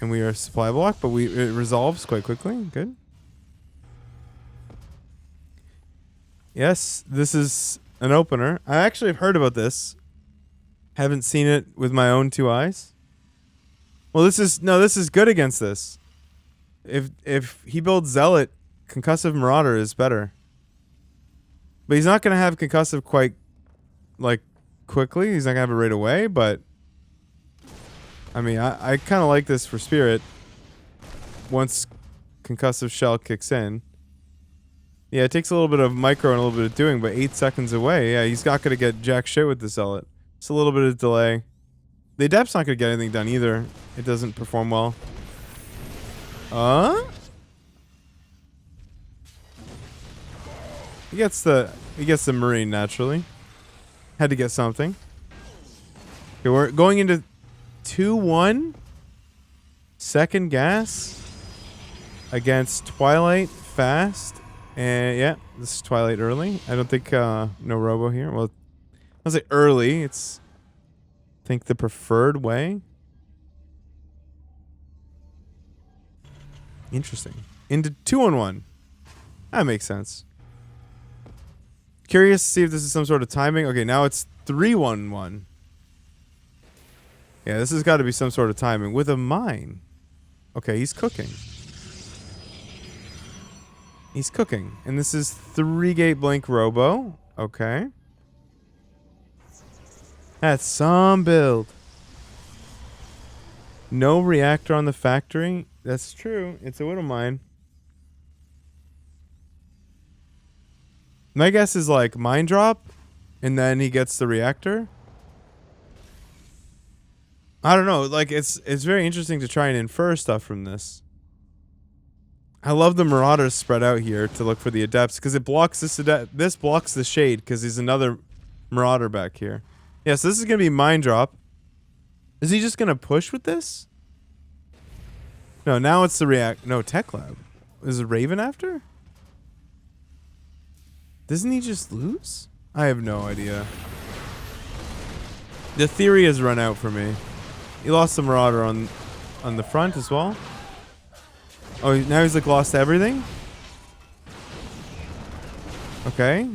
And we are supply block, but it resolves quite quickly. Good. Yes, this is an opener. I actually have heard about this. Haven't seen it with my own two eyes. Well, this is good against this. If he builds Zealot, Concussive Marauder is better. But he's not going to have Concussive quite, like, quickly. He's not going to have it right away, but... I mean, I kind of like this for Spirit. Once Concussive Shell kicks in. Yeah, it takes a little bit of micro and a little bit of doing, but 8 seconds away. Yeah, he's not going to get jack shit with the Zealot. It's a little bit of delay. The Adept's not going to get anything done either. It doesn't perform well. He gets the Marine naturally. Had to get something. Okay, we're going into 2-1. Second gas against Twilight fast. And yeah, this is Twilight early. I don't think no Robo here. Well, I'll say early. It's I think the preferred way. Interesting. Into 2-on-1. That makes sense. Curious to see if this is some sort of timing. Okay, now it's 3-1-1. Yeah, this has got to be some sort of timing with a mine. Okay, he's cooking. He's cooking. And this is 3-gate blink Robo. Okay. That's some build. No reactor on the factory. That's true. It's a Widow mine. My guess is like mine drop, and then he gets the reactor. I don't know. Like it's very interesting to try and infer stuff from this. I love the Marauders spread out here to look for the Adepts because it blocks this Adept. This blocks the shade because there's another Marauder back here. Yeah, so this is gonna be mine drop. Is he just gonna push with this? No, now it's the react. No, Tech Lab. Is it Raven after? Doesn't he just lose? I have no idea. The theory has run out for me. He lost the Marauder on the front as well. Oh, now he's like lost everything? Okay.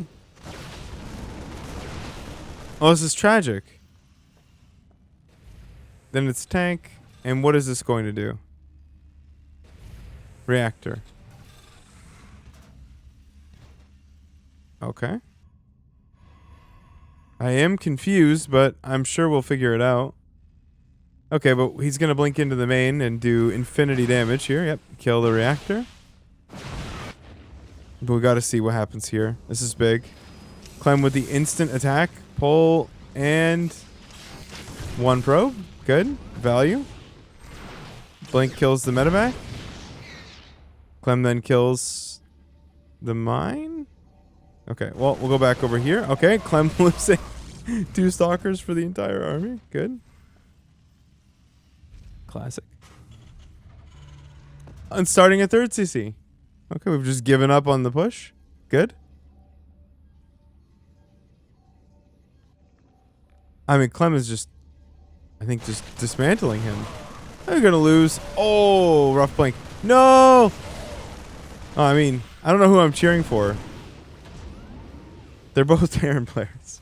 Oh, this is tragic. Then it's tank. And what is this going to do? Reactor. Okay. I am confused, but I'm sure we'll figure it out. Okay, but he's going to blink into the main and do infinity damage here. Yep, kill the reactor. But we got to see what happens here. This is big. Clem with the instant attack. Pull and 1 probe. Good. Value. Blink kills the medevac. Clem then kills the mine. Okay, well, we'll go back over here. Okay, Clem losing 2 stalkers for the entire army. Good. Classic. And starting a 3rd CC. Okay, we've just given up on the push. Good. I mean, Clem is just, I think, just dismantling him. They're going to lose. Oh, rough blink. No! Oh, I mean, I don't know who I'm cheering for. They're both Terran players.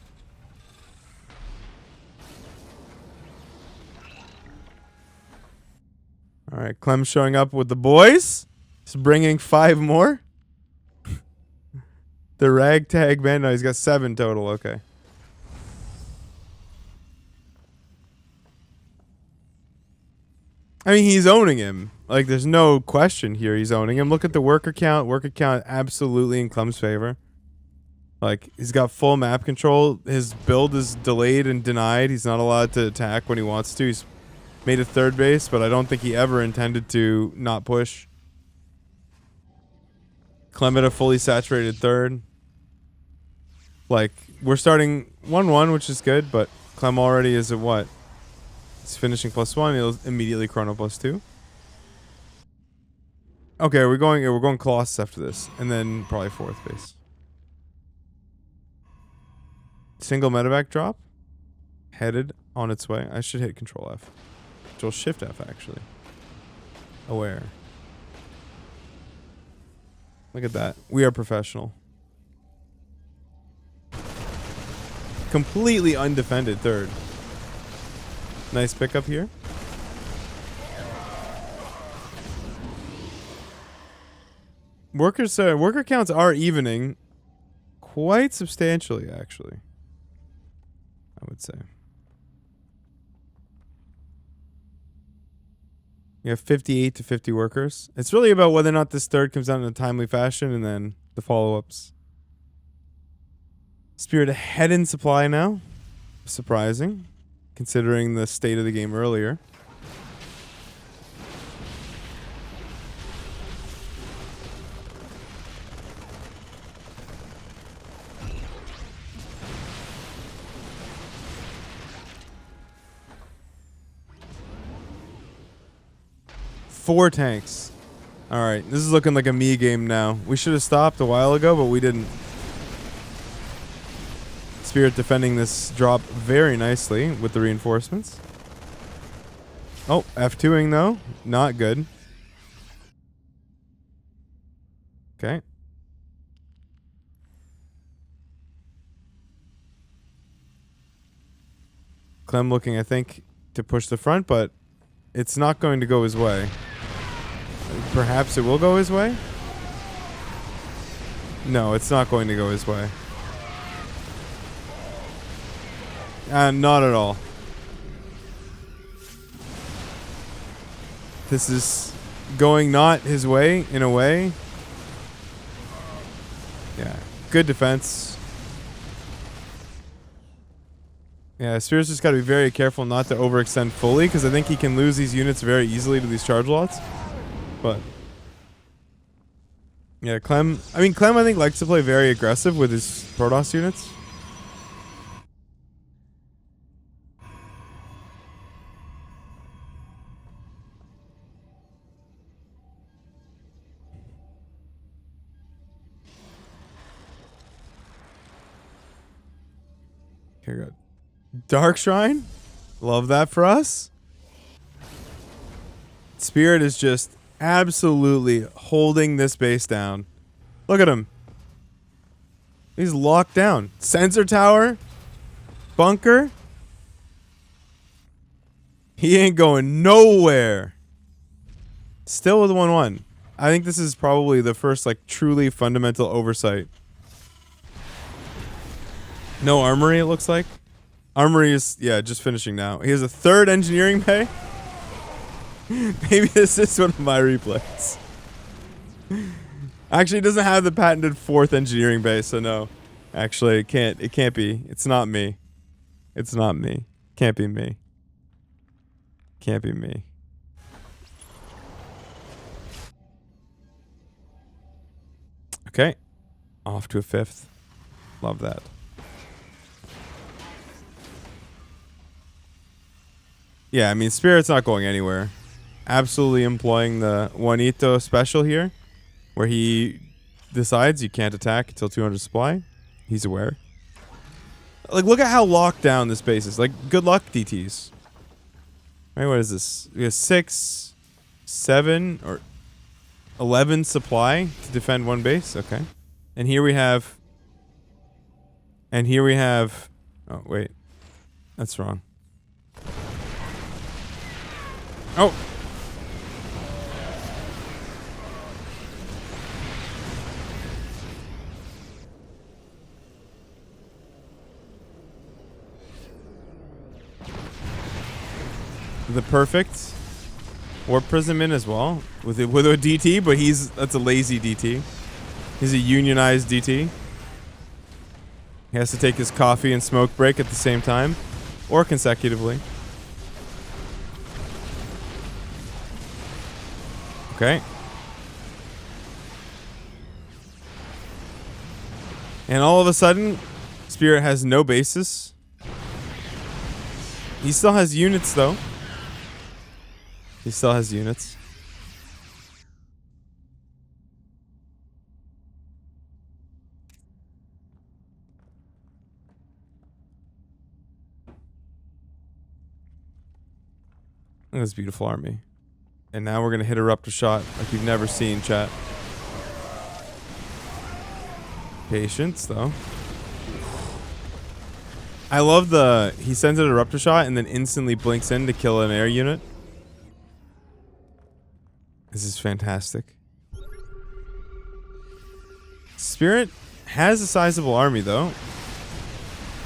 All right, Clem showing up with the boys. He's bringing 5 more. The ragtag man. No, he's got 7 total. Okay. I mean, he's owning him. Like, there's no question here. He's owning him. Look at the worker count. Worker count absolutely in Clem's favor. Like, he's got full map control. His build is delayed and denied. He's not allowed to attack when he wants to. He's made a 3rd base, but I don't think he ever intended to not push. Clem at a fully saturated 3rd. Like, we're starting 1-1, which is good, but Clem already is at what? He's finishing +1. He'll immediately chrono +2. Okay, we're going Colossus after this, and then probably 4th base. Single medevac drop. Headed on its way. I should hit Control F. Control Shift F, actually. Aware. Look at that. We are professional. Completely undefended 3rd. Nice pickup here. Worker counts are evening quite substantially, actually. I would say. You have 58 to 50 workers. It's really about whether or not this 3rd comes out in a timely fashion and then the follow-ups. Spirit ahead in supply now. surprising, considering the state of the game earlier. Four tanks. All right, this is looking like a me game now. We should have stopped a while ago, but we didn't. Spirit defending this drop very nicely with the reinforcements. Oh, F2ing though. Not good. Okay. Clem looking, I think, to push the front, but it's not going to go his way. Perhaps it will go his way? No, it's not going to go his way. Not at all. This is going not his way, in a way. Yeah, good defense. Yeah, Spear's just got to be very careful not to overextend fully, because I think he can lose these units very easily to these charge lots. But yeah, Clem I think likes to play very aggressive with his Protoss units. Okay, good. Dark Shrine? Love that for us. Spirit is just absolutely holding this base down. Look at him. He's locked down. Sensor tower. Bunker. He ain't going nowhere. Still with 1-1. I think this is probably the first like truly fundamental oversight. No armory, it looks like. Armory is, yeah, just finishing now. He has a third engineering bay. Maybe this is one of my replays. Actually, it doesn't have the patented fourth engineering bay, so no. Actually, it can't be. It's not me. It's not me. Can't be me. Can't be me. Okay. Off to a fifth. Love that. Yeah, I mean, Spirit's not going anywhere. Absolutely employing the Juanito special here, where he decides you can't attack until 200 supply. He's aware. Like, look at how locked down this base is. Like, good luck, DTs. Right, what is this? We have 6, 7, or 11 supply to defend one base. Okay. And here we have... Oh, wait. That's wrong. Oh! The perfect Warp Prism in as well with a DT, but that's a lazy DT. He's a unionized DT. He has to take his coffee and smoke break at the same time or consecutively. Okay. And all of a sudden, Spirit has no basis. He still has units though. He still has units. Look at this beautiful army. And now we're going to hit a Rupture shot like you've never seen, chat. Patience, though. I love he sends it a Rupture shot and then instantly blinks in to kill an air unit. This is fantastic. Spirit has a sizable army, though.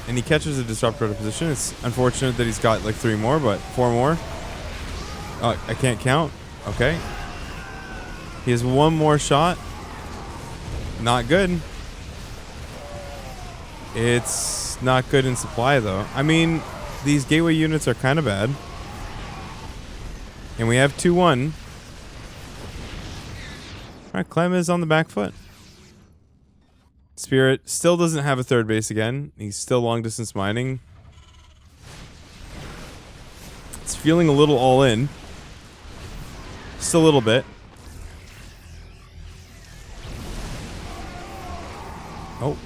And he catches a Disruptor out of position. It's unfortunate that he's got like 3 more, but 4 more. Oh, I can't count. Okay. He has 1 more shot. Not good. It's not good in supply, though. I mean, these gateway units are kind of bad. And we have 2-1. Alright, Clem is on the back foot. Spirit still doesn't have a third base again. He's still long distance mining. It's feeling a little all in. Just a little bit. Oh.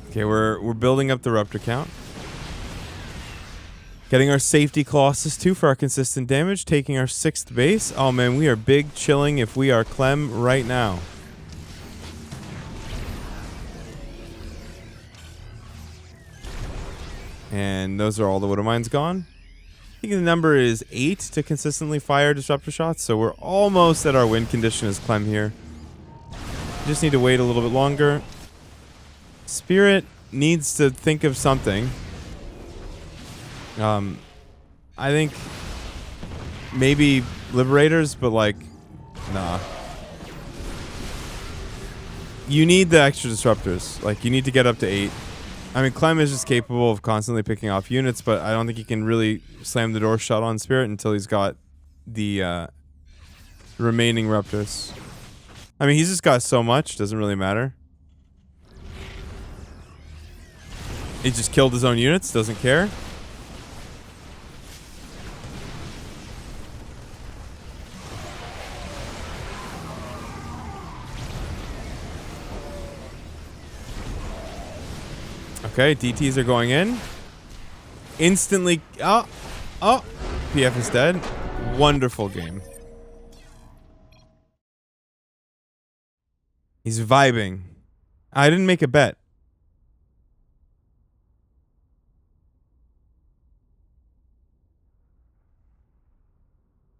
Okay, we're building up the Ruptor count. Getting our safety Colossus 2 for our consistent damage. Taking our 6th base. Oh man, we are big chilling if we are Clem right now. And those are all the Widow Mines gone. I think the number is 8 to consistently fire Disruptor shots. So we're almost at our win condition as Clem here. Just need to wait a little bit longer. Spirit needs to think of something. I think maybe Liberators, but like, nah. You need the extra Disruptors. Like, you need to get up to 8. I mean, Clem is just capable of constantly picking off units, but I don't think he can really slam the door shut on Spirit until he's got the remaining Ruptors. I mean, he's just got so much, doesn't really matter. He just killed his own units, doesn't care. Okay, DTs are going in. Instantly. Oh. PF is dead. Wonderful game. He's vibing. I didn't make a bet.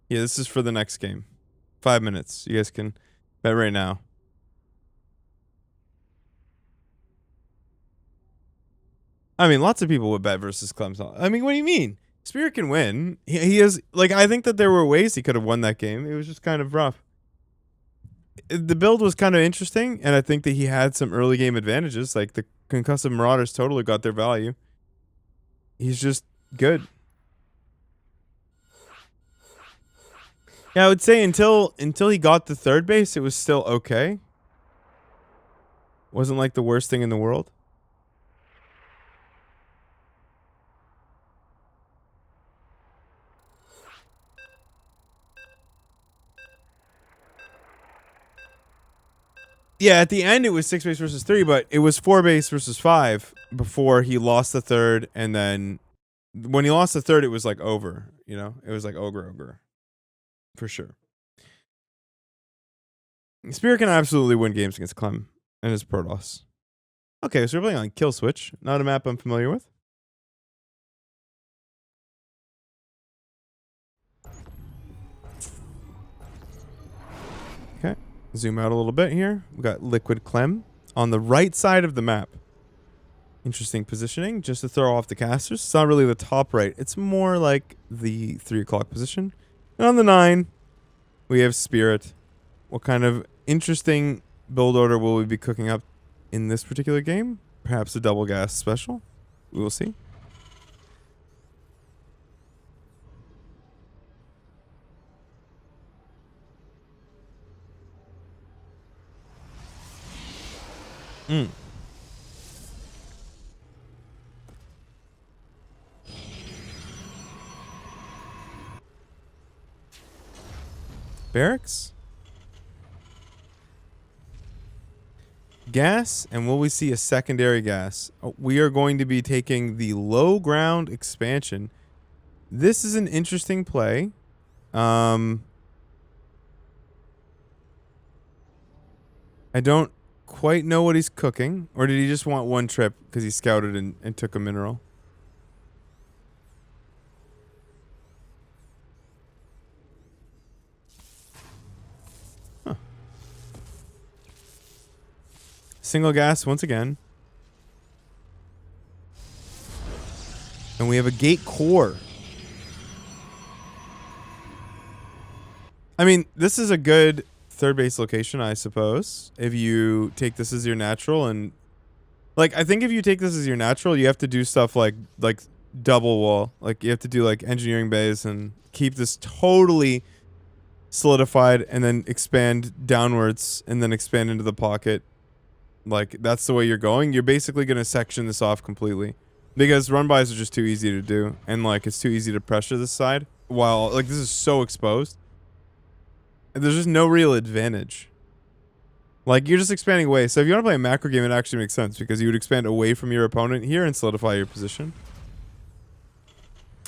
Yeah, this is for the next game. 5 minutes. You guys can bet right now. I mean, lots of people would bet versus Clemson. I mean, what do you mean? Spirit can win. He is, like, I think that there were ways he could have won that game. It was just kind of rough. The build was kind of interesting, and I think that he had some early game advantages. Like, the Concussive Marauders totally got their value. He's just good. Yeah, I would say until he got the third base, it was still okay. Wasn't like the worst thing in the world. Yeah, at the end it was 6 base versus 3, but it was 4 base versus 5 before he lost the third, and then when he lost the third, it was like over. You know, it was like ogre, for sure. Spirit can absolutely win games against Clem and his Protoss. Okay, so we're playing on Kill Switch, not a map I'm familiar with. Okay, zoom out a little bit here. We got Liquid Clem on the right side of the map. Interesting positioning, just to throw off the casters. It's not really the top right. It's more like the 3 o'clock position. And on the 9, we have Spirit. What kind of interesting build order will we be cooking up in this particular game? Perhaps a double gas special? We will see. Barracks? Gas, and will we see a secondary gas? Oh, we are going to be taking the low ground expansion. This is an interesting play. I don't quite know what he's cooking. Or did he just want one trip because he scouted and took a mineral? Single gas once again. And we have a gate core. I mean, this is a good third base location, I suppose. If you take this as your natural and like, I think if you take this as your natural, you have to do stuff like double wall. Like you have to do like engineering bays and keep this totally solidified and then expand downwards and then expand into the pocket. Like that's the way you're going. You're basically going to section this off completely because run bys are just too easy to do. And like, it's too easy to pressure this side while like this is so exposed. And there's just no real advantage. Like, you're just expanding away. So if you want to play a macro game, it actually makes sense because you would expand away from your opponent here and solidify your position.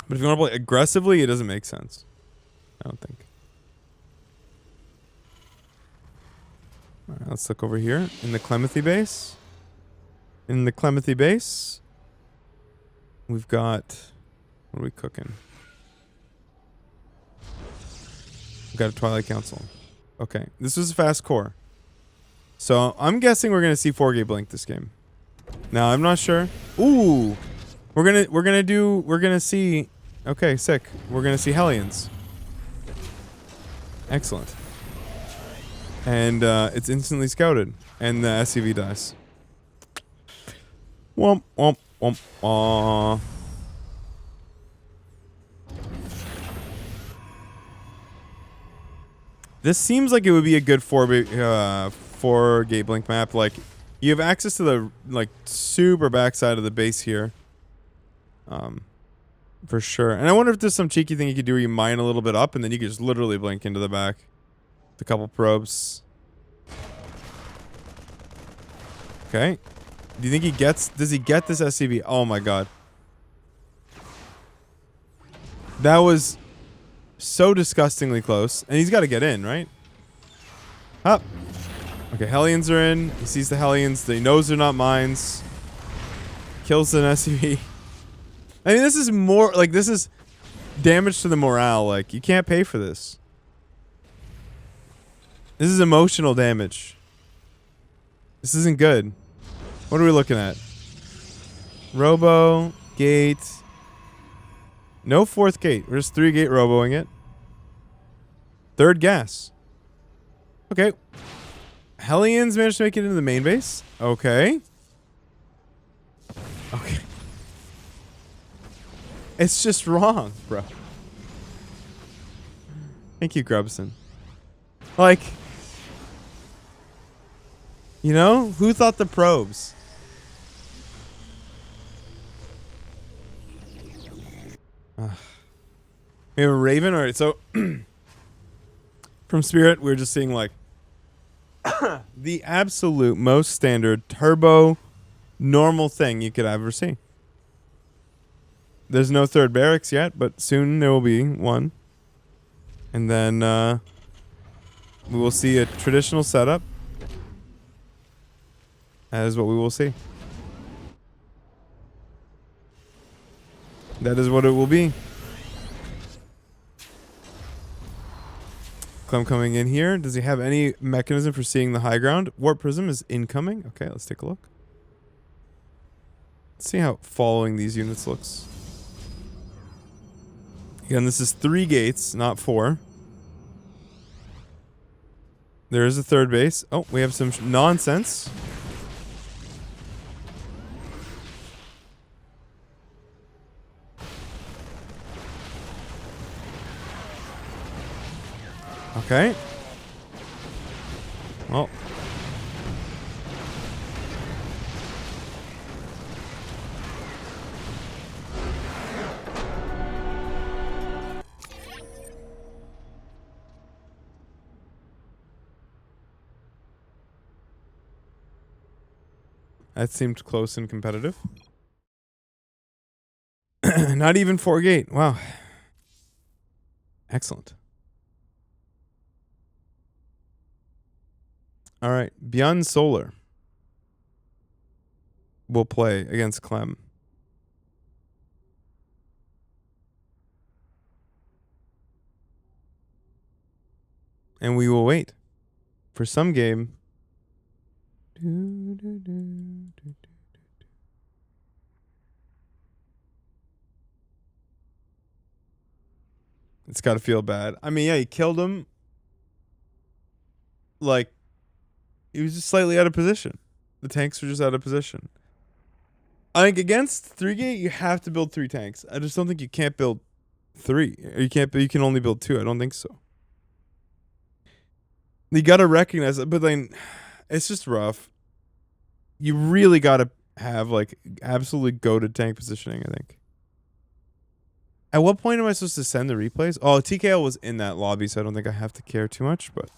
But if you want to play aggressively, it doesn't make sense. I don't think. All right, let's look over here in the Clementhy base. In the Clementhy base, we've got... What are we cooking? We've got a Twilight Council. Okay, this was a fast core. So I'm guessing we're gonna see 4-gate blink this game. Now I'm not sure. Ooh, we're gonna see. Okay, sick. We're gonna see Hellions. Excellent. And it's instantly scouted, and the SCV dies. Womp womp womp. Aww. This seems like it would be a good 4-gate blink map. Like, you have access to the like super backside of the base here, for sure. And I wonder if there's some cheeky thing you could do where you mine a little bit up and then you could just literally blink into the back with a couple probes. Okay, do you think he gets? Does he get this SCV? Oh my god, that was so disgustingly close. And he's got to get in, right? Up. Okay, Hellions are in. He sees the Hellions. He knows they're not mines. Kills an SCV. I mean, this is more... Like, this is damage to the morale. Like, you can't pay for this. This is emotional damage. This isn't good. What are we looking at? Robo. Gate. No 4th gate. We're just 3-gate roboing it. 3rd gas. Okay. Hellions managed to make it into the main base. Okay. Okay. It's just wrong, bro. Thank you, Grubson. Like, you know, who thought the probes? We have a Raven. All right, so from Spirit, we're just seeing like the absolute most standard turbo normal thing you could ever see. There's no 3rd barracks yet, but soon there will be one. And then we will see a traditional setup. That is what we will see. That is what it will be. Clem coming in here. Does he have any mechanism for seeing the high ground? Warp Prism is incoming. Okay, let's take a look. Let's see how following these units looks. Again, this is 3 gates, not 4. There is a 3rd base. Oh, we have some nonsense. Okay. Well. That seemed close and competitive. Not even 4-gate. Wow. Excellent. All right. Beyond Solar will play against Clem. And we will wait for some game. It's got to feel bad. I mean, yeah, he killed him. like, he was just slightly out of position. The tanks were just out of position. I think against 3-gate, you have to build 3 tanks. I just don't think you can't build 3. Or you can only build 2. I don't think so. You got to recognize it, but then it's just rough. You really got to have, like, absolutely goated tank positioning, I think. At what point am I supposed to send the replays? Oh, TKL was in that lobby, so I don't think I have to care too much, but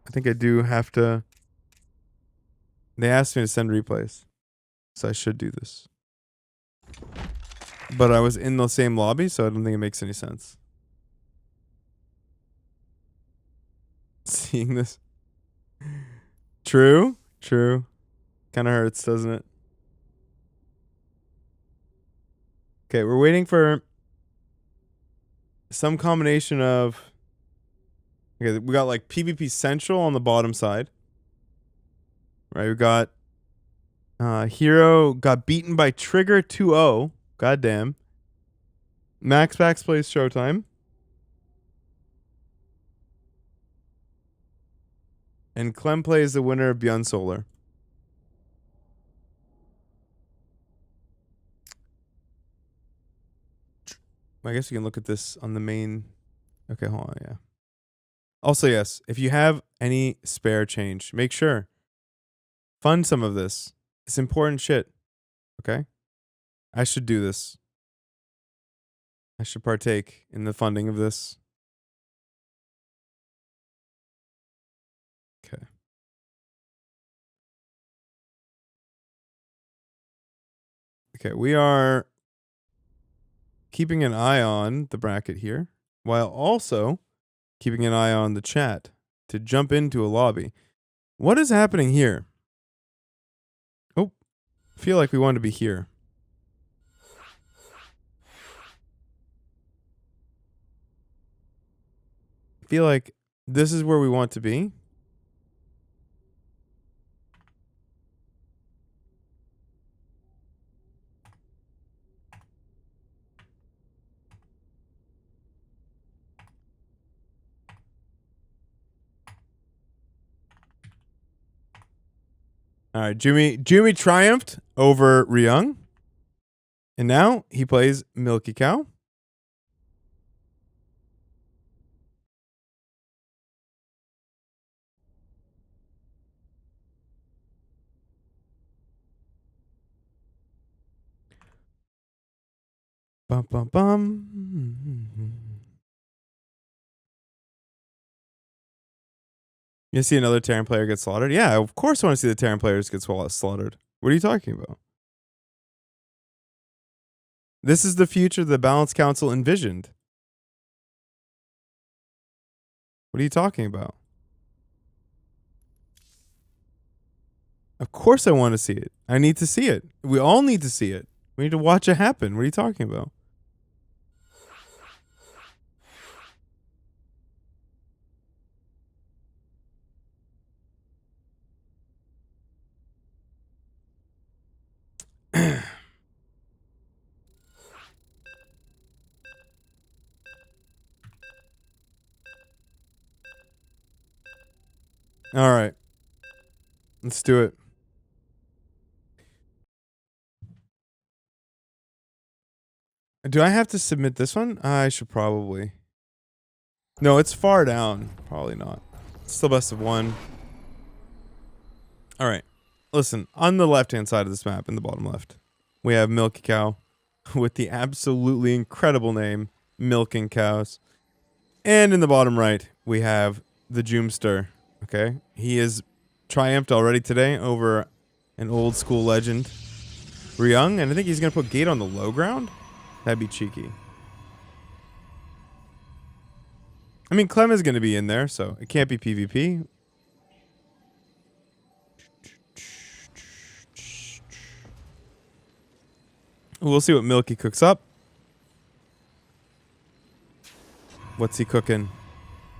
I think I do have to. They asked me to send replays, so I should do this. But I was in the same lobby, so I don't think it makes any sense. Seeing this. True. Kind of hurts, doesn't it? Okay, we're waiting for some combination of... Okay, we got like PvP Central on the bottom side. Right, we got... Hero got beaten by Trigger 2-0. Goddamn. Max Pax plays Showtime. And Clem plays the winner of Beyond Solar. I guess you can look at this on the main. Okay, hold on, yeah. Also, yes, if you have any spare change, make sure. Fund some of this. It's important shit. Okay? I should do this. I should partake in the funding of this. Okay. Okay, we are keeping an eye on the bracket here, while also keeping an eye on the chat to jump into a lobby. What is happening here? Oh, I feel like we want to be here. I feel like this is where we want to be. All right, Jumi triumphed over Ryung. And now he plays Milky Cow. Bum, bum, bum. You see another Terran player get slaughtered? Yeah, of course I want to see the Terran players get slaughtered. What are you talking about? This is the future the Balance Council envisioned. What are you talking about? Of course I want to see it. I need to see it. We all need to see it. We need to watch it happen. What are you talking about? All right. Let's do it. Do I have to submit this one? I should probably. No, it's far down. Probably not. It's still best of one. All right. Listen, on the left-hand side of this map, in the bottom left, we have Milky Cow with the absolutely incredible name, Milking Cows. And in the bottom right, we have the Joomster. Okay? He is triumphed already today over an old school legend, Ryung, and I think he's going to put Gate on the low ground. That'd be cheeky. I mean, Clem is going to be in there, so it can't be PvP. We'll see what Milky cooks up. What's he cooking?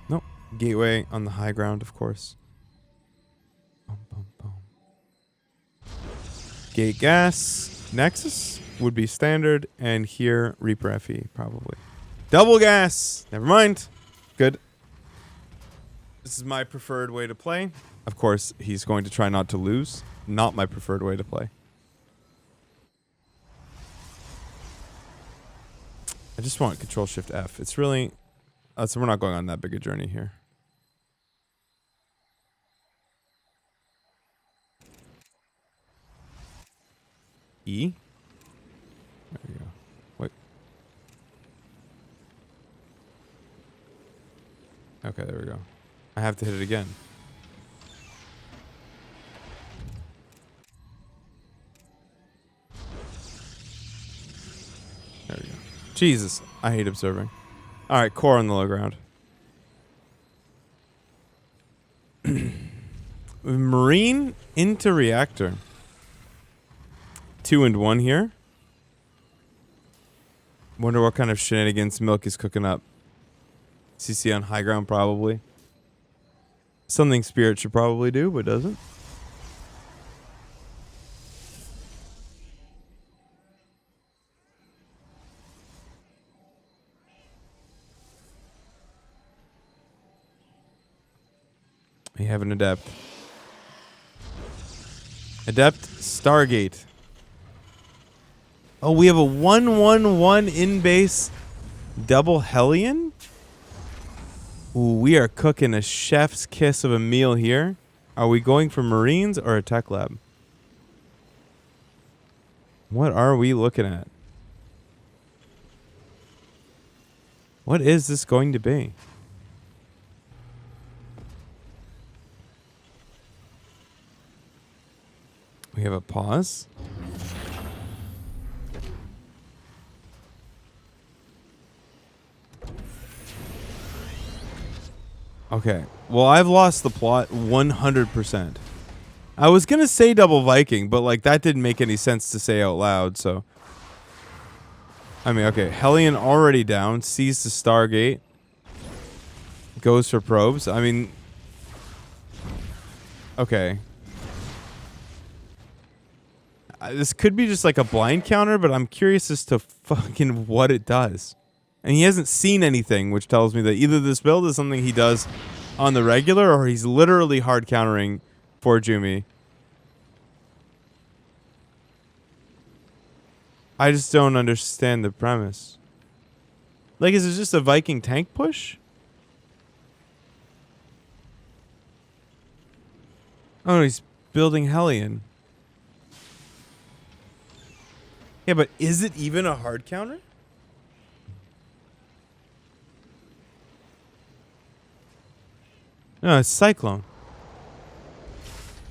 Nope. Gateway on the high ground, of course. Boom, boom, boom. Gate gas. Nexus would be standard, and here Reaper FE, probably. Double gas. Never mind. Good. This is my preferred way to play. Of course, he's going to try not to lose. Not my preferred way to play. I just want Control Shift F. It's really... so we're not going on that big a journey here. E? There you go. Wait. Okay, there we go. I have to hit it again. There we go. Jesus, I hate observing. All right, core on the low ground. Marine into reactor. 2 and 1 here. Wonder what kind of shenanigans Milk is cooking up. CC on high ground, probably. Something Spirit should probably do, but doesn't. We have an Adept. Adept Stargate. Oh, we have a 1-1-1 in base double Hellion? Ooh, we are cooking a chef's kiss of a meal here. Are we going for Marines or a tech lab? What are we looking at? What is this going to be? We have a pause. Okay. Well, I've lost the plot 100%. I was going to say double Viking, but like that didn't make any sense to say out loud, so. I mean, okay. Hellion already down. Sees the Stargate. Goes for probes. I mean. Okay. This could be just like a blind counter, but I'm curious as to fucking what it does. And he hasn't seen anything, which tells me that either this build is something he does on the regular, or he's literally hard countering for Jumi. I just don't understand the premise. Like, is it just a Viking tank push? Oh, he's building Hellion. Yeah, but is it even a hard counter? No, it's Cyclone.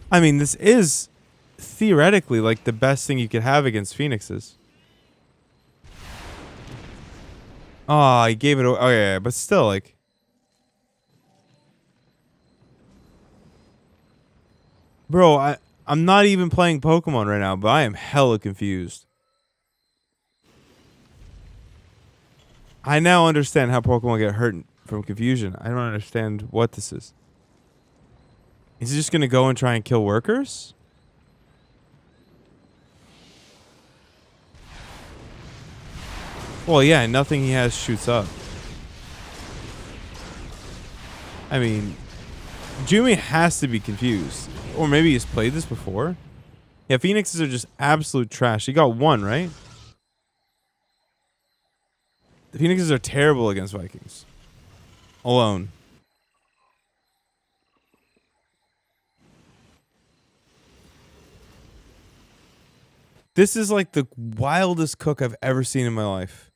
I mean, this is theoretically like the best thing you could have against Phoenixes. Oh, he gave it away. Oh, yeah, but still, like. Bro, I'm not even playing Pokemon right now, but I am hella confused. I now understand how Pokemon get hurt from confusion. I don't understand what this is. Is he just going to go and try and kill workers? Well, yeah, nothing he has shoots up. I mean, Jumi has to be confused. Or maybe he's played this before. Yeah, Phoenixes are just absolute trash. He got 1, right? The Phoenixes are terrible against Vikings. Alone. This is like the wildest cook I've ever seen in my life.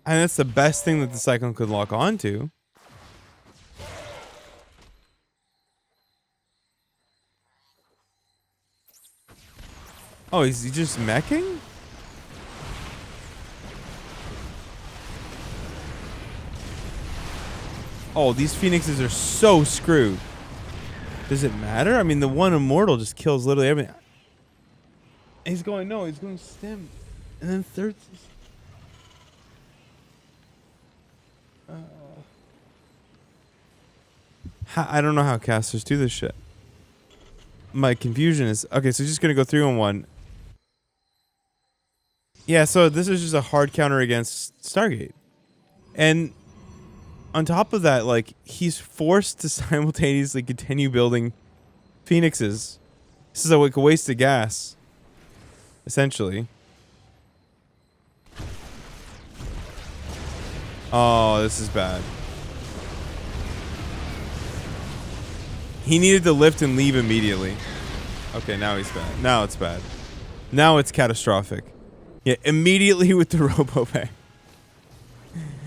And that's the best thing that the Cyclone could lock onto. Oh, is he just meching? Oh, these Phoenixes are so screwed. Does it matter? I mean, the one Immortal just kills literally everything. He's going, no, he's going stem. And then third. I don't know how casters do this shit. my confusion is okay. So just gonna go through on one. Yeah. So this is just a hard counter against Stargate, and on top of that, like he's forced to simultaneously continue building Phoenixes. This is like a waste of gas, essentially. Oh, this is bad. He needed to lift and leave immediately. Okay, now he's bad. Now it's bad. Now it's catastrophic. Yeah, immediately with the RoboBay.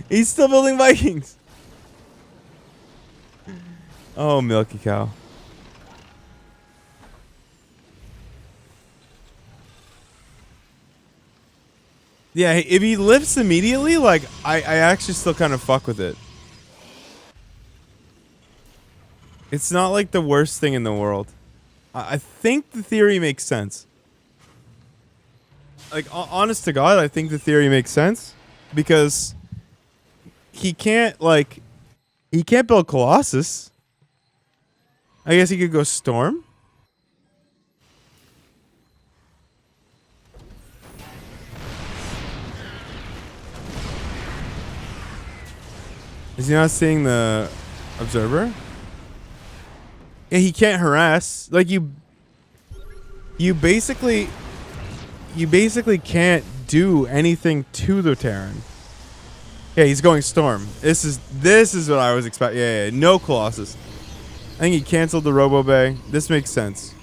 He's still building Vikings. Oh, milky cow. Yeah, if he lifts immediately, like, I actually still kind of fuck with it. It's not like the worst thing in the world. I think the theory makes sense. Like, honest to God, I think the theory makes sense. Because he can't, like, he can't build Colossus. I guess he could go Storm. Is he not seeing the observer? Yeah, he can't harass. Like you basically can't do anything to the Terran. Yeah, he's going Storm. This is what I was expecting. Yeah, no Colossus. I think he canceled the RoboBay. This makes sense.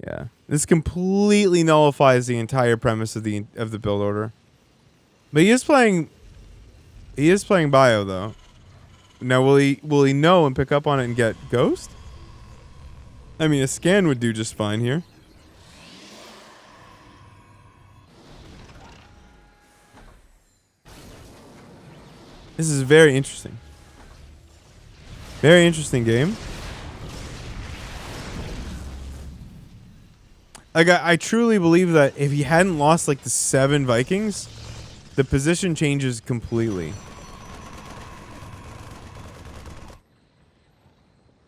Yeah, this completely nullifies the entire premise of the build order. But he is playing Bio though. Now will he know and pick up on it and get Ghost? I mean, a scan would do just fine here. This is very interesting. Very interesting game. Like I truly believe that if he hadn't lost like the 7 Vikings, the position changes completely.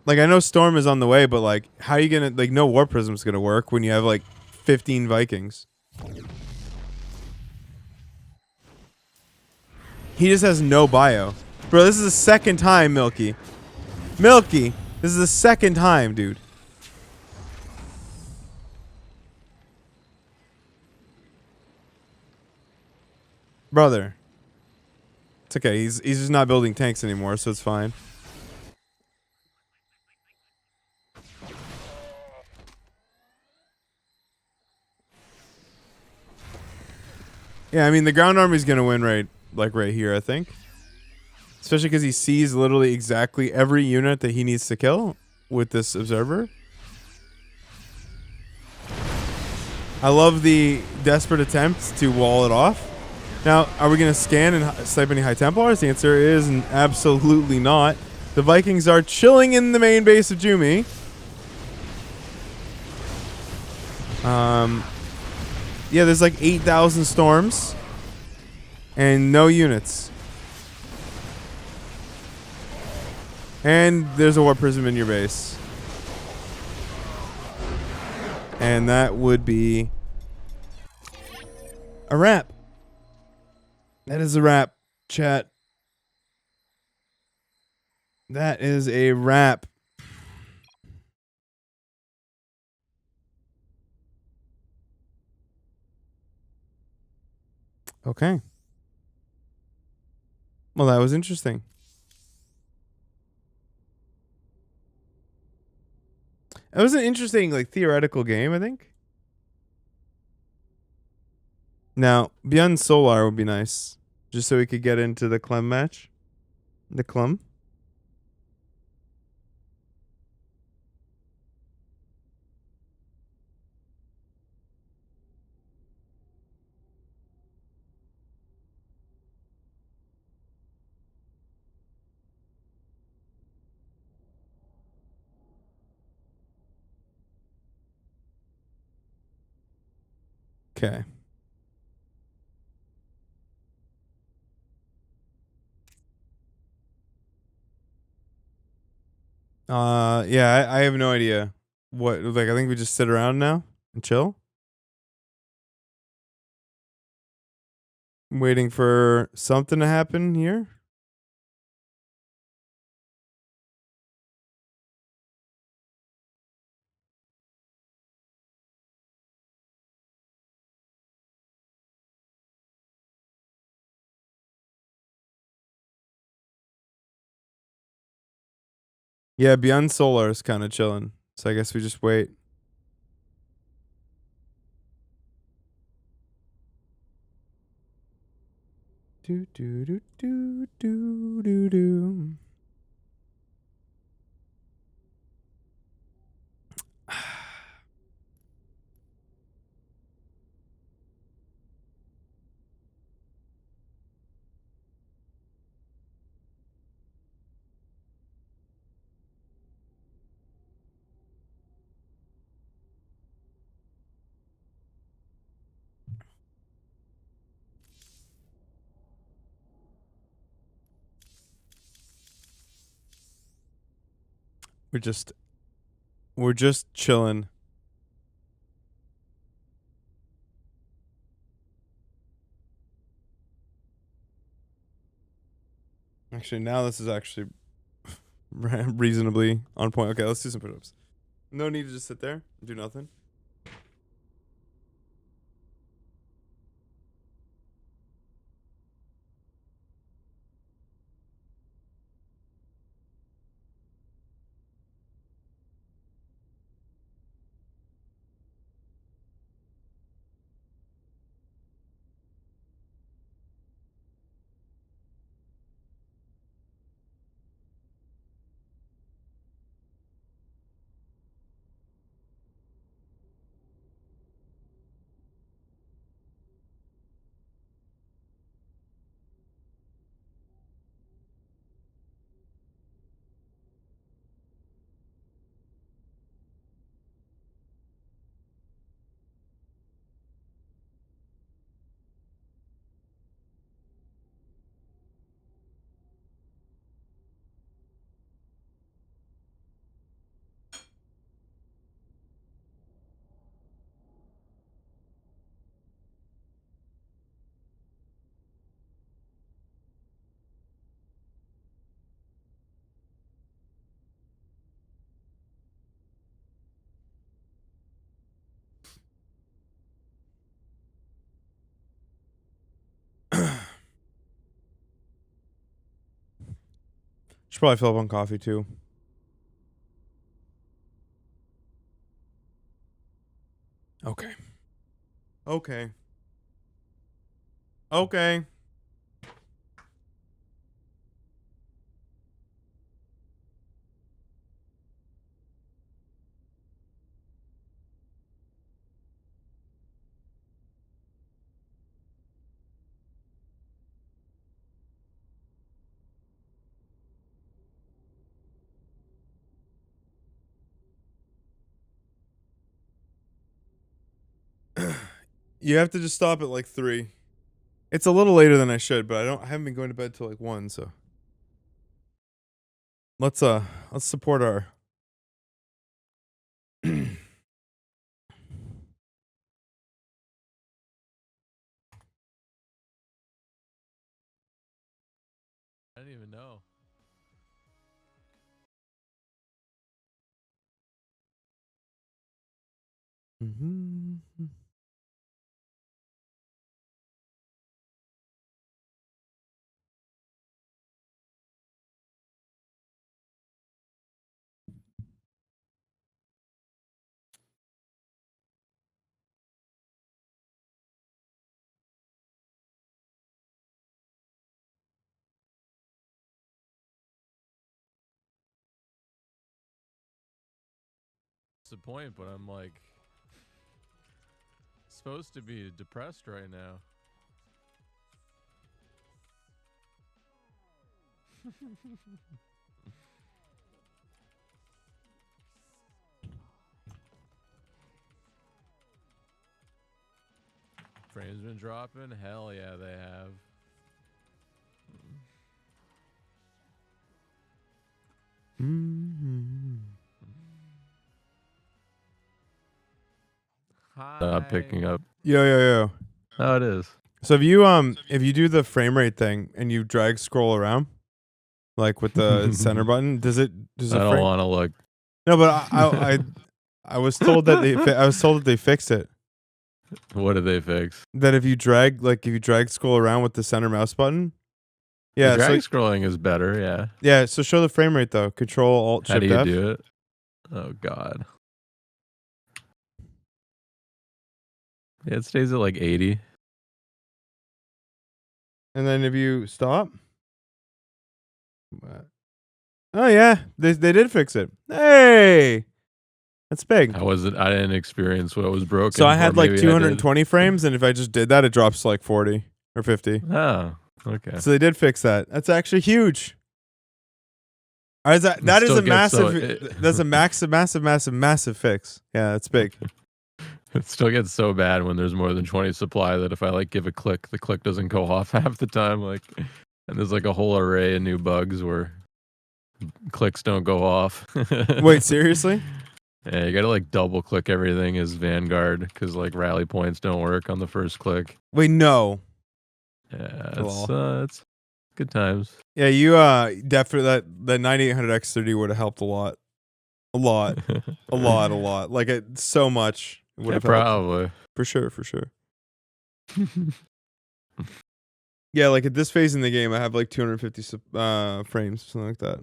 Like, I know Storm is on the way, but, like, how are you gonna... Like, no War Prism's gonna work when you have, like, 15 Vikings. He just has no bio. Bro, this is the second time, Milky. Milky! This is the second time, dude. Brother. It's okay. He's just not building tanks anymore, so it's fine. Yeah, I mean, the ground army's gonna win right here, I think. Especially because he sees literally exactly every unit that he needs to kill with this observer. I love the desperate attempts to wall it off. Now, are we gonna scan and snipe any High Templars? The answer is absolutely not. The Vikings are chilling in the main base of Jumi. Yeah, there's like 8,000 storms and no units. And there's a War Prism in your base. And that would be a wrap. That is a wrap, chat. That is a wrap. Okay. Well, that was interesting. It was an interesting, like, theoretical game, I think. Now, Beyond Solar would be nice. Just so we could get into the Clem match. The Clem. Okay. Yeah, I have no idea. What? Like, I think we just sit around now and chill, waiting for something to happen here. Yeah, Beyond Solar is kind of chilling. So I guess we just wait. Do do do do do do do. We're just chilling. Actually, now this is actually reasonably on point. Okay, let's do some push-ups. No need to just sit there and do nothing. Should probably fill up on coffee too. Okay. Okay. Okay. You have to just stop at like 3. It's a little later than I should, but I haven't been going to bed till like 1, so let's support our I didn't even know. Mm-hmm. That's the point, but I'm like supposed to be depressed right now. Frames been dropping? Hell yeah, they have. Mm-hmm. Not picking up. Yo. Oh, it is. So if you do the frame rate thing and you drag scroll around, like with the center button, does I don't want to look. No, but I was told that they fixed it. What did they fix? That if you drag scroll around with the center mouse button, yeah, The drag scrolling is better. Yeah. Yeah, so show the frame rate though. Control Alt How Shift do you F. do it? Oh God. Yeah, it stays at like 80. And then if you stop. Oh yeah, they did fix it. Hey, that's big. How was it? I didn't experience what was broken. So I or had like maybe 220 frames, and if I just did that, it drops to like 40 or 50. Oh, okay. So they did fix that. That's actually huge. That is a massive. That's a massive fix. Yeah, that's big. It still gets so bad when there's more than 20 supply that if I like give a click, the click doesn't go off half the time. Like, and there's like a whole array of new bugs where clicks don't go off. Wait, seriously? Yeah, you gotta like double click everything as Vanguard because like rally points don't work on the first click. Wait, no. Yeah, it's good times. Yeah, you definitely that 9800X30 would have helped a lot. A lot. Like it so much. Would have probably. For sure. Yeah, like at this phase in the game, I have like 250 frames, something like that.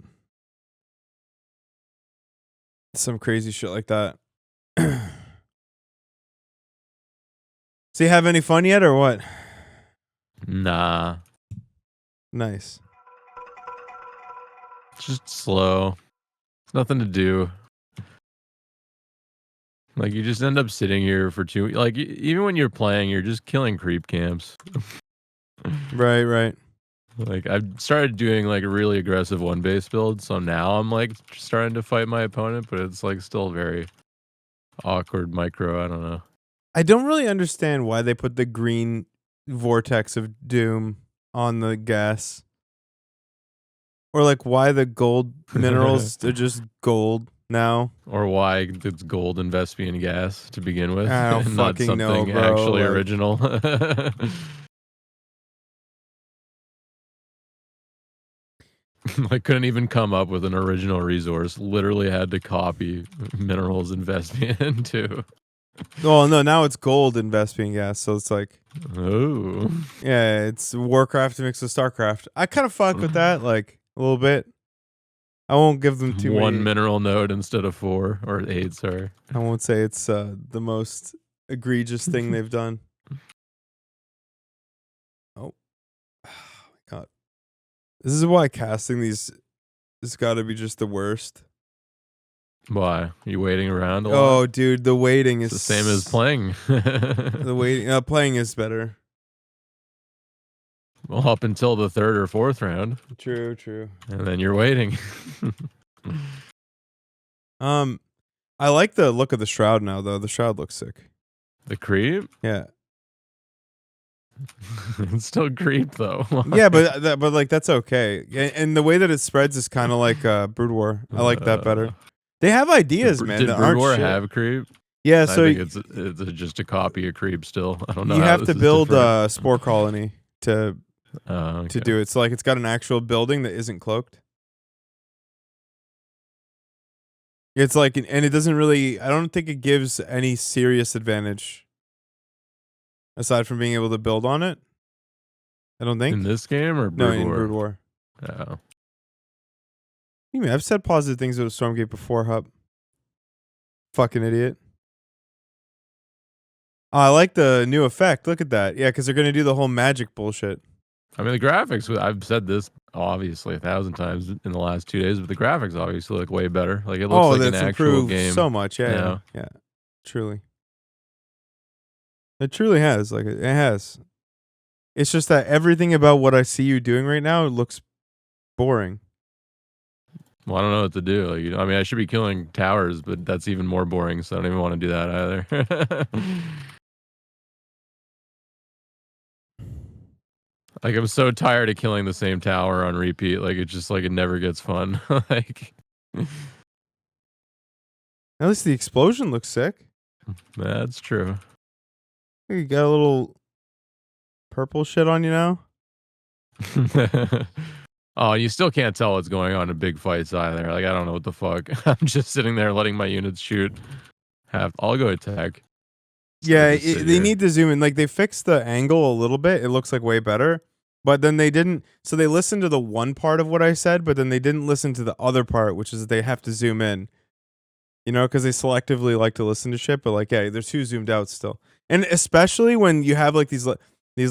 Some crazy shit like that. So you have any fun yet or what? Nah. Nice. It's just slow. It's nothing to do. Like, you just end up sitting here for even when you're playing, you're just killing creep camps. Right. Like, I've started doing, like, a really aggressive one-base build, so now I'm, like, starting to fight my opponent, but it's, like, still very awkward micro. I don't know. I don't really understand why they put the green vortex of doom on the gas. Or, like, why the gold minerals are just gold now. Or why it's gold and Vespian gas to begin with. I don't not fucking something know, bro. actually Like, original. I couldn't even come up with an original resource. Literally had to copy minerals and Vespian too. well, no, now it's gold and Vespian gas, so it's like, oh, yeah, it's Warcraft mixed with StarCraft. I kind of fuck with that, like a little bit. I won't give them too one many. mineral node instead of 4 or 8. Sorry, I won't say it's the most egregious thing they've done. Oh my god. This is why casting these has got to be just the worst. why are you waiting around a lot? Oh, dude, the waiting is It's the same as playing. the waiting. Playing is better. Well, up until the 3rd or 4th round. True. And then you're waiting. I like the look of the shroud now, though. The shroud looks sick. The creep? Yeah. It's still creep though. Yeah, but like that's okay. And the way that it spreads is kind of like Brood War. I like that better. They have ideas, man. Did that Brood aren't War shit. have creep? Yeah, I so think it's just a copy of creep still. I don't know. You how have this to is build different. a spore colony to Okay. do it. So like it's got an actual building that isn't cloaked. It's like, and it doesn't really. I don't think it gives any serious advantage aside from being able to build on it. I don't think In this game or no Brood in War? Brood War. Oh. You mean I've said positive things about Stormgate before, Hub. Fucking idiot. Oh, I like the new effect. Look at that. Yeah, because they're gonna do the whole magic bullshit. I mean, the graphics, I've said this obviously 1,000 times in the last 2 days, but the graphics obviously look way better. Like, it looks like an that's actual improved game. so much. Yeah. Truly. It truly has. Like, it has. It's just that everything about what I see you doing right now looks boring. Well, I don't know what to do. Like, I mean, I should be killing towers, but that's even more boring, so I don't even want to do that either. Like, I'm so tired of killing the same tower on repeat. Like, it's just like it never gets fun. Like, At least the explosion looks sick. That's true. You got a little purple shit on you now? Oh, you still can't tell what's going on in big fights either. Like, I don't know what the fuck. I'm just sitting there letting my units shoot. I'll go attack. Yeah, Just sit they here. need to zoom in. Like, they fixed the angle a little bit. It looks like way better. But then they didn't. So they listened to the one part of what I said, but then they didn't listen to the other part, which is that they have to zoom in. You know, because they selectively like to listen to shit. But like, yeah, they're too zoomed out still. And especially when you have like these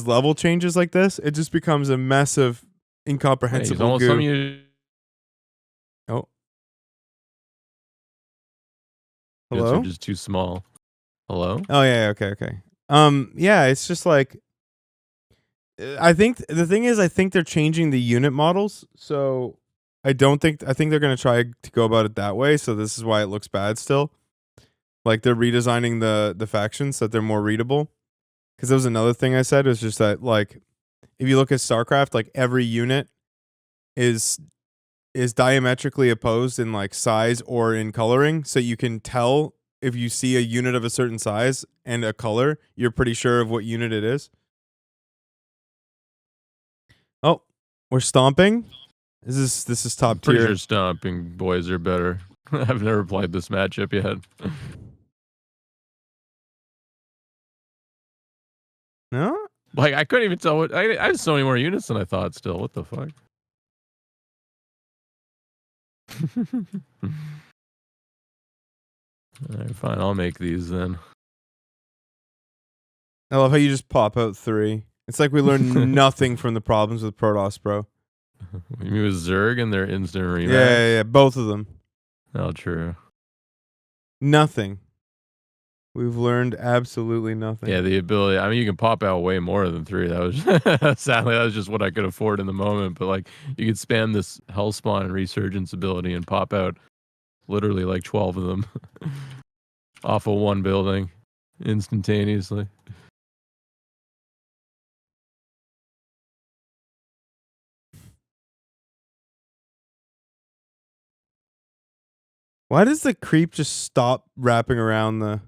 level changes like this, it just becomes a mess of Hey, incomprehensible he's almost goo. telling you Oh, units hello? are just too small. Hello? Oh yeah, okay. Yeah, it's just like I think the thing is I think they're changing the unit models, so I think they're gonna try to go about it that way. So this is why it looks bad still. Like they're redesigning the factions so that they're more readable. Because that was another thing I said was just that like if you look at StarCraft, like every unit is diametrically opposed in like size or in coloring, so you can tell if you see a unit of a certain size and a color, you're pretty sure of what unit it is. Oh, we're stomping. This is top Pretty tier. sure stomping boys are better. I've never played this matchup yet. No? Like, I couldn't even tell what. I had so many more units than I thought still. What the fuck? Alright, fine. I'll make these then. I love how you just pop out 3. It's like we learned nothing from the problems with Protoss, bro. You mean with Zerg and their instant rematch? Yeah, both of them. Oh, true. Nothing. We've learned absolutely nothing. Yeah, the ability. I mean, you can pop out way more than 3. That was sadly that was just what I could afford in the moment. But like, you could spam this Hellspawn and Resurgence ability and pop out literally like 12 of them off of one building instantaneously. Why does the creep just stop wrapping around the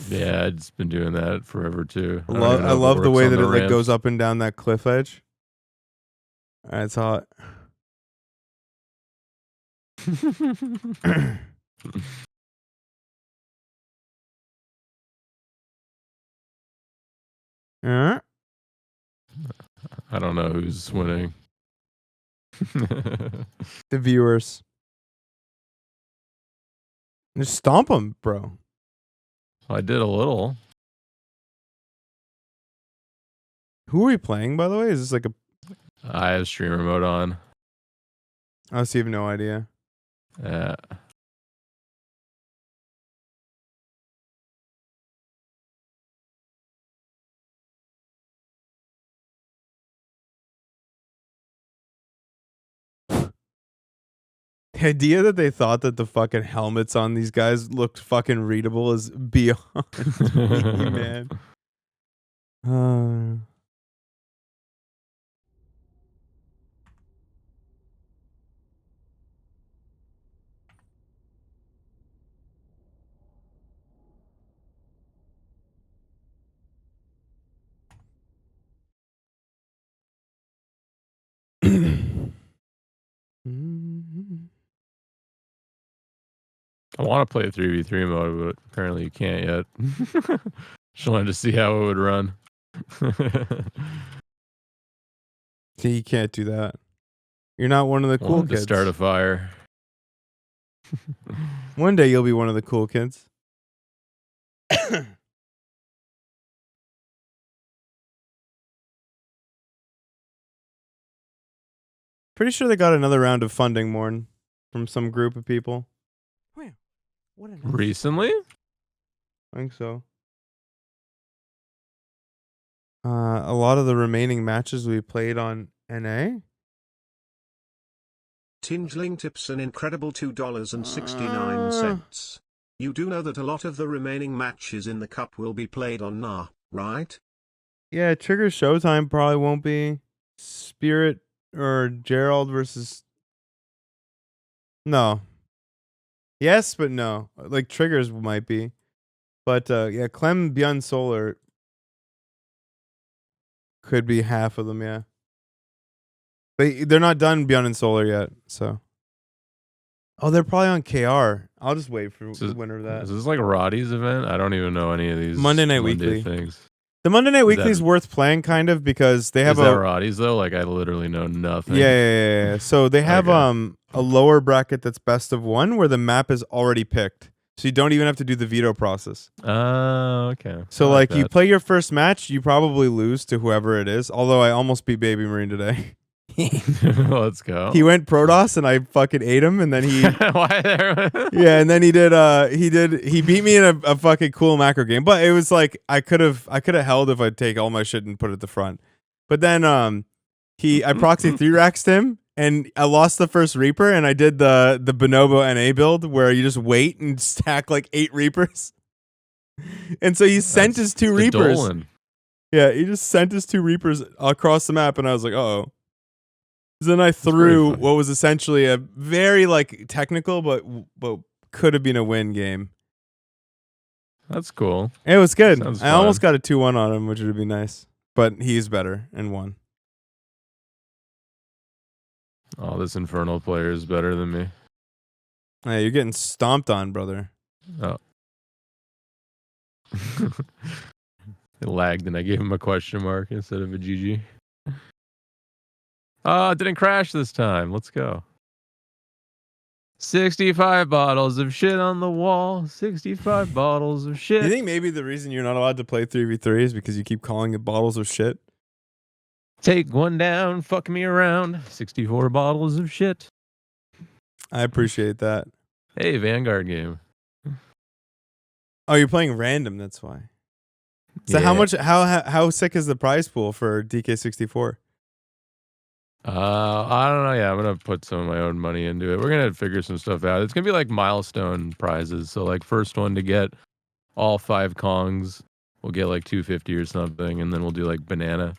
Yeah, it's been doing that forever too. I don't even know if it love the works way on that the it like ramps. goes up and down that cliff edge. It's hot. I don't know who's winning. The viewers. Just stomp them, bro. I did a little. Who are we playing, by the way? Is this like a... I have streamer mode on. I see, you have no idea. Yeah. The idea that they thought that the fucking helmets on these guys looked fucking readable is beyond me, man. I want to play 3v3 mode, but apparently you can't yet. Just wanted to see how it would run. See, you can't do that. You're not one of the cool Wanted to kids. start a fire. One day you'll be one of the cool kids. Pretty sure they got another round of funding, Morn, from some group of people. Wait, what? Recently? I think so. A lot of the remaining matches we played on NA. Tingeling tips an incredible $2.69. You do know that a lot of the remaining matches in the cup will be played on NA, right? Yeah, Trigger Showtime probably won't be. Spirit or Gerald versus... No. Yes, but no. Like triggers might be. But yeah, Clem Beyond Solar could be half of them, yeah. They're not done Beyond and Solar yet, so. Oh, they're probably on KR. I'll just wait for the winner of that. Is this like Roddy's event? I don't even know any of these Monday Night Weekly things. The Monday Night Weekly is that- worth playing, kind of, because they have Is that Roddy's though? Like I literally know nothing. Yeah. So they have Okay. a lower bracket that's best of one where the map is already picked, so you don't even have to do the veto process. Oh, okay. So I like you that. play your first match, you probably lose to whoever it is. Although I almost beat Baby Marine today. Let's go. He went Protoss and I fucking ate him, and then he Why there? yeah, and then he beat me in a fucking cool macro game. But it was like I could have held if I'd take all my shit and put it at the front. But then I proxy 3-raxed him and I lost the first Reaper, and I did the Bonobo NA build where you just wait and stack like 8 Reapers. And so he sent his 2 Reapers. Dolan. Yeah, he just sent his 2 Reapers across the map, and I was like, uh-oh. Then I threw what was essentially a very like technical but could have been a win game. That's cool. It was good. Sounds I almost fun. got a 2-1 on him, which would be nice. But he's better and won. Oh, this Infernal player is better than me. Hey, you're getting stomped on, brother. Oh. It lagged and I gave him a question mark instead of a GG. Oh, it didn't crash this time. Let's go. 65 bottles of shit on the wall. 65 bottles of shit. Do you think maybe the reason you're not allowed to play 3v3 is because you keep calling it bottles of shit? Take one down, fuck me around. 64 bottles of shit. I appreciate that. Hey, Vanguard game. Oh, you're playing random, that's why. So Yeah. how sick is the prize pool for DK64? I don't know. Yeah, I'm gonna put some of my own money into it. We're gonna figure some stuff out. It's gonna be like milestone prizes. So like first one to get all 5 Kongs, we'll get like 250 or something, and then we'll do like banana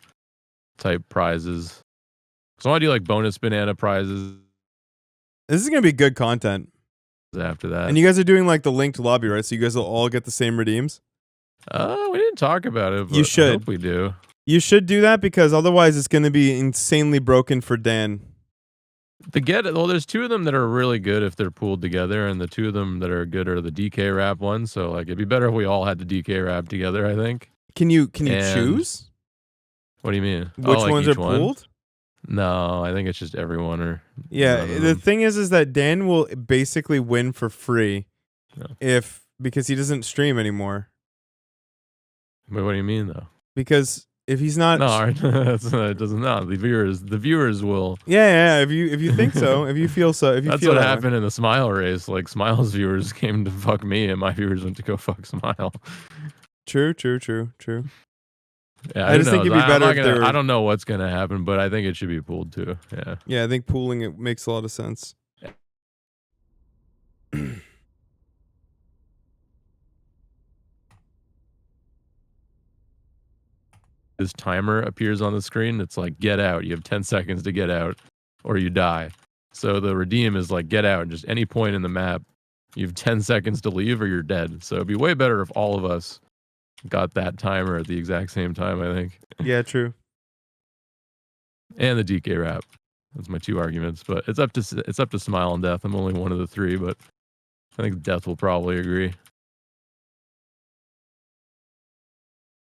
type prizes. So I want to do like bonus banana prizes This is gonna be good content. after that. And you guys are doing like the linked lobby, right? So you guys will all get the same redeems? We didn't talk about it, but You should. I hope we do. You should do that because otherwise it's going to be insanely broken for Dan. There's 2 of them that are really good if they're pooled together, and the 2 of them that are good are the DK wrap ones. So like it'd be better if we all had the DK wrap together, I think. Can you choose? What do you mean? Which like ones are each one? pooled? No, I think it's just everyone or Yeah, none of the them. thing is that Dan will basically win for free because he doesn't stream anymore. But what do you mean though? Because if he's not No, it doesn't. No, the viewers will. Yeah, if you think so, if you feel so, if you That's feel what that way. happened in the Smile race. Like Smile's viewers came to fuck me, and my viewers went to go fuck Smile. True. Yeah, I just think it'd be better if they were. I don't know what's gonna happen, but I think it should be pooled too. Yeah. Yeah, I think pooling it makes a lot of sense. This timer appears on the screen. It's like get out. You have 10 seconds to get out, or you die. So the redeem is like get out. Just any point in the map, you have 10 seconds to leave, or you're dead. So it'd be way better if all of us got that timer at the exact same time. I think. Yeah, true. And the DK wrap. That's my 2 arguments. But it's up to Smile and Death. I'm only one of the 3, but I think Death will probably agree.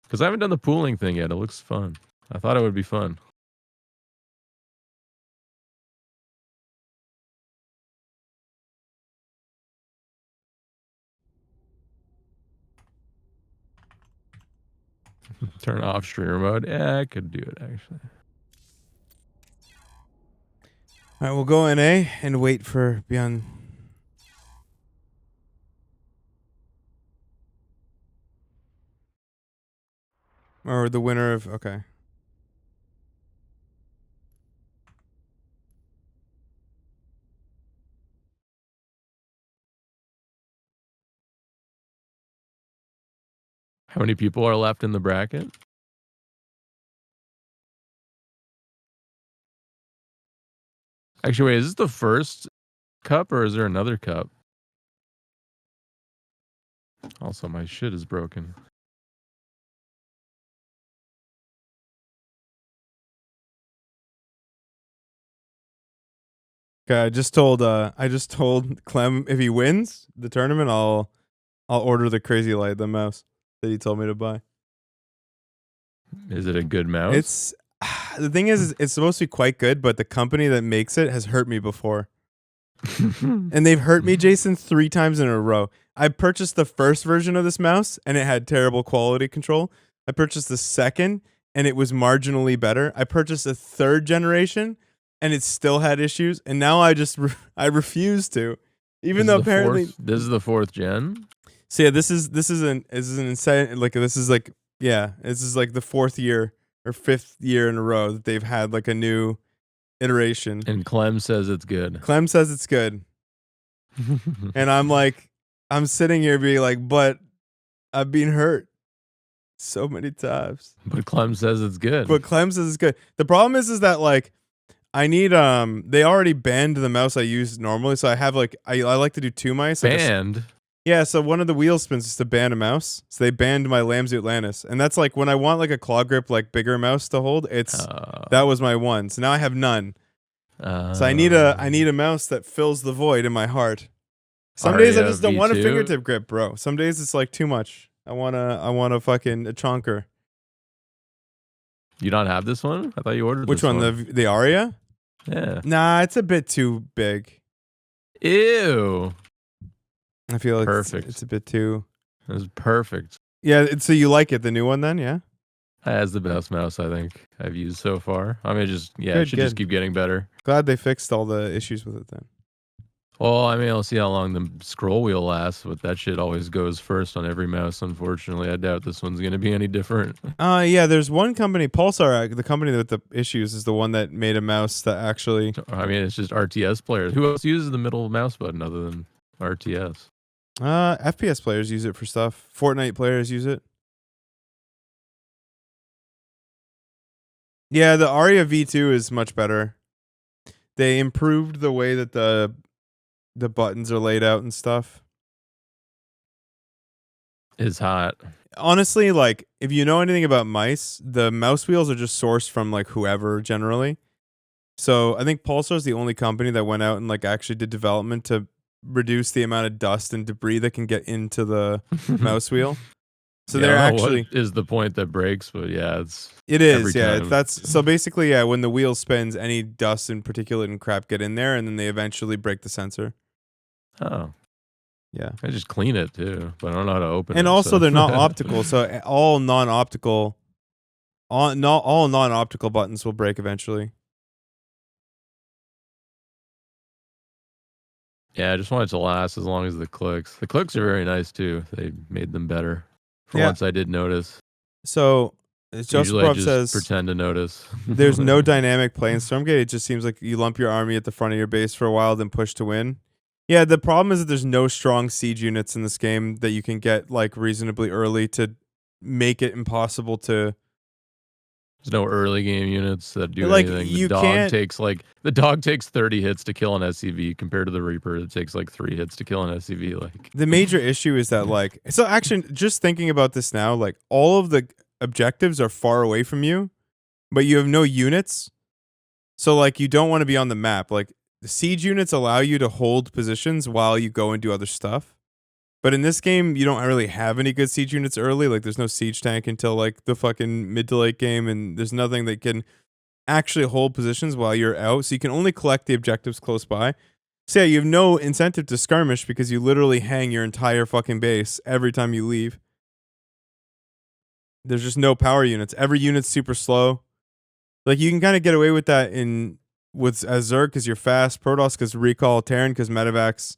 Because I haven't done the pooling thing yet. It looks fun. I thought it would be fun. Turn off streamer mode. Yeah, I could do it actually. All right, we'll go NA and wait for Beyond. Or the winner of okay. How many people are left in the bracket? Actually, wait, is this the first cup or is there another cup? Also, my shit is broken. Okay, I just told Clem if he wins the tournament, I'll order the Crazy Light, the mouse that he told me to buy. Is it a good mouse? It's the thing is it's supposed to be quite good, but the company that makes it has hurt me before. And they've hurt me, Jason, 3 times in a row. I purchased the first version of this mouse and it had terrible quality control. I purchased the second and it was marginally better. I purchased a third generation and it still had issues. And now I refuse to, even though apparently this is the 4th gen. So yeah, this is an insane, like this is like the 4th year or 5th year in a row that they've had like a new iteration. And Clem says it's good. Clem says it's good. And I'm sitting here being like, but I've been hurt so many times. But Clem says it's good. But Clem says it's good. The problem is that like I need they already banned the mouse I use normally, so I have like I like to do 2 mice. Banned? Yeah, so one of the wheel spins is to ban a mouse. So they banned my Lamsey Atlantis. And that's like when I want like a claw grip, like bigger mouse to hold, that was my one. So now I have none. So I need a mouse that fills the void in my heart. Some days I just don't want a fingertip grip, bro. Some days it's like too much. I want a fucking a chonker. You don't have this one? I thought you ordered Which this one? The Aria? Yeah. Nah, it's a bit too big. Ew. I feel like perfect. It's a bit too. It was perfect. Yeah, so you like it, the new one then, yeah? That's the best mouse I think I've used so far. I mean, it should Good. just keep getting better. Glad they fixed all the issues with it then. Well, I mean, I'll see how long the scroll wheel lasts, but that shit always goes first on every mouse, unfortunately. I doubt this one's going to be any different. Yeah, there's one company, Pulsar, the company with the issues is the one that made a mouse that actually... I mean, it's just RTS players. Who else uses the middle mouse button other than RTS? FPS players use it for stuff. Fortnite players use it. Yeah, the Aria V2 is much better. They improved the way that the buttons are laid out and stuff. It's hot. Honestly, like, if you know anything about mice, the mouse wheels are just sourced from, like, whoever, generally. So, I think Pulsar is the only company that went out and, like, actually did development to reduce the amount of dust and debris that can get into the mouse wheel. So they're actually what is the point that breaks, but yeah, it is, yeah. That's so basically, yeah. When the wheel spins, any dust and particulate and crap get in there, and then they eventually break the sensor. Oh, yeah. I just clean it too, but I don't know how to open it. And also, they're not optical, so all non-optical buttons will break eventually. Yeah, I just want it to last as long as the clicks. The clicks are very nice too. They made them better. For once, I did notice. So, Joseph Prof says, pretend to notice. There's no dynamic play in Stormgate. It just seems like you lump your army at the front of your base for a while, then push to win. Yeah, the problem is that there's no strong siege units in this game that you can get like reasonably early to make it impossible to. There's no early game units that do like, anything. The dog takes 30 hits to kill an SCV compared to the Reaper that takes like 3 hits to kill an SCV. Like the major issue is that like so actually just thinking about this now, like all of the objectives are far away from you, but you have no units. So like you don't want to be on the map. Like the siege units allow you to hold positions while you go and do other stuff. But in this game, you don't really have any good siege units early. Like, there's no siege tank until, like, the fucking mid to late game, and there's nothing that can actually hold positions while you're out. So you can only collect the objectives close by. So, yeah, you have no incentive to skirmish because you literally hang your entire fucking base every time you leave. There's just no power units. Every unit's super slow. Like, you can kind of get away with that with Zerg because you're fast, Protoss because recall, Terran because medevacs.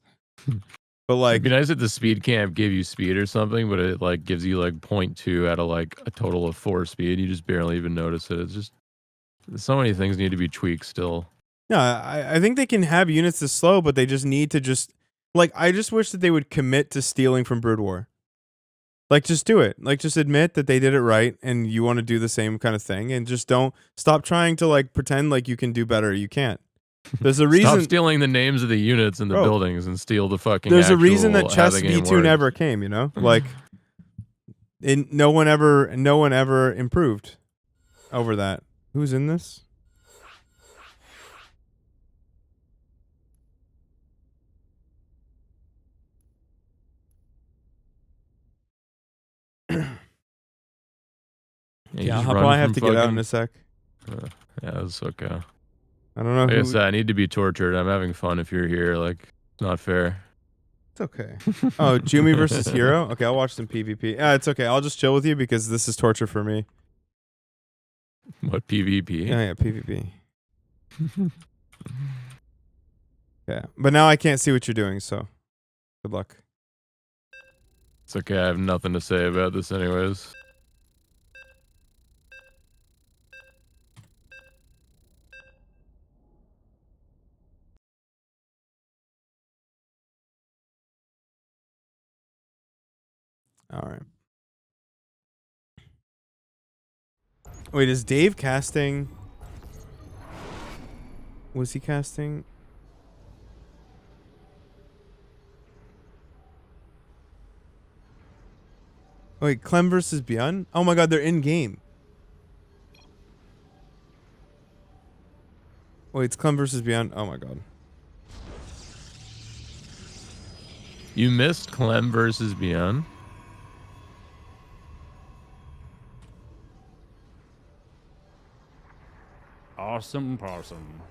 But like, it'd be nice if the speed camp gave you speed or something, but it like gives you like 0.2 out of like a total of 4 speed. You just barely even notice it. It's just so many things need to be tweaked still. Yeah, I think they can have units this slow, but they just need to like, I just wish that they would commit to stealing from Brood War. Like, just do it. Like, just admit that they did it right and you want to do the same kind of thing, and just don't stop trying to like pretend like you can do better. You can't. There's a Stop reason. stealing the names of the units and the Bro, buildings and steal the fucking. There's a reason that actual how chess the game V2 works. never came. You know, like, no one ever improved over that. Who's in this? Yeah, I'll probably have to get out in a sec. Yeah, that's okay. I don't know Like I who. said, I need to be tortured. I'm having fun if you're here. Like, it's not fair. It's okay. Oh, Jumi versus Hero? Okay, I'll watch some PvP. Yeah, it's okay. I'll just chill with you because this is torture for me. What, PvP? Yeah, PvP. Yeah, but now I can't see what you're doing, so good luck. It's okay. I have nothing to say about this anyways. All right. Wait, is Dave casting? Was he casting? Wait, Clem versus Beyond? Oh my god, they're in game. Wait, it's Clem versus Beyond. Oh my god. You missed Clem versus Beyond? Awesome possum.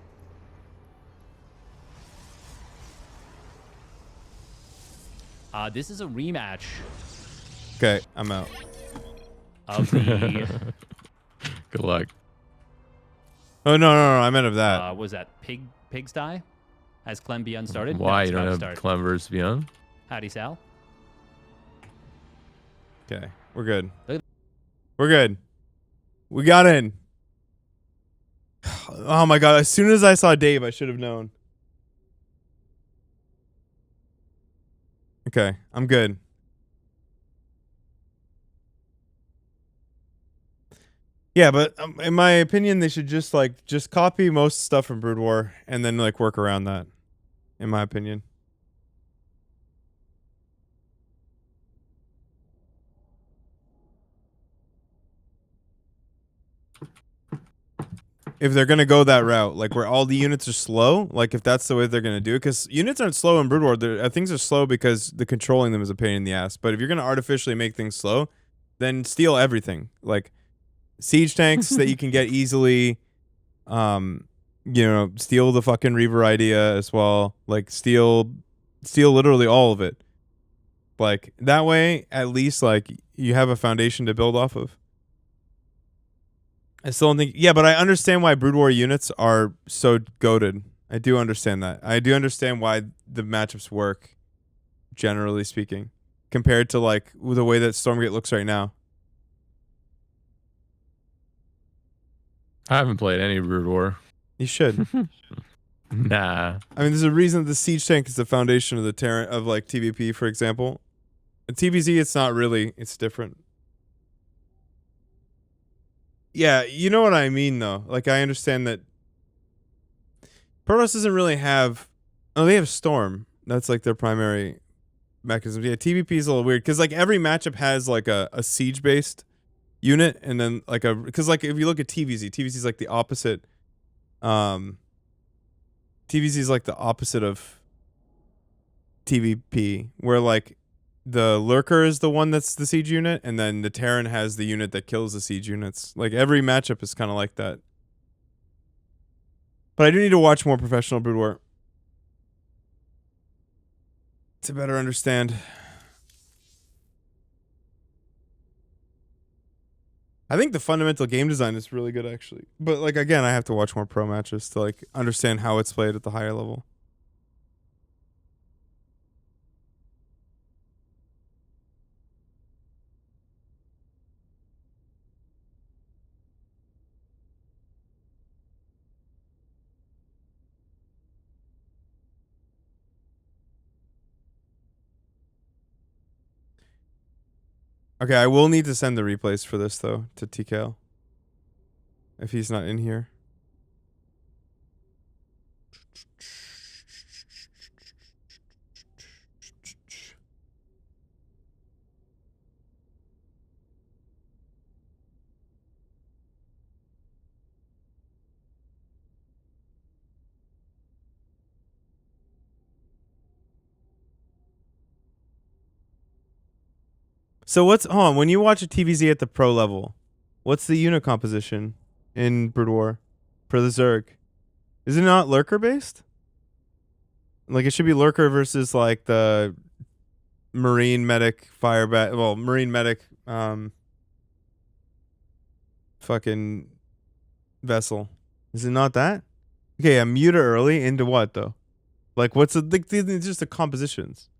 This is a rematch Okay, I'm out. of the Good luck. Oh no, I meant of that. was that Pigsty? Has Clem Beyond started? Why? No, You don't it's have about to start. Clem versus Beyond? Howdy, Sal. Okay, we're good. Look- We're good. We got in. Oh my god, as soon as I saw Dave, I should have known. Okay, I'm good. Yeah, but in my opinion, they should just copy most stuff from Brood War and then like work around that. In my opinion. If they're gonna go that route, like where all the units are slow, like if that's the way they're gonna do it, because units aren't slow in Brood War. Things are slow because the controlling them is a pain in the ass. But if you're gonna artificially make things slow, then steal everything. Like siege tanks that you can get easily. Steal the fucking Reaver idea as well. Like steal literally all of it. Like that way, at least like you have a foundation to build off of. I still don't think. Yeah, but I understand why Brood War units are so goated. I do understand that. I do understand why the matchups work, generally speaking, compared to like the way that Stormgate looks right now. I haven't played any Brood War. You should. Nah. I mean, there's a reason that the siege tank is the foundation of the Terran of like TVP, for example. At TVZ, it's not really. It's different. Yeah, you know what I mean, though. Like, I understand that Protoss doesn't really have. Oh, they have Storm. That's like their primary mechanism. Yeah, TVP is a little weird because like every matchup has like a siege based unit, and then like because like if you look at TVZ is like the opposite. TVZ is like the opposite of TVP, where like the Lurker is the one that's the siege unit, and then the Terran has the unit that kills the siege units. Like every matchup is kind of like that. But I do need to watch more professional Brood War to better understand. I think the fundamental game design is really good, actually. But like again, I have to watch more pro matches to like understand how it's played at the higher level. Okay, I will need to send the replays for this though to TKL if he's not in here. So what's hold on, when you watch a TVZ at the pro level, what's the unit composition in Brood War for the Zerg? Is it not lurker based? Like it should be lurker versus like the Marine medic Marine medic fucking vessel. Is it not that? Okay, I'm muted early into what though? Like what's just the compositions?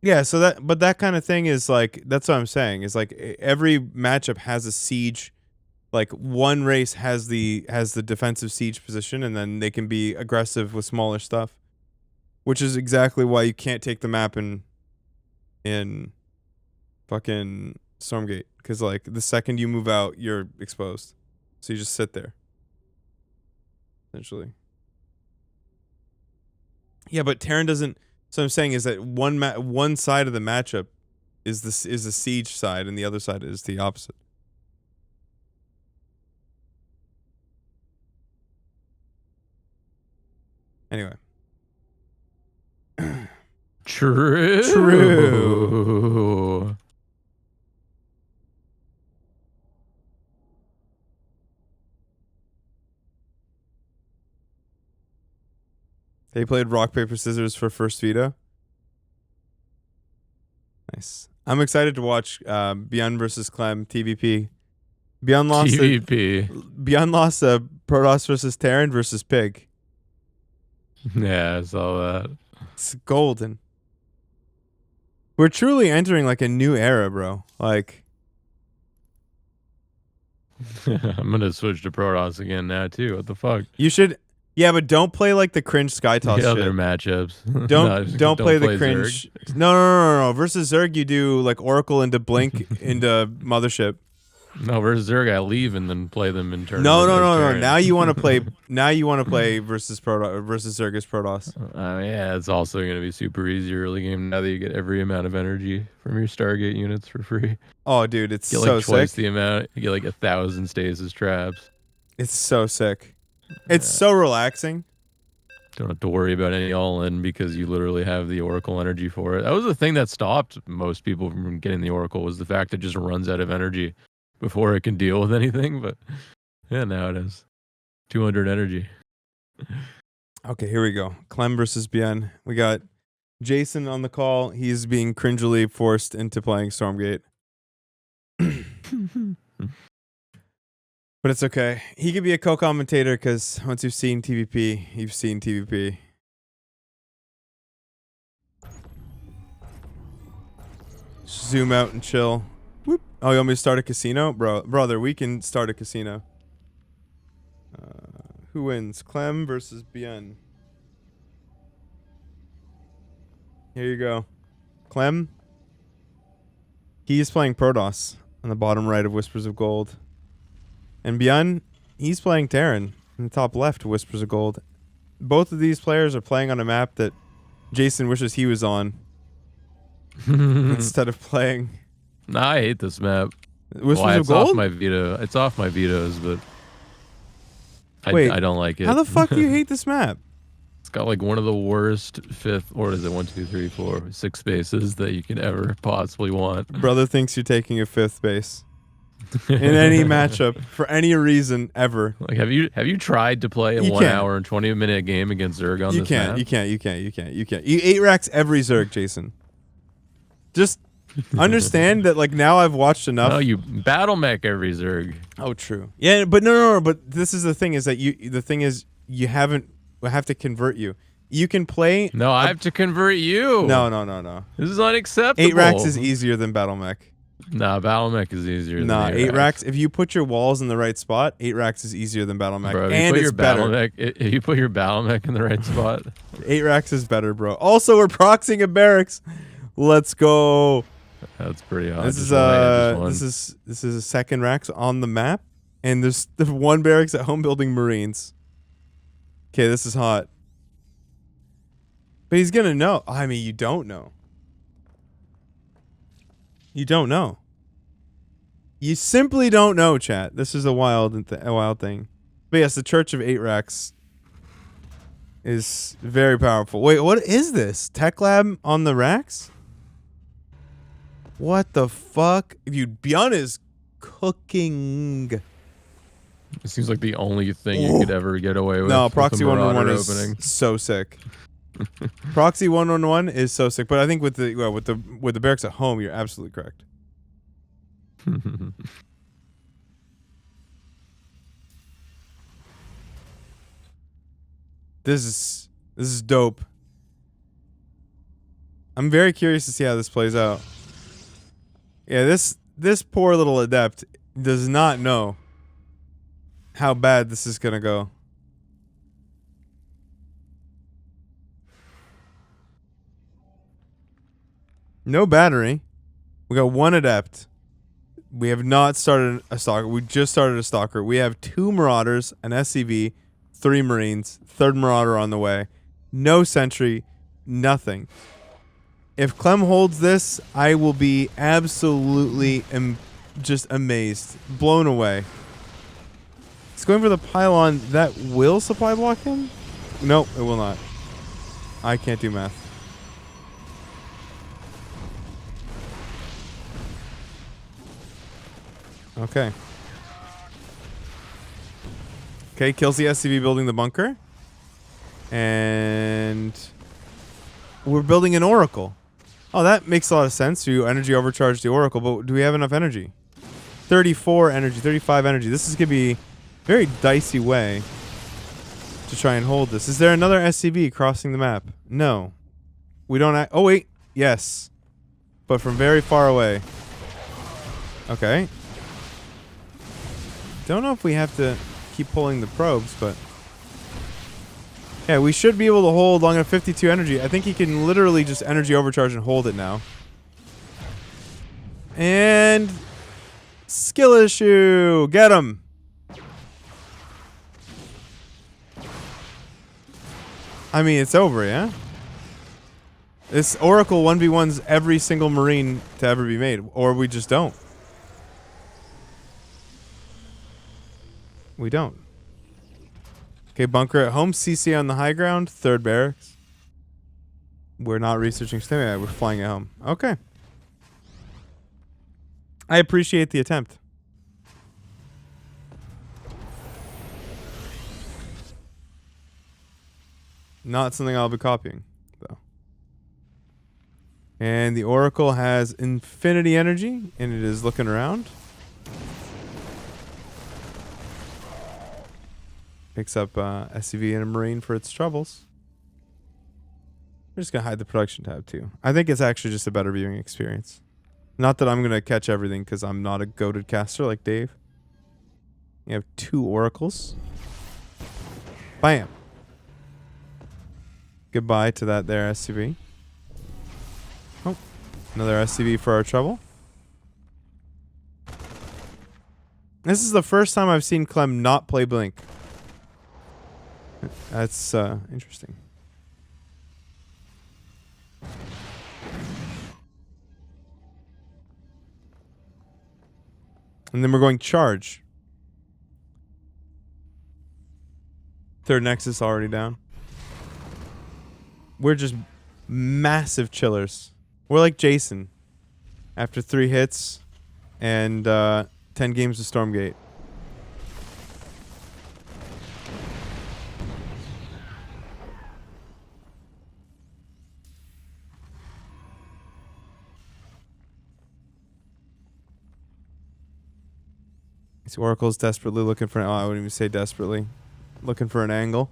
Yeah, so that kind of thing is like, that's what I'm saying. Is like every matchup has a siege, like one race has the defensive siege position, and then they can be aggressive with smaller stuff, which is exactly why you can't take the map in fucking Stormgate, because like the second you move out, you're exposed, so you just sit there. Essentially. Yeah, but Terran doesn't. So I'm saying is that one side of the matchup is the siege side, and the other side is the opposite. Anyway. True. They played rock, paper, scissors for first veto. Nice. I'm excited to watch Beyond versus Clem TVP. Beyond lost TVP. Beyond lost Protoss versus Terran versus Pig. Yeah, I saw that. It's golden. We're truly entering like a new era, bro. Like I'm gonna switch to Protoss again now too. What the fuck? you should. Yeah, but don't play like the cringe sky toss The other shit. matchups. Don't play the play cringe. Zerg. No. Versus Zerg, you do like Oracle into Blink into Mothership. No, versus Zerg, I leave and then play them in turn. No. Now you want to play. Now you want to play versus Zergus Protoss. Yeah, it's also gonna be super easy early game now that you get every amount of energy from your Stargate units for free. Oh, dude, it's You get so like twice sick. the amount. You get like 1,000 stasis traps. It's so sick. It's so relaxing. Don't have to worry about any all-in because you literally have the Oracle energy for it. That was the thing that stopped most people from getting the Oracle, was the fact it just runs out of energy before it can deal with anything. But yeah, now it has 200 energy. Okay, here we go. Clem versus Bien. We got Jason on the call. He's being cringily forced into playing Stormgate. But it's okay. He could be a co-commentator because once you've seen TVP, you've seen TVP. Zoom out and chill. Whoop. Oh, you want me to start a casino? Brother, we can start a casino. Who wins? Clem versus Bien. Here you go. Clem. He is playing Protoss on the bottom right of Whispers of Gold. And Bien, he's playing Terran in the top left, Whispers of Gold. Both of these players are playing on a map that Jason wishes he was on instead of playing. Nah, I hate this map. Whispers of it's Gold? off my veto. It's off my vetoes, but Wait, I don't like it. How the fuck do you hate this map? It's got like one of the worst fifth, or is it 1, 2, 3, 4, 6 spaces that you could ever possibly want. Brother thinks you're taking a 5th base. In any matchup for any reason ever. Like, have you tried to play a 1 hour and 20-minute game against Zerg on this map? You can't. You 8 racks every Zerg, Jason. Just understand that, like, now I've watched enough. No, you battle mech every Zerg. Oh, true. Yeah, but no. But this is the thing is that you haven't. I have to convert you. You can play. No, I have to convert you. No. This is unacceptable. 8 racks is easier than battle mech. Nah, battle mech is easier. Nah, than 8 racks. If you put your walls in the right spot, 8 racks is easier than battle mech, Bro, and it's better. If you put your battle mech in the right spot, 8 racks is better, bro. Also, we're proxying a barracks. Let's go. That's pretty hot. This is a second racks on the map, and there's the 1 barracks at home building Marines. Okay, this is hot. But he's gonna know. I mean, you don't know. You don't know. You simply don't know, chat. This is a wild thing. But yes, the Church of 8 Racks is very powerful. Wait, what is this? Tech Lab on the racks? What the fuck? Dude, Beyond is cooking. It seems like the only thing you could ever get away with. No, with Proxy the 111 Marauder is opening. so sick. Proxy 111 is so sick, but I think with the barracks at home, you're absolutely correct. This is dope. I'm very curious to see how this plays out. Yeah, this poor little adept does not know how bad this is gonna go. No battery. We got one adept. We have not started a stalker. We just started a stalker. We have 2 marauders, an SCV, 3 marines, 3rd marauder on the way. No sentry, nothing. If Clem holds this, I will be absolutely just amazed, blown away. It's going for the pylon. That will supply block him? Nope, it will not. I can't do math. Okay. Okay, kills the SCV building the bunker. And we're building an oracle. Oh, that makes a lot of sense. You energy overcharge the oracle, but do we have enough energy? 34 energy, 35 energy. This is going to be a very dicey way to try and hold this. Is there another SCV crossing the map? No. We don't... Oh, wait. Yes. But from very far away. Okay. Don't know if we have to keep pulling the probes, but... Yeah, we should be able to hold long enough 52 energy. I think he can literally just energy overcharge and hold it now. And... skill issue! Get him! I mean, it's over, yeah? This Oracle 1v1's every single Marine to ever be made. Or we just don't. We don't. Okay, bunker at home. CC on the high ground. 3rd barracks. We're not researching stimuli. We're flying at home. Okay. I appreciate the attempt. Not something I'll be copying, though. And the Oracle has infinity energy, and it is looking around. Picks up SCV and a Marine for its troubles. We're just going to hide the production tab, too. I think it's actually just a better viewing experience. Not that I'm going to catch everything, because I'm not a goated caster like Dave. You have 2 oracles. Bam. Goodbye to that there SCV. Oh, another SCV for our trouble. This is the first time I've seen Clem not play Blink. That's interesting. And then we're going charge. 3rd Nexus already down. We're just massive chillers. We're like Jason. After 3 hits and 10 games of Stormgate. This Oracle's desperately looking for... Oh, I wouldn't even say desperately. Looking for an angle.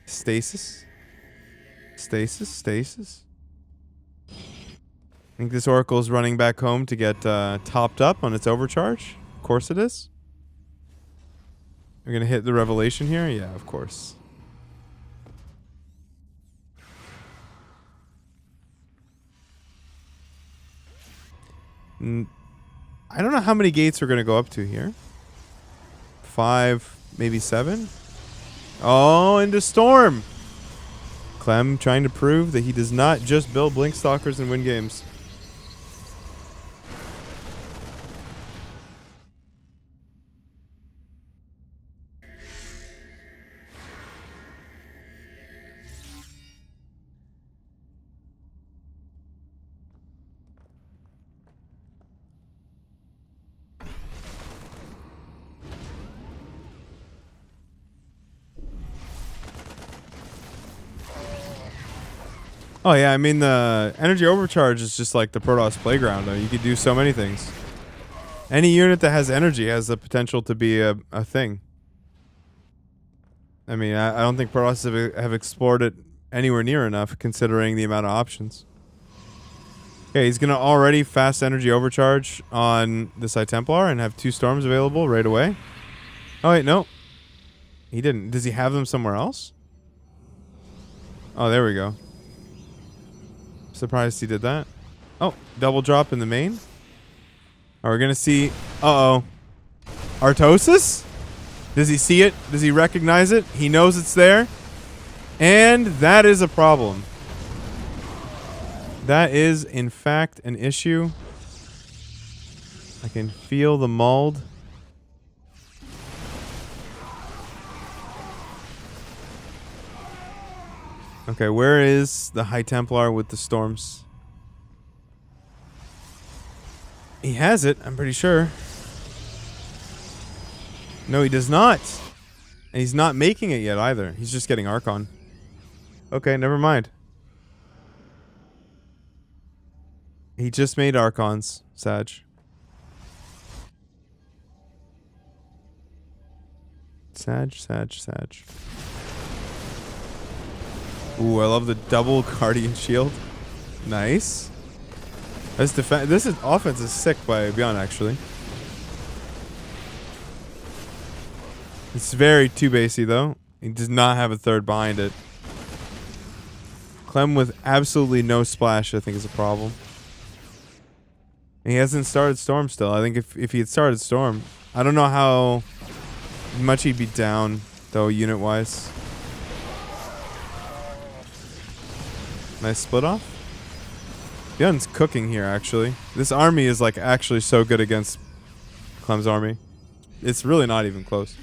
Stasis. Stasis. Stasis. I think this Oracle is running back home to get topped up on its overcharge. Of course it is. We're going to hit the Revelation here? Yeah, of course. I don't know how many gates we're going to go up to here. 5, maybe 7. Oh, into Storm. Clem trying to prove that he does not just build Blink Stalkers and win games. Oh yeah, I mean the energy overcharge is just like the Protoss playground. Though. You could do so many things. Any unit that has energy has the potential to be a thing. I mean, I don't think Protoss have explored it anywhere near enough, considering the amount of options. Okay, he's gonna already fast energy overcharge on the Side Templar and have 2 storms available right away. Oh wait, no, he didn't. Does he have them somewhere else? Oh, there we go. Surprised he did that. Oh, double drop in the main. Are we gonna see? Uh-oh. Artosis? Does he see it? Does he recognize it? He knows it's there. And that is a problem. That is, in fact, an issue. I can feel the mold. Okay, where is the High Templar with the storms? He has it, I'm pretty sure. No, he does not. And he's not making it yet either. He's just getting Archon. Okay, never mind. He just made Archons, Sag. Sag. Ooh, I love the double Guardian Shield. Nice. This offense is sick by Beyond, actually. It's very 2-basey, though. He does not have a third behind it. Clem with absolutely no splash, I think, is a problem. And he hasn't started Storm still. I think if he had started Storm, I don't know how much he'd be down, though, unit-wise. Nice split off. Beyond's cooking here, actually. This army is, like, actually so good against Clem's army. It's really not even close.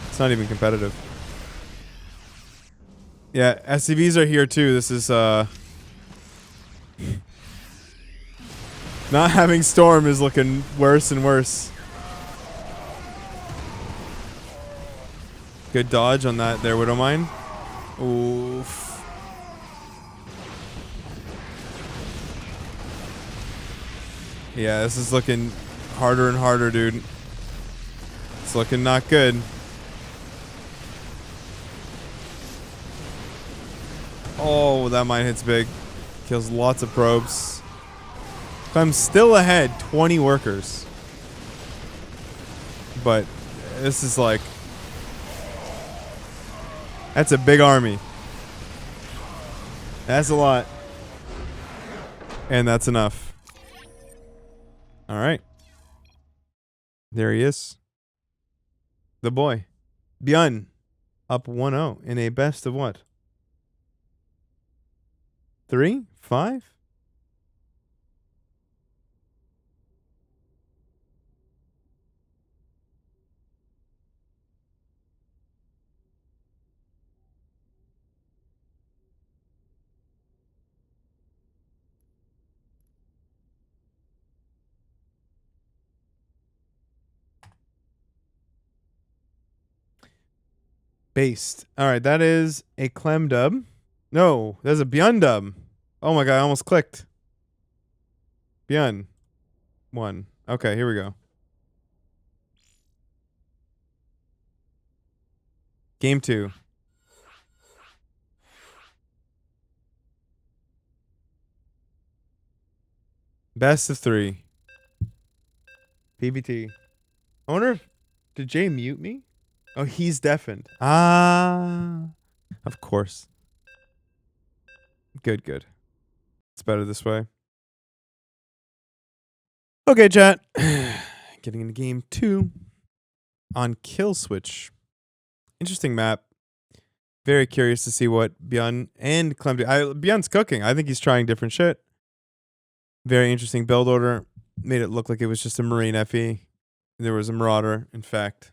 It's not even competitive. Yeah, SCVs are here, too. This is, not having Storm is looking worse and worse. Good dodge on that there, Widowmine. Oof. Yeah, this is looking harder and harder, dude. It's looking not good. Oh, that mine hits big. Kills lots of probes. I'm still ahead, 20 workers. But this is like... That's a big army. That's a lot. And that's enough. Alright. There he is. The boy. Bjorn. Up 1-0 in a best of what? 3? 5? Based. Alright, that is a Clem dub. No, there's a Bjorn dub. Oh my god, I almost clicked. Bjorn. 1. Okay, here we go. Game 2. Best of 3. PBT. I wonder if... Did Jay mute me? Oh, he's deafened. Ah. Of course. Good, good. It's better this way. Okay, chat. Getting into game 2 on Kill Switch. Interesting map. Very curious to see what Bjorn and Clem do. Bjorn's cooking. I think he's trying different shit. Very interesting build order. Made it look like it was just a Marine FE. There was a Marauder, in fact.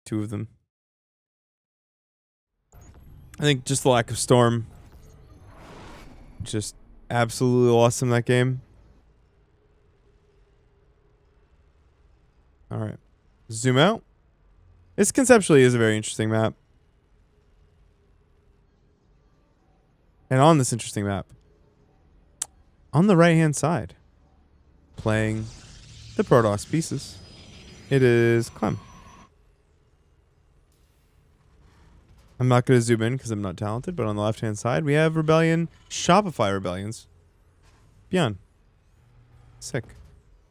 2 of them. I think just the lack of Storm. Just absolutely lost him that game. Alright. Zoom out. This conceptually is a very interesting map. And on this interesting map, on the right-hand side, playing the Protoss pieces, it is Clem. I'm not going to zoom in because I'm not talented, but on the left-hand side, we have Rebellion, Shopify Rebellions. Beyond. Sick.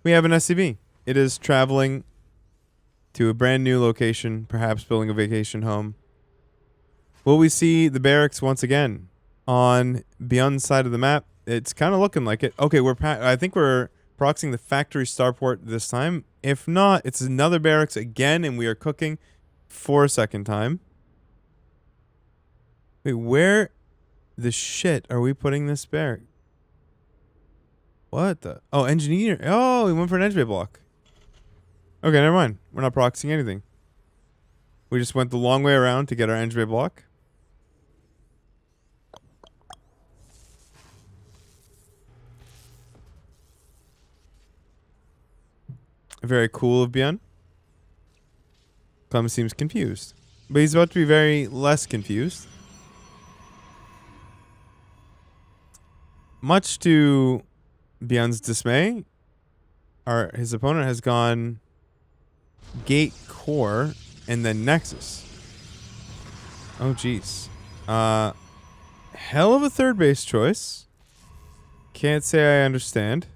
We have an SCV. It is traveling to a brand new location, perhaps building a vacation home. Will we see the barracks once again on Beyond's side of the map? It's kind of looking like it. Okay, I think we're proxying the factory starport this time. If not, it's another barracks again, and we are cooking for a second time. Wait, where the shit are we putting this barrack? What the? Oh, engineer. Oh, we went for an edge bay block. Okay, never mind. We're not proxying anything. We just went the long way around to get our edge bay block. Very cool of Bjorn. Clem seems confused. But he's about to be very less confused. Much to Bjorn's dismay, his opponent has gone Gate Core and then Nexus. Oh, jeez. Hell of a third base choice. Can't say I understand.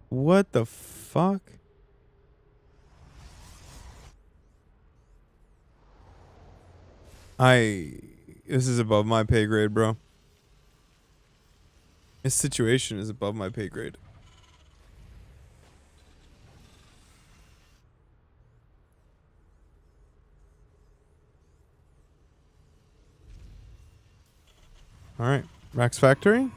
What the fuck? This is above my pay grade, bro. This situation is above my pay grade. All right, Rax Factory.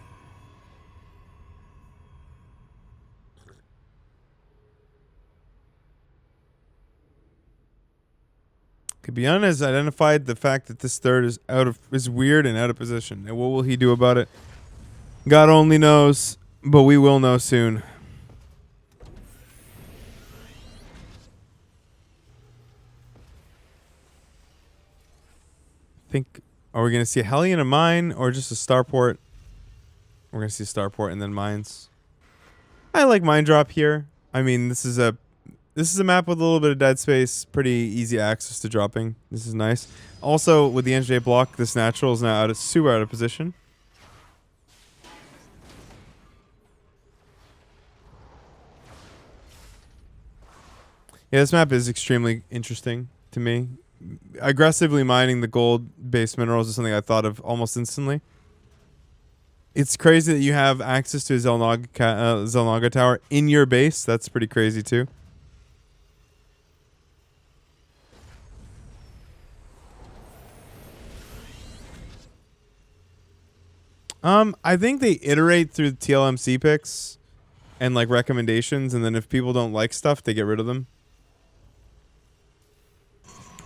Beyond has identified the fact that this third is weird and out of position. And what will he do about it? God only knows, but we will know soon. Are we going to see a heli and a mine or just a starport? We're going to see a starport and then mines. I like mine drop here. I mean, this is a map with a little bit of dead space. Pretty easy access to dropping. This is nice. Also, with the NJ block, this natural is now super out of position. Yeah, this map is extremely interesting to me. Aggressively mining the gold-based minerals is something I thought of almost instantly. It's crazy that you have access to a Zelnaga tower in your base. That's pretty crazy, too. I think they iterate through the TLMC picks and like recommendations, and then if people don't like stuff, they get rid of them.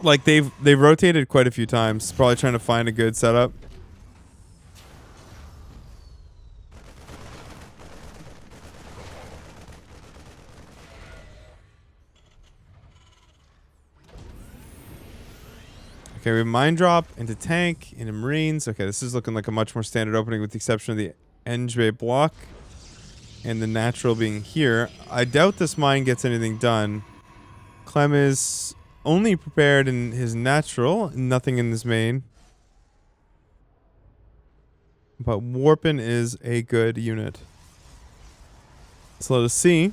Like they've rotated quite a few times, probably trying to find a good setup. Okay, we have mine drop into tank, into marines. Okay, this is looking like a much more standard opening with the exception of the Enjbe block and the natural being here. I doubt this mine gets anything done. Clem is only prepared in his natural, nothing in his main. But Warpin is a good unit. So let us see.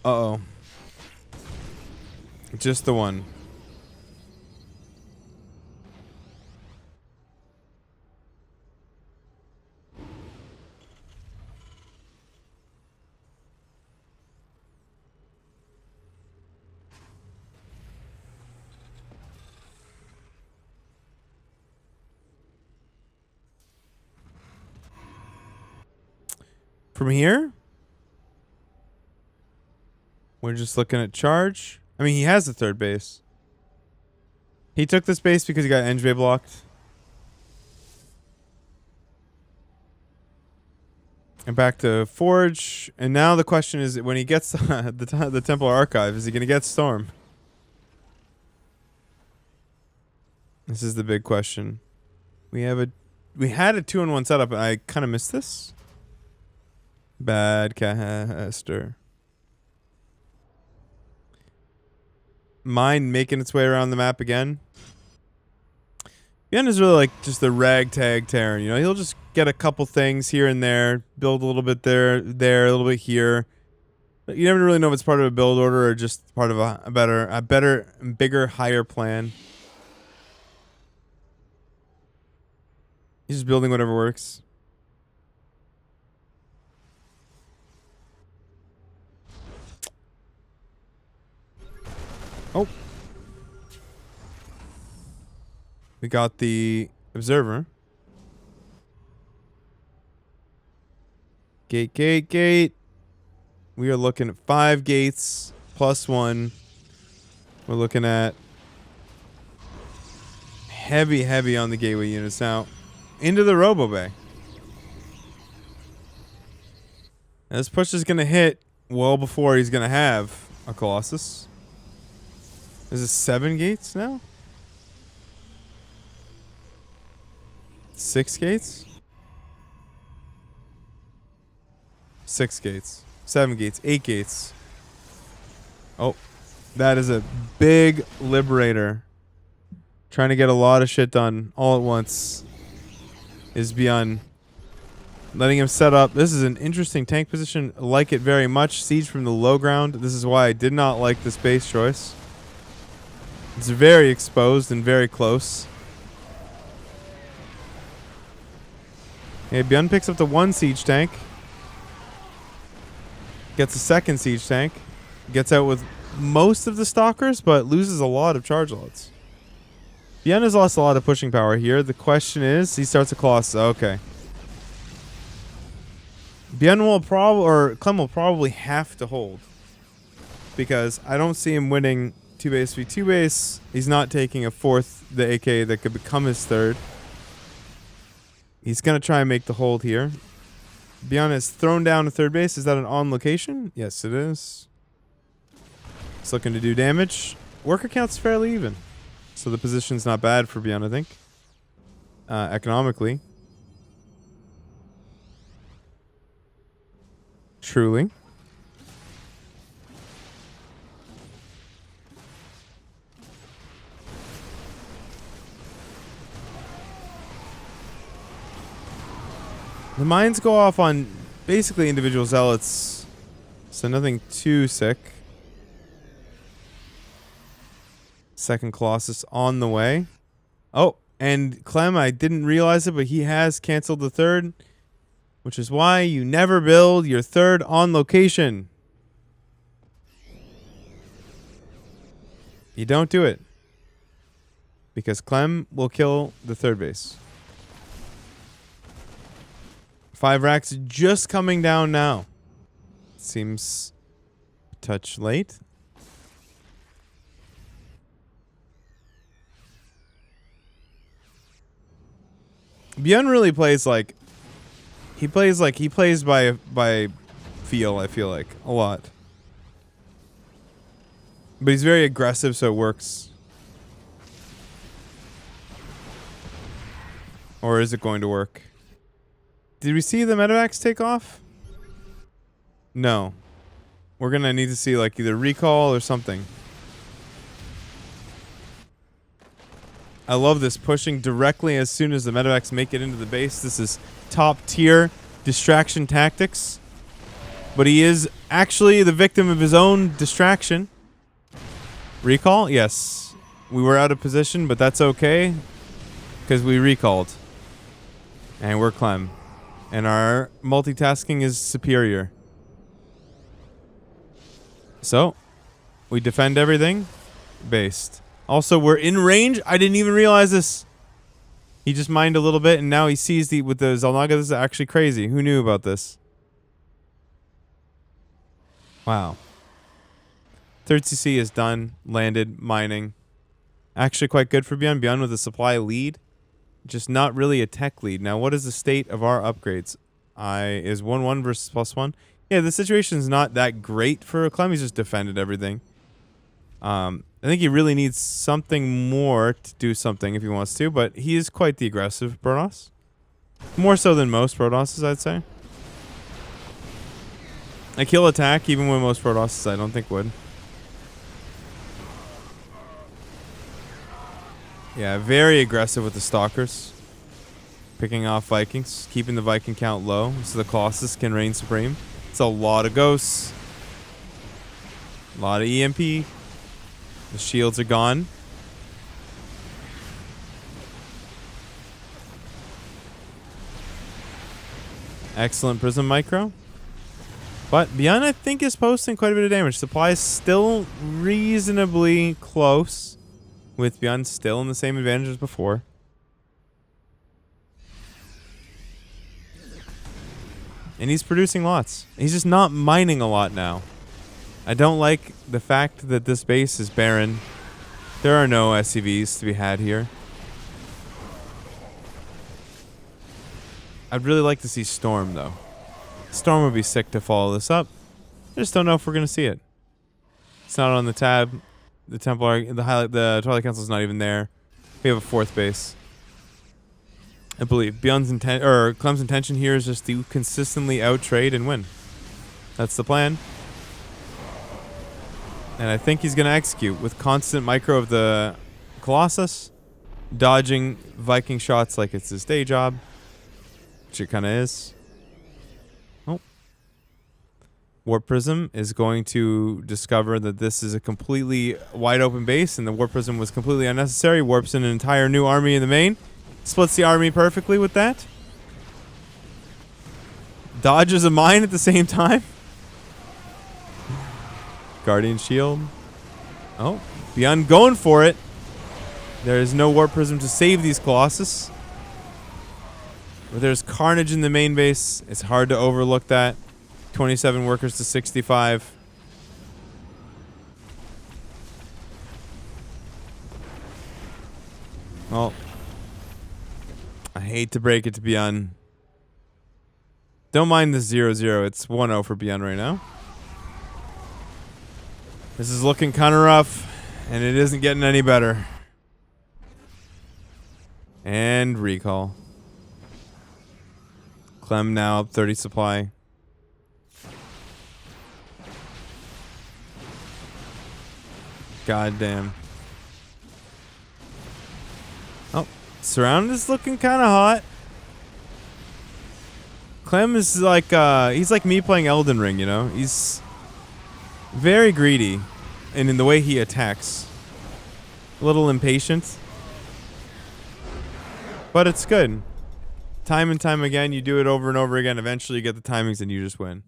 Uh-oh. Just the one. From here, we're just looking at charge. I mean, he has the third base. He took this base because he got NJ blocked. And back to Forge. And now the question is, when he gets the Temple Archive, is he going to get Storm? This is the big question. We had a 2-in-1 setup, and I kind of missed this. Bad caster. Mind making its way around the map again. Bien is really like just a ragtag Terran, you know. He'll just get a couple things here and there, build a little bit there, a little bit here. But you never really know if it's part of a build order or just part of a better, bigger, higher plan. He's just building whatever works. Oh. We got the observer. Gate. We are looking at 5 gates plus 1. We're looking at heavy on the gateway units now. Into the Robo Bay. And this push is going to hit well before he's going to have a Colossus. Is it 7 gates now? 6 gates? 6 gates. 7 gates. 8 gates. Oh. That is a big liberator. Trying to get a lot of shit done all at once. Is beyond letting him set up. This is an interesting tank position. I like it very much. Siege from the low ground. This is why I did not like this base choice. It's very exposed and very close. Okay, Bjorn picks up the 1 siege tank. Gets a 2nd siege tank. Gets out with most of the stalkers, but loses a lot of charge loads. Bjorn has lost a lot of pushing power here. The question is, he starts a Colossus. Okay. Bjorn will Clem will probably have to hold. Because I don't see him winning 2 base v 2 base. He's not taking a 4th, the AK that could become his 3rd. He's going to try and make the hold here. Bjorn has thrown down a 3rd base. Is that an on location? Yes, it is. It's looking to do damage. Worker count's fairly even. So the position's not bad for Bjorn, I think. Economically. Truly. The mines go off on basically individual zealots. So nothing too sick. 2nd Colossus on the way. Oh, and Clem, I didn't realize it, but he has canceled the 3rd. Which is why you never build your 3rd on location. You don't do it. Because Clem will kill the 3rd base. 5 racks just coming down now. Seems a touch late. Bjorn really plays like he plays by feel, I feel like, a lot. But he's very aggressive, so it works. Or is it going to work? Did we see the medevacs take off? No. We're going to need to see like either recall or something. I love this pushing directly as soon as the medevacs make it into the base. This is top tier distraction tactics. But he is actually the victim of his own distraction. Recall? Yes. We were out of position, but that's okay. Because we recalled. And we're Clem. And our multitasking is superior. So, we defend everything. Based. Also, we're in range. I didn't even realize this. He just mined a little bit, and now he sees with the Zalnaga. This is actually crazy. Who knew about this? Wow. 3rd CC is done. Landed. Mining. Actually quite good for Bjorn. Bjorn with a supply lead. Just not really a tech lead. Now, what is the state of our upgrades? Is 1-1 versus +1? Yeah, the situation is not that great for Clem. He's just defended everything. I think he really needs something more to do something if he wants to, but he is quite the aggressive Protoss. More so than most Protosses, I'd say. Like, he'll attack even when most Protosses I don't think would. Yeah, very aggressive with the Stalkers. Picking off Vikings, keeping the Viking count low so the Colossus can reign supreme. It's a lot of ghosts. A lot of EMP. The shields are gone. Excellent Prism Micro. But Beyond, I think, is posting quite a bit of damage. Supply is still reasonably close, with Beyond still in the same advantage as before. And he's producing lots. He's just not mining a lot now. I don't like the fact that this base is barren. There are no SCVs to be had here. I'd really like to see Storm, though. Storm would be sick to follow this up. I just don't know if we're going to see it. It's not on the tab. The Templar, the Twilight Council's not even there. We have a fourth base. I believe Beyond's intent, or Clem's intention here is just to consistently out-trade and win. That's the plan. And I think he's going to execute with constant micro of the Colossus, dodging Viking shots like it's his day job, which it kind of is. Oh. Warp Prism is going to discover that this is a completely wide open base and the Warp Prism was completely unnecessary. Warps in an entire new army in the main. Splits the army perfectly with that. Dodges a mine at the same time. Guardian Shield. Oh, Beyond going for it. There is no Warp Prism to save these Colossus. But there's carnage in the main base. It's hard to overlook that. 27 workers to 65. Well, I hate to break it to Beyond. Don't mind the 0-0. It's 1-0 for Beyond right now. This is looking kind of rough, and it isn't getting any better. And recall. Clem now up 30 supply. God damn. Oh, Surround is looking kind of hot. Clem is like, he's like me playing Elden Ring, you know? He's very greedy, and in the way he attacks. A little impatient. But it's good. Time and time again, you do it over and over again. Eventually you get the timings and you just win.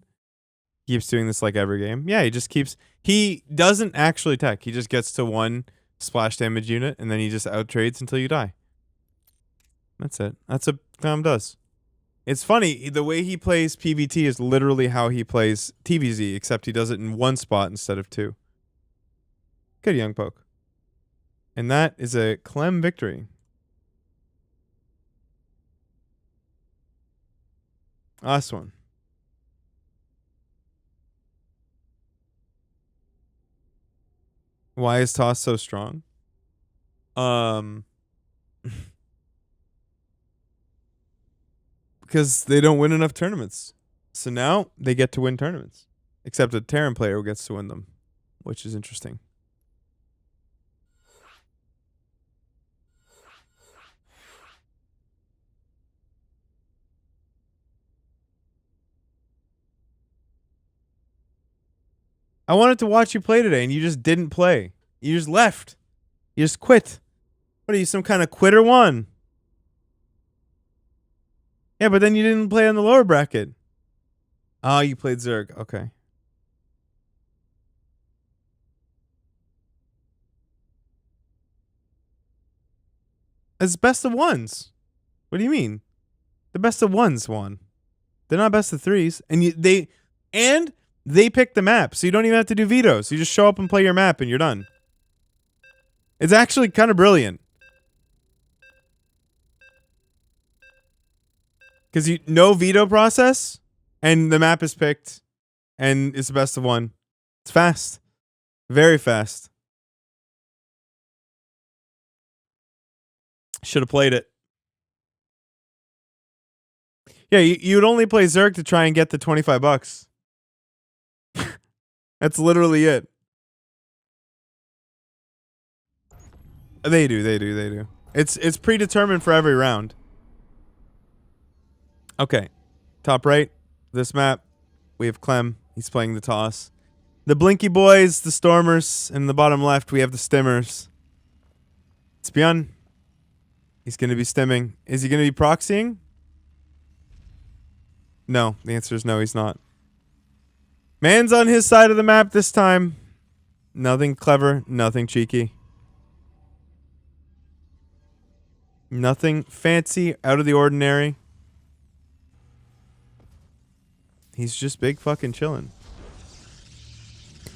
He keeps doing this like every game. Yeah, he just keeps... He doesn't actually tech. He just gets to one splash damage unit, and then he just out-trades until you die. That's it. That's what Clem does. It's funny, the way he plays PvT is literally how he plays TVZ, except he does it in one spot instead of two. Good young poke. And that is a Clem victory. Last one. Why is Toss so strong? Because they don't win enough tournaments. So now they get to win tournaments. Except a Terran player who gets to win them, which is interesting. I wanted to watch you play today, and you just didn't play. You just left. You just quit. What are you, some kind of quitter one? Yeah, but then you didn't play on the lower bracket. Oh, you played Zerg. Okay. It's best of ones. What do you mean? The best of ones won. They're not best of threes. And they pick the map, so you don't even have to do vetoes. You just show up and play your map, and you're done. It's actually kind of brilliant. Because no veto process, and the map is picked, and it's the best of one. It's fast. Very fast. Should have played it. Yeah, you'd only play Zerg to try and get the $25. That's literally it. They do. It's predetermined for every round. Okay. Top right, this map, we have Clem. He's playing the toss. The Blinky Boys, the Stormers, and in the bottom left, we have the Stimmers. It's Bjorn. He's going to be stimming. Is he going to be proxying? No. The answer is no, he's not. Man's on his side of the map this time. Nothing clever, nothing cheeky. Nothing fancy, out of the ordinary. He's just big fucking chilling.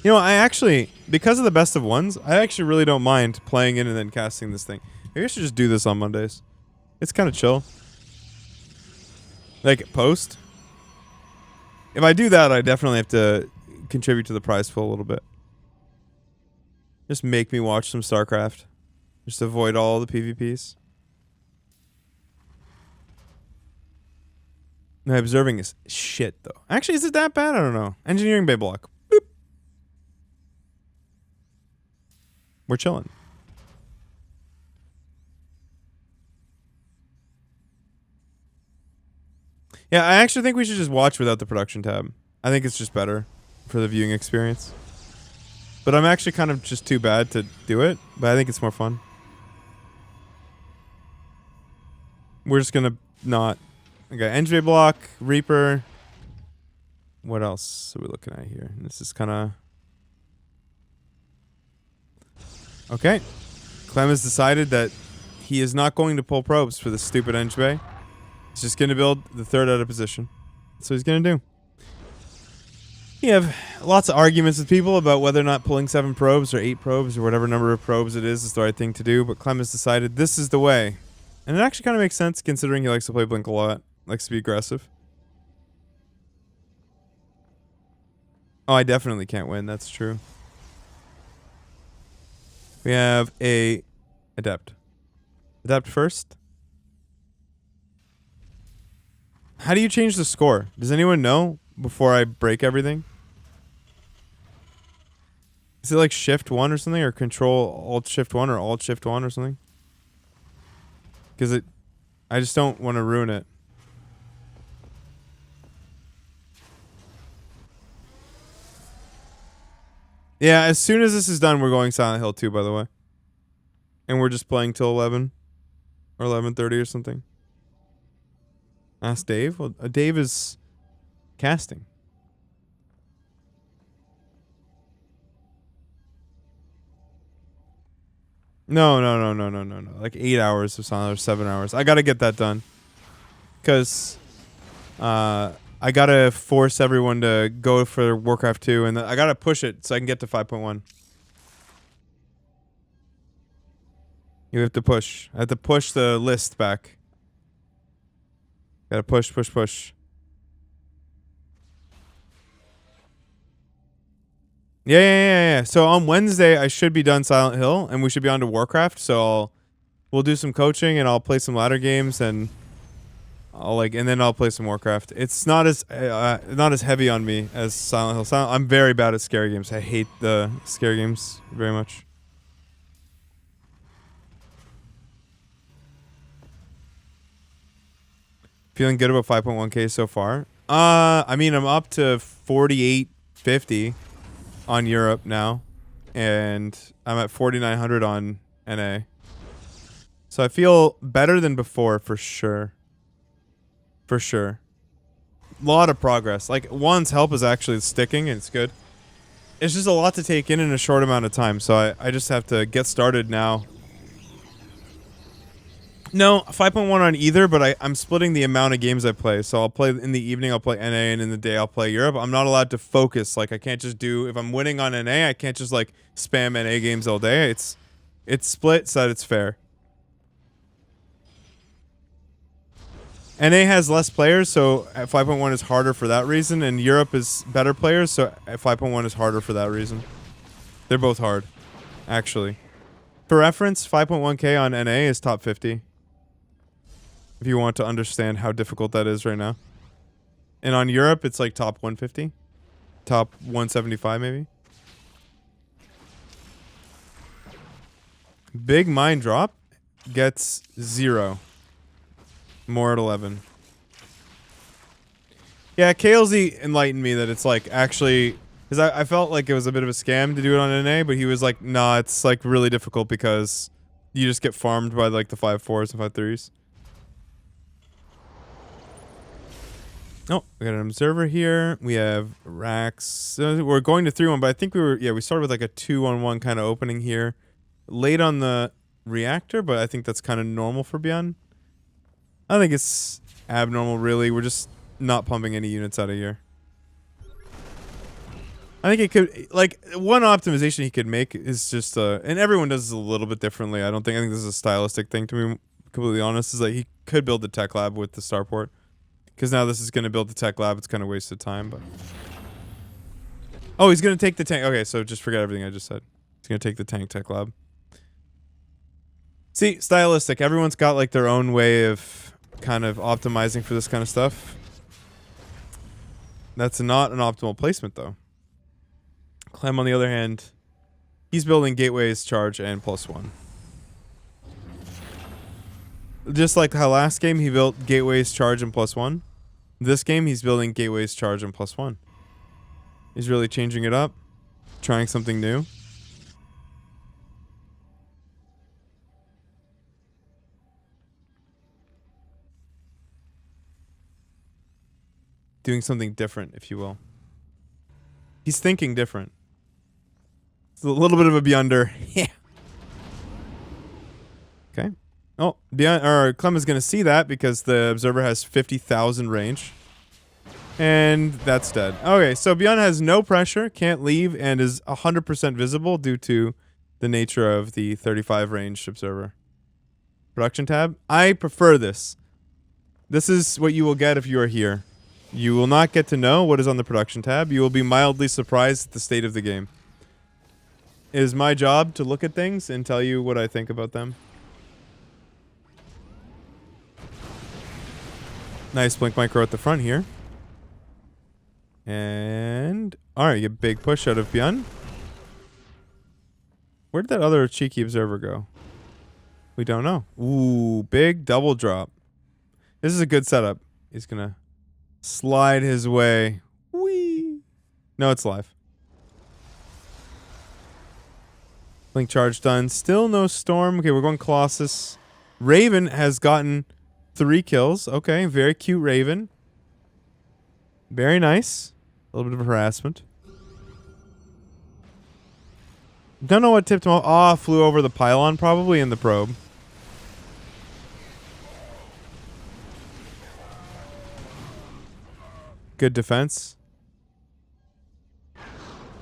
You know, I actually, because of the best of ones, I actually really don't mind playing in and then casting this thing. Maybe I should just do this on Mondays. It's kind of chill. Like, post. If I do that, I definitely have to contribute to the prize pool a little bit. Just make me watch some StarCraft. Just avoid all the PvPs. My observing is shit, though. Actually, is it that bad? I don't know. Engineering bay block. Boop. We're chilling. Yeah, I actually think we should just watch without the production tab. I think it's just better for the viewing experience. But I'm actually kind of just too bad to do it. But I think it's more fun. We're just going to not... Okay, NJ block, Reaper. What else are we looking at here? This is kind of... Okay. Clem has decided that he is not going to pull probes for this stupid NJ. He's just going to build the third out of position. That's what he's going to do. You have lots of arguments with people about whether or not pulling 7 probes or 8 probes or whatever number of probes it is the right thing to do, but Clem has decided this is the way. And it actually kind of makes sense considering he likes to play Blink a lot. Likes to be aggressive. Oh, I definitely can't win. That's true. We have a Adept. Adept first. How do you change the score? Does anyone know before I break everything? Is it like Shift 1 or something? Or Control Alt Shift 1 or Alt Shift 1 or something? Because I just don't want to ruin it. Yeah, as soon as this is done, we're going Silent Hill 2, by the way. And we're just playing till 11 or 11:30 or something. Ask Dave. Well, Dave is casting. No. Like 8 hours of Silent Hill, or 7 hours. I got to get that done. Because I got to force everyone to go for Warcraft 2. And I got to push it so I can get to 5.1. You have to push. I have to push the list back. Gotta push. Yeah. So on Wednesday, I should be done Silent Hill, and we should be on to Warcraft. So we'll do some coaching, and I'll play some ladder games, and then I'll play some Warcraft. It's not as heavy on me as Silent Hill. I'm very bad at scary games. I hate the scary games very much. Feeling good about 5.1K so far. I mean, I'm up to 4850 on Europe now, and I'm at 4900 on NA. So I feel better than before for sure. For sure. A lot of progress. Like, Juan's help is actually sticking, and it's good. It's just a lot to take in a short amount of time, so I just have to get started now. No, 5.1 on either, but I'm splitting the amount of games I play. So I'll play in the evening, I'll play NA, and in the day I'll play Europe. I'm not allowed to focus. Like, I can't just do, if I'm winning on NA, I can't just like spam NA games all day. It's split so that it's fair. NA has less players, so at 5.1 is harder for that reason, and Europe is better players, so at 5.1 is harder for that reason. They're both hard, actually. For reference, 5.1K on NA is top 50. If you want to understand how difficult that is right now. And on Europe, it's like top 150. Top 175 maybe. Big mine drop gets 0. More at 11. Yeah, KLZ enlightened me that it's like actually... Because I felt like it was a bit of a scam to do it on NA, but he was like, nah, it's like really difficult because you just get farmed by like the 5-4s and 5-3s. Oh, we got an observer here. We have racks. We're going to 3-1, but I think we started with like a 2-on-1 kind of opening here. Late on the reactor, but I think that's kind of normal for Beyond. I don't think it's abnormal, really. We're just not pumping any units out of here. I think it could, like, one optimization he could make is just, and everyone does this a little bit differently. I think this is a stylistic thing, to be completely honest, is that he could build the tech lab with the starport. Because now this is going to build the tech lab. It's kind of wasted time, but... Oh, he's going to take the tank. Okay, so just forget everything I just said. He's going to take the tank tech lab. See, stylistic. Everyone's got, like, their own way of kind of optimizing for this kind of stuff. That's not an optimal placement, though. Clem, on the other hand, he's building gateways, charge, and +1. Just like how last game he built gateways, charge, and +1. This game he's building gateways, charge, and +1. He's really changing it up, trying something new. Doing something different, if you will. He's thinking different. It's a little bit of a beyonder. Yeah. Okay. Oh, Clem is going to see that because the observer has 50,000 range. And that's dead. Okay, so Beyond has no pressure, can't leave, and is 100% visible due to the nature of the 35 range observer. Production tab. I prefer this. This is what you will get if you are here. You will not get to know what is on the production tab. You will be mildly surprised at the state of the game. It is my job to look at things and tell you what I think about them. Nice blink micro at the front here. And... Alright, you get big push out of Beyond. Where did that other cheeky observer go? We don't know. Ooh, big double drop. This is a good setup. He's gonna slide his way. Whee! No, it's live. Blink charge done. Still no storm. Okay, we're going Colossus. Raven has gotten 3 kills. Okay, very cute Raven. Very nice. A little bit of harassment. Don't know what tipped him off. Ah, flew over the pylon probably in the probe. Good defense.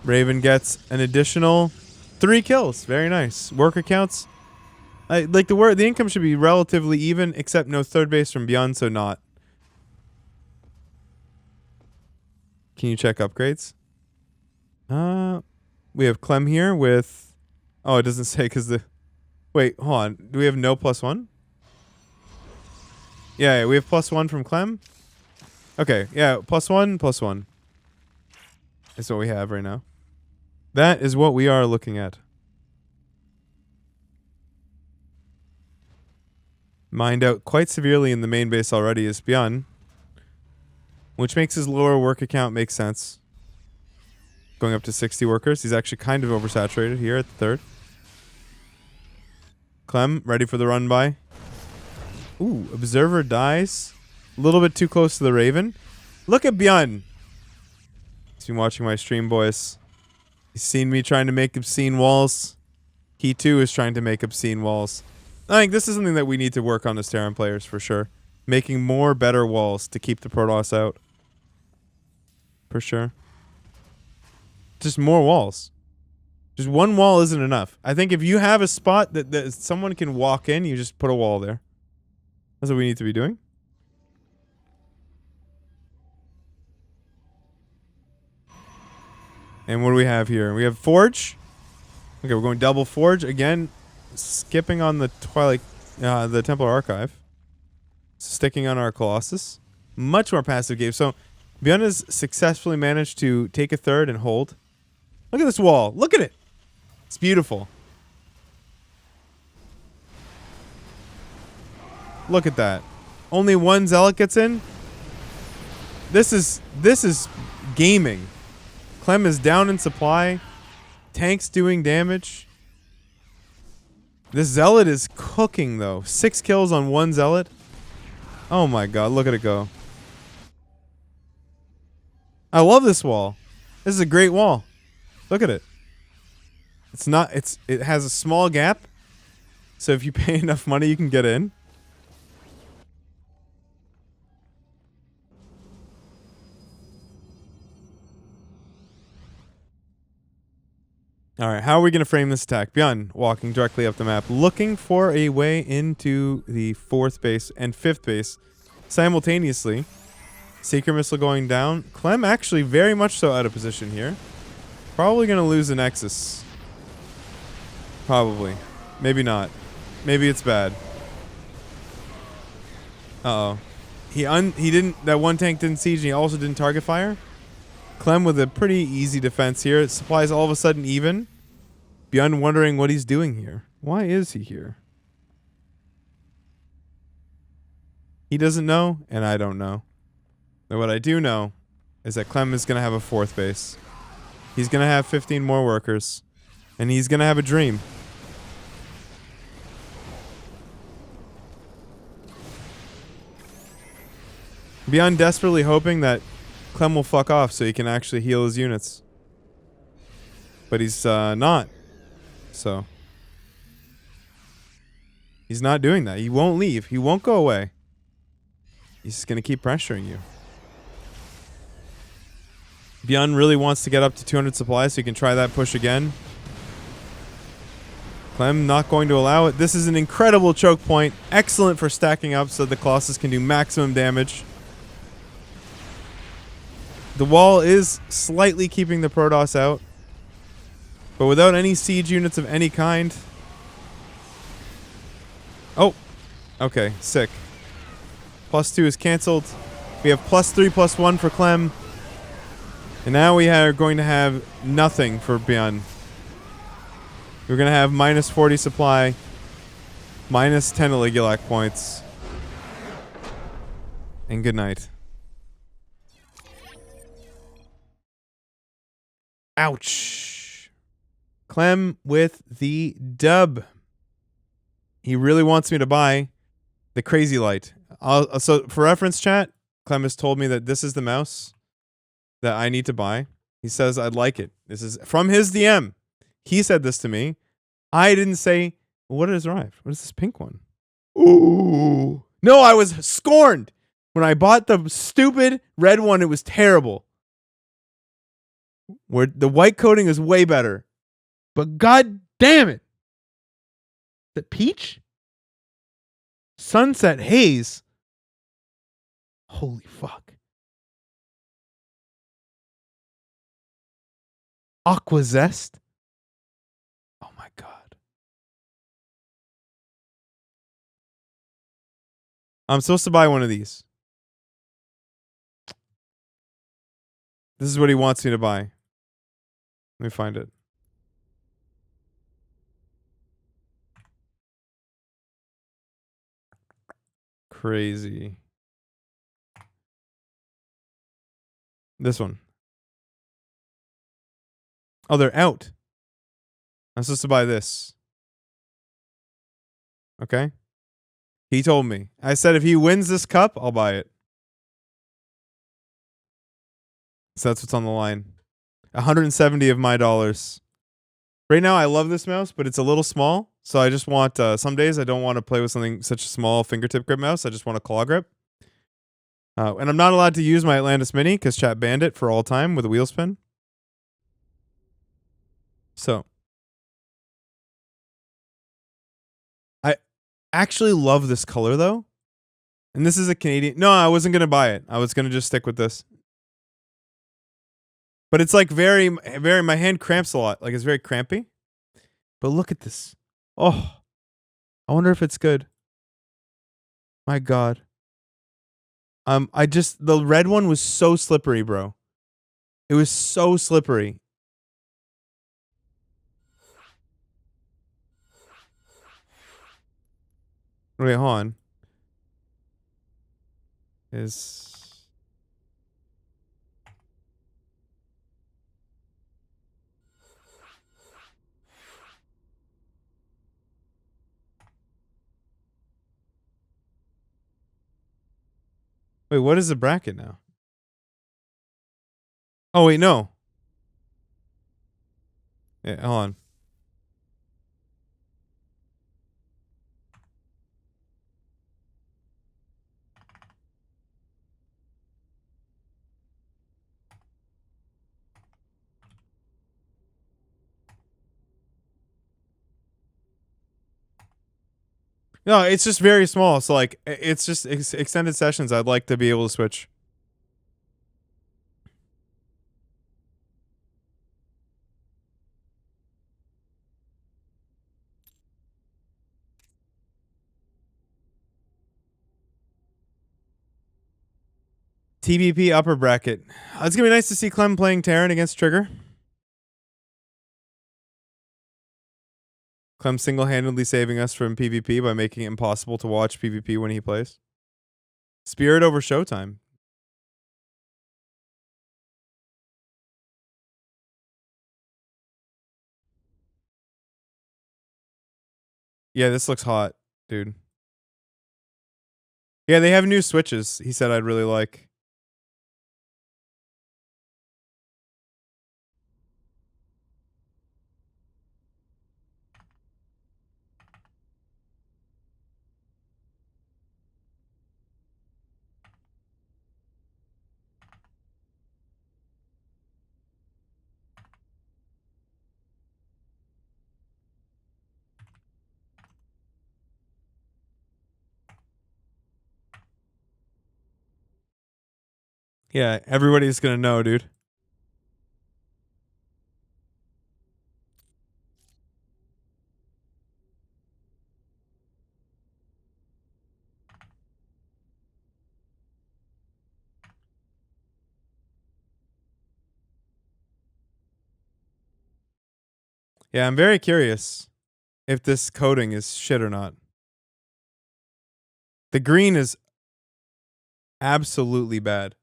Raven gets an additional 3 kills. Very nice. Worker counts. Like the income should be relatively even, except no third base from Beyond, so not. Can you check upgrades? We have Clem here with... Oh, it doesn't say because the... Wait, hold on. Do we have no +1? Yeah, we have +1 from Clem. Okay, yeah, +1. That's what we have right now. That is what we are looking at. Mined out quite severely in the main base already is Beyond, which makes his lower work account make sense. Going up to 60 workers. He's actually kind of oversaturated here at the third. Clem, ready for the run by. Ooh, observer dies. A little bit too close to the Raven. Look at Beyond. He's been watching my stream, boys. He's seen me trying to make obscene walls. He too is trying to make obscene walls. I think this is something that we need to work on as Terran players for sure. Making more better walls to keep the Protoss out. For sure. Just more walls. Just one wall isn't enough. I think if you have a spot that someone can walk in, you just put a wall there. That's what we need to be doing. And what do we have here? We have Forge. Okay, we're going double Forge. Again, skipping on the Twilight, the Templar Archive. sticking on our Colossus. Much more passive game. So Beyond has successfully managed to take a third and hold. Look at this wall. Look at it. It's beautiful. Look at that. Only one Zealot gets in. This is gaming. Clem is down in supply. Tanks doing damage. This Zealot is cooking though. 6 kills on 1 Zealot. Oh my god, look at it go. I love this wall. This is a great wall. Look at it. It has a small gap. So if you pay enough money, you can get in. All right, how are we going to frame this attack? Bjorn walking directly up the map, looking for a way into the 4th base and 5th base simultaneously. Seeker missile going down. Clem actually very much so out of position here. Probably going to lose the Nexus. Probably. Maybe not. Maybe it's bad. Uh-oh. He didn't, that one tank didn't siege and he also didn't target fire. Clem with a pretty easy defense here. Supplies all of a sudden even. Beyond wondering what he's doing here. Why is he here? He doesn't know, and I don't know. But what I do know is that Clem is going to have a 4th base. He's going to have 15 more workers. And he's going to have a dream. Beyond desperately hoping that Clem will fuck off so he can actually heal his units. But he's not. So. He's not doing that. He won't leave. He won't go away. He's just going to keep pressuring you. Beyond really wants to get up to 200 supplies so he can try that push again. Clem not going to allow it. This is an incredible choke point. Excellent for stacking up so the Colossus can do maximum damage. The wall is slightly keeping the Protoss out. But without any siege units of any kind. Oh. Okay, sick. +2 is cancelled. We have +3, +1 for Clem. And now we are going to have nothing for Beyond. We're going to have -40 supply. -10 Aligulac points. And good night. Ouch. Clem with the dub. He really wants me to buy the Crazy Light. So for reference, chat, Clem has told me that this is the mouse that I need to buy. He says I'd like it. This is from his DM. He said this to me. I didn't say, what has arrived? What is this pink one? Ooh. No, I was scorned. When I bought the stupid red one, it was terrible. Where the white coating is way better. But god damn it. The peach? Sunset haze. Holy fuck. Aqua zest. Oh my god. I'm supposed to buy one of these. This is what he wants me to buy. Let me find it. Crazy. This one. Oh, they're out. I'm supposed to buy this. Okay? He told me. I said if he wins this cup, I'll buy it. So that's what's on the line. 170 of my dollars. Right now, I love this mouse, but it's a little small. So I just want, some days I don't want to play with something such a small fingertip grip mouse. I just want a claw grip. And I'm not allowed to use my Atlantis Mini because chat banned it for all time with a wheel spin. So. I actually love this color though. And this is a Canadian. No, I wasn't going to buy it. I was going to just stick with this. But it's like very, my hand cramps a lot. Like it's very crampy. But look at this. Oh, I wonder if it's good. My God. I just the red one was so slippery, bro. It was so slippery. Wait, hold on. Wait, what is the bracket now? Oh wait, no. Yeah, hold on. No, it's just very small. So like, it's just extended sessions. I'd like to be able to switch. TBP upper bracket. It's gonna be nice to see Clem playing Terran against Trigger. Clem single-handedly saving us from PvP by making it impossible to watch PvP when he plays. Spirit over Showtime. Yeah, this looks hot, dude. Yeah, they have new switches. He said I'd really like. Yeah, everybody's gonna know, dude. Yeah, I'm very curious if this coding is shit or not. The green is absolutely bad.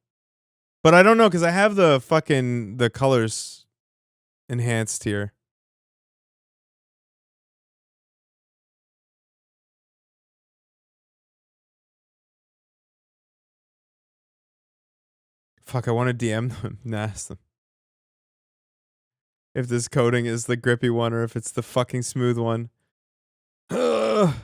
But I don't know because I have the colors enhanced here. Fuck, I want to DM them and ask them if this coding is the grippy one or if it's the fucking smooth one. Ugh.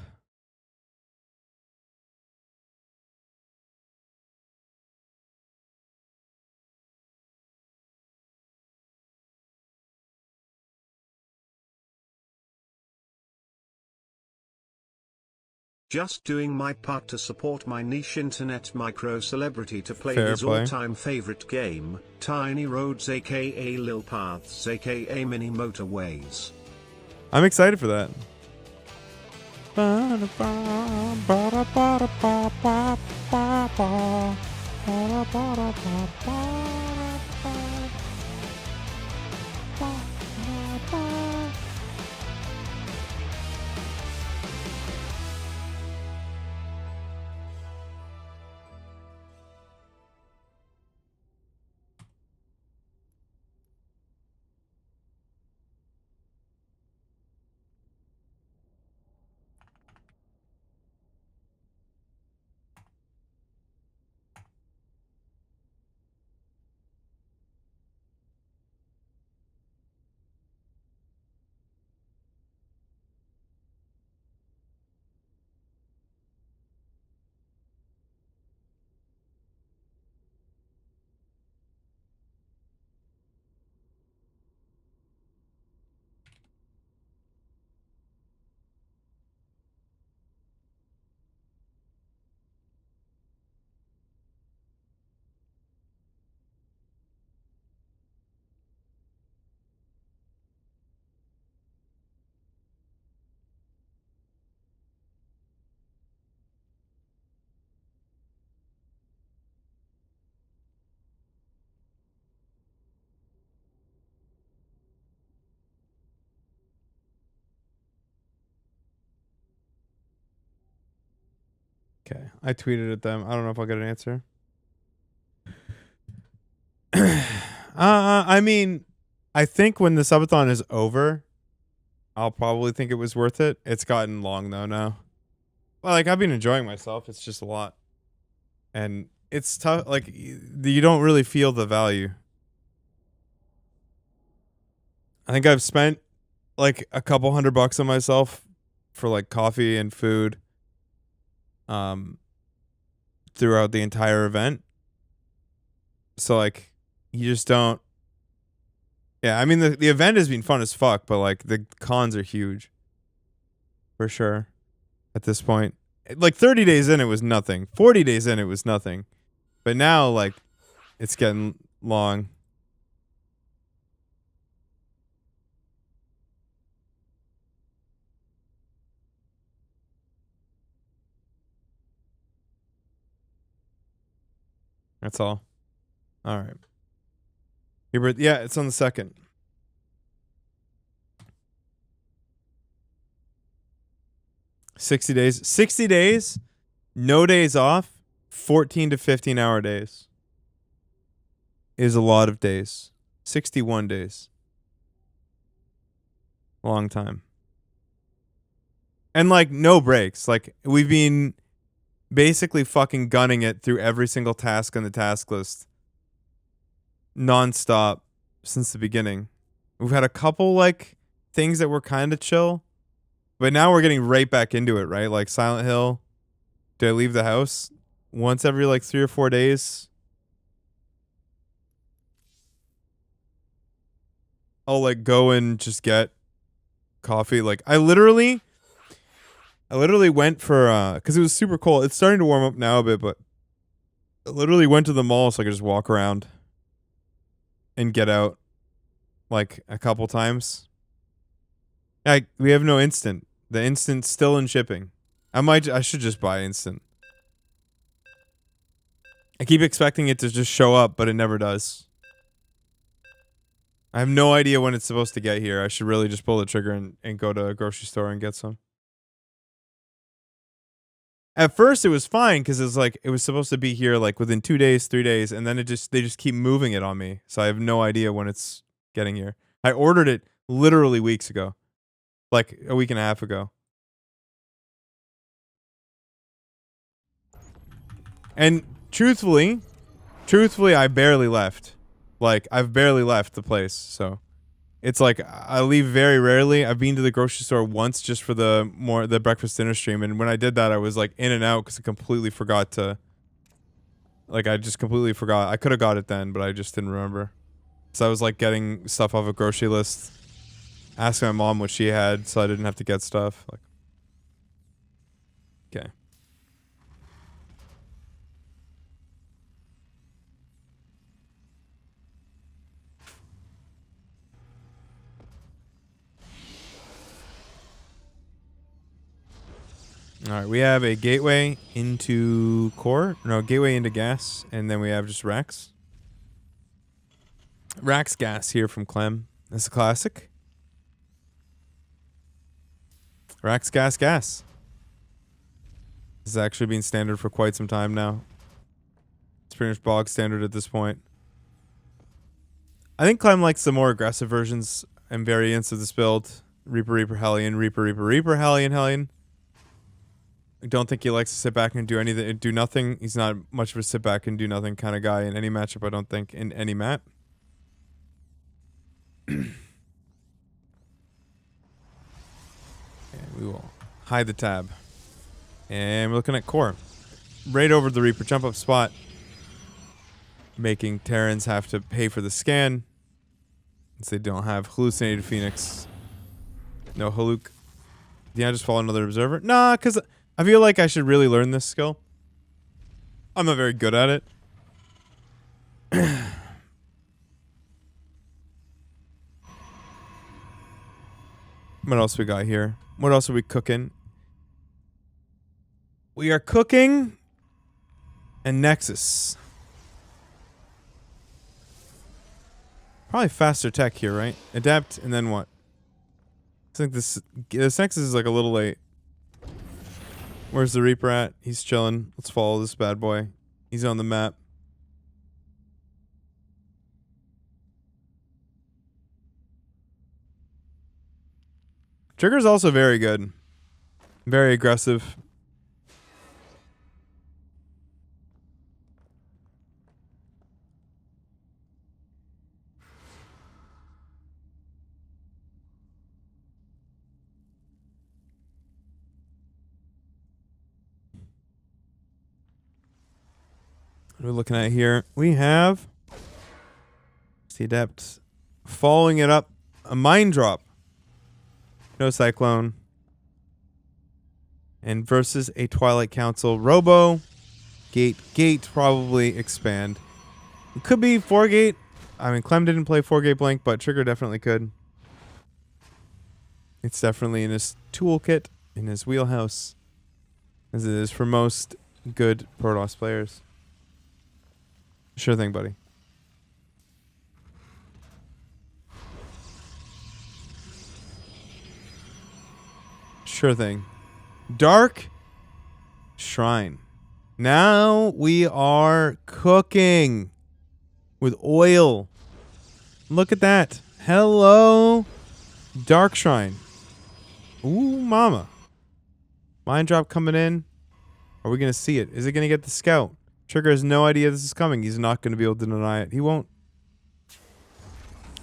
Just doing my part to support my niche internet micro celebrity to play Fair his play. all-time favorite game, Tiny Roads aka Lil Paths aka Mini Motorways. I'm excited for that. Okay. I tweeted at them. I don't know if I'll get an answer. I mean, I think when the subathon is over, I'll probably think it was worth it. It's gotten long though now. Well, like I've been enjoying myself. It's just a lot. And it's tough. Like you don't really feel the value. I think I've spent like a couple $100 on myself for like coffee and food throughout the entire event. So like you just don't. Yeah, I mean the event has been fun as fuck, but like the cons are huge. For sure. At this point. Like 30 days in it was nothing. 40 days in it was nothing. But now like it's getting long. That's all. All right. Hubert, yeah, it's on the 2nd. $60. 60 days, no days off, 14 to 15 hour days. Is a lot of days. 61 days. Long time. And like no breaks. Like we've been basically fucking gunning it through every single task on the task list. Non-stop since the beginning. We've had a couple like things that were kind of chill. But now we're getting right back into it, right? Like Silent Hill. Do I leave the house once every like 3 or 4 days? I'll like go and just get coffee. Like I literally went for because it was super cold. It's starting to warm up now a bit, but I literally went to the mall so I could just walk around and get out like a couple times. We have no instant. The instant's still in shipping. I should just buy instant. I keep expecting it to just show up, but it never does. I have no idea when it's supposed to get here. I should really just pull the trigger and go to a grocery store and get some. At first it was fine because it was supposed to be here like within 2 days, 3 days, and then they just keep moving it on me. So I have no idea when it's getting here. I ordered it literally weeks ago. Like a week and a half ago. And truthfully, I barely left. Like I've barely left the place, so it's like I leave very rarely. I've been to the grocery store once just for the breakfast dinner stream, and when I did that I was like in and out because I completely forgot to I just completely forgot. I could have got it then, but I just didn't remember. So I was like getting stuff off a grocery list. Asking my mom what she had so I didn't have to get stuff. Like, okay. All right, we have a gateway into core. No, gateway into gas, and then we have just racks. Racks gas here from Clem. That's a classic. Racks, gas. This has actually been standard for quite some time now. It's pretty much bog standard at this point. I think Clem likes the more aggressive versions and variants of this build. Reaper, Hellion, Reaper, Hellion. I don't think he likes to sit back and do nothing. He's not much of a sit back and do nothing kind of guy in any matchup, I don't think, in any map. We will hide the tab. And we're looking at core. Right over the Reaper jump up spot. Making Terrans have to pay for the scan. Since they don't have hallucinated Phoenix. No Haluk. Did I just follow another observer? Nah, because I feel like I should really learn this skill. I'm not very good at it. What else we got here? What else are we cooking? We are cooking a Nexus. Probably faster tech here, right? Adapt and then what? I think this Nexus is like a little late. Where's the Reaper at? He's chilling. Let's follow this bad boy. He's on the map. Trigger's also very good. Very aggressive. What are we looking at here? We have the Adept following it up. A mine drop. No Cyclone. And versus a Twilight Council. Robo. Gate probably expand. It could be 4-gate. I mean, Clem didn't play 4-gate blank, but Trigger definitely could. It's definitely in his toolkit, in his wheelhouse, as it is for most good Protoss players. Sure thing, buddy. Sure thing. Dark Shrine. Now we are cooking with oil. Look at that. Hello, Dark Shrine. Ooh, mama. Mine drop coming in. Are we going to see it? Is it going to get the scout? Trigger has no idea this is coming. He's not going to be able to deny it. He won't.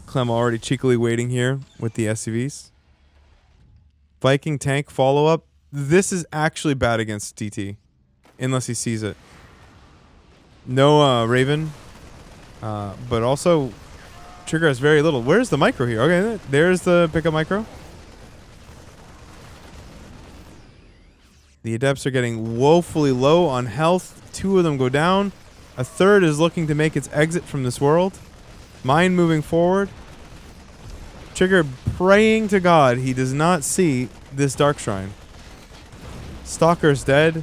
Clem already cheekily waiting here with the SUVs. Viking tank follow-up. This is actually bad against DT. Unless he sees it. No Raven. But also, Trigger has very little. Where's the micro here? Okay, there's the pickup micro. The Adepts are getting woefully low on health. 2 of them go down. A third is looking to make its exit from this world. Mine moving forward. Trigger praying to God he does not see this Dark Shrine. Stalker's dead.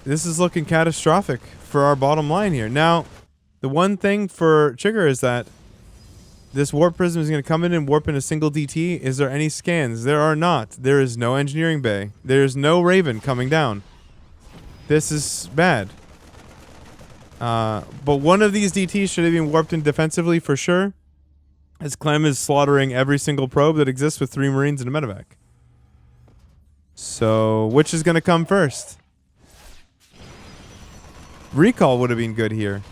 This is looking catastrophic for our bottom line here. Now, the one thing for Trigger is that this warp prism is going to come in and warp in a single DT. Is there any scans? There are not. There is no engineering bay. There is no Raven coming down. This is bad. But one of these DTs should have been warped in defensively for sure. As Clem is slaughtering every single probe that exists with 3 Marines and a medevac. So, which is going to come first? Recall would have been good here.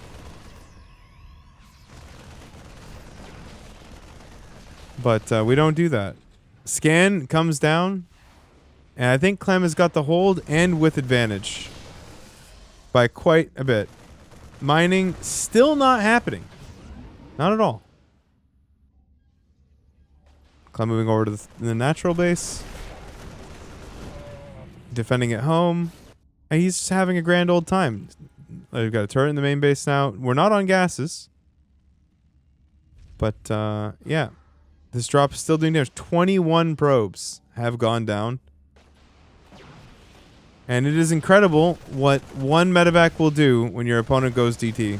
But we don't do that. Scan comes down. And I think Clem has got the hold and with advantage. By quite a bit. Mining still not happening. Not at all. Clem moving over to the natural base. Defending at home. And he's just having a grand old time. We've got a turret in the main base now. We're not on gases. But, yeah. This drop is still doing damage. 21 probes have gone down. And it is incredible what one medevac will do when your opponent goes DT.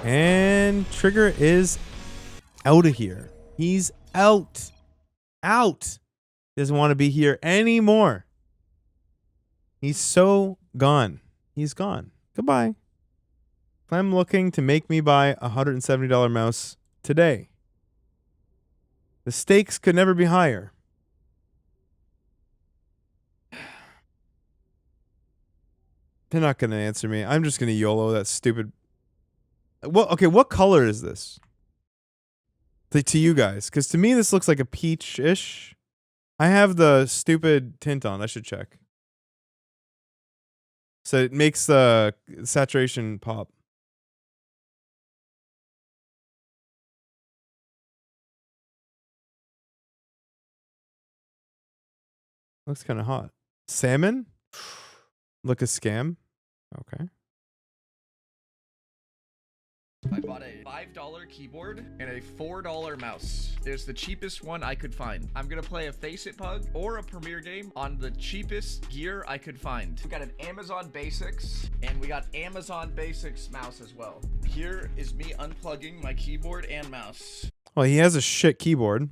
And Trigger is out of here. He's out. Out. Doesn't want to be here anymore. He's so gone. He's gone. Goodbye. I'm looking to make me buy a $170 mouse today. The stakes could never be higher. They're not going to answer me. I'm just going to YOLO that stupid... Okay, what color is this? To you guys. Because to me, this looks like a peach-ish. I have the stupid tint on. I should check. So it makes the saturation pop. Looks kind of hot. Salmon? Look a scam. Okay. I bought a $5 keyboard and a $4 mouse. It's the cheapest one I could find. I'm gonna play a Face It Pug or a Premiere game on the cheapest gear I could find. We got an Amazon Basics and we got Amazon Basics mouse as well. Here is me unplugging my keyboard and mouse. Well, he has a shit keyboard,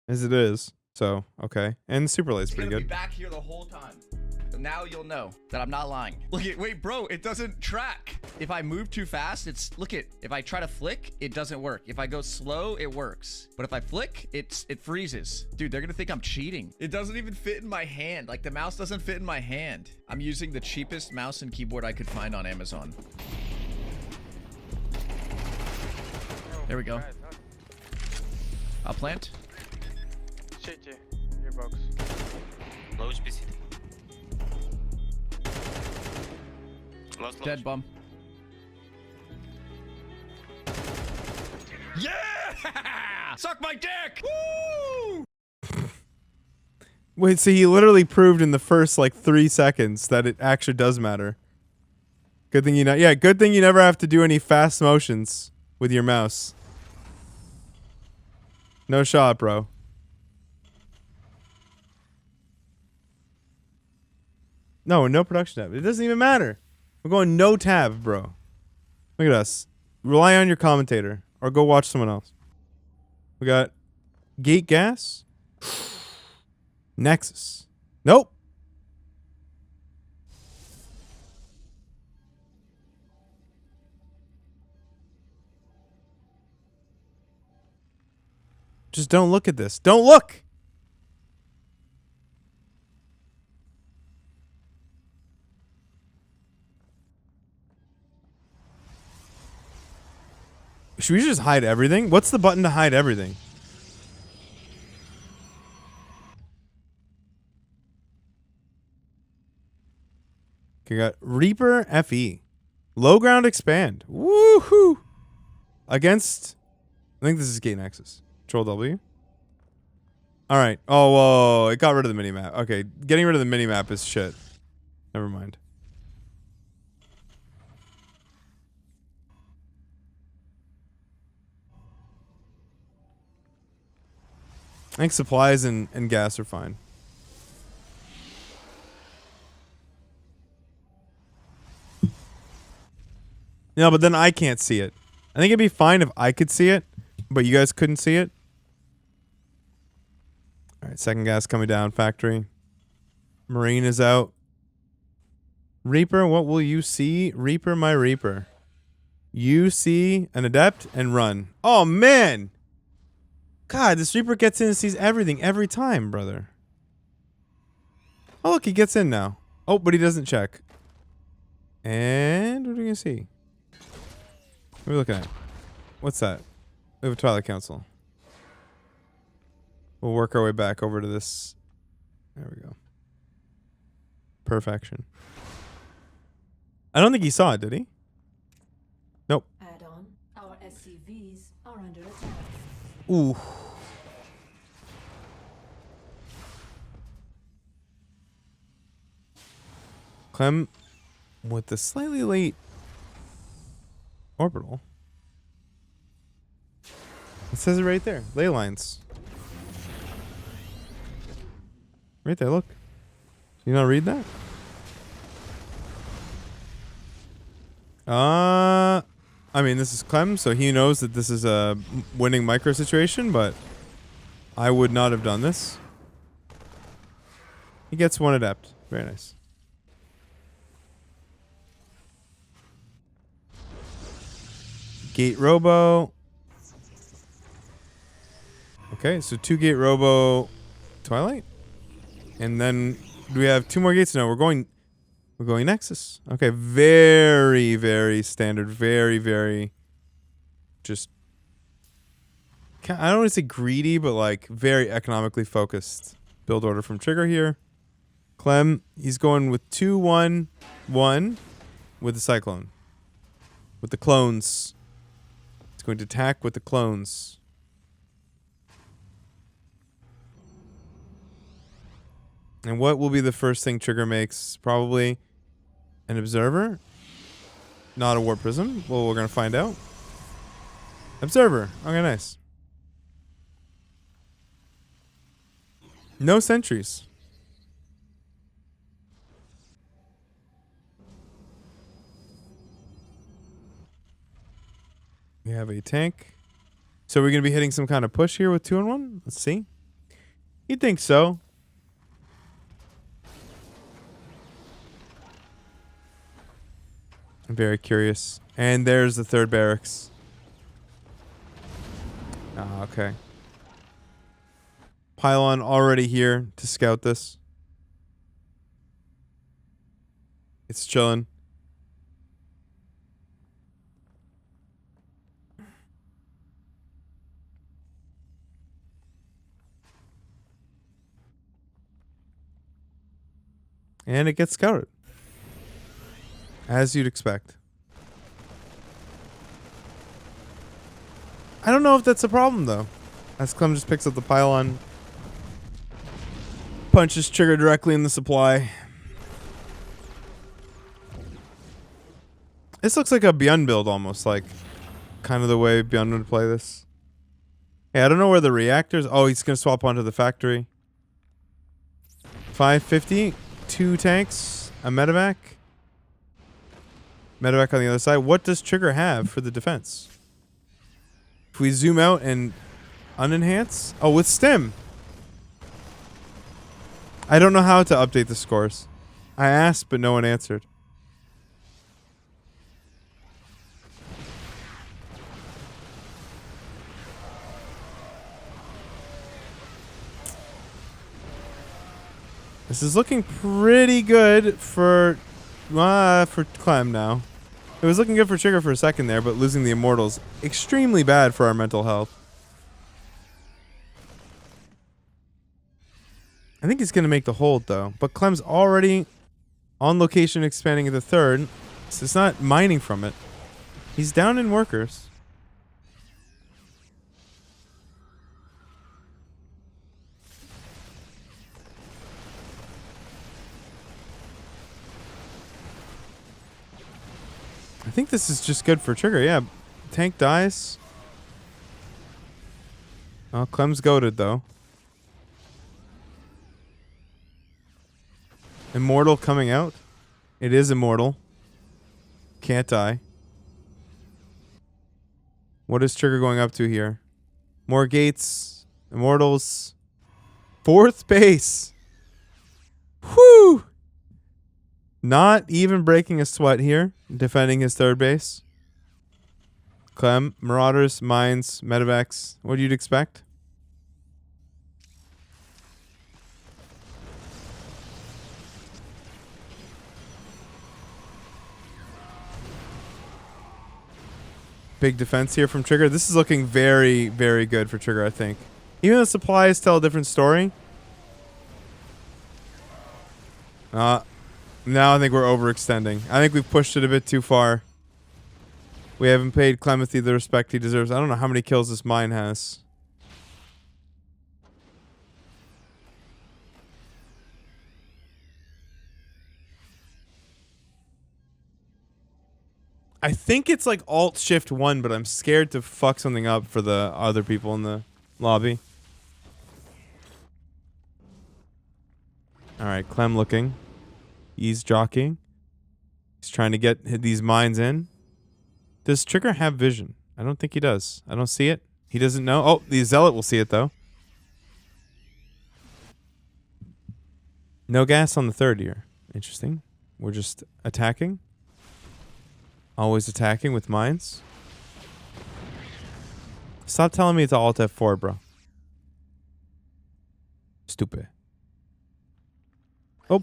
as it is. So, okay. And Super Light's pretty It's gonna good. be back here the whole time. So now you'll know that I'm not lying. Look at, wait, bro, it doesn't track. If I move too fast, if I try to flick, it doesn't work. If I go slow, it works. But if I flick, it freezes. Dude, they're gonna think I'm cheating. It doesn't even fit in my hand. Like the mouse doesn't fit in my hand. I'm using the cheapest mouse and keyboard I could find on Amazon. There we go. I'll plant. City, your box. Low HP city. Dead bum. Yeah! Suck my dick! Woo! Wait, so he literally proved in the first like 3 seconds that it actually does matter. Good thing you know. Yeah, good thing you never have to do any fast motions with your mouse. No shot, bro. No production tab. It doesn't even matter. We're going no tab, bro. Look at us. Rely on your commentator or go watch someone else. We got Gate Gas. Nexus. Nope. Just don't look at this. Don't look. Should we just hide everything? What's the button to hide everything? Okay, got Reaper FE. Low ground expand. Woohoo! Against, I think this is Gate Nexus. Control W. Alright. Oh, whoa. It got rid of the minimap. Okay, getting rid of the minimap is shit. Never mind. I think supplies and gas are fine. No, but then I can't see it. I think it'd be fine if I could see it, but you guys couldn't see it. All right, second gas coming down, factory. Marine is out. Reaper, what will you see? Reaper, my Reaper. You see an adept and run. Oh, man. God, this Reaper gets in and sees everything every time, brother. Oh, look, he gets in now. Oh, but he doesn't check. And what are we going to see? What are we looking at? What's that? We have a Twilight Council. We'll work our way back over to this. There we go. Perfection. I don't think he saw it, did he? Nope. Add on. Our SCVs are under attack. Ooh. Clem with the slightly late orbital. It says it right there. Ley lines. Right there, look. You not read that? I mean, this is Clem, so he knows that this is a winning micro situation, but I would not have done this. He gets one adept. Very nice. Gate Robo. Okay, so 2 Gate Robo Twilight. And then do we have 2 more gates? No, we're going Nexus. Okay, very, very standard. Very, very just, I don't want to say greedy, but like very economically focused build order from Trigger here. Clem, he's going with 2-1-1 with the Cyclone. With the clones. He's going to attack with the clones. And what will be the first thing Trigger makes? Probably an Observer. Not a Warp Prism. Well, we're going to find out. Observer. Okay, nice. No sentries. We have a tank. So we're going to be hitting some kind of push here with 2 and 1? Let's see. You'd think so. I'm very curious. And there's the 3rd barracks. Ah, okay. Pylon already here to scout this. It's chilling. And it gets scouted. As you'd expect. I don't know if that's a problem, though. As Clem just picks up the pylon. Punches trigger directly in the supply. This looks like a Beyond build, almost. Like, kind of the way Beyond would play this. Hey, I don't know where the reactors... Oh, he's going to swap onto the factory. 550. 2 tanks. A medevac. Medevac on the other side. What does Trigger have for the defense? If we zoom out and unenhance... Oh, with stim. I don't know how to update the scores. I asked, but no one answered. This is looking pretty good for Clem now. It was looking good for Trigger for a second there, but losing the Immortals, extremely bad for our mental health. I think he's going to make the hold, though. But Clem's already on location expanding at the 3rd, so it's not mining from it. He's down in workers. I think this is just good for Trigger. Yeah, tank dies. Oh, Clem's goated, though. Immortal coming out. It is immortal. Can't die. What is Trigger going up to here? More gates. Immortals. 4th base. Whew! Not even breaking a sweat here. Defending his 3rd base. Clem, Marauders, Mines, Medevacs. What you'd expect? Big defense here from Trigger. This is looking very, very good for Trigger, I think. Even the supplies tell a different story. Now I think we're overextending. I think we've pushed it a bit too far. We haven't paid Clementhy the respect he deserves. I don't know how many kills this mine has. I think it's like Alt-Shift-1, but I'm scared to fuck something up for the other people in the lobby. Alright, Clem looking. He's jockeying. He's trying to get these mines in. Does Trigger have vision? I don't think he does. I don't see it. He doesn't know. Oh, the Zealot will see it, though. No gas on the 3rd here. Interesting. We're just attacking. Always attacking with mines. Stop telling me it's Alt F4, bro. Stupid. Oh.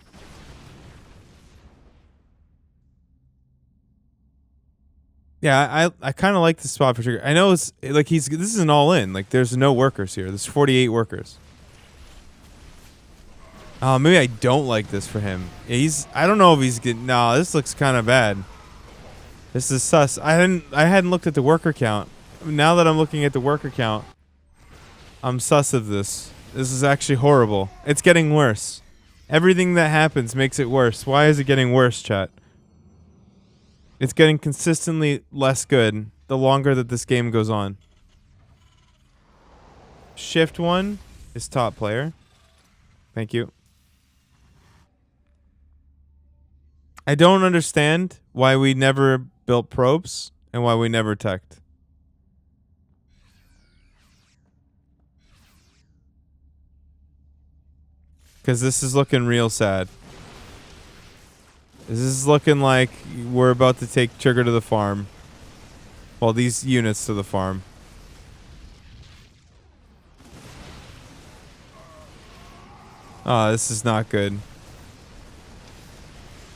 Yeah, I kind of like the spot for Trigger. I know it's like this is an all-in. Like there's no workers here. There's 48 workers. Oh, maybe I don't like this for him. I don't know if he's getting. No, this looks kind of bad. This is sus. I hadn't looked at the worker count. Now that I'm looking at the worker count, I'm sus of this. This is actually horrible. It's getting worse. Everything that happens makes it worse. Why is it getting worse, chat? It's getting consistently less good the longer that this game goes on. Shift 1 is top player. Thank you. I don't understand why we never built probes and why we never teched. Because this is looking real sad. This is looking like we're about to take Trigger to the farm. Well, these units to the farm. Oh, this is not good.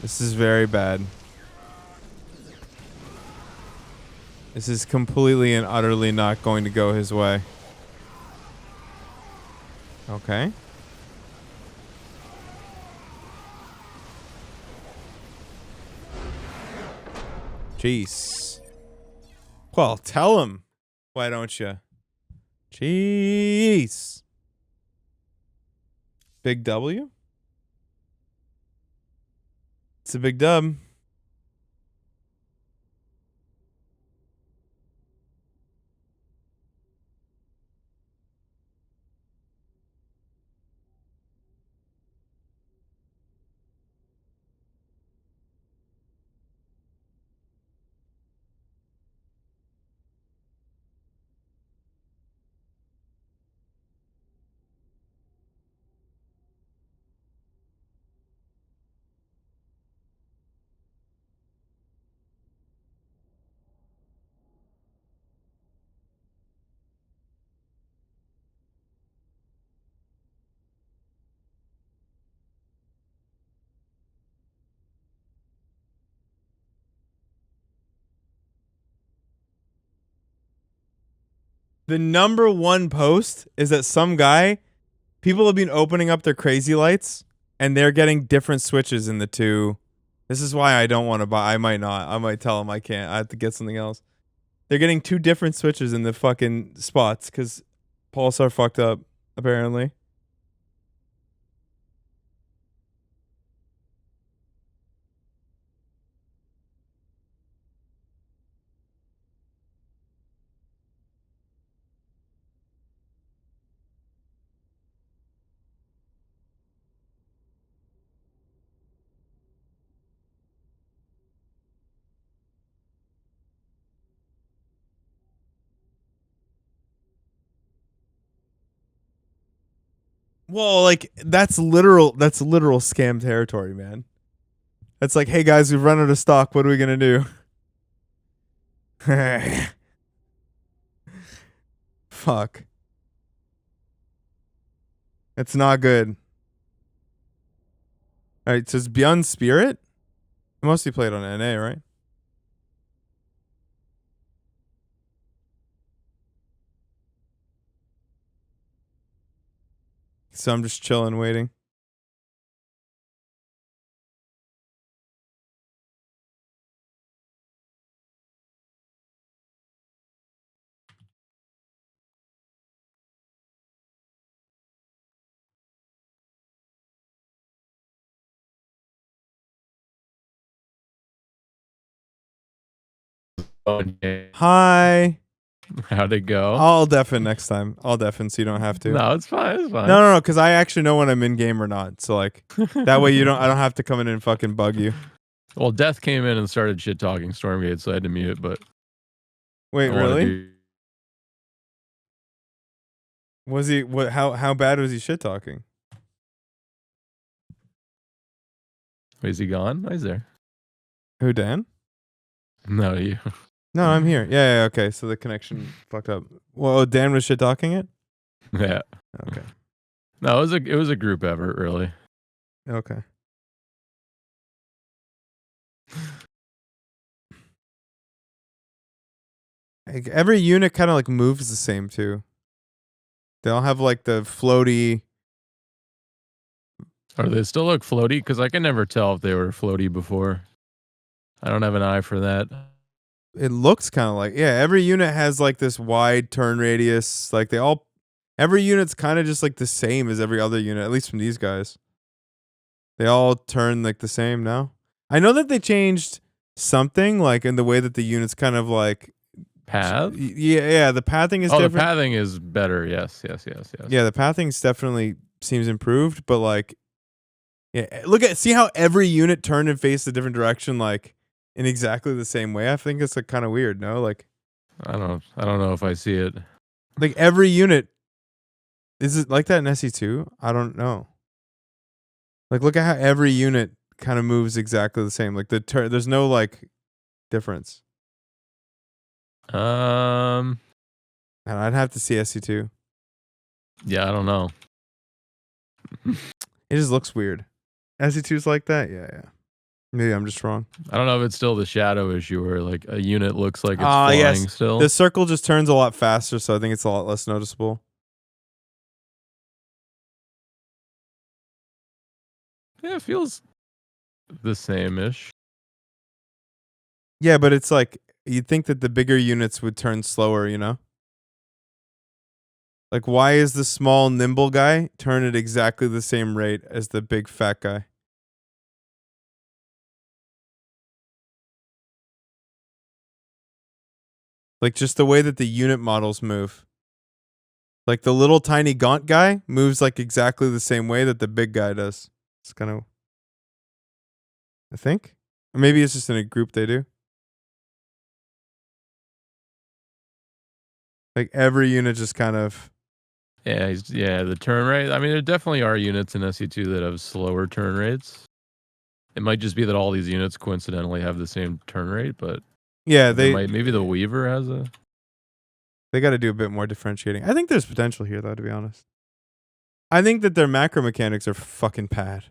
This is very bad. This is completely and utterly not going to go his way. Okay. Jeez. Well, tell him. Why don't you? Jeez. Big W? It's a big dub. The number one post is that some guy, people have been opening up their crazy lights and they're getting different switches in the two. This is why I don't want to buy. I might not. I might tell them I can't. I have to get something else. They're getting two different switches in the fucking spots because Pulsar fucked up, apparently. Well, like that's literal scam territory, man. That's like, hey guys, we've run out of stock. What are we gonna do? Fuck. It's not good. Alright, so it's Beyond Spirit? It mostly played on NA, right? So I'm just chilling, waiting. Hi. How'd it go? I'll deafen next time. I'll deafen so you don't have to. No, it's fine. It's fine. No, because I actually know when I'm in game or not. So like that way I don't have to come in and fucking bug you. Well, Death came in and started shit talking Stormgate, so I had to mute. But wait, really? Was he? What? How bad was he shit talking? Wait, is he gone? Oh, he's there. Who, Dan? No, you. No, I'm here. Yeah, okay. So the connection fucked up. Well, Dan was shit talking it? Yeah. Okay. No, it was a group effort, really. Okay. Like, every unit kind of like moves the same too. They all have like the floaty. Or they still look floaty? Because I can never tell if they were floaty before. I don't have an eye for that. It looks kind of like, yeah, every unit has like this wide turn radius. Like every unit's kind of just like the same as every other unit, at least from these guys. They all turn like the same now. I know that they changed something like in the way that the units kind of like Path? Yeah, the pathing is the different. pathing is better. Yes. Yeah, the pathing definitely seems improved, but like, yeah, see how every unit turned and faced a different direction, like in exactly the same way. I think it's like kind of weird, no? Like, I don't know if I see it. like every unit, is it like that in SE2? I don't know. Like, look at how every unit kind of moves exactly the same. Like there's no like difference. Um, And I'd have to see SE2. Yeah, I don't know. It just looks weird. SE2's like that? Yeah. Maybe I'm just wrong. I don't know if it's still the shadow issue where like a unit looks like it's flying yes. still. The circle just turns a lot faster, so I think it's a lot less noticeable. Yeah, it feels the same-ish. Yeah, but it's like you'd think that the bigger units would turn slower, you know? Like, why is the small, nimble guy turn at exactly the same rate as the big, fat guy? Like, just the way that the unit models move. Like, the little, tiny, gaunt guy moves, like, exactly the same way that the big guy does. It's kind of... I think? Or maybe it's just in a group they do. Like, every unit just kind of... Yeah, the turn rate. I mean, there definitely are units in SE2 that have slower turn rates. It might just be that all these units coincidentally have the same turn rate, but yeah, maybe the Weaver has a... They got to do a bit more differentiating. I think there's potential here, though, to be honest. I think that their macro mechanics are fucking bad.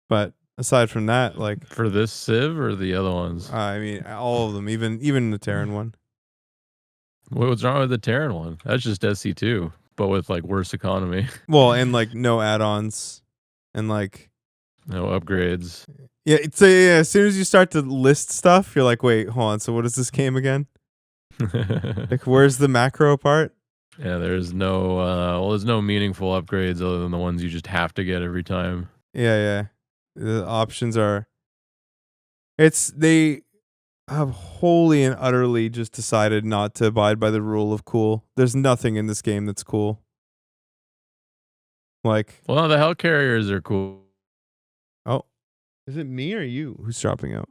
But aside from that, like... For this Civ or the other ones? I mean, all of them, even the Terran one. What's wrong with the Terran one? That's just SC2, but with like worse economy. Well, and like no add-ons, and like no upgrades. Yeah, as soon as you start to list stuff, you're like, wait, hold on. So what is this game again? Like, where's the macro part? Yeah, there's no there's no meaningful upgrades other than the ones you just have to get every time. Yeah. The options are. They have wholly and utterly just decided not to abide by the rule of cool. There's nothing in this game that's cool. Like, well, the Hellcarriers are cool. Oh, is it me or you who's dropping out?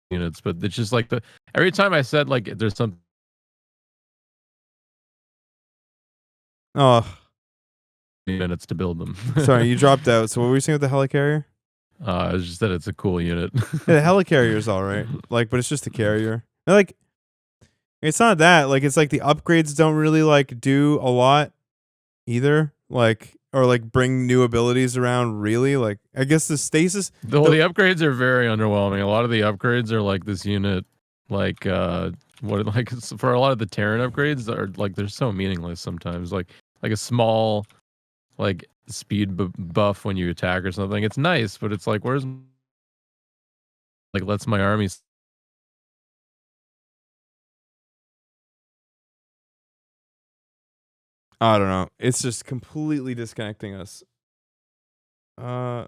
Units, but it's just like every time I said like there's some. Oh. Minutes to build them. Sorry, you dropped out. So what were you saying with the helicarrier? I was just that it's a cool unit. Yeah, the helicarrier's all right. Like, but it's just a carrier. Like, it's not that. Like, it's like the upgrades don't really like do a lot either. Like, or like bring new abilities around. Really, like, I guess the stasis. The upgrades are very underwhelming. A lot of the upgrades are like this unit, like for a lot of the Terran upgrades are like they're so meaningless sometimes. Like a small, like speed buff when you attack or something. It's nice, but it's like where's like lets my army. I don't know. It's just completely disconnecting us. That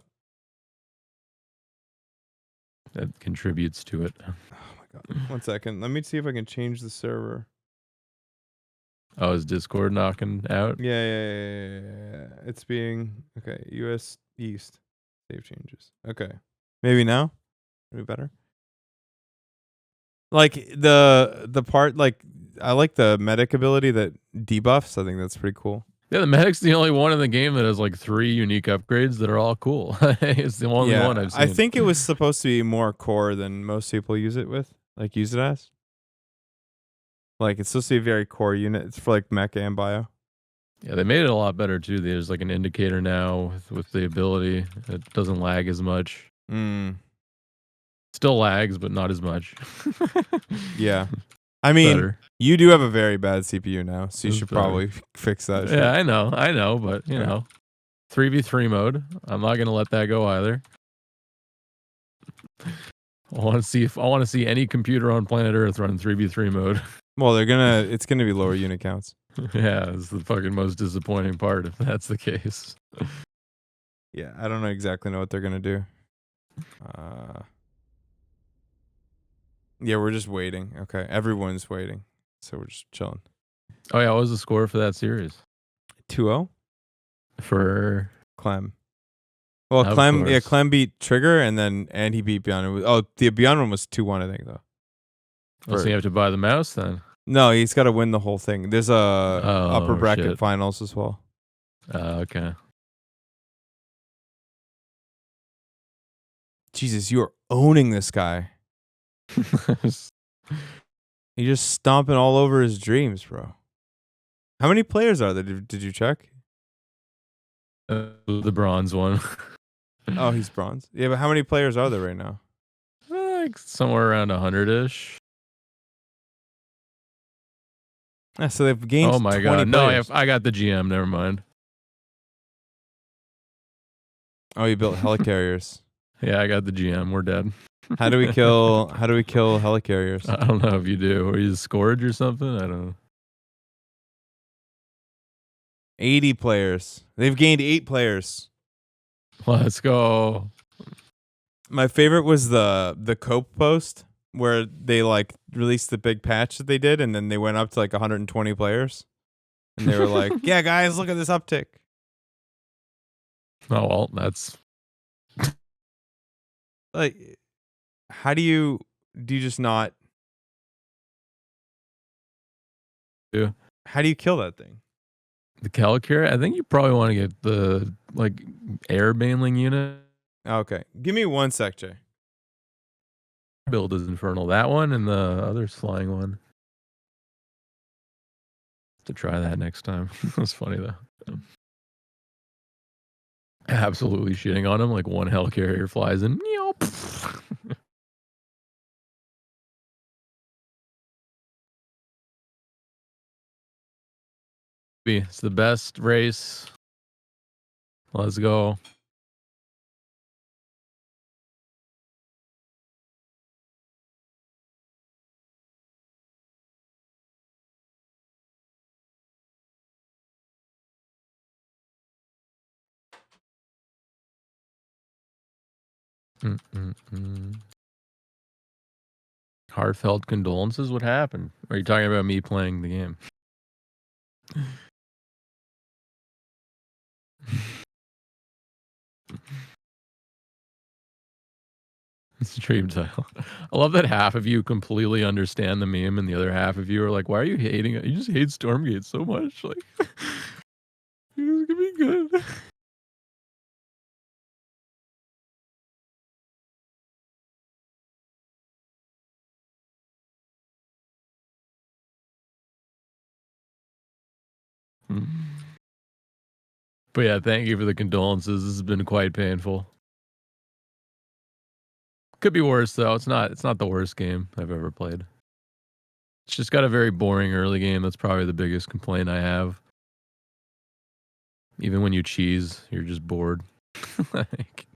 contributes to it. Oh my god. 1 second. Let me see if I can change the server. Oh, is Discord knocking out? Yeah. It's being okay. US East. Save changes. Okay. Maybe now? Maybe better. Like the part, like I like the medic ability that debuffs. I think that's pretty cool. Yeah, the medic's the only one in the game that has like 3 unique upgrades that are all cool. It's the only one I've seen. I think it was supposed to be more core than most people use it with. Like use it as. Like it's supposed to be a very core unit. It's for like mecha and bio. Yeah, they made it a lot better too. There's like an indicator now with the ability. It doesn't lag as much. Still lags, but not as much. Yeah. I mean, Better. You do have a very bad CPU now, so you should probably fix that. Yeah, I know, but you know, 3v3 mode. I'm not gonna let that go either. I want to see any computer on planet Earth run 3v3 mode. Well, it's gonna be lower unit counts. Yeah, it's the fucking most disappointing part if that's the case. Yeah, I don't know exactly what they're gonna do. Yeah, we're just waiting. Okay, everyone's waiting, so we're just chilling. Oh yeah, what was the score for that series? 2-0 for Clem. Well, Of Clem, yeah, course. Clem beat Trigger, and he beat Beyond. Oh, the Beyond one was 2-1, I think, though. Oh, so you have to buy the mouse then? No, he's got to win the whole thing. There's a upper bracket shit. finals as well. Okay. Jesus, you are owning this guy. You're just stomping all over his dreams, bro. How many players are there? Did you check? The bronze one. Oh, he's bronze. Yeah, but how many players are there right now? Like somewhere around 100-ish. Yeah, so they've gained. Oh my 20 god! No, players. I got the GM. Never mind. Oh, you built helicarriers. Yeah, I got the GM. We're dead. How do we kill? How do we kill helicarriers? I don't know if you do. Or you scourge or something. I don't know. 80 players. They've gained 8 players. Let's go. My favorite was the Cope post where they like released the big patch that they did, and then they went up to like 120 players, and they were like, "Yeah, guys, look at this uptick." Oh well, that's like, how do you just not? Yeah. How do you kill that thing? the Calicar. I think you probably want to get the like air baneling unit. Okay, give me 1 sec, Jay. Build is infernal. That one and the other flying one. To try that next time. That's funny though. Absolutely shitting on him. Like one helicarrier flies in. It's the best race. Let's go. Heartfelt condolences? What happened? Are you talking about me playing the game? Stream title. I love that half of you completely understand the meme and the other half of you are like, why are you hating it? You just hate Stormgate so much. Like, it's gonna be good. But yeah, thank you for the condolences. This has been quite painful. Could be worse though. It's not the worst game I've ever played. It's just got a very boring early game. That's probably the biggest complaint I have. Even when you cheese, you're just bored. Like,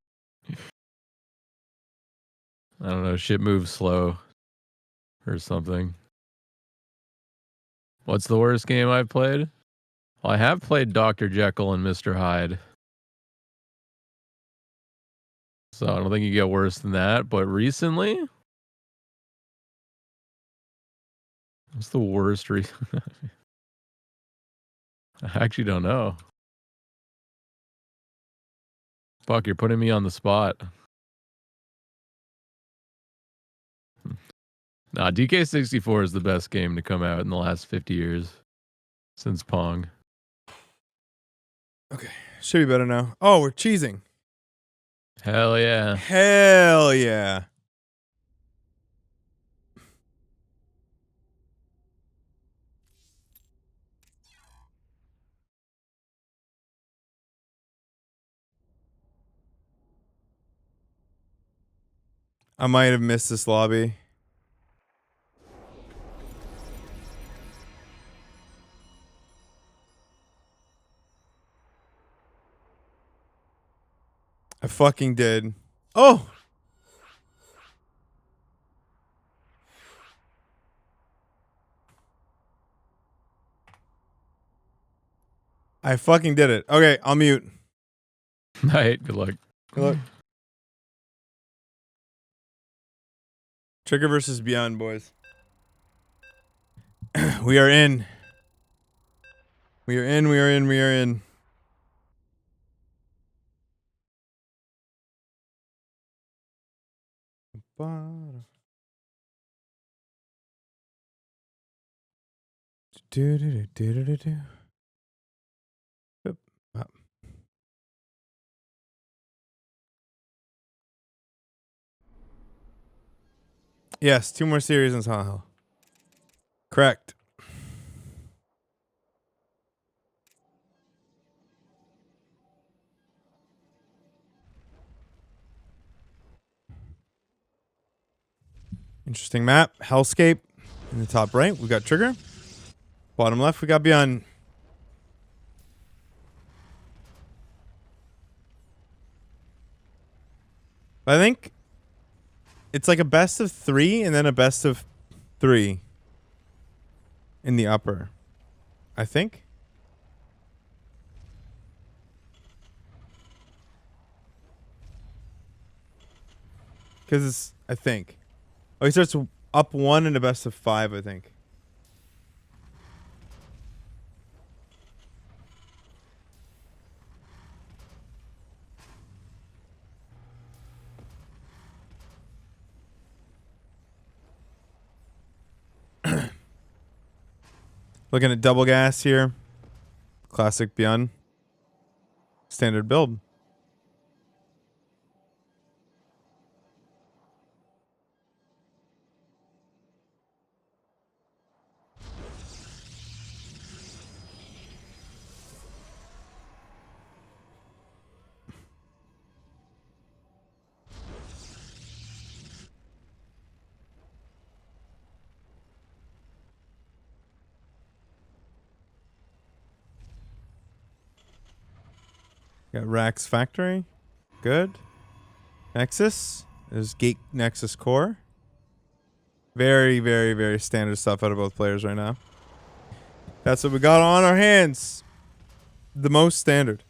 I don't know, shit moves slow or something. What's the worst game I've played? Well, I have played Dr. Jekyll and Mr. Hyde. So I don't think you get worse than that. But recently, what's the worst reason? I actually don't know. Fuck, you're putting me on the spot. Nah, DK64 is the best game to come out in the last 50 years since Pong. Okay, should be better now. Oh, we're cheesing. Hell yeah. Hell yeah. I might have missed this lobby. I fucking did. Oh! I fucking did it. Okay, I'll mute. Night. Good luck. Good luck. Trigger versus Beyond, boys. We are in. We are in. We are in. We are in. Do do do do do do. Yep. Up. Yes, 2 more series in Silent Hill. Correct. Interesting map. Hellscape in the top right. We got Trigger. Bottom left, we got Beyond. I think it's like a best of 3 and then a best of 3 in the upper. I think. Because it's, I think. Oh, he starts up 1 and a best of 5, I think. Looking at double gas here. Classic Beyond. Standard build. Got Rax Factory. Good. Nexus. There's Gate Nexus Core. Very, very, very standard stuff out of both players right now. That's what we got on our hands. The most standard.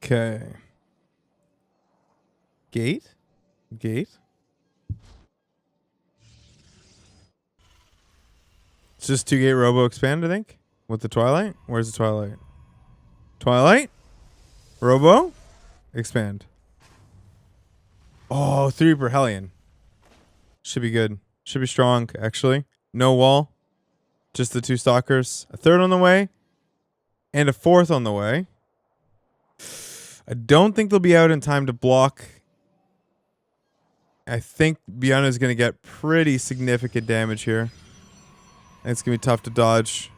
Okay. Gate? Gate? It's just 2 gate robo expand, I think. With the Twilight? Where's the Twilight? Twilight? Robo? Expand. Oh, 3 per Hellion. Should be good. Should be strong, actually. No wall. Just the 2 stalkers. A 3rd on the way. And a 4th on the way. I don't think they'll be out in time to block. I think Beyond is going to get pretty significant damage here. And it's going to be tough to dodge.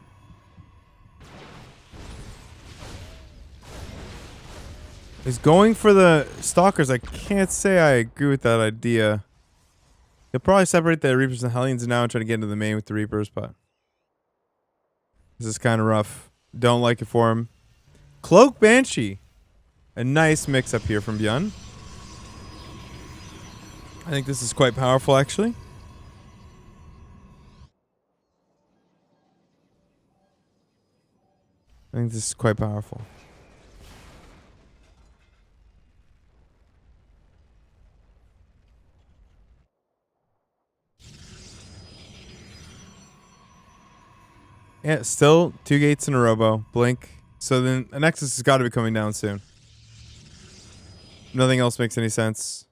He's going for the stalkers. I can't say I agree with that idea. He'll probably separate the Reapers and Hellions now and try to get into the main with the Reapers, but this is kind of rough. Don't like it for him. Cloak Banshee. A nice mix up here from Beyond. I think this is quite powerful, actually. I think this is quite powerful. Yeah, still 2 gates in a robo. Blink. So then a Nexus has got to be coming down soon. Nothing else makes any sense.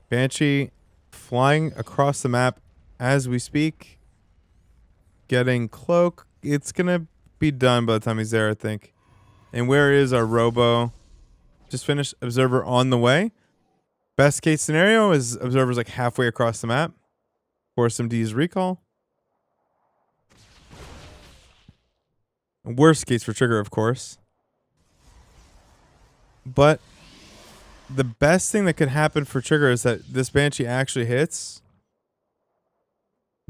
Banshee flying across the map as we speak. Getting Cloak. It's going to be done by the time he's there, I think. And where is our robo? Just finished. Observer on the way. Best case scenario is observer's like halfway across the map. Force some D's recall. Worst case for trigger, of course. But the best thing that could happen for trigger is that this Banshee actually hits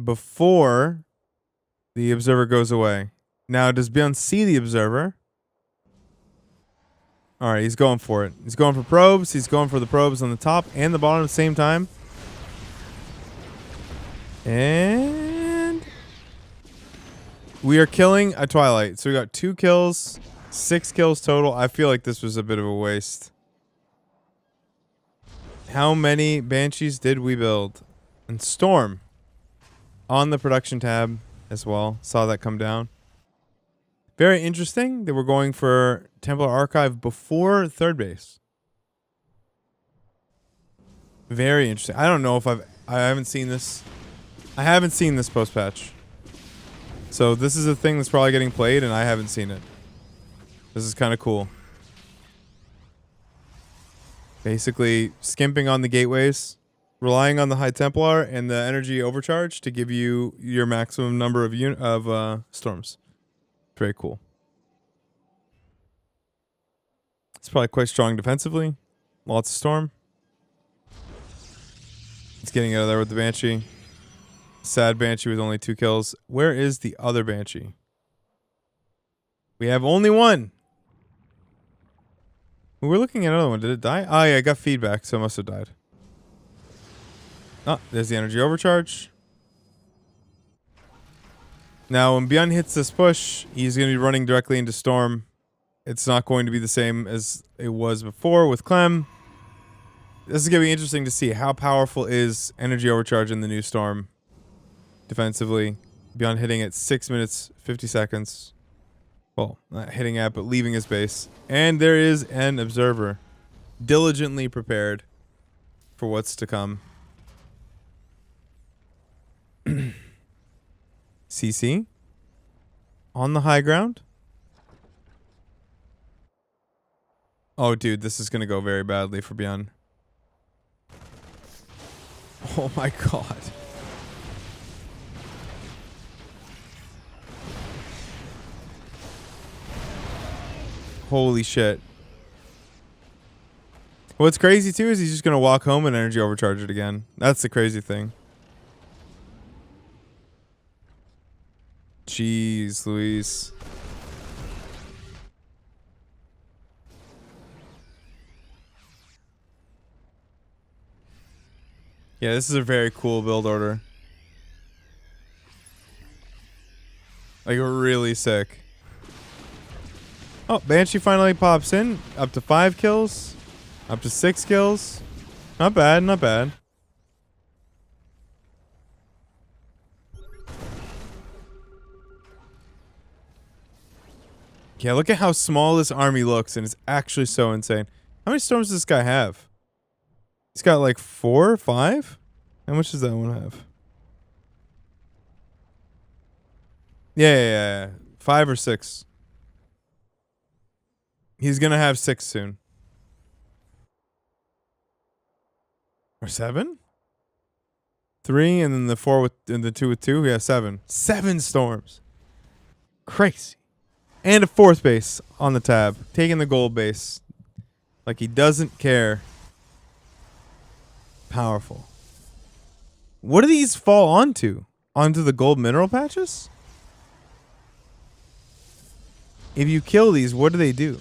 before the observer goes away. Now, does Beyond see the observer? All right, he's going for it. He's going for probes. He's going for the probes on the top and the bottom at the same time. And we are killing a Twilight. So we got 2 kills, 6 kills total. I feel like this was a bit of a waste. How many Banshees did we build? And Storm on the production tab as well. Saw that come down. Very interesting that we're going for Templar Archive before third base. Very interesting. I don't know if I haven't seen this. I haven't seen this post patch. So this is a thing that's probably getting played and I haven't seen it. This is kind of cool. Basically skimping on the gateways, relying on the High Templar and the energy overcharge to give you your maximum number of storms. Very cool. It's probably quite strong defensively. Lots of storm. It's getting out of there with the Banshee. Sad Banshee with only 2 kills. Where is the other Banshee? We have only one. We're looking at another one. Did it die? Oh, yeah, I got feedback, so it must have died. Oh, there's the energy overcharge. Now, when Beyond hits this push, he's going to be running directly into Storm. It's not going to be the same as it was before with Clem. This is going to be interesting to see how powerful is energy overcharge in the new Storm defensively. Beyond hitting at 6 minutes, 50 seconds. Well, not hitting at, but leaving his base. And there is an observer diligently prepared for what's to come. CC on the high ground. Oh, dude, this is going to go very badly for Beyond. Oh, my God. Holy shit. What's crazy, too, is he's just going to walk home and energy overcharge it again. That's the crazy thing. Jeez, Louise. Yeah, this is a very cool build order. Like, really sick. Oh, Banshee finally pops in. Up to 5 kills. Up to 6 kills. Not bad, not bad. Yeah, look at how small this army looks, and it's actually so insane. How many storms does this guy have? He's got like 4 or 5? How much does that one have? Yeah. 5 or 6. He's gonna have 6 soon. Or 7? 3, and then the 4 with, and the 2 with 2. Yeah, 7. 7 storms. Crazy. And a 4th base on the tab. Taking the gold base. Like he doesn't care. Powerful. What do these fall onto? Onto the gold mineral patches? If you kill these, what do they do?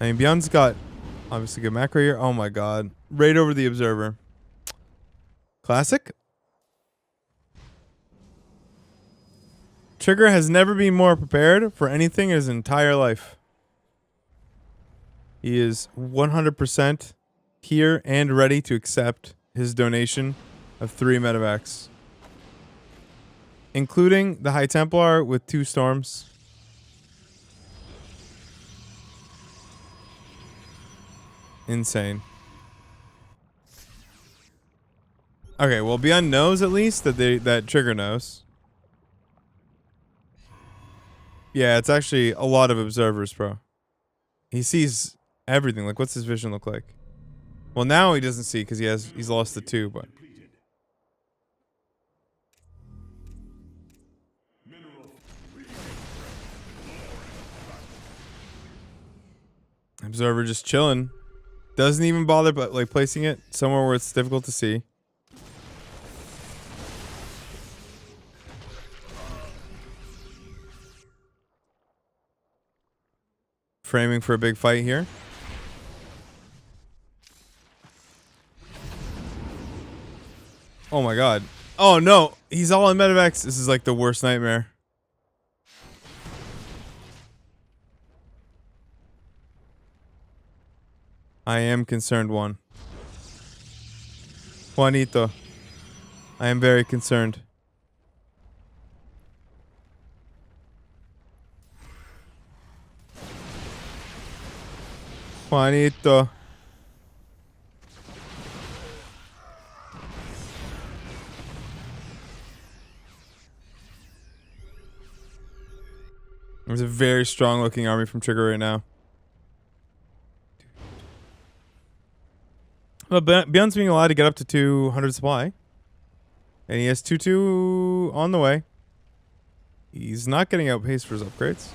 I mean, Beyond's got obviously good macro here. Oh my god. Right over the observer. Classic. Trigger has never been more prepared for anything in his entire life. He is 100% here and ready to accept his donation of 3 medevacs, including the High Templar with 2 storms. Insane. Okay, well, Beyond knows at least that Trigger knows. Yeah, it's actually a lot of observers, bro. He sees everything. Like, what's his vision look like? Well, now he doesn't see because he's lost the 2, but. Observer just chilling. Doesn't even bother but like placing it somewhere where it's difficult to see. Framing for a big fight here. Oh my god. Oh no, he's all in medevacs. This is like the worst nightmare. I am concerned, one. Juanito. I am very concerned. Juanito. There's a very strong looking army from Trigger right now. Well, Beyond's being allowed to get up to 200 supply. And he has 2-2 on the way. He's not getting outpaced for his upgrades.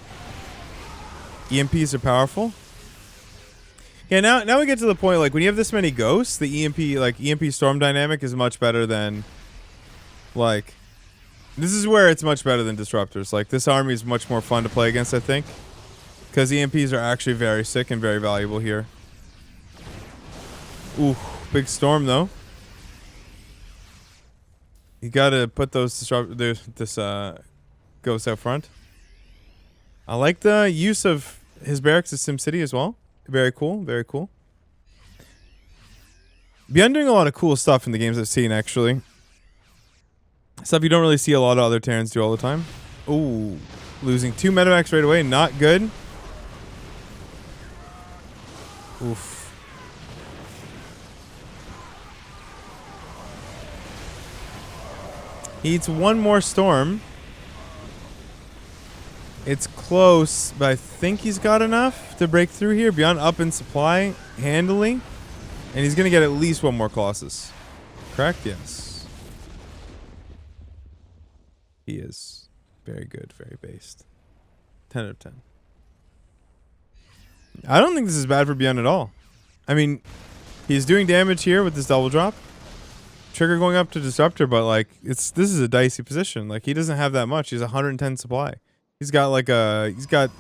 EMPs are powerful. Yeah, now we get to the point, like, when you have this many ghosts, the EMP storm dynamic is much better than, like, this is where it's much better than disruptors. Like, this army is much more fun to play against, I think. Because EMPs are actually very sick and very valuable here. Ooh, big storm though. You gotta put those ghosts out front. I like the use of his barracks as SimCity as well. Very cool, very cool. Beyond doing a lot of cool stuff in the games I've seen, actually. Stuff you don't really see a lot of other Terrans do all the time. Ooh, losing 2 medevacs right away, not good. Oof. He eats one more storm. It's close, but I think he's got enough to break through here. Beyond up in supply handily. And he's going to get at least one more Colossus. Correct? Yes. He is very good, very based. 10 out of 10. I don't think this is bad for Beyond at all. I mean, he's doing damage here with this double drop. Trigger going up to Disruptor, but like this is a dicey position. Like he doesn't have that much. He's 110 supply. He's got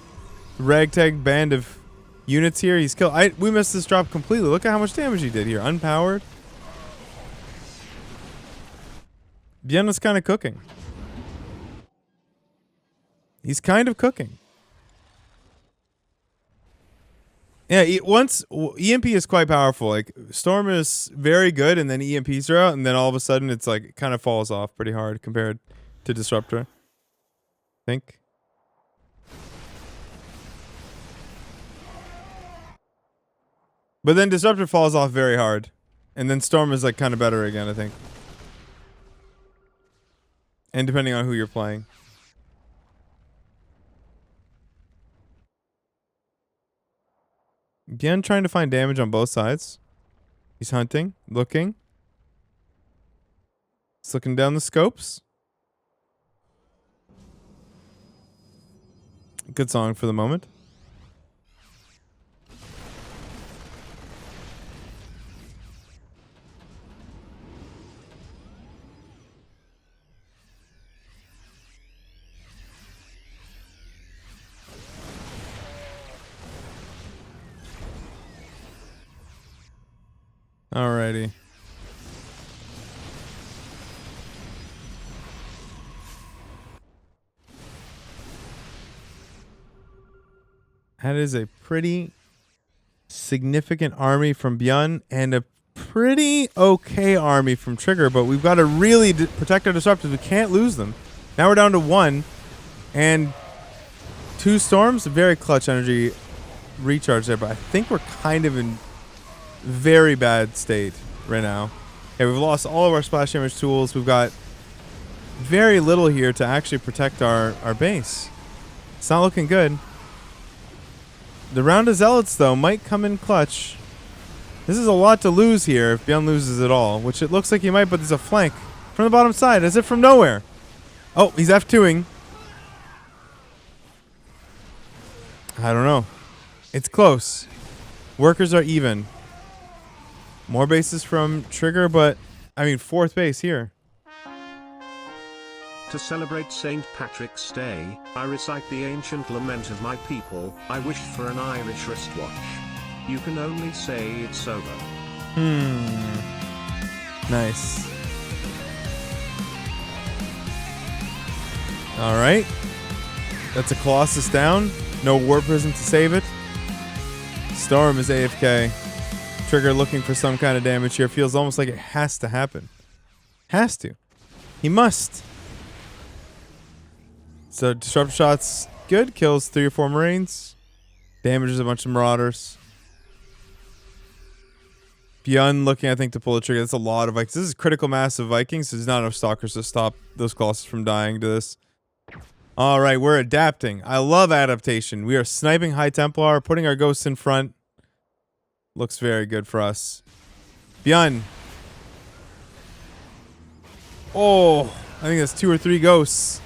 ragtag band of units here. He's killed. We missed this drop completely. Look at how much damage he did here. Unpowered. Bien was kind of cooking. He's kind of cooking. Yeah, EMP is quite powerful. Like Storm is very good, and then EMPs are out, and then all of a sudden it's like it kind of falls off pretty hard compared to Disruptor. I think. But then Disruptor falls off very hard, and then Storm is like kind of better again, I think. And depending on who you're playing. Again, trying to find damage on both sides. He's hunting, looking. He's looking down the scopes. Good song for the moment. Alrighty. That is a pretty significant army from Beyond and a pretty okay army from Trigger, but we've got to really protect our disruptors. We can't lose them. Now we're down to 1 and 2 storms. Very clutch energy recharge there, but I think we're kind of in very bad state right now. Okay, we've lost all of our splash damage tools. We've got very little here to actually protect our base. It's not looking good. The round of Zealots, though, might come in clutch. This is a lot to lose here if Beyond loses it all, which it looks like he might, but there's a flank from the bottom side, as if from nowhere. Oh, he's F2ing. I don't know. It's close. Workers are even. More bases from Trigger, but, I mean, 4th base here. To celebrate St. Patrick's Day, I recite the ancient lament of my people. I wished for an Irish wristwatch. You can only say it's over. Nice. Alright. That's a Colossus down. No War Prism to save it. Storm is AFK. Trigger looking for some kind of damage here. Feels almost like it has to happen. Has to. He must. So Disruptor Shot's good. Kills 3 or 4 Marines. Damages a bunch of Marauders. Beyond looking, I think, to pull the trigger. That's a lot of Vikings. This is critical mass of Vikings. So there's not enough Stalkers to stop those Colossus from dying to this. All right, we're adapting. I love adaptation. We are sniping High Templar, putting our ghosts in front. Looks very good for us. Beyond. Oh, I think that's 2 or 3 ghosts.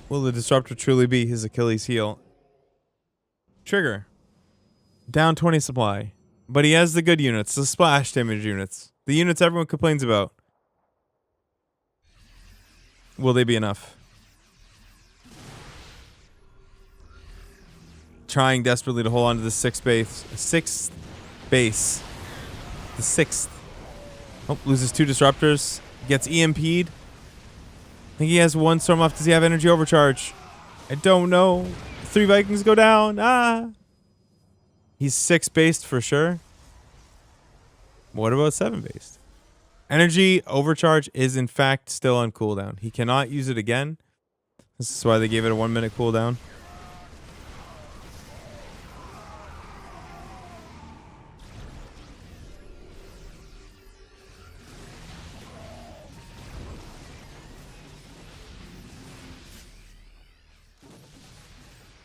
Will the Disruptor truly be his Achilles heel? Trigger. Down 20 supply. But he has the good units, the splash damage units. The units everyone complains about. Will they be enough? Trying desperately to hold on to the 6th base. 6th base. The 6th. Oh, loses 2 disruptors. Gets EMP'd. I think he has 1 storm left. Does he have energy overcharge? I don't know. 3 Vikings go down. Ah. He's 6 based for sure. What about 7 based? Energy overcharge is in fact still on cooldown. He cannot use it again. This is why they gave it a 1-minute cooldown.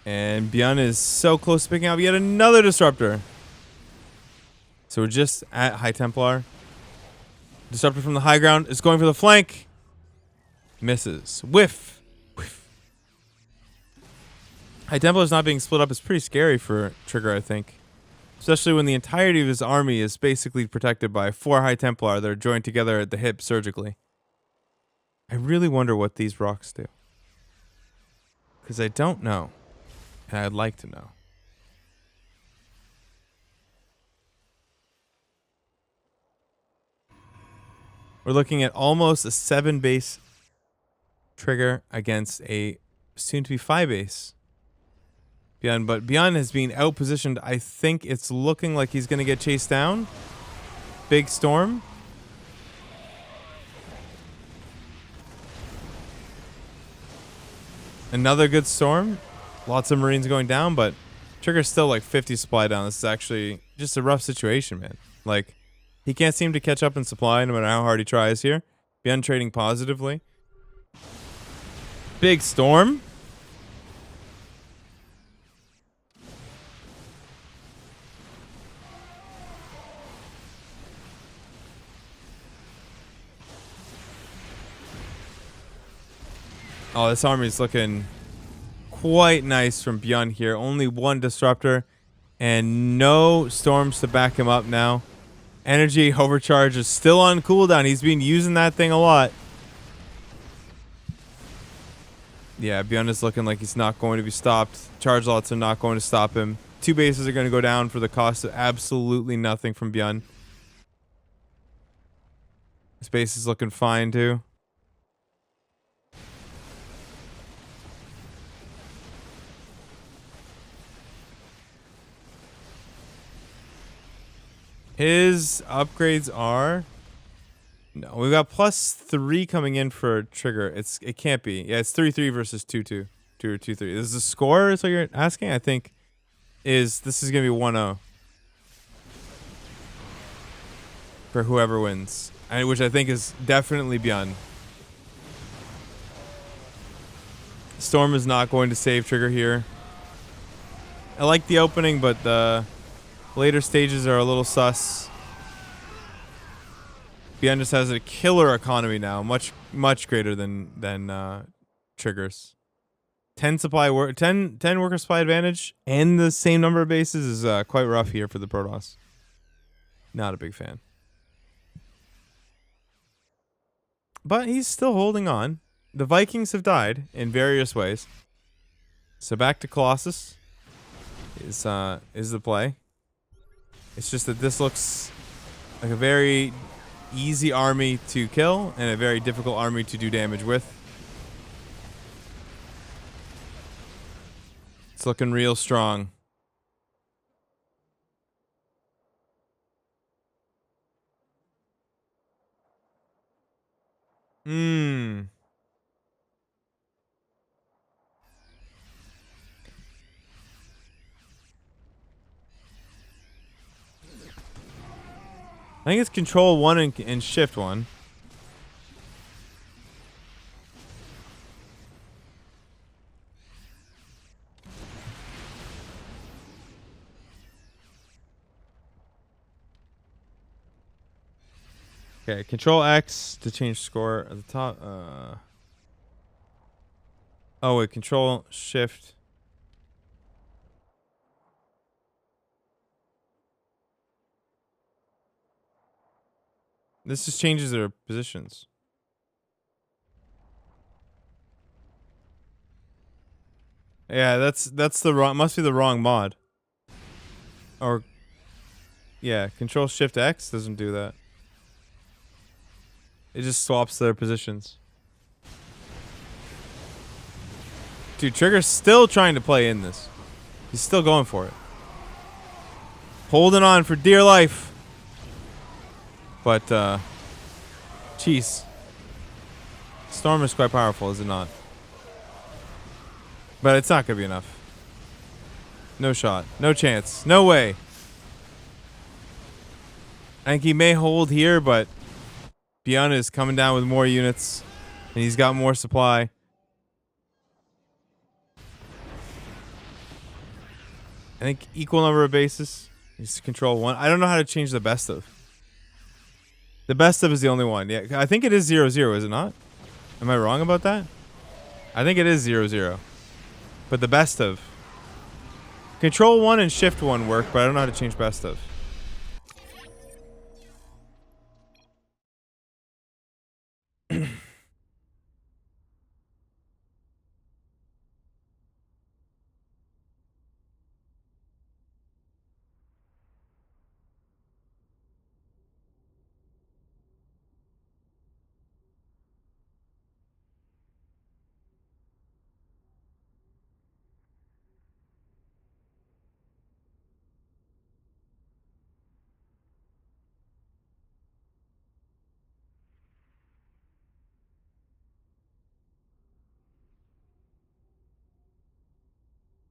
And Beyond is so close to picking up yet another Disruptor. So we're just at High Templar. Disruptor from the high ground is going for the flank. Misses. Whiff. Whiff. High Templar's not being split up is pretty scary for Trigger, I think. Especially when the entirety of his army is basically protected by 4 High Templar that are joined together at the hip surgically. I really wonder what these rocks do. Because I don't know. And I'd like to know. We're looking at almost a 7 base Trigger against a soon-to-be 5 base Beyond. But Beyond has been out-positioned. I think it's looking like he's going to get chased down. Big storm. Another good storm. Lots of Marines going down, but Trigger's still like 50 supply down. This is actually just a rough situation, man. Like, he can't seem to catch up in supply no matter how hard he tries here. Beyond trading positively. Big storm. Oh, this army is looking quite nice from Beyond here. Only 1 Disruptor and no storms to back him up now. Energy overcharge is still on cooldown. He's been using that thing a lot. Yeah, Beyond is looking like he's not going to be stopped. Charge lots are not going to stop him. 2 bases are going to go down for the cost of absolutely nothing from Beyond. This base is looking fine too. His upgrades are... No, we've got +3 coming in for Trigger. It can't be. Yeah, it's 3-3 versus 2-2. 2 or 2-3. Is the score is what you're asking? I think is this is gonna be 1-0 for whoever wins, which I think is definitely Beyond. Storm is not going to save Trigger here. I like the opening, but the later stages are a little sus. Beyond just has a killer economy now, much greater than Trigger's. 10 worker supply advantage and the same number of bases is quite rough here for the Protoss. Not a big fan. But he's still holding on. The Vikings have died in various ways. So back to Colossus is the play. It's just that this looks like a very easy army to kill and a very difficult army to do damage with. It's looking real strong. I think it's Control 1 and Shift 1. Okay, Control X to change score at the top. Oh wait, Control Shift. This just changes their positions. Yeah, that's the wrong. Must be the wrong mod. Or yeah, Control Shift X doesn't do that. It just swaps their positions. Dude, Trigger's still trying to play in this. He's still going for it. Holding on for dear life. But, jeez. Storm is quite powerful, is it not? But it's not going to be enough. No shot. No chance. No way. I think he may hold here, but Beyond is coming down with more units. And he's got more supply. I think equal number of bases. He's Control 1. I don't know how to change the best of. The best of is the only one. Yeah, I think it is 0-0, is it not? Am I wrong about that? I think it is 0-0. But the best of. Control 1 and Shift 1 work, but I don't know how to change best of.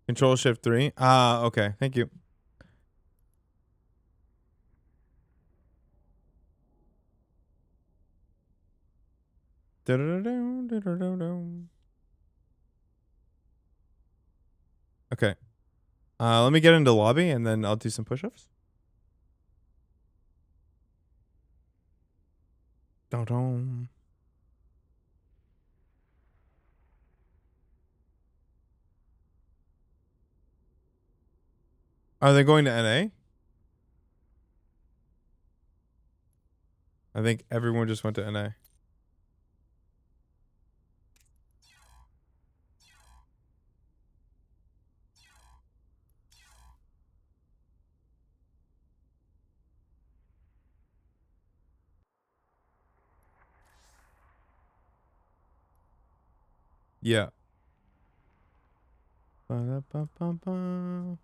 Control Shift 3. Ah, okay. Thank you. Okay. Let me get into lobby and then I'll do some push-ups. Dun-dun. Are they going to NA? I think everyone just went to NA. Yeah. Ba-da-ba-ba-ba.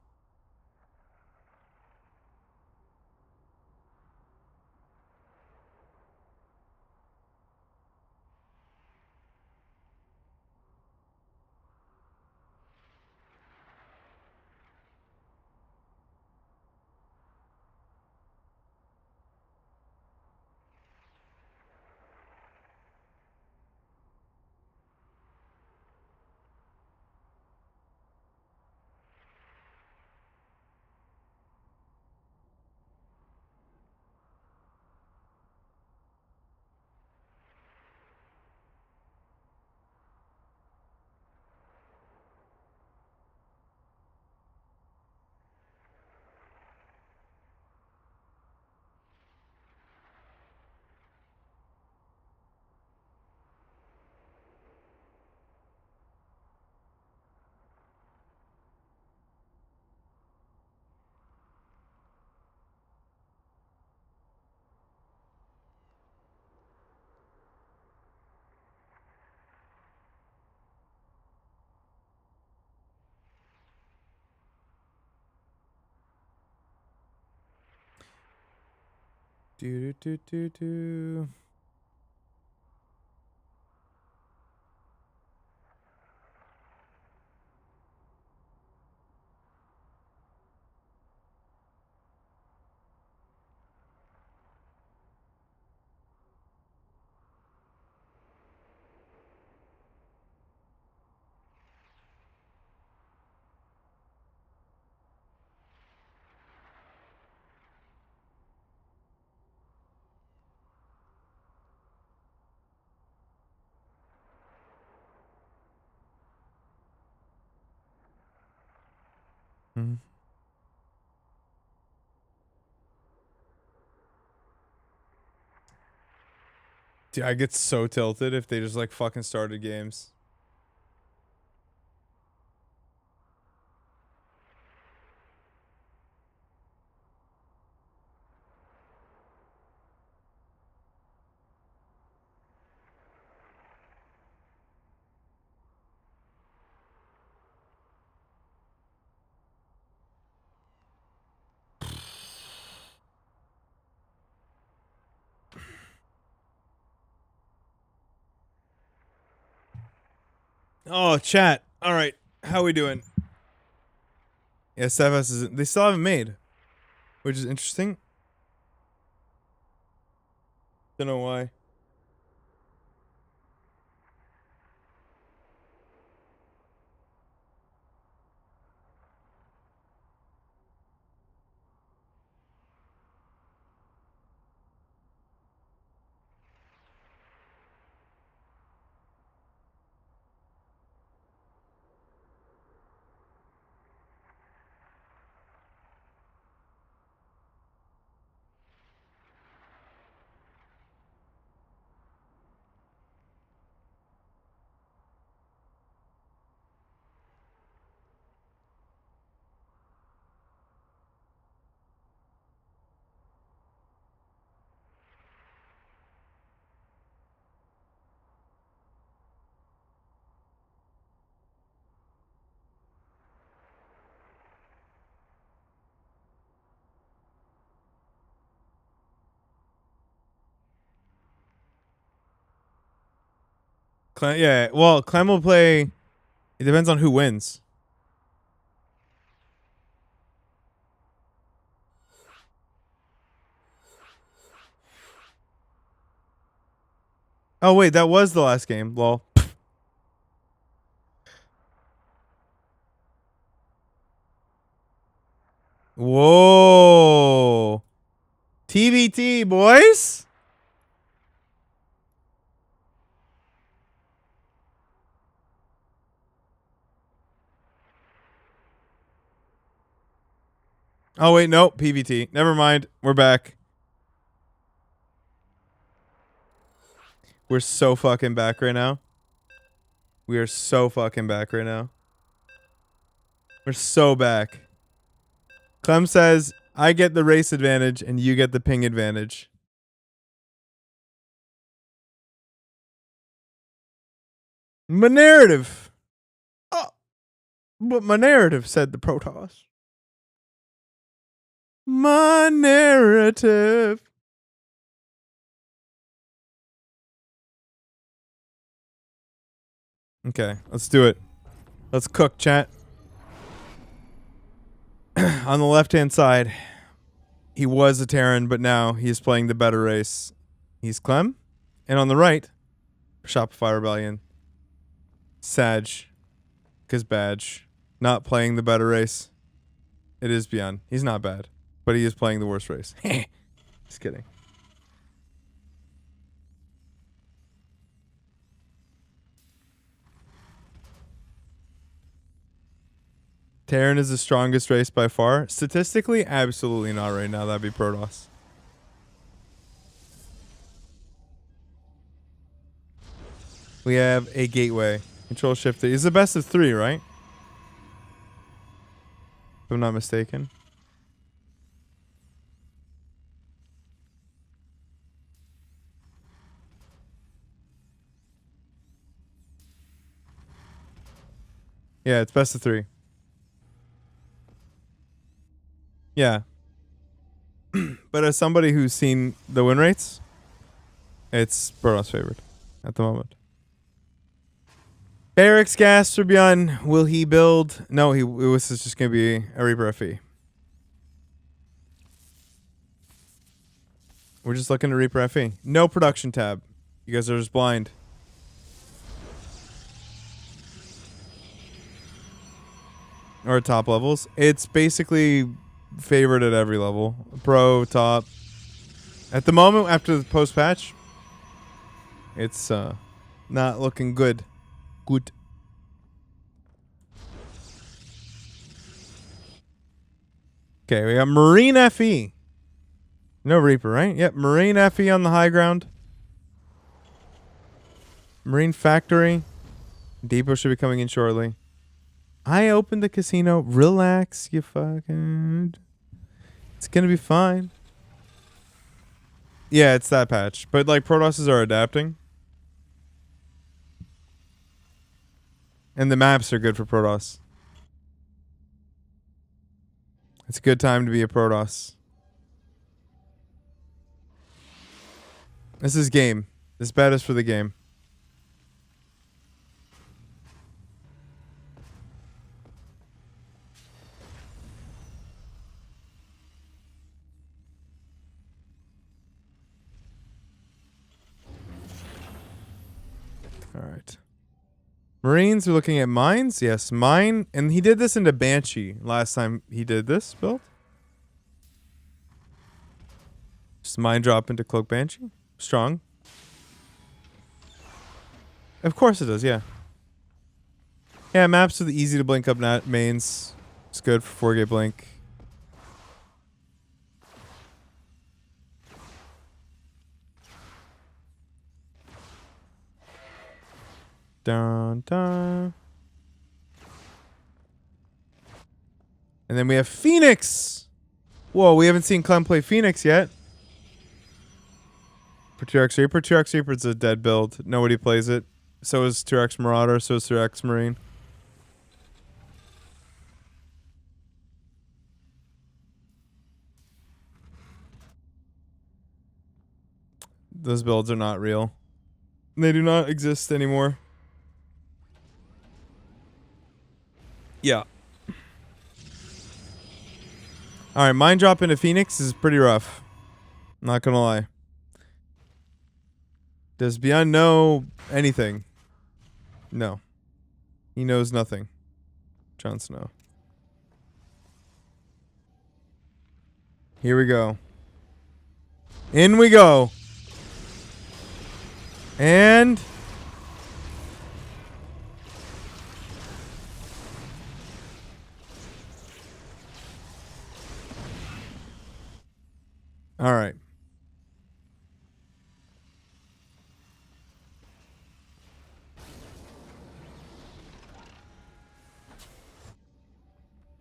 Do do do do do. Mhm. Dude, I get so tilted if they just like fucking started games. Oh, chat. All right, how we doing? Yeah, SFS is. They still haven't made, which is interesting. Don't know why. Yeah, well, Clem will play. It depends on who wins. Oh wait, that was the last game. Lol. Whoa. TBT, boys. Oh wait, no, PVT. Never mind. We're back. We're so fucking back right now. We are so fucking back right now. We're so back. Clem says, I get the race advantage and you get the ping advantage. My narrative. Oh, but my narrative, said the Protoss. My narrative. Okay, let's do it. Let's cook, chat. On the left-hand side, he was a Terran, but now he's playing the better race. He's Clem. And on the right, Shopify Rebellion. Sag. Because Badge. Not playing the better race. It is Beyond. He's not bad. But he is playing the worst race. Just kidding. Terran is the strongest race by far. Statistically, absolutely not right now. That'd be Protoss. We have a gateway. Control shift. It's the best of 3, right? If I'm not mistaken. Yeah, it's best of 3. Yeah. But as somebody who's seen the win rates, it's Protoss favored at the moment. Barracks gas for Beyond. Will he build? No, it was just going to be a Reaper FE. We're just looking to Reaper FE. No production tab. You guys are just blind. Or top levels. It's basically favored at every level. Pro, top. At the moment, after the post-patch, it's not looking good. Good. Okay, we got Marine FE. No Reaper, right? Yep, Marine FE on the high ground. Marine Factory. Depot should be coming in shortly. I opened the casino. Relax, you fucking... It's gonna be fine. Yeah, it's that patch. But, like, Protosses are adapting. And the maps are good for Protoss. It's a good time to be a Protoss. This is game. This bet is for the game. All right. Marines are looking at mines. Yes, mine. And he did this into Banshee last time he did this build. Just mine drop into Cloak Banshee. Strong. Of course it does, yeah. Yeah, maps with easy to blink up mains. It's good for 4-gate blink. Dun, dun. And then we have Phoenix. Whoa, we haven't seen Clem play Phoenix yet. For 2x Reaper. 2x Reaper is a dead build. Nobody plays it. So is 2x Marauder. So is 2x Marine. Those builds are not real. They do not exist anymore. Yeah. Alright, mine drop into Phoenix is pretty rough. Not gonna lie. Does Beyond know anything? No. He knows nothing. Jon Snow. Here we go. In we go. And... all right.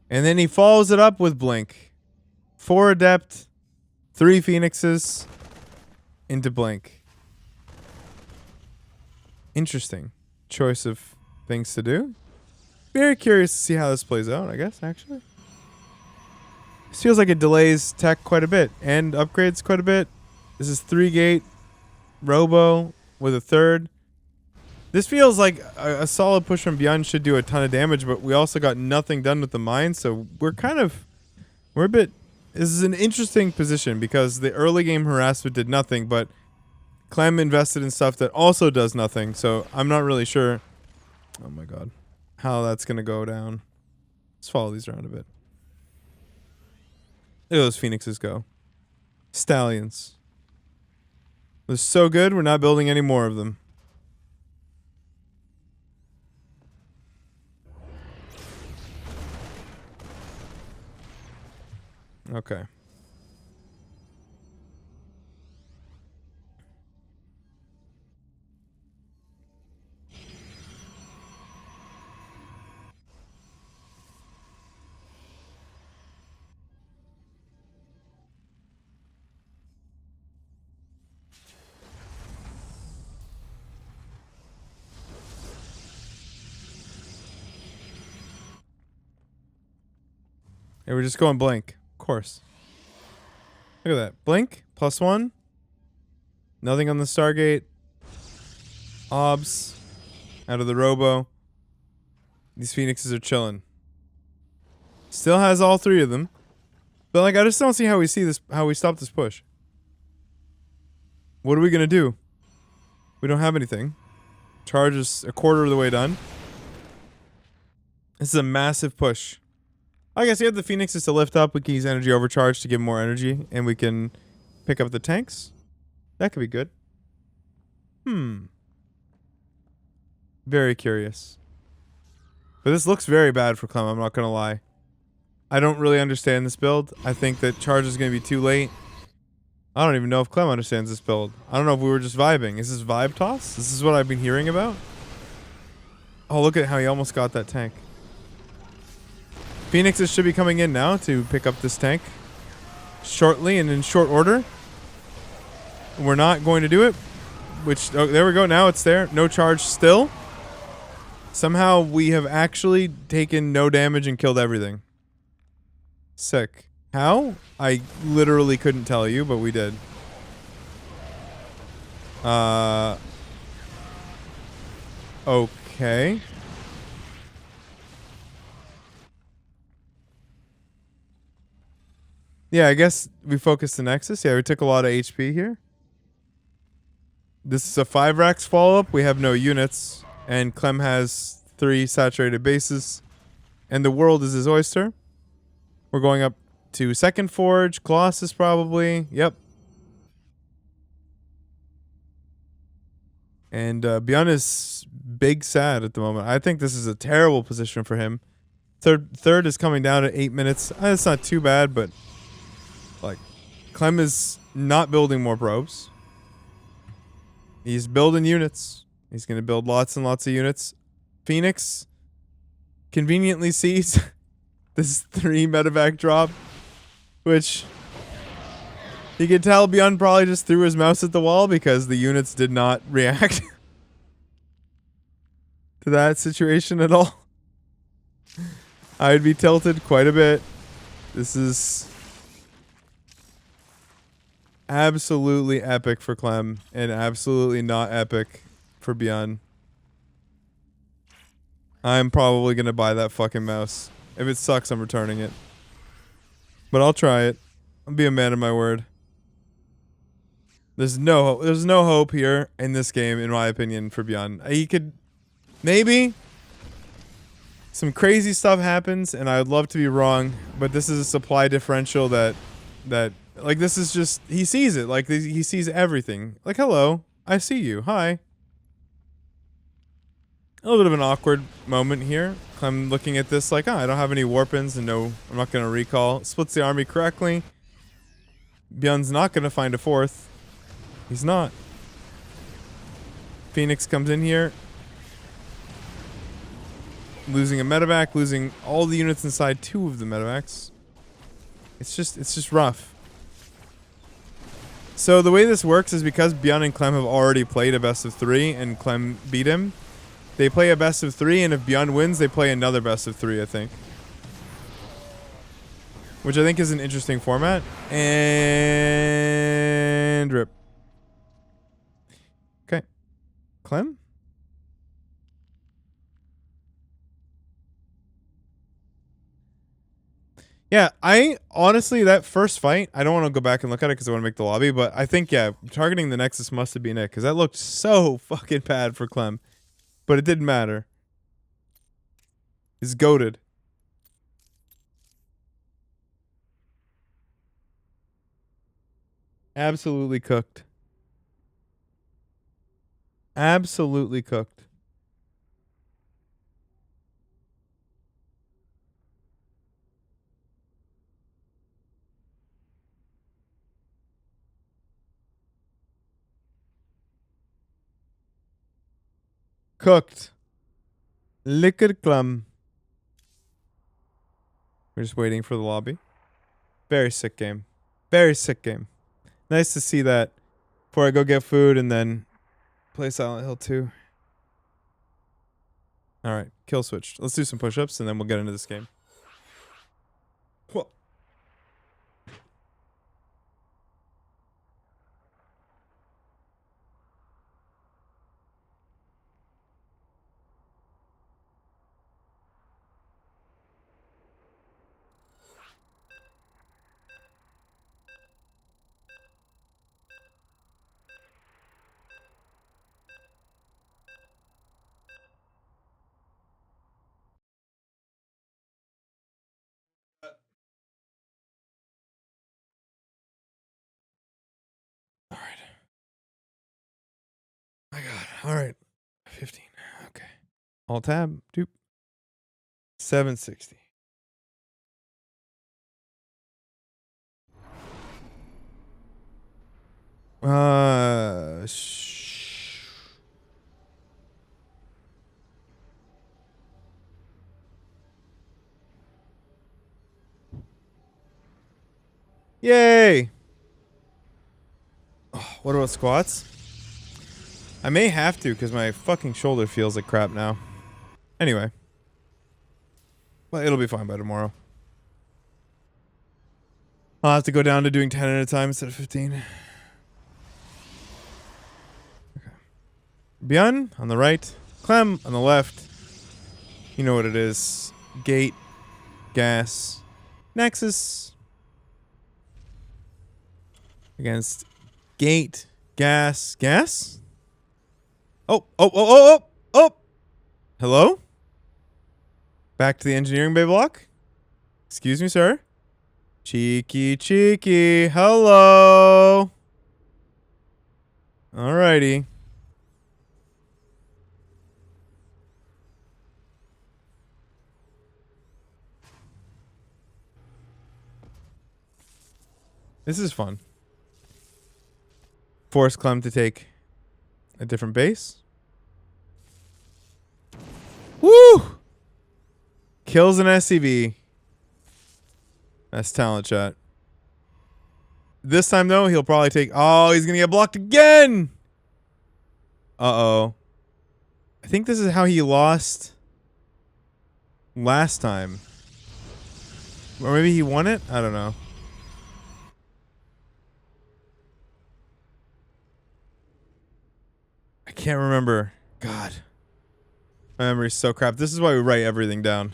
And then he follows it up with Blink. 4 Adept, 3 Phoenixes into Blink. Interesting choice of things to do. Very curious to see how this plays out, I guess, actually. This feels like it delays tech quite a bit and upgrades quite a bit. This is 3-gate Robo with a 3rd. This feels like a solid push from Beyond should do a ton of damage, but we also got nothing done with the mine, so we're a bit... This is an interesting position because the early game harassment did nothing, but Clem invested in stuff that also does nothing, so I'm not really sure... Oh my god. How that's going to go down. Let's follow these around a bit. Look at those Phoenixes go. Stallions. They're so good, we're not building any more of them. Okay. Hey, we're just going blank. Of course. Look at that. Blink. +1. Nothing on the Stargate. Obs. Out of the Robo. These Phoenixes are chilling. Still has all 3 of them. But like, I just don't see how we stop this push. What are we gonna do? We don't have anything. Charge is a quarter of the way done. This is a massive push. I guess we have the Phoenixes to lift up. We can use energy overcharge to give more energy. And we can pick up the tanks. That could be good. Very curious. But this looks very bad for Clem, I'm not gonna lie. I don't really understand this build. I think that charge is gonna be too late. I don't even know if Clem understands this build. I don't know if we were just vibing. Is this vibe toss? This is what I've been hearing about? Oh, look at how he almost got that tank. Phoenixes should be coming in now to pick up this tank shortly and in short order. We're not going to do it. Which, oh, there we go. Now it's there. No charge still. Somehow we have actually taken no damage and killed everything. Sick. How? I literally couldn't tell you, but we did. Okay. Yeah, I guess we focused the Nexus. Yeah, we took a lot of HP here. This is a 5 racks follow-up. We have no units. And Clem has 3 saturated bases. And the world is his oyster. We're going up to Second Forge. Colossus probably. Yep. And Beyond is big sad at the moment. I think this is a terrible position for him. Third is coming down at 8 minutes. That's not too bad, but like Clem is not building more probes. He's building units. He's going to build lots and lots of units. Phoenix conveniently sees this 3 medevac drop, which you can tell Beyond probably just threw his mouse at the wall because the units did not react to that situation at all. I'd be tilted quite a bit. This is absolutely epic for Clem and absolutely not epic for Beyond. I'm probably going to buy that fucking mouse. If it sucks, I'm returning it. But I'll try it. I'll be a man of my word. There's no hope here in this game, in my opinion, for Beyond. He could... Maybe some crazy stuff happens, and I would love to be wrong, but this is a supply differential that like, this is just... He sees it. Like, he sees everything. Like, hello. I see you. Hi. A little bit of an awkward moment here. I'm looking at this like, I don't have any warpins and no, I'm not going to recall. Splits the army correctly. Beyond's not going to find a 4th. He's not. Phoenix comes in here. Losing a medevac, losing all the units inside 2 of the medevacs. It's just rough. So the way this works is because Beyond and Clem have already played a best of 3 and Clem beat him. They play a best of 3, and if Beyond wins, they play another best of 3, I think. Which I think is an interesting format. And rip. Okay. Clem? Yeah, I honestly, that first fight, I don't want to go back and look at it because I want to make the lobby, but I think, yeah, targeting the Nexus must have been it because that looked so fucking bad for Clem. But it didn't matter. He's goated. Absolutely cooked. Absolutely cooked. Cooked. Liquid Clem. We're just waiting for the lobby. Very sick game. Very sick game. Nice to see that before I go get food and then play Silent Hill 2. Alright, kill switch. Let's do some push-ups and then we'll get into this game. Whoa. My God. All right. 15. Okay. Alt tab. Doop. 760. Yay! Oh, what about squats? I may have to because my fucking shoulder feels like crap now. Anyway. Well, it'll be fine by tomorrow. I'll have to go down to doing 10 at a time instead of 15. Okay. Bjorn on the right. Clem on the left. You know what it is. Gate. Gas. Nexus. Against gate. Gas. Gas? Oh. Hello? Back to the engineering bay block? Excuse me, sir? Cheeky. Hello? Alrighty. This is fun. Force Clem to take a different base. Woo! Kills an SCV. That's talent chat. This time, though, he'll probably take... Oh, he's going to get blocked again! Uh-oh. I think this is how he lost last time. Or maybe he won it? I don't know. I can't remember. God. My memory's so crap. This is why we write everything down.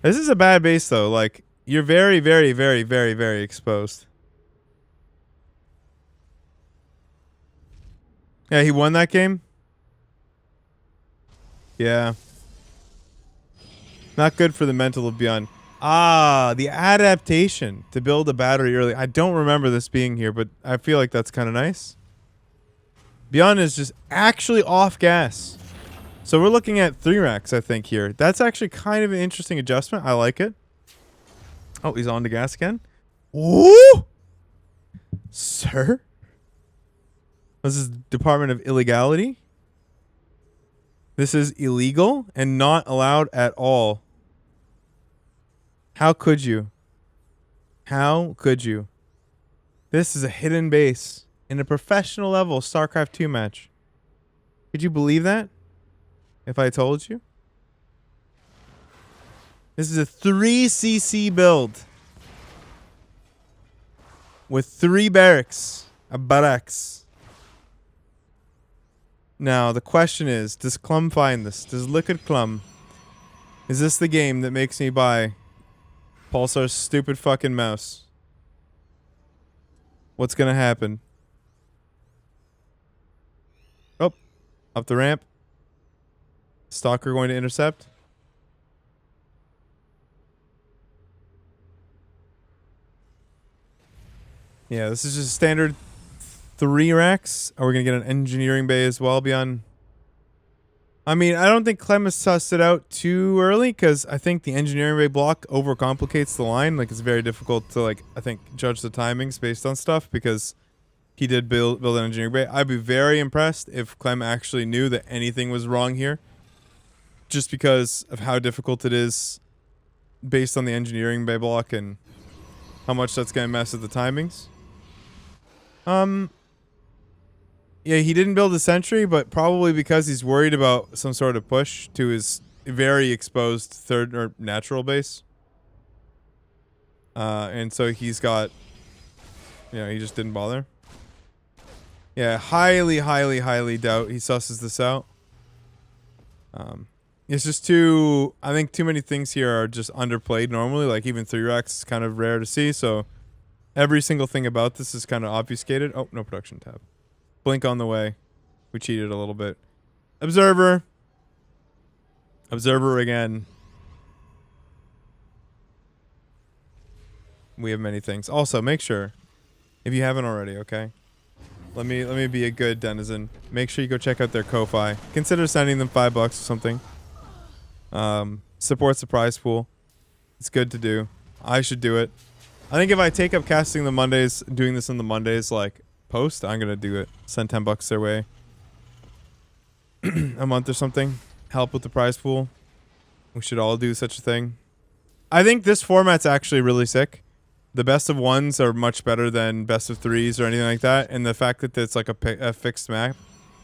This is a bad base, though. Like, you're very exposed. Yeah, he won that game? Yeah. Not good for the mental of Bjorn. Ah, the adaptation to build a battery early. I don't remember this being here, but I feel like that's kind of nice. Bjorn is just actually off gas. So we're looking at 3 racks, I think, here. That's actually kind of an interesting adjustment. I like it. Oh, he's on to gas again. Ooh! Sir? This is Department of Illegality. This is illegal and not allowed at all. How could you? How could you? This is a hidden base in a professional level StarCraft 2 match. Could you believe that? If I told you? This is a 3cc build. With 3 barracks. A barracks. Now, the question is, does Clum find this? Does Liquid Clum... Is this the game that makes me buy Pulsar's stupid fucking mouse? What's gonna happen? Oh. Up the ramp. Stalker going to intercept. Yeah, this is just standard 3 racks. Are we going to get an engineering bay as well beyond... I mean, I don't think Clem has sussed it out too early because I think the engineering bay block overcomplicates the line. Like, it's very difficult to, like, I think, judge the timings based on stuff because he did build an engineering bay. I'd be very impressed if Clem actually knew that anything was wrong here. Just because of how difficult it is based on the engineering bay block and how much that's going to mess with the timings. Yeah, he didn't build a sentry, but probably because he's worried about some sort of push to his very exposed third or natural base. And so he's got, you know, he just didn't bother. Yeah, highly doubt he susses this out. It's just too... I think too many things here are just underplayed normally. Like, even 3 racks is kind of rare to see, so... Every single thing about this is kind of obfuscated. Oh, no production tab. Blink on the way. We cheated a little bit. Observer. Observer again. We have many things. Also, make sure If you haven't already, okay? Let me be a good denizen. Make sure you go check out their Ko-Fi. Consider sending them $5 or something. Supports the prize pool. It's good to do. I should do it. I think if I take up casting the Mondays, doing this on the Mondays, like, post, I'm gonna do it. Send $10 their way. A month or something. Help with the prize pool. We should all do such a thing. I think this format's actually really sick. The best of ones are much better than best of threes or anything like that. And the fact that it's like a fixed map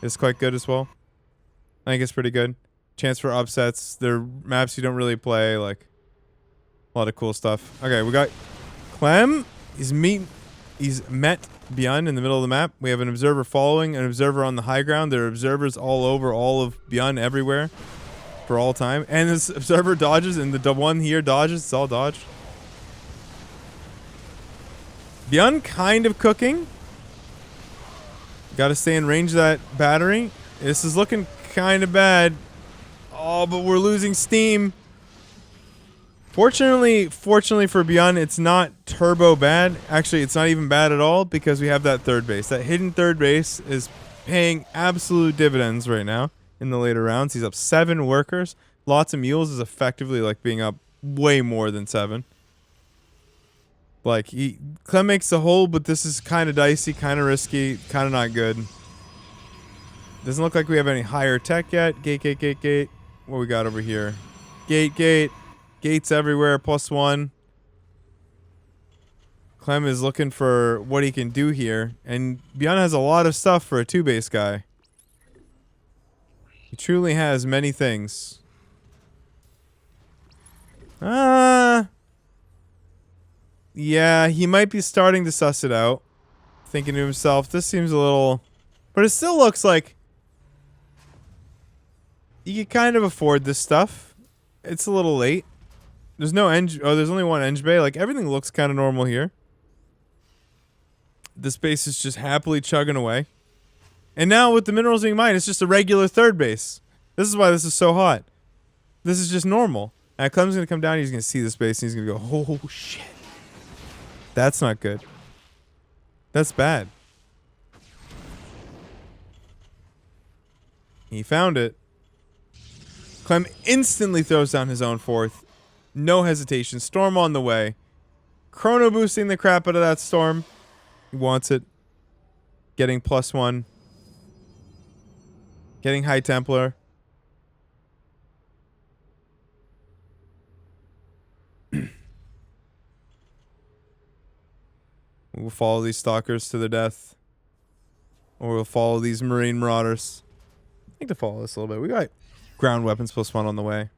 is quite good as well. I think it's pretty good. Chance for upsets. They're maps you don't really play. Like, a lot of cool stuff. Okay, we got Clem. He's met Beyond in the middle of the map. We have an observer following, an observer on the high ground. There are observers all over all of Beyond everywhere for all time. And this observer dodges, and the one here dodges. It's all dodged. Beyond kind of cooking. Got to stay in range of that battery. This is looking kind of bad. Oh, but we're losing steam. Fortunately for Beyond, it's not turbo bad. Actually, it's not even bad at all because we have that third base. That hidden third base is paying absolute dividends right now in the later rounds. He's up 7 workers. Lots of mules is effectively like being up way more than 7. Like, Clem makes the hole, but this is kind of dicey, kind of risky, kind of not good. Doesn't look like we have any higher tech yet. Gate. What we got over here? Gate. Gates everywhere, +1. Clem is looking for what he can do here. And Beyond has a lot of stuff for a 2-base guy. He truly has many things. Yeah, he might be starting to suss it out. Thinking to himself, this seems a little... But it still looks like... You can kind of afford this stuff. It's a little late. There's no eng... Oh, there's only one eng bay. Like, everything looks kind of normal here. This base is just happily chugging away. And now with the minerals being mined, it's just a regular third base. This is why this is so hot. This is just normal. And Clem's going to come down, he's going to see this base, and he's going to go, oh, shit. That's not good. That's bad. He found it. Clem instantly throws down his own 4th. No hesitation. Storm on the way. Chrono boosting the crap out of that storm. He wants it. Getting +1. Getting High Templar. We'll follow these stalkers to their death. Or we'll follow these marine marauders. I think to follow this a little bit. We got ground weapons +1 on the way.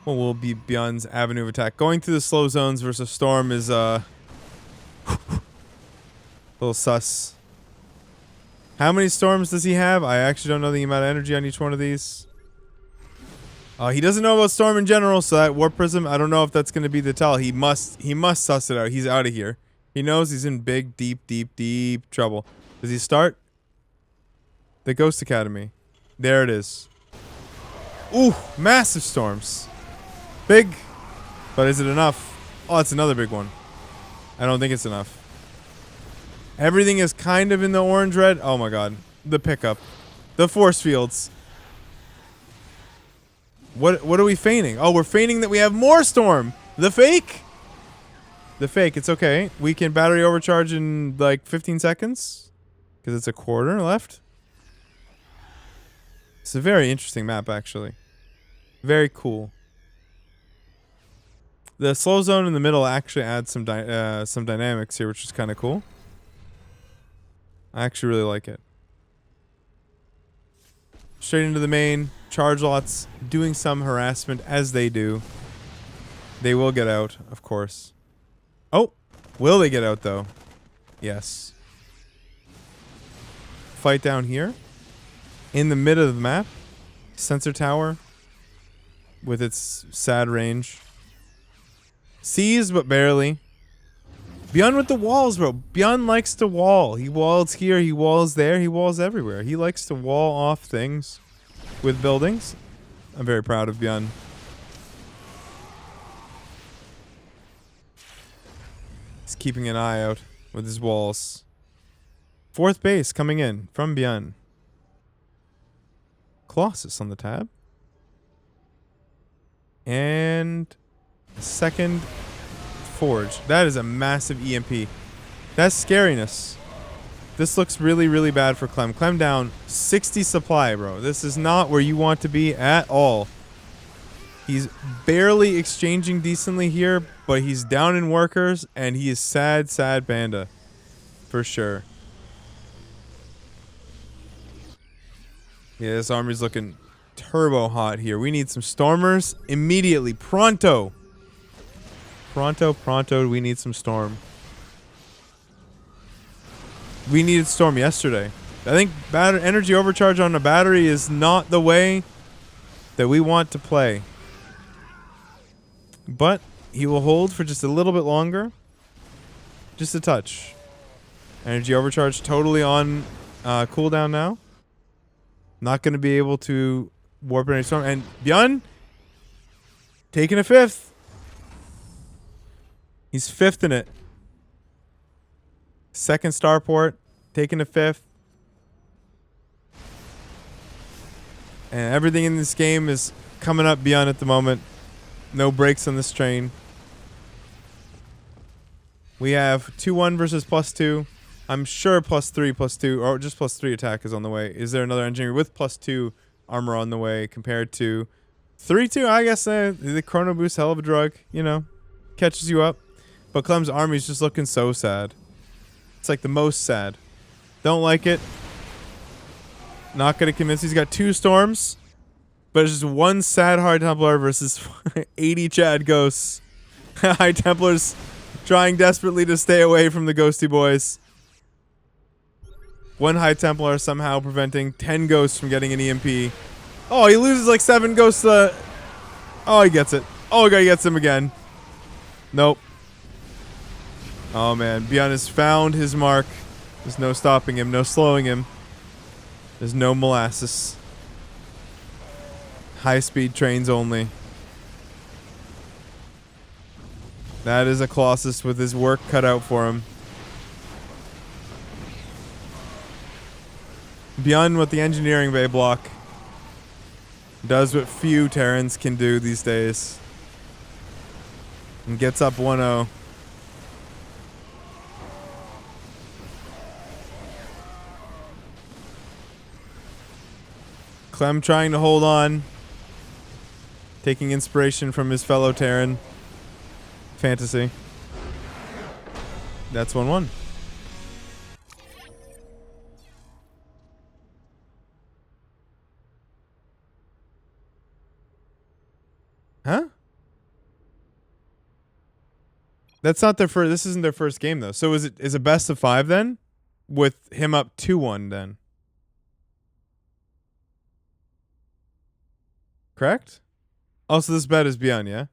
What will be Beyond's avenue of attack? Going through the slow zones versus Storm is a little sus. How many storms does he have? I actually don't know the amount of energy on each one of these. He doesn't know about Storm in general, so that Warp Prism, I don't know if that's going to be the tell. He must suss it out. He's out of here. He knows he's in big, deep trouble. Does he start? The Ghost Academy. There it is. Ooh, massive storms. Big, but is it enough? Oh, it's another big one. I don't think it's enough. Everything is kind of in the orange red. Oh my god. The pickup. The force fields. What are we feigning? Oh, we're feigning that we have more storm. The fake? The fake. It's okay. We can battery overcharge in like 15 seconds. Because it's a quarter left. It's a very interesting map, actually. Very cool. The slow zone in the middle actually adds some dynamics here, which is kind of cool. I actually really like it. Straight into the main, charge lots, doing some harassment as they do. They will get out, of course. Oh, will they get out though? Yes. Fight down here. In the middle of the map. Sensor tower. With its sad range. Sees, but barely. Beyond with the walls, bro. Beyond likes to wall. He walls here, he walls there, he walls everywhere. He likes to wall off things with buildings. I'm very proud of Beyond. He's keeping an eye out with his walls. Fourth base coming in from Bjorn. Colossus on the tab. And second forge. That is a massive EMP. That's scariness. This looks really, really bad for Clem. Clem down 60 supply, bro. This is not where you want to be at all. He's barely exchanging decently here, but he's down in workers, and he is sad, sad Banda. For sure. Yeah, this army's looking turbo hot here. We need some stormers immediately. Pronto. Pronto, we need some storm. We needed storm yesterday. I think energy overcharge on a battery is not the way that we want to play. But he will hold for just a little bit longer. Just a touch. Energy overcharge totally on cooldown now. Not going to be able to warp any storm. And Bjorn taking a fifth. He's fifth in it. Second starport, taking a fifth. And everything in this game is coming up Bjorn at the moment. No brakes on this train. We have 2-1 versus +2. I'm sure +3, +2, or just +3 attack is on the way. Is there another engineer with +2 armor on the way compared to 3-2? I guess the chrono boost, hell of a drug, you know, catches you up. But Clem's army's just looking so sad. It's like the most sad. Don't like it. Not gonna convince. He's got 2 storms, but it's just 1 sad High Templar versus 80 Chad ghosts. High Templars trying desperately to stay away from the ghosty boys. 1 High Templar somehow preventing 10 ghosts from getting an EMP. Oh, he loses like 7 ghosts. Oh, he gets it. Oh, he gets him again. Nope. Oh, man. Bjorn has found his mark. There's no stopping him. No slowing him. There's no molasses. High-speed trains only. That is a Colossus with his work cut out for him. Bjorn with the engineering bay block does what few Terrans can do these days. And gets up 1-0. Clem trying to hold on. Taking inspiration from his fellow Terran. Fantasy. That's 1-1. Huh? That's not their first. This isn't their first game though. So is it best of 5 then? With him up 2-1 then. Correct? Also, this bet is Bjorn, yeah?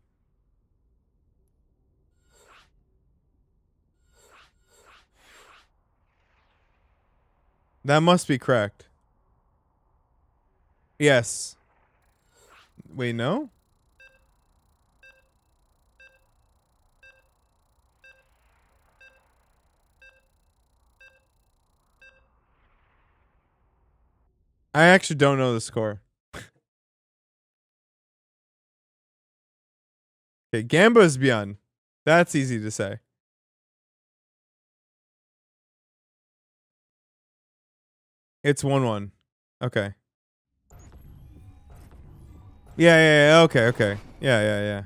That must be correct. Yes. Wait, no? I actually don't know the score. Okay, Gamba is Bjorn. That's easy to say. It's 1-1. Okay. Yeah. Okay. Yeah.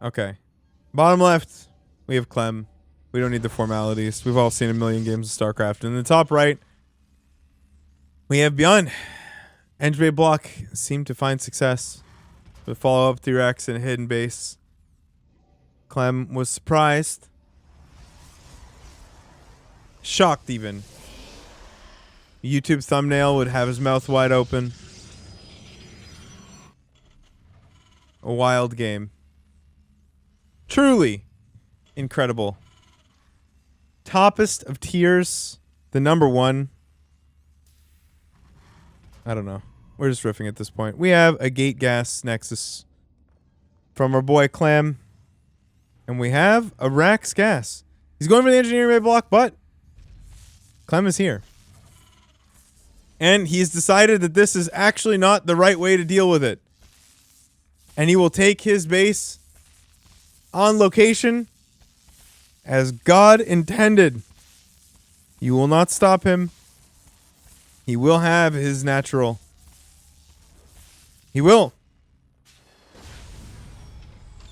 Okay. Bottom left, we have Clem. We don't need the formalities. We've all seen a million games of StarCraft. And in the top right, we have Bjorn. Entry block seemed to find success with follow-up through X and hidden base. Clem was surprised. Shocked even. YouTube thumbnail would have his mouth wide open. A wild game. Truly incredible. Toppest of tiers the number one. I don't know. We're just riffing at this point. We have a gate gas nexus from our boy Clam. And we have a Rax gas. He's going for the engineering bay block, but Clem is here. And he's decided that this is actually not the right way to deal with it. And he will take his base on location as God intended. You will not stop him. He will have his natural. He will.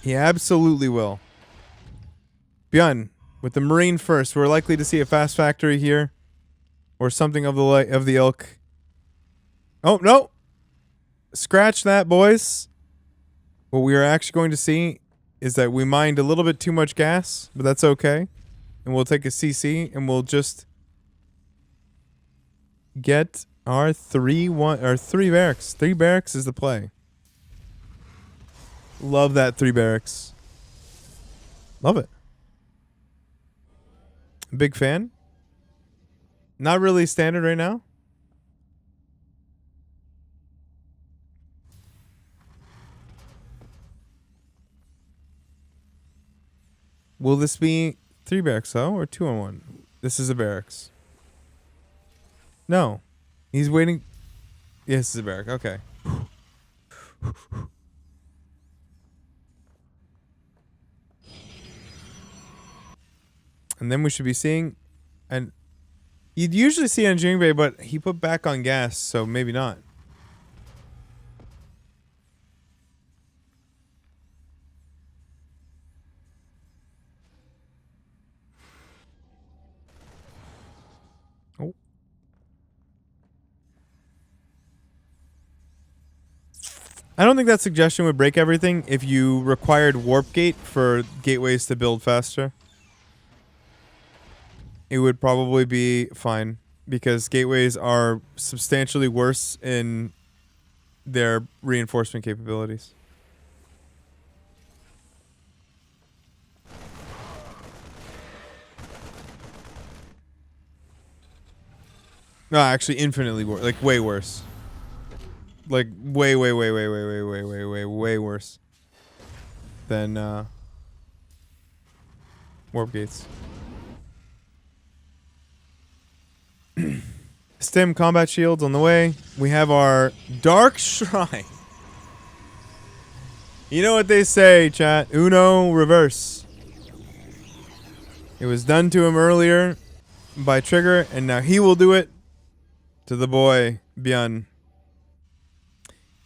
He absolutely will. Bjorn, with the Marine first, we're likely to see a fast factory here. Or something of the ilk. Oh, no. Scratch that, boys. What we are actually going to see is that we mined a little bit too much gas, but that's okay. And we'll take a CC and we'll just get our 3 barracks. 3 barracks is the play. Love that 3 barracks. Love it. Big fan. Not really standard right now. Will this be 3 barracks though, or 2 on 1? This is a barracks. No. He's waiting. Yes, this is a barrack. Okay. And then we should be seeing an... You'd usually see engineering bay, but he put back on gas, so maybe not. Oh. I don't think that suggestion would break everything if you required warp gate for gateways to build faster. It would probably be fine because gateways are substantially worse in their reinforcement capabilities. No, actually infinitely worse. Like way worse. Like way worse than warp gates. Stim combat shields on the way. We have our Dark Shrine. You know what they say, chat. Uno reverse. It was done to him earlier by Trigger, and now he will do it to the boy, Bjorn.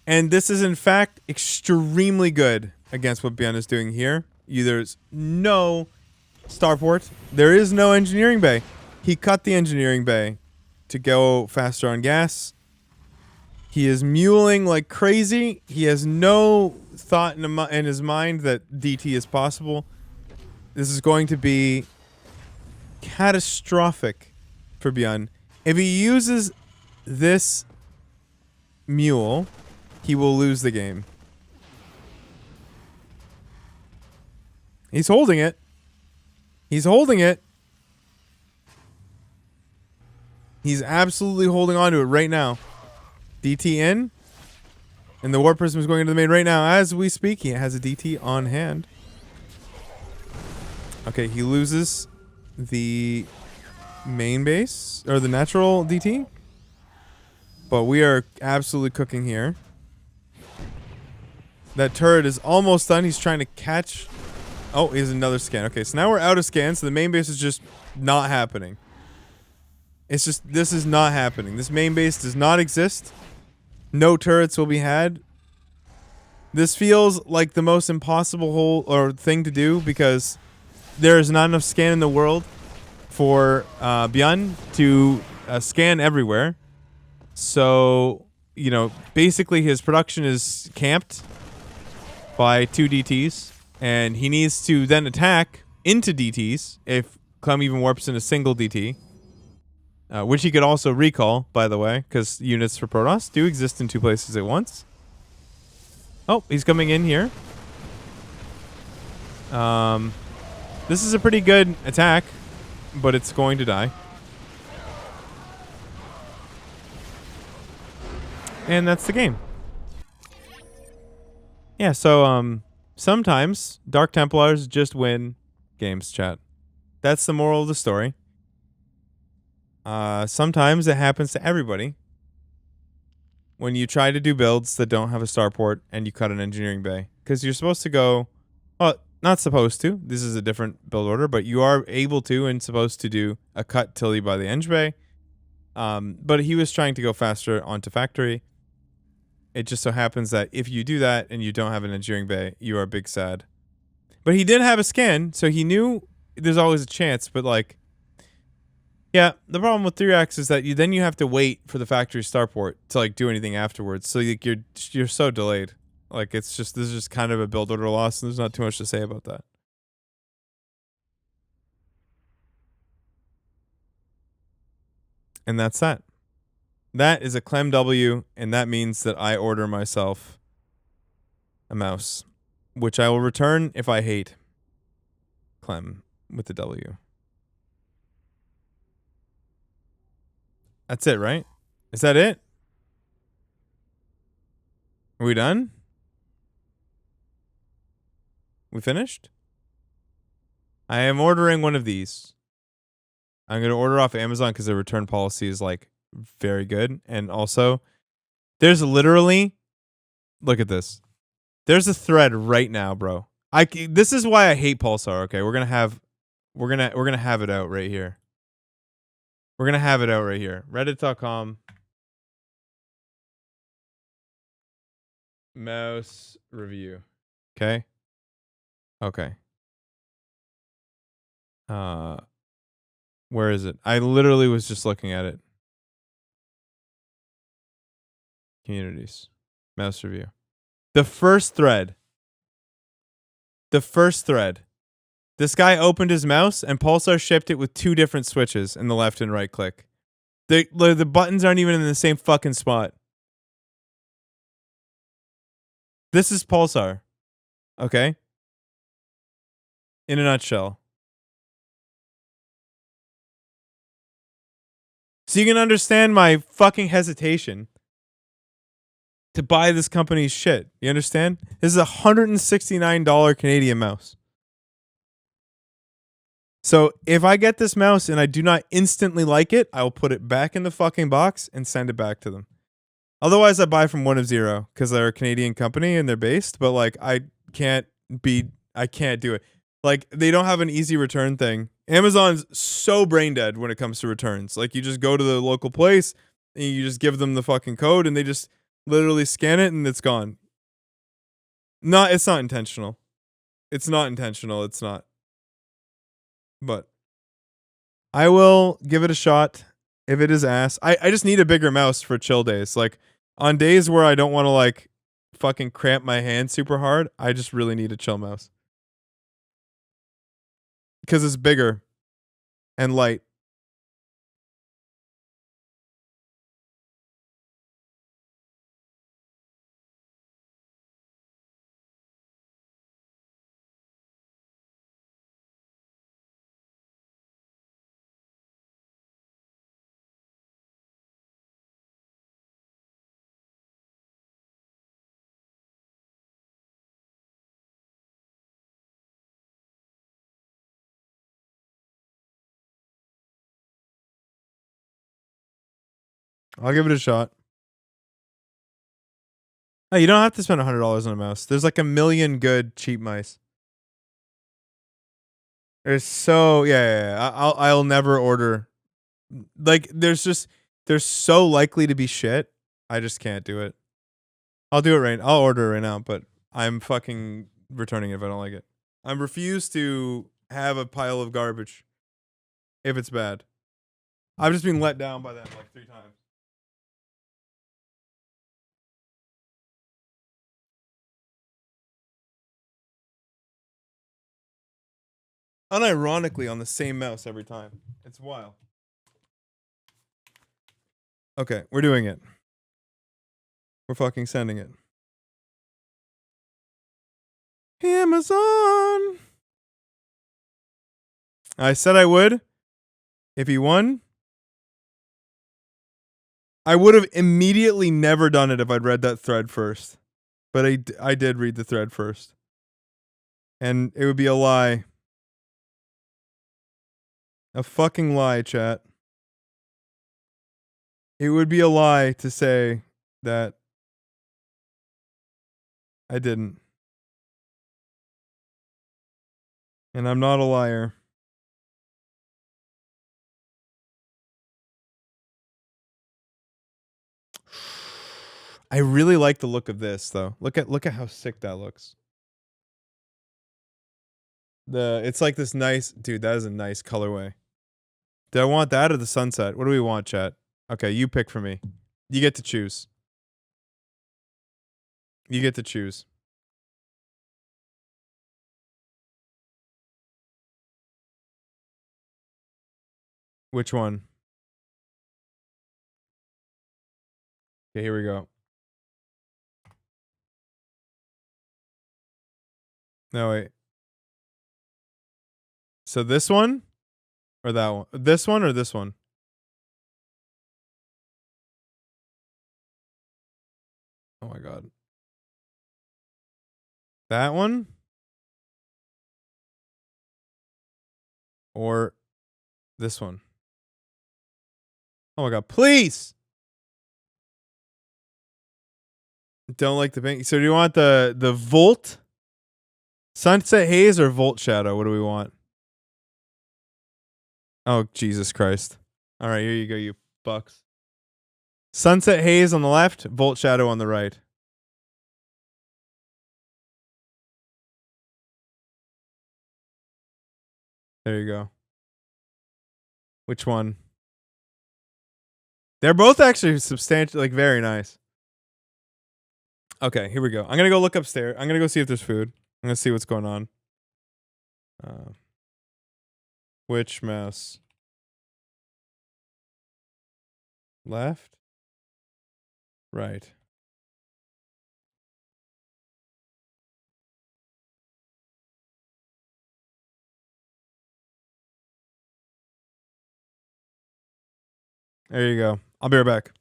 And this is, in fact, extremely good against what Bjorn is doing here. There's no starport. There is no engineering bay. He cut the engineering bay to go faster on gas. He is muling like crazy. He has no thought in his mind that DT is possible. This is going to be catastrophic for Bjorn. If he uses this mule, he will lose the game. He's holding it. He's holding it. He's absolutely holding on to it right now. DT in. And the Warp Prism is going into the main right now. As we speak, he has a DT on hand. Okay, he loses the main base. Or the natural DT. But we are absolutely cooking here. That turret is almost done. He's trying to catch... Oh, he has another scan. Okay, so now we're out of scan, so the main base is just not happening. It's just, this is not happening. This main base does not exist. No turrets will be had. This feels like the most impossible thing to do because there is not enough scan in the world for Bjorn to scan everywhere. So, you know, basically his production is camped by 2 DTs. And he needs to then attack into DTs if Clem even warps in a single DT. Which he could also recall, by the way, because units for Protoss do exist in 2 places at once. Oh, he's coming in here. This is a pretty good attack, but it's going to die. And that's the game. Yeah, so sometimes Dark Templars just win games, chat. That's the moral of the story. Sometimes it happens to everybody. When you try to do builds that don't have a starport and you cut an engineering bay. Because you're supposed to go... Well, not supposed to. This is a different build order, but you are able to and supposed to do a cut till you buy the eng bay. But he was trying to go faster onto factory. It just so happens that if you do that and you don't have an engineering bay, you are big sad. But he did have a scan, so he knew there's always a chance. But like, yeah, the problem with 3X is that you have to wait for the factory starport to like do anything afterwards. So you're so delayed. Like this is just kind of a build order loss, and there's not too much to say about that. And that's that. That is a Clem W, and that means that I order myself a mouse, which I will return if I hate Clem with the W. That's it, right? Is that it? Are we done? We finished? I am ordering one of these. I'm going to order off Amazon because the return policy is like very good. And also, there's literally, look at this. There's a thread right now, bro. This is why I hate Pulsar. Okay, we're gonna have it out right here. We're gonna have it out right here. Reddit.com. Mouse review. Okay. Okay. Where is it? I literally was just looking at it. Communities. Mouse review. The first thread. This guy opened his mouse and Pulsar shipped it with 2 different switches in the left and right click. The buttons aren't even in the same fucking spot. This is Pulsar. Okay? In a nutshell. So you can understand my fucking hesitation to buy this company's shit. You understand? This is a $169 Canadian mouse. So if I get this mouse and I do not instantly like it, I will put it back in the fucking box and send it back to them. Otherwise, I buy from One of Zero because they're a Canadian company and they're based. But like, I can't do it. Like, they don't have an easy return thing. Amazon's so brain dead when it comes to returns. Like, you just go to the local place and you just give them the fucking code and they just literally scan it and it's gone. No, it's not intentional. It's not. But I will give it a shot if it is ass. I just need a bigger mouse for chill days. Like, on days where I don't want to like fucking cramp my hand super hard, I just really need a chill mouse. Because it's bigger and light. I'll give it a shot. Oh, you don't have to spend $100 on a mouse. There's like a million good cheap mice. There's so yeah. I'll never order. Like they're so likely to be shit. I just can't do it. I'll order it right now, but I'm fucking returning it if I don't like it. I refuse to have a pile of garbage if it's bad. I've just been let down by them like 3 times. Unironically on the same mouse every time. It's wild. Okay, we're doing it. We're fucking sending it. Amazon. I said I would. If he won, I would have immediately never done it if I'd read that thread first. But I did read the thread first. And it would be a lie. A fucking lie, chat. It would be a lie to say that I didn't. And I'm not a liar. I really like the look of this though. Look at how sick that looks. It's like this nice, dude, that is a nice colorway. Do I want that or the sunset? What do we want, chat? Okay, you pick for me. You get to choose. You get to choose. Which one? Okay, here we go. No, wait. So this one? Or that one? This one or this one? Oh my god. That one? Or this one? Oh my god, please! Don't like the pink. So do you want the Volt? Sunset Haze or Volt Shadow? What do we want? Oh, Jesus Christ. Alright, here you go, you bucks. Sunset Haze on the left, Volt Shadow on the right. There you go. Which one? They're both actually substantial, like very nice. Okay, here we go. I'm gonna go look upstairs. I'm gonna go see if there's food. I'm gonna see what's going on. Which mouse? Left? Right. There you go. I'll be right back.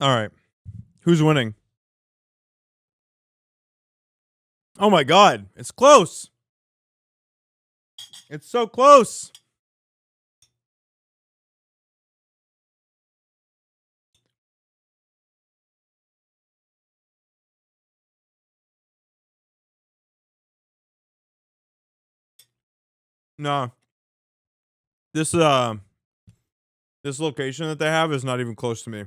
All right. Who's winning? Oh my god, it's close. It's so close. No. This location that they have is not even close to me.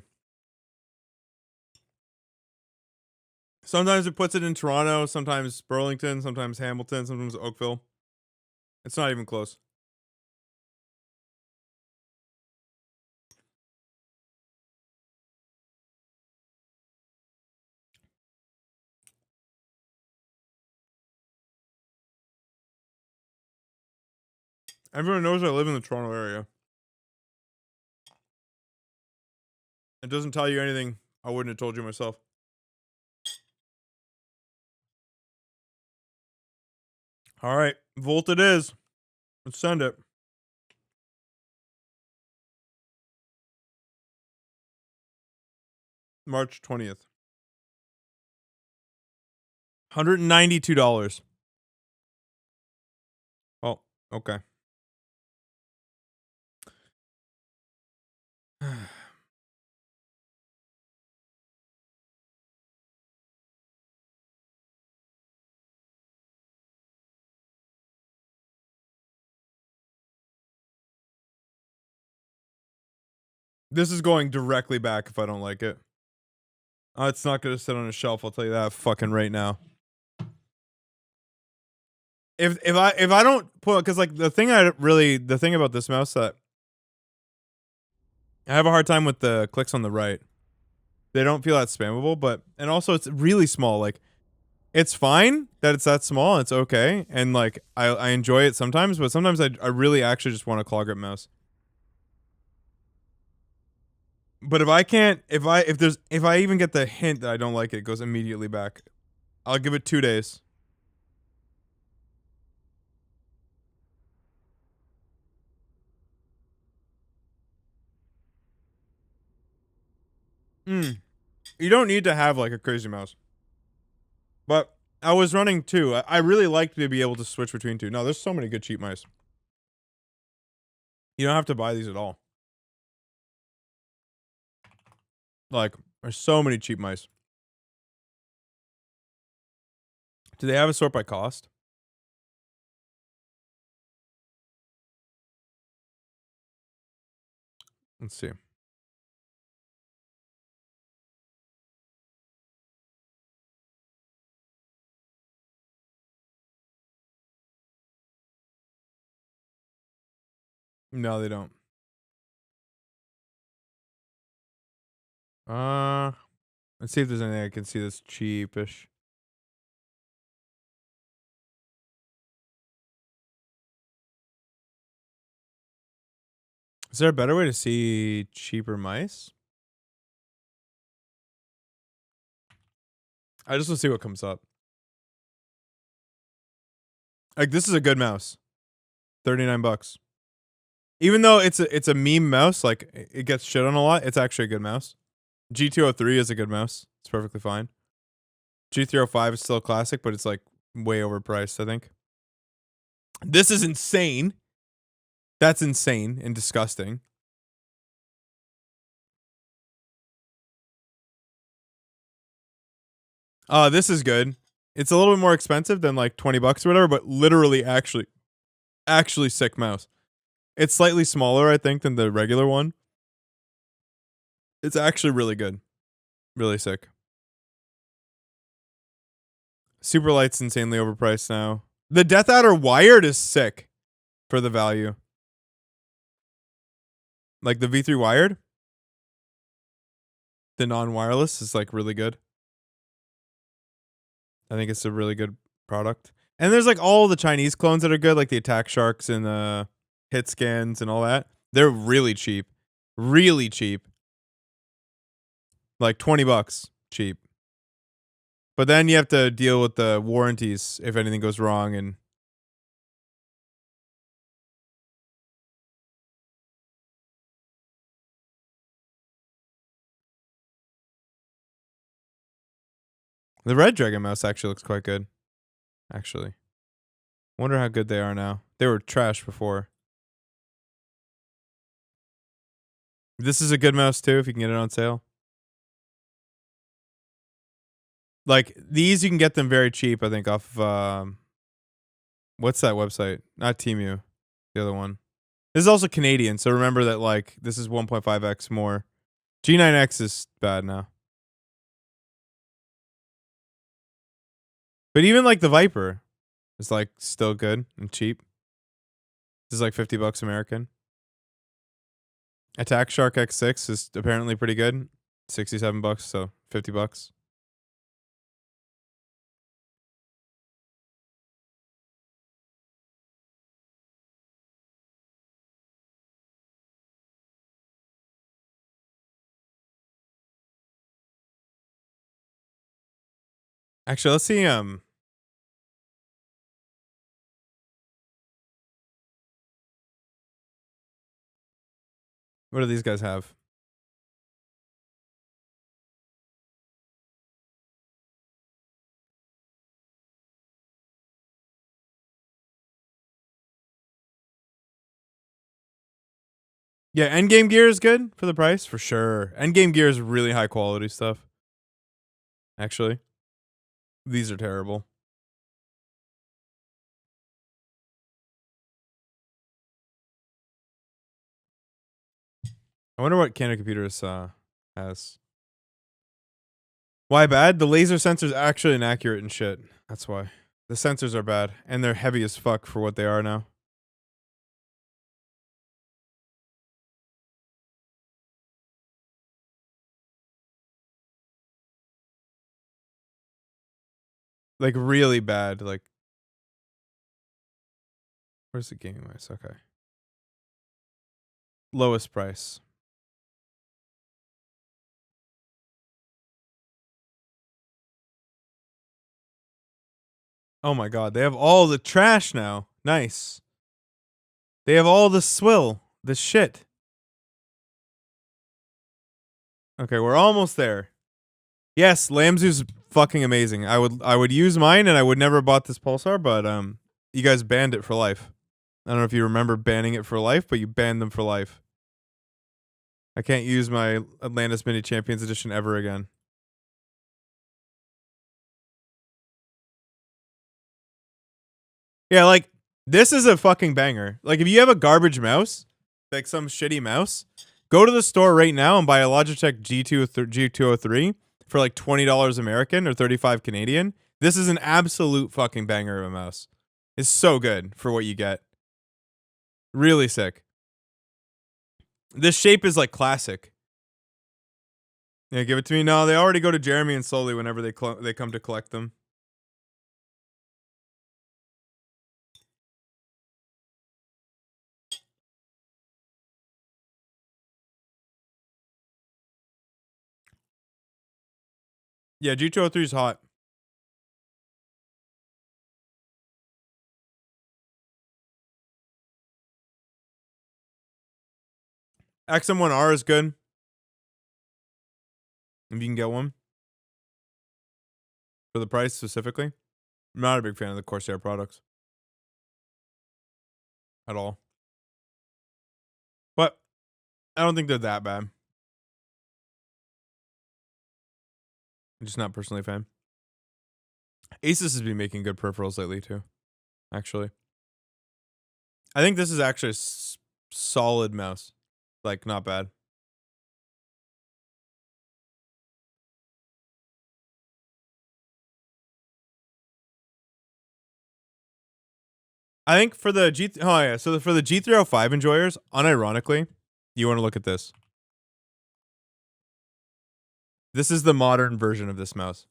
Sometimes it puts it in Toronto, sometimes Burlington, sometimes Hamilton, sometimes Oakville. It's not even close. Everyone knows I live in the Toronto area. It doesn't tell you anything I wouldn't have told you myself. All right, Volt it is. Let's send it. March 20th. $192. Oh, okay. This is going directly back if I don't like it. It's not going to sit on a shelf, I'll tell you that fucking right now. If I don't put, cuz like the thing about this mouse that I have a hard time with the clicks on the right. They don't feel that spammable, but and also it's really small. Like it's fine that it's that small, it's okay. And like I enjoy it sometimes, but sometimes I really actually just want a claw grip mouse. But if I can't, if I even get the hint that I don't like it, it goes immediately back. I'll give it 2 days. You don't need to have like a crazy mouse. But I was running two. I really liked to be able to switch between two. No, there's so many good cheap mice. You don't have to buy these at all. Like, there's so many cheap mice. Do they have a sort by cost? Let's see. No, they don't. Let's see if there's anything I can see that's cheapish. Is there a better way to see cheaper mice? I just want to see what comes up. Like, this is a good mouse. $39. Even though it's a meme mouse, like it gets shit on a lot, it's actually a good mouse. G203 is a good mouse. It's perfectly fine. G305 is still a classic, but it's like way overpriced, I think. This is insane. That's insane and disgusting. This is good. It's a little bit more expensive than like $20 or whatever, but literally actually sick mouse. It's slightly smaller, I think, than the regular one. It's actually really good. Really sick. Superlight's insanely overpriced now. The Death Adder wired is sick for the value. Like the V3 wired. The non-wireless is like really good. I think it's a really good product. And there's like all the Chinese clones that are good, like the Attack Sharks and the Hit Scans and all that. They're really cheap. Really cheap. Like $20 cheap. But then you have to deal with the warranties if anything goes wrong and the Red Dragon mouse actually looks quite good. Actually. Wonder how good they are now. They were trash before. This is a good mouse too if you can get it on sale. Like these you can get them very cheap, I think, off what's that website? Not Temu. The other one. This is also Canadian, so remember that like this is 1.5x more. G9X is bad now. But even like the Viper is like still good and cheap. This is like $50 American. Attack Shark X6 is apparently pretty good. $67, so $50. Actually, let's see what do these guys have? Yeah, endgame gear is good for the price, for sure. Endgame gear is really high quality stuff. Actually, these are terrible. I wonder what Canada Computers has. Why bad? The laser sensor's actually inaccurate and shit. That's why. The sensors are bad, and they're heavy as fuck for what they are now. Like really bad. Like, where's the gaming mice? Okay. Lowest price. Oh my god, they have all the trash now. Nice. They have all the swill, the shit. Okay, we're almost there. Yes, Lamzu's fucking amazing. I would use mine, and I would never have bought this Pulsar, but you guys banned it for life. I don't know if you remember banning it for life, but you banned them for life. I can't use my Atlantis Mini Champions Edition ever again. Yeah, like, this is a fucking banger. Like, if you have a garbage mouse, like some shitty mouse, go to the store right now and buy a Logitech G203 for like $20 American or 35 Canadian. This is an absolute fucking banger of a mouse. It's so good for what you get. Really sick. This shape is like classic. Yeah, give it to me. No, they already go to Jeremy and Sully whenever they come to collect them. Yeah, G203 is hot. XM1R is good. If you can get one. For the price specifically. I'm not a big fan of the Corsair products. At all. But I don't think they're that bad. I'm just not personally a fan. Asus has been making good peripherals lately too. Actually. I think this is actually a solid mouse. Like, not bad. I think for the for the G305 enjoyers, unironically, you want to look at this. This is the modern version of this mouse.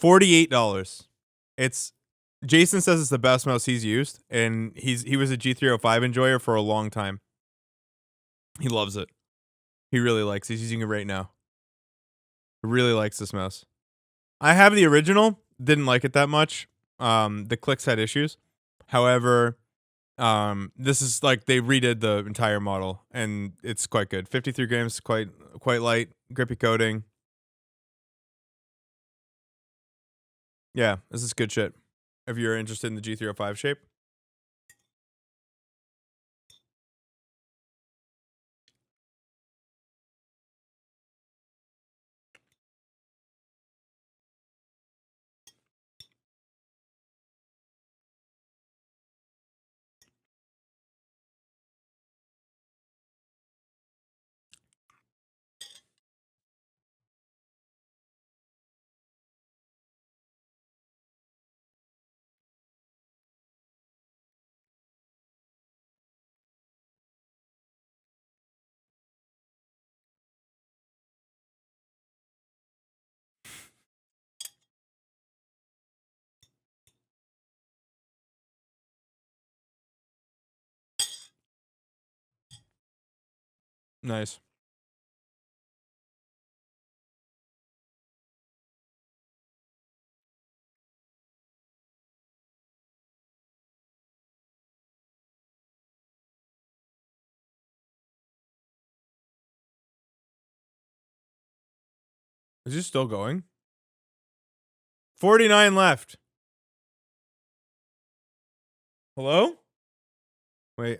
$48. It's Jason says it's the best mouse he's used, and he was a G305 enjoyer for a long time. He loves it. He really likes it. He's using it right now. He really likes this mouse. I have the original, didn't like it that much. The clicks had issues. However, this is like they redid the entire model, and it's quite good. 53 grams, quite light, grippy coating. Yeah, this is good shit. If you're interested in the G305 shape. Nice. Is this still going? 49 left. Hello? Wait.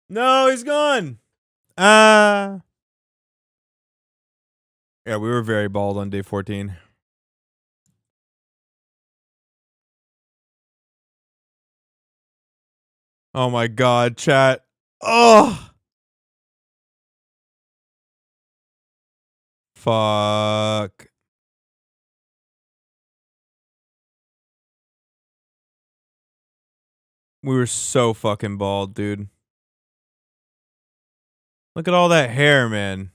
No, he's gone. Yeah, we were very bald on day 14. Oh my god, chat. Oh. Fuck. We were so fucking bald, dude. Look at all that hair, man.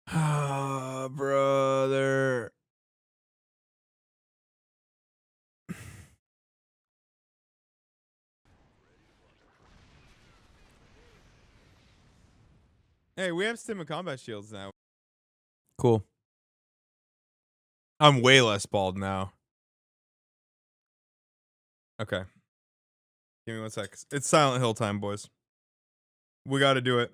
Ah, brother. Hey, we have stim and combat shields now. Cool. I'm way less bald now. Okay. Give me 1 sec. It's Silent Hill time, boys. We got to do it.